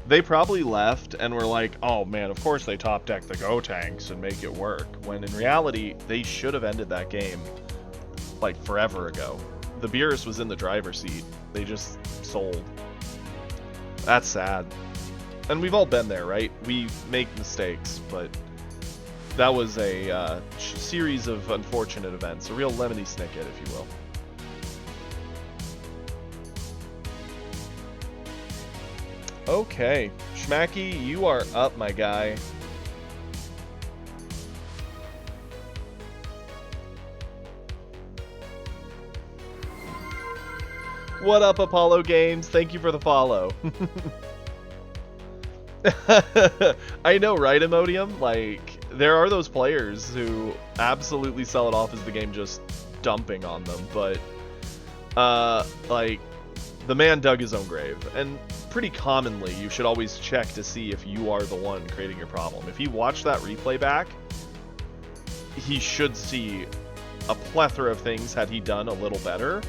They probably left and were like, oh man, of course they top deck the Gotenks and make it work. When in reality, they should have ended that game like forever ago. The Beerus was in the driver's seat. They just sold. That's sad. And we've all been there, right? We make mistakes, but that was a series of unfortunate events. A real Lemony Snicket, if you will. Okay, Schmacky, you are up, my guy. What up, Apollo Games? Thank you for the follow. I know, right, Imodium? Like, there are those players who absolutely sell it off as the game just dumping on them, but, like, the man dug his own grave, and pretty commonly, you should always check to see if you are the one creating your problem. If you watch that replay back, he should see a plethora of things. Had he done a little better,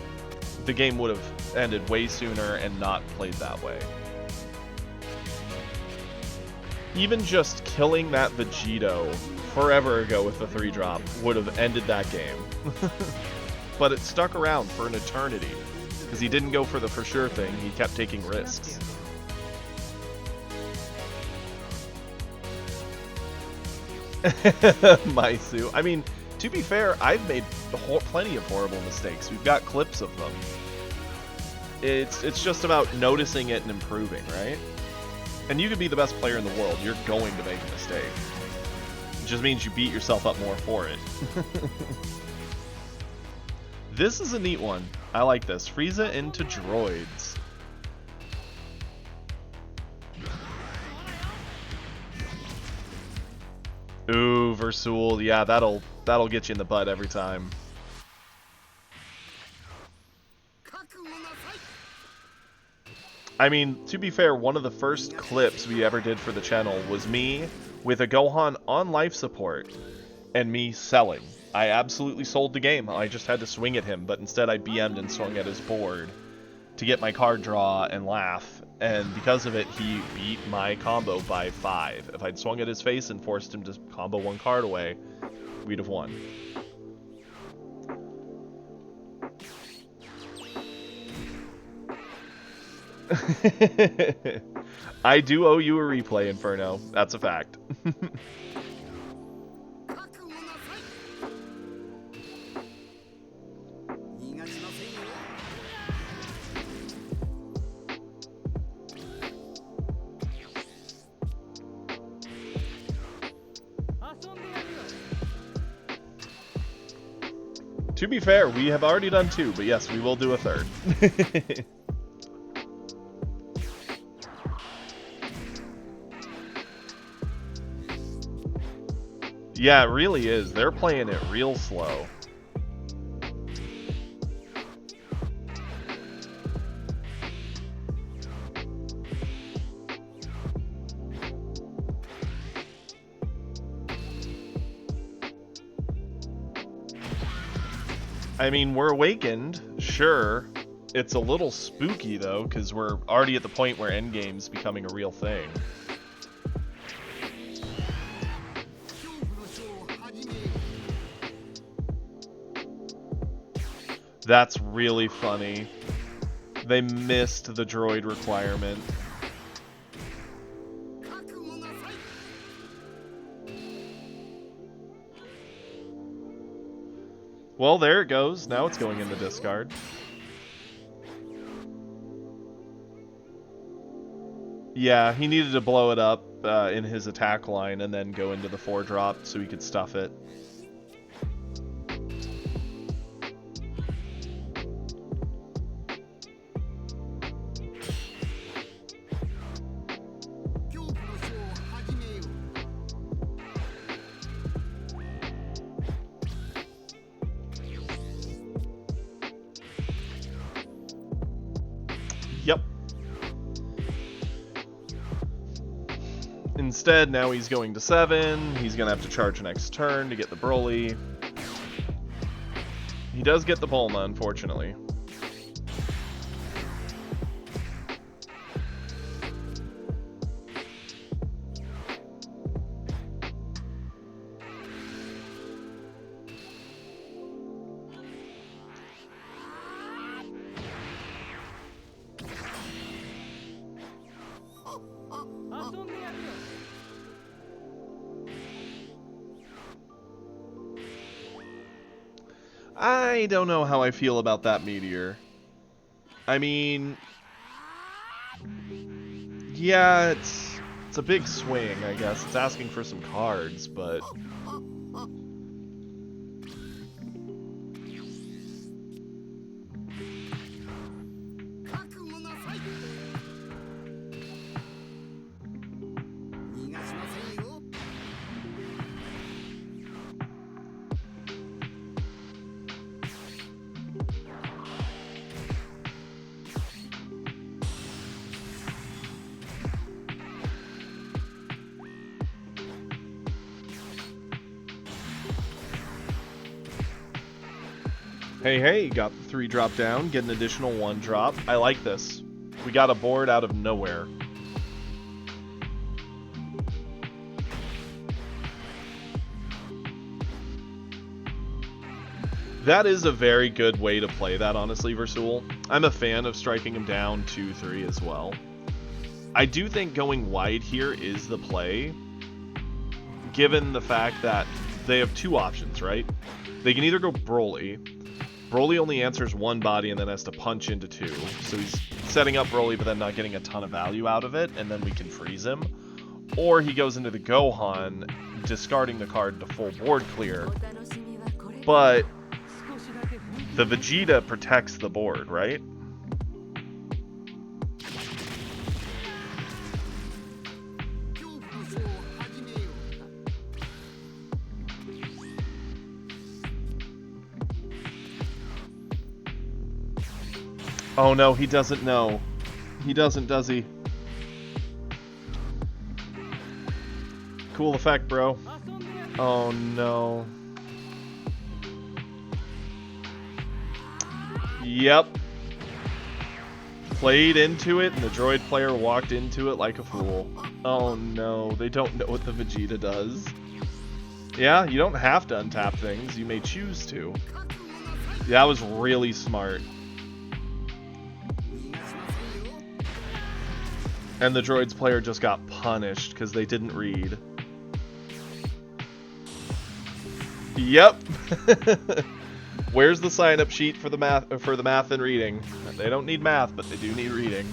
the game would have ended way sooner and not played that way. Even just killing that Vegito forever ago with the 3-drop would have ended that game. But it stuck around for an eternity, because he didn't go for the for sure thing, he kept taking risks. Maisu. I mean, to be fair, I've made plenty of horrible mistakes. We've got clips of them. It's just about noticing it and improving, right? And you could be the best player in the world, you're going to make a mistake. It just means you beat yourself up more for it. This is a neat one. I like this. Frieza into droids. Ooh, Versul. Yeah, that'll get you in the butt every time. I mean, to be fair, one of the first clips we ever did for the channel was me with a Gohan on life support and me selling. I absolutely sold the game. I just had to swing at him, but instead I BM'd and swung at his board to get my card draw and laugh, and because of it, he beat my combo by 5. If I'd swung at his face and forced him to combo one card away, we'd have won. I do owe you a replay, Inferno. That's a fact. To be fair, we have already done 2, but yes, we will do a 3rd. Yeah, it really is. They're playing it real slow. I mean, we're awakened, sure. It's a little spooky, though, because we're already at the point where endgame's becoming a real thing. That's really funny. They missed the droid requirement. Well, there it goes. Now it's going in the discard. Yeah, he needed to blow it up in his attack line and then go into the 4-drop so he could stuff it. Yep. Instead, now he's going to 7. He's going to have to charge next turn to get the Broly. He does get the Bulma, unfortunately. I don't know how I feel about that meteor. I mean, yeah, it's a big swing, I guess. It's asking for some cards, but hey, got the 3-drop down, get an additional 1-drop. I like this. We got a board out of nowhere. That is a very good way to play that, honestly, Versul. I'm a fan of striking him down 2-3 as well. I do think going wide here is the play, given the fact that they have 2 options, right? They can either go Broly. Broly only answers 1 body and then has to punch into 2. So he's setting up Broly but then not getting a ton of value out of it, and then we can freeze him. Or he goes into the Gohan, discarding the card to full board clear. But the Vegeta protects the board, right? Oh no, he doesn't know. He doesn't, does he? Cool effect, bro. Oh no. Yep. Played into it, and the droid player walked into it like a fool. Oh no, they don't know what the Vegeta does. Yeah, you don't have to untap things, you may choose to. Yeah, that was really smart. And the droids player just got punished because they didn't read. Yep. Where's the sign-up sheet for the math and reading? They don't need math, but they do need reading.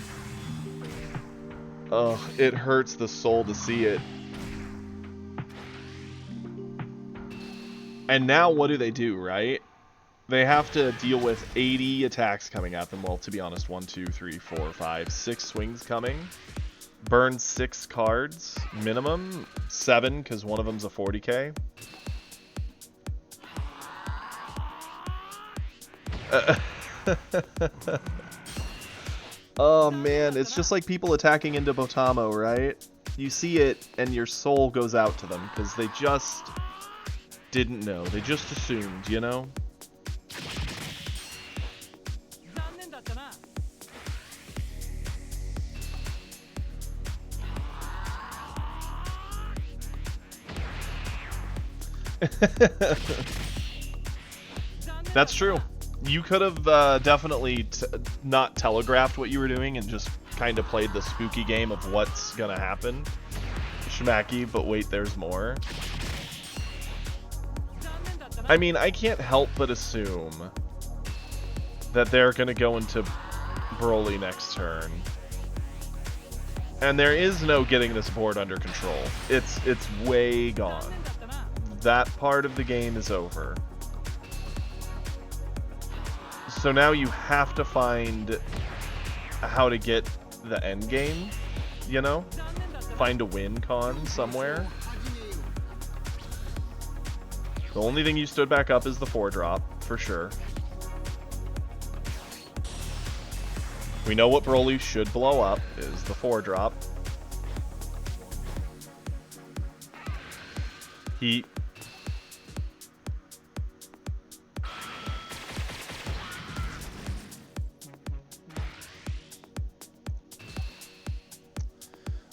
Ugh, it hurts the soul to see it. And now what do, right? They have to deal with 80 attacks coming at them. Well, to be honest, 1, 2, 3, 4, 5, 6 swings coming. Burn 6 cards, minimum. 7, because one of them's a 40k. Oh man, it's just like people attacking into Botamo, right? You see it, and your soul goes out to them, because they just didn't know. They just assumed, you know? That's true. You could have definitely not telegraphed what you were doing and just kind of played the spooky game of what's gonna happen. Schmacky, but wait, there's more. I mean, I can't help but assume that they're gonna go into Broly next turn. And there is no getting this board under control. It's way gone. That part of the game is over. So now you have to find how to get the end game, you know? Find a win con somewhere. The only thing you stood back up is the 4-drop, for sure. We know what Broly should blow up is the 4-drop. He...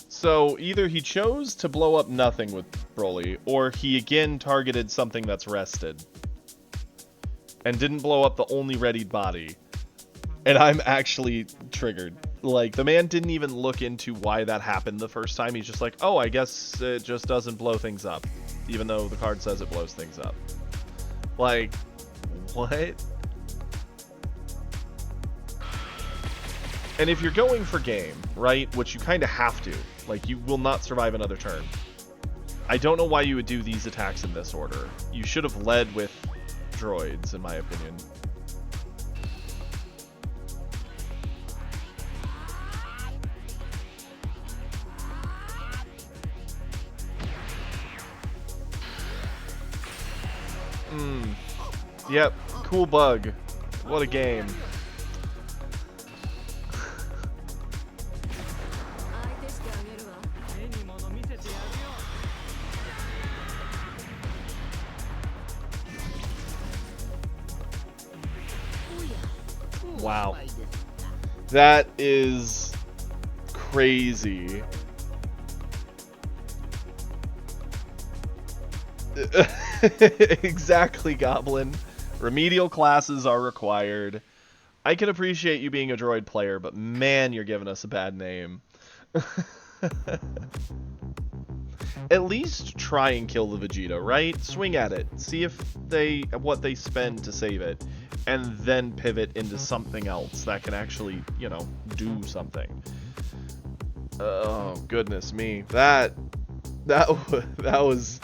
So either he chose to blow up nothing with Broly, or he again targeted something that's rested. And didn't blow up the only readied body. And I'm actually triggered. Like, the man didn't even look into why that happened the first time. He's just like, oh, I guess it just doesn't blow things up. Even though the card says it blows things up. Like, what? And if you're going for game, right, which you kind of have to, like, you will not survive another turn. I don't know why you would do these attacks in this order. You should have led with droids, in my opinion. Yep, cool bug. What a game. Wow. That is crazy. Exactly, Goblin. Remedial classes are required. I can appreciate you being a droid player, but man, you're giving us a bad name. At least try and kill the Vegeta, right? Swing at it. See if what they spend to save it. And then pivot into something else that can actually, you know, do something. Oh, goodness me. That was...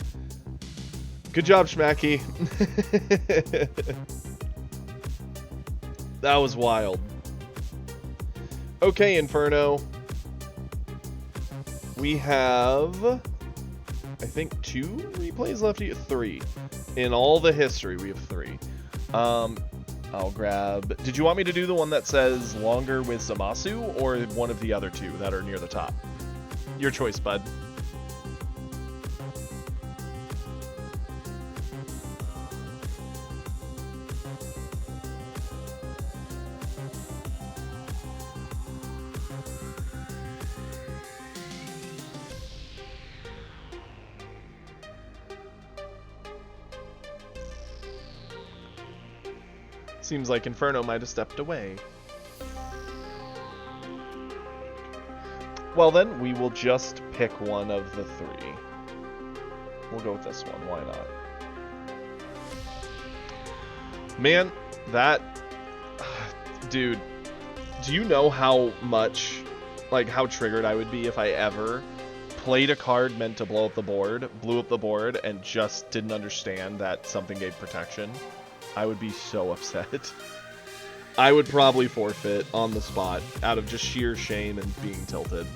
Good job, Schmacky. That was wild. Okay, Inferno. We have, I think, 2 replays left. 3. In all the history, we have 3. I'll grab... Did you want me to do the one that says longer with Zamasu, or one of the other 2 that are near the top? Your choice, bud. Seems like Inferno might have stepped away. Well then, we will just pick one of the 3. We'll go with this one, why not? Man, that... Dude, do you know how much, like, how triggered I would be if I ever played a card meant to blow up the board, blew up the board, and just didn't understand that something gave protection? I would be so upset. I would probably forfeit on the spot out of just sheer shame and being tilted.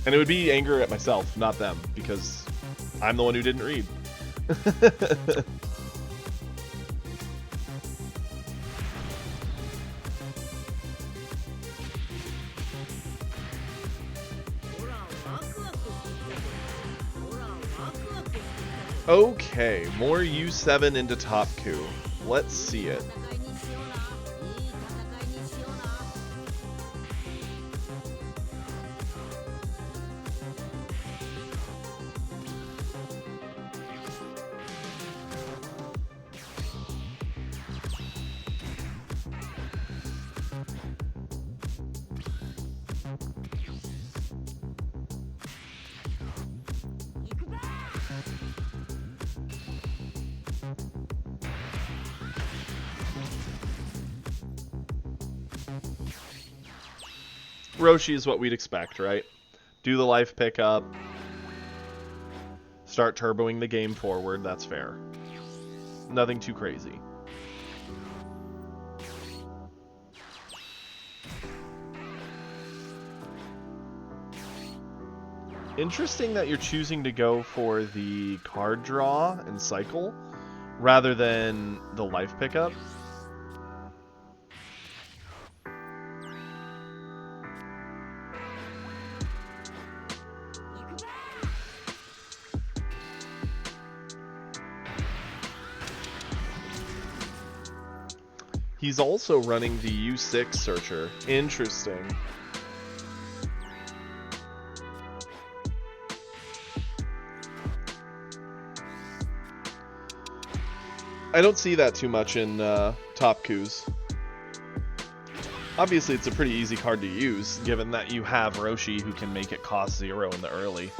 And it would be anger at myself, not them, because I'm the one who didn't read. Okay, more U7 into top coup. Let's see it. Roshi is what we'd expect, right? Do the life pickup. Start turboing the game forward, that's fair. Nothing too crazy. Interesting that you're choosing to go for the card draw and cycle rather than the life pickup. He's also running the U6 searcher. Interesting. I don't see that too much in top coups. Obviously, it's a pretty easy card to use, given that you have Roshi who can make it cost 0 in the early.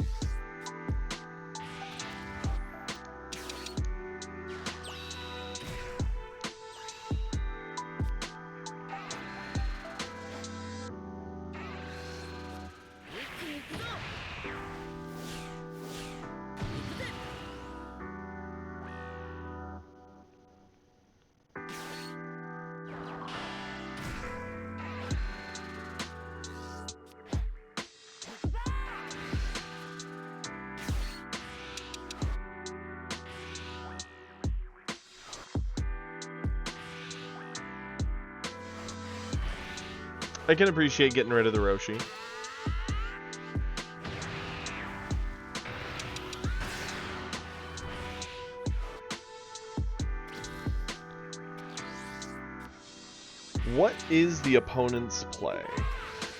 I can appreciate getting rid of the Roshi. What is the opponent's play?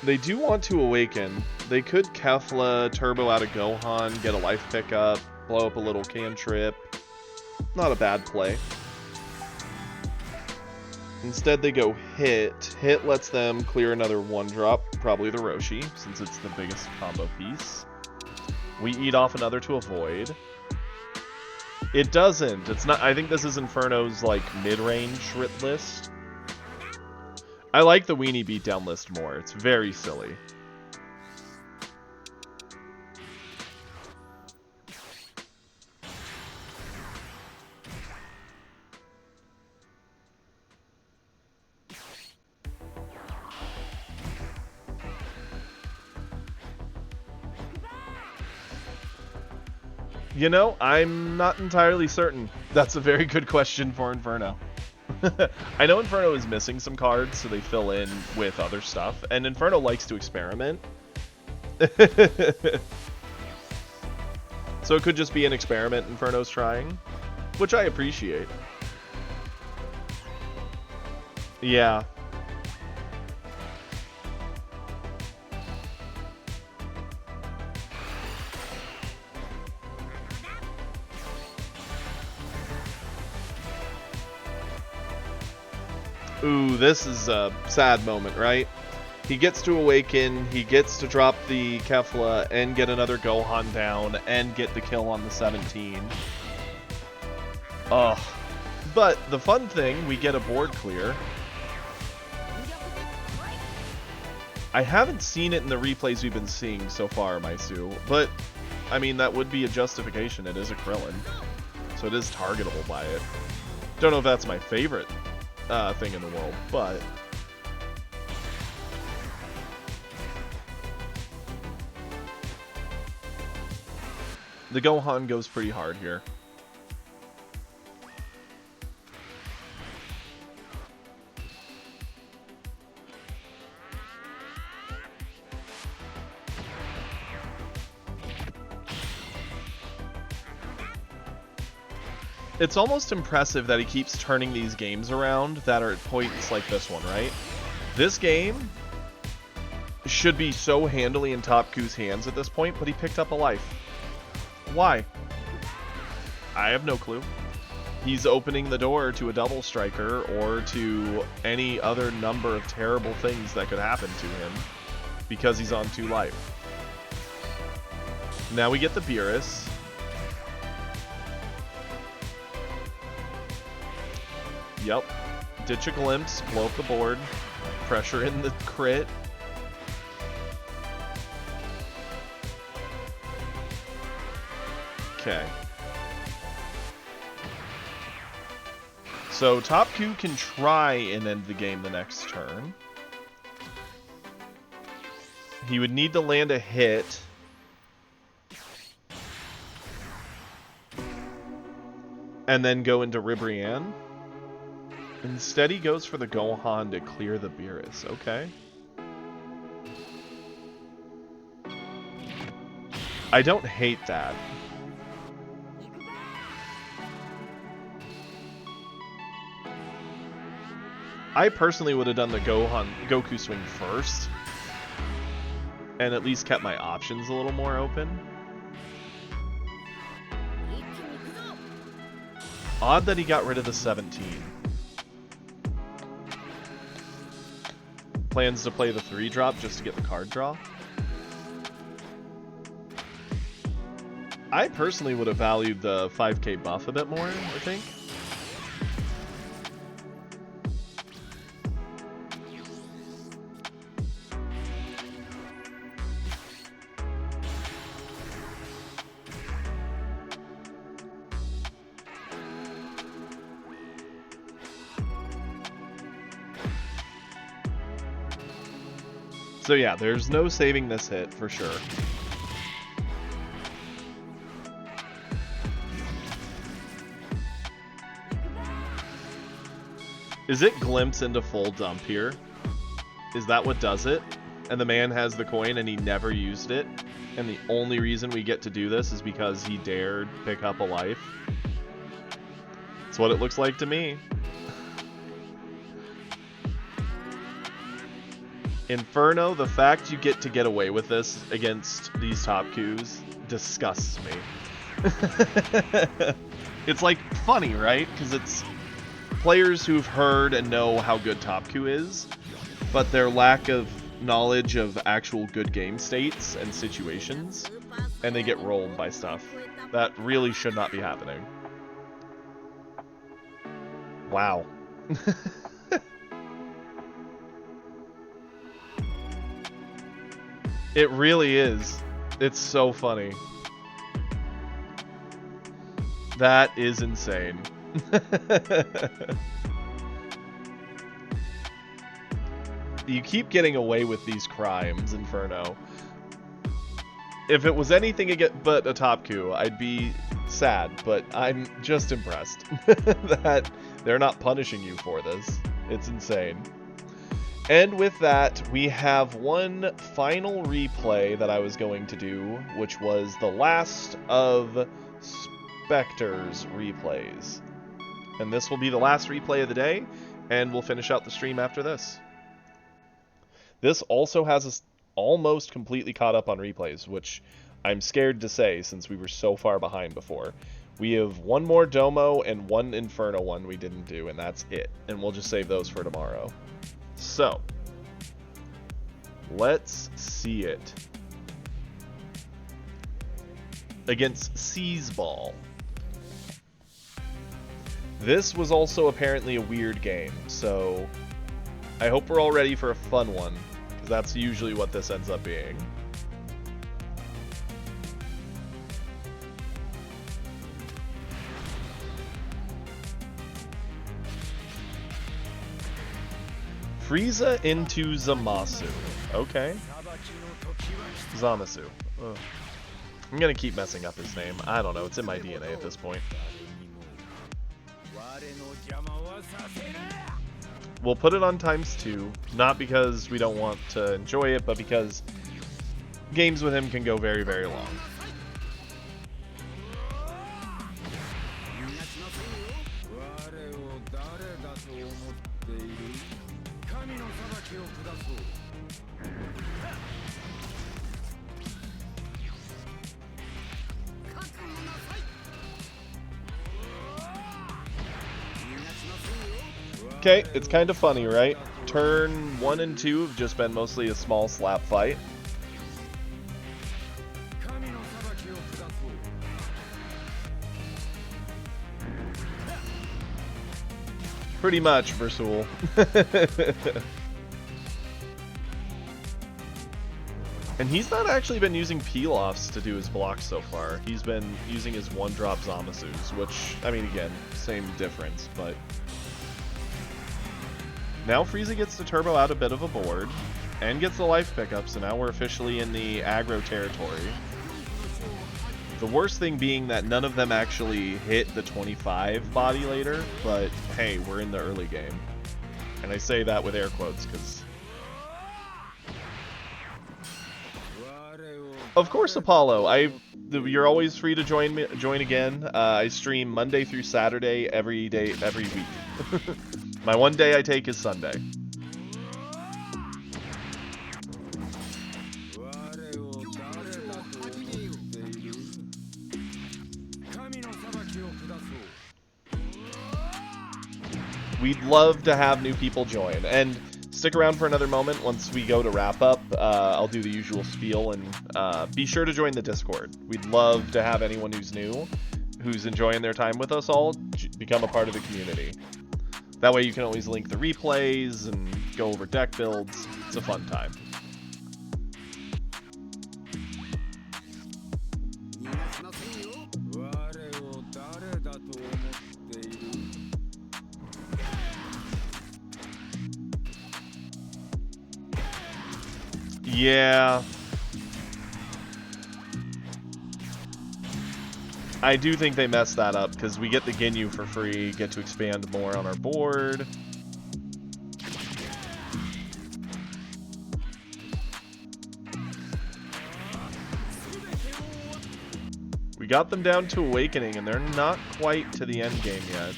They do want to awaken. They could Kefla, turbo out of Gohan, get a life pickup, blow up a little cantrip. Not a bad play. Instead, they go hit. Hit lets them clear another 1-drop, probably the Roshi, since it's the biggest combo piece. We eat off another to avoid. It doesn't. It's not. I think this is Inferno's like mid-range Rit list. I like the Weenie beatdown list more. It's very silly. You know, I'm not entirely certain. That's a very good question for Inferno. I know Inferno is missing some cards, so they fill in with other stuff, and Inferno likes to experiment. So it could just be an experiment Inferno's trying, which I appreciate. Yeah. Ooh, this is a sad moment, right? He gets to awaken, he gets to drop the Kefla and get another Gohan down and get the kill on the 17. Ugh. But the fun thing, we get a board clear. I haven't seen it in the replays we've been seeing so far, Maisu, but I mean, that would be a justification. It is a Krillin, so it is targetable by it. Don't know if that's my favorite thing in the world, but the Gohan goes pretty hard here. It's almost impressive that he keeps turning these games around that are at points like this one, right? This game should be so handily in Top Q's hands at this point, but he picked up a life. Why? I have no clue. He's opening the door to a double striker or to any other number of terrible things that could happen to him because he's on 2 life. Now we get the Beerus. Yep. Ditch a glimpse, blow up the board, pressure in the crit. Okay. So top Q can try and end the game the next turn. He would need to land a hit. And then go into Ribrianne. Instead he goes for the Gohan to clear the Beerus. Okay. I don't hate that. I personally would have done the Goku swing first. And at least kept my options a little more open. Odd that he got rid of the 17. Plans to play the 3-drop just to get the card draw. I personally would have valued the 5k buff a bit more, I think. So yeah, there's no saving this hit for sure. Is it glimpse into full dump here? Is that what does it? And the man has the coin and he never used it? And the only reason we get to do this is because he dared pick up a life? That's what it looks like to me. Inferno, the fact you get away with this against these top Qs disgusts me. It's like funny, right? Because it's players who've heard and know how good top Q is, but their lack of knowledge of actual good game states and situations, and they get rolled by stuff that really should not be happening. Wow. It really is. It's so funny. That is insane. You keep getting away with these crimes, Inferno. If it was anything but a top Q, I'd be sad, but I'm just impressed that they're not punishing you for this. It's insane. And with that, we have one final replay that I was going to do, which was the last of Spectre's replays. And this will be the last replay of the day, and we'll finish out the stream after this. This also has us almost completely caught up on replays, which I'm scared to say since we were so far behind before. We have one more Domo and one Inferno one we didn't do, and that's it. And we'll just save those for tomorrow. So, let's see it. Against Seasball. This was also apparently a weird game, so I hope we're all ready for a fun one, because that's usually what this ends up being. Frieza into Zamasu. Okay. Zamasu. Ugh. I'm gonna keep messing up his name. I don't know, it's in my DNA at this point. We'll put it on ×2, not because we don't want to enjoy it, but because games with him can go very, very long. Okay, it's kind of funny, right? Turn 1 and 2 have just been mostly a small slap fight. Pretty much, Versul. And he's not actually been using peel-offs to do his blocks so far. He's been using his one-drop Zamasus, which, I mean, again, same difference, but... Now Frieza gets to turbo out a bit of a board, and gets the life pickup, so now we're officially in the aggro territory. The worst thing being that none of them actually hit the 25 body later, but hey, we're in the early game. And I say that with air quotes, because... Of course, Apollo. You're always free to join again. I stream Monday through Saturday every week. My one day I take is Sunday. We'd love to have new people join, and stick around for another moment. Once we go to wrap up, I'll do the usual spiel, and be sure to join the Discord. We'd love to have anyone who's new, who's enjoying their time with us all, become a part of the community. That way you can always link the replays and go over deck builds. It's a fun time. Yeah. I do think they messed that up, because we get the Ginyu for free, get to expand more on our board. We got them down to Awakening, and they're not quite to the end game yet.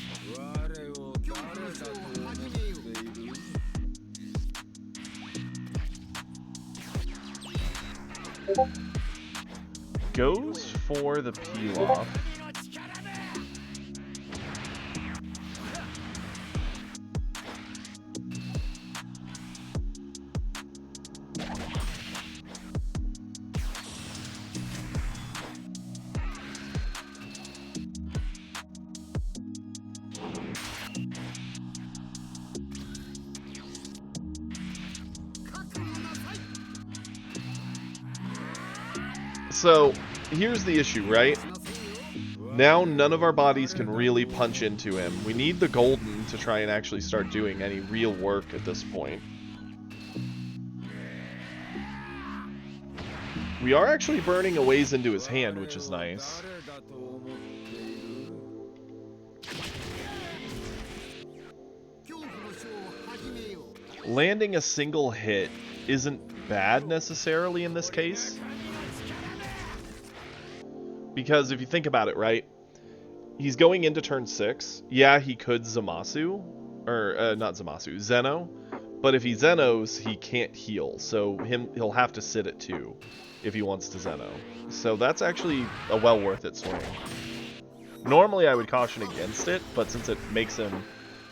Goes for the peel-off. So, here's the issue, right? Now none of our bodies can really punch into him. We need the golden to try and actually start doing any real work at this point. We are actually burning a ways into his hand, which is nice. Landing a single hit isn't bad necessarily in this case. Because if you think about it, right? He's going into turn 6. Yeah, he could Zamasu. Or, not Zamasu, Zeno. But if he Zenos, he can't heal. So he'll have to sit at 2 if he wants to Zeno. So that's actually a well worth it swing. Normally I would caution against it, but since it makes him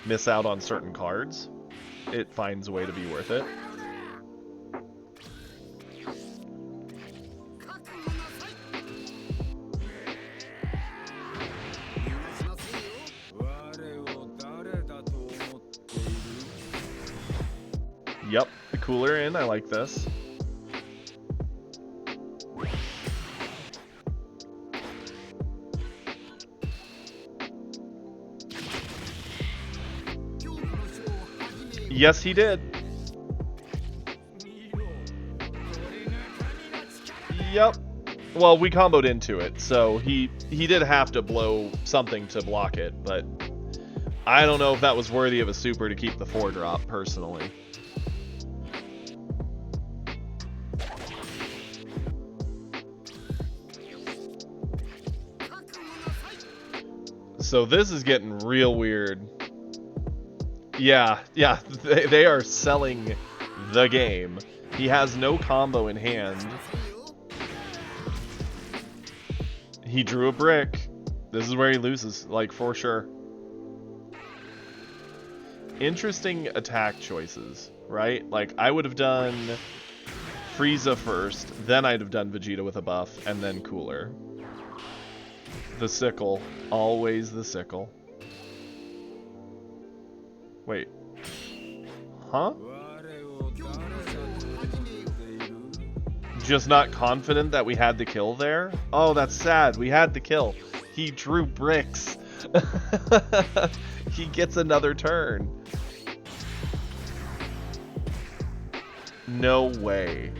miss out on certain cards, it finds a way to be worth it. Yep, the cooler in. I like this. Yes, he did. Yep. Well, we comboed into it, so he did have to blow something to block it, but I don't know if that was worthy of a super to keep the 4-drop, personally. So this is getting real weird. Yeah, they are selling the game. He has no combo in hand. He drew a brick. This is where he loses, like, for sure. Interesting attack choices, right? Like, I would have done Frieza first, then I'd have done Vegeta with a buff, and then Cooler. The sickle. Always the sickle. Wait. Huh? Just not confident that we had the kill there. Oh, that's sad. We had the kill. He drew bricks. He gets another turn. No way.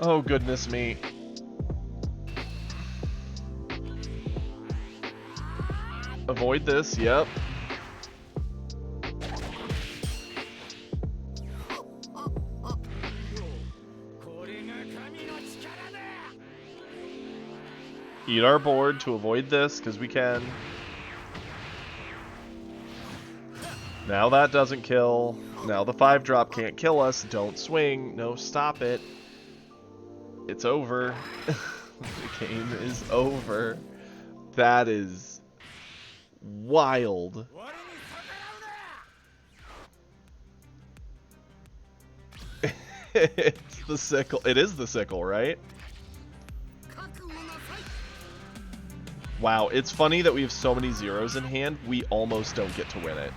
Oh, goodness me. Avoid this, yep. Eat our board to avoid this, because we can. Now that doesn't kill. Now the 5-drop can't kill us. Don't swing. No, stop it. It's over. The game is over. That is wild. It's the sickle. It is the sickle, right? Wow, it's funny that we have so many zeros in hand, we almost don't get to win it.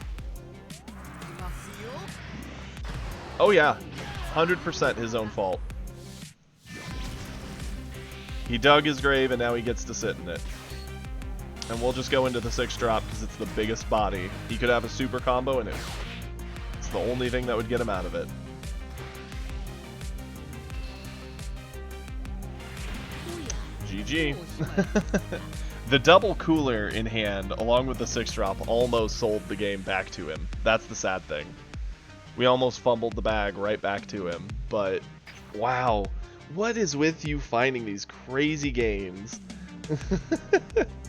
Oh yeah, 100% his own fault. He dug his grave and now he gets to sit in it. And we'll just go into the 6-drop because it's the biggest body. He could have a super combo and it's the only thing that would get him out of it. GG. The double cooler in hand, along with the 6-drop, almost sold the game back to him. That's the sad thing. We almost fumbled the bag right back to him. But, wow. What is with you finding these crazy games?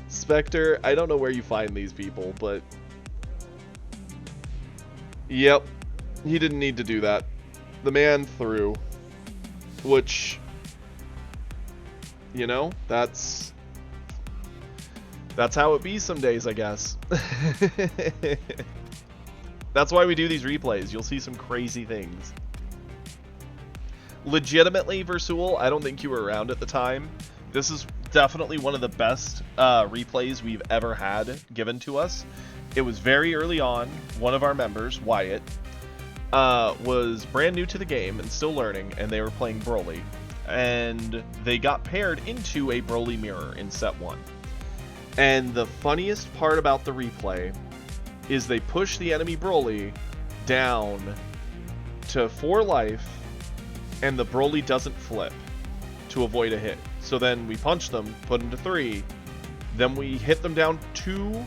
Spectre, I don't know where you find these people, but... Yep. He didn't need to do that. The man threw. Which... You know, that's how it be some days, I guess. That's why we do these replays. You'll see some crazy things. Legitimately, Versul, I don't think you were around at the time. This is definitely one of the best replays we've ever had given to us. It was very early on. One of our members, Wyatt, was brand new to the game and still learning, and they were playing Broly. And they got paired into a Broly mirror in set 1. And the funniest part about the replay is they push the enemy Broly down to 4 life, and the Broly doesn't flip to avoid a hit. So then we punch them, put them to 3, then we hit them down to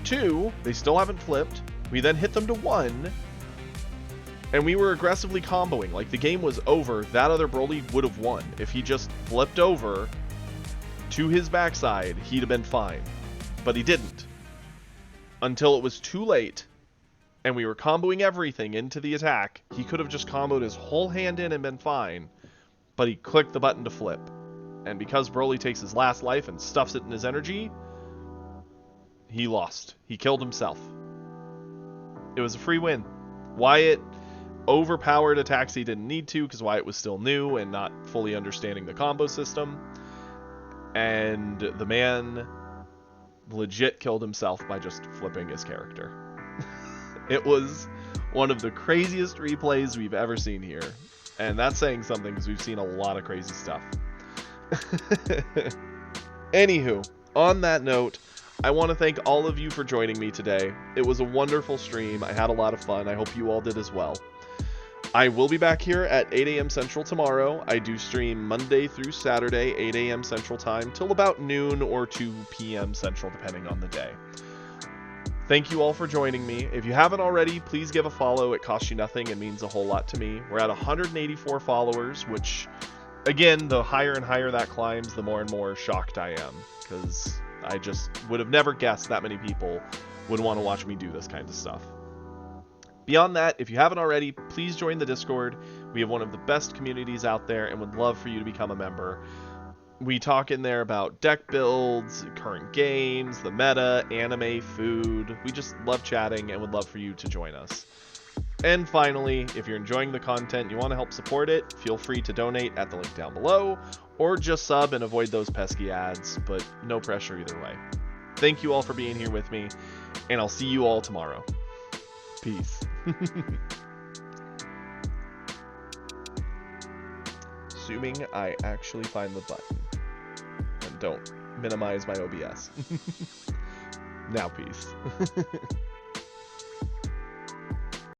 2, they still haven't flipped, we then hit them to 1, and we were aggressively comboing. Like, the game was over. That other Broly would have won. If he just flipped over to his backside, he'd have been fine. But he didn't. Until it was too late, and we were comboing everything into the attack. He could have just comboed his whole hand in and been fine, but he clicked the button to flip. And because Broly takes his last life and stuffs it in his energy, he lost. He killed himself. It was a free win. Wyatt overpowered attacks he didn't need to because Wyatt was still new and not fully understanding the combo system. And the man legit killed himself by just flipping his character. It was one of the craziest replays we've ever seen here. And that's saying something because we've seen a lot of crazy stuff. Anywho, on that note, I want to thank all of you for joining me today. It was a wonderful stream. I had a lot of fun. I hope you all did as well. I will be back here at 8 a.m. Central tomorrow. I do stream Monday through Saturday, 8 a.m. Central Time, till about noon or 2 p.m. Central, depending on the day. Thank you all for joining me. If you haven't already, please give a follow. It costs you nothing and means a whole lot to me. We're at 184 followers, which, again, the higher and higher that climbs, the more and more shocked I am, because I just would have never guessed that many people would want to watch me do this kind of stuff. Beyond that, if you haven't already, please join the Discord. We have one of the best communities out there and would love for you to become a member. We talk in there about deck builds, current games, the meta, anime, food. We just love chatting and would love for you to join us. And finally, if you're enjoying the content, you want to help support it, feel free to donate at the link down below, or just sub and avoid those pesky ads, but no pressure either way. Thank you all for being here with me, and I'll see you all tomorrow. Peace. Assuming I actually find the button. And don't minimize my OBS. Now peace.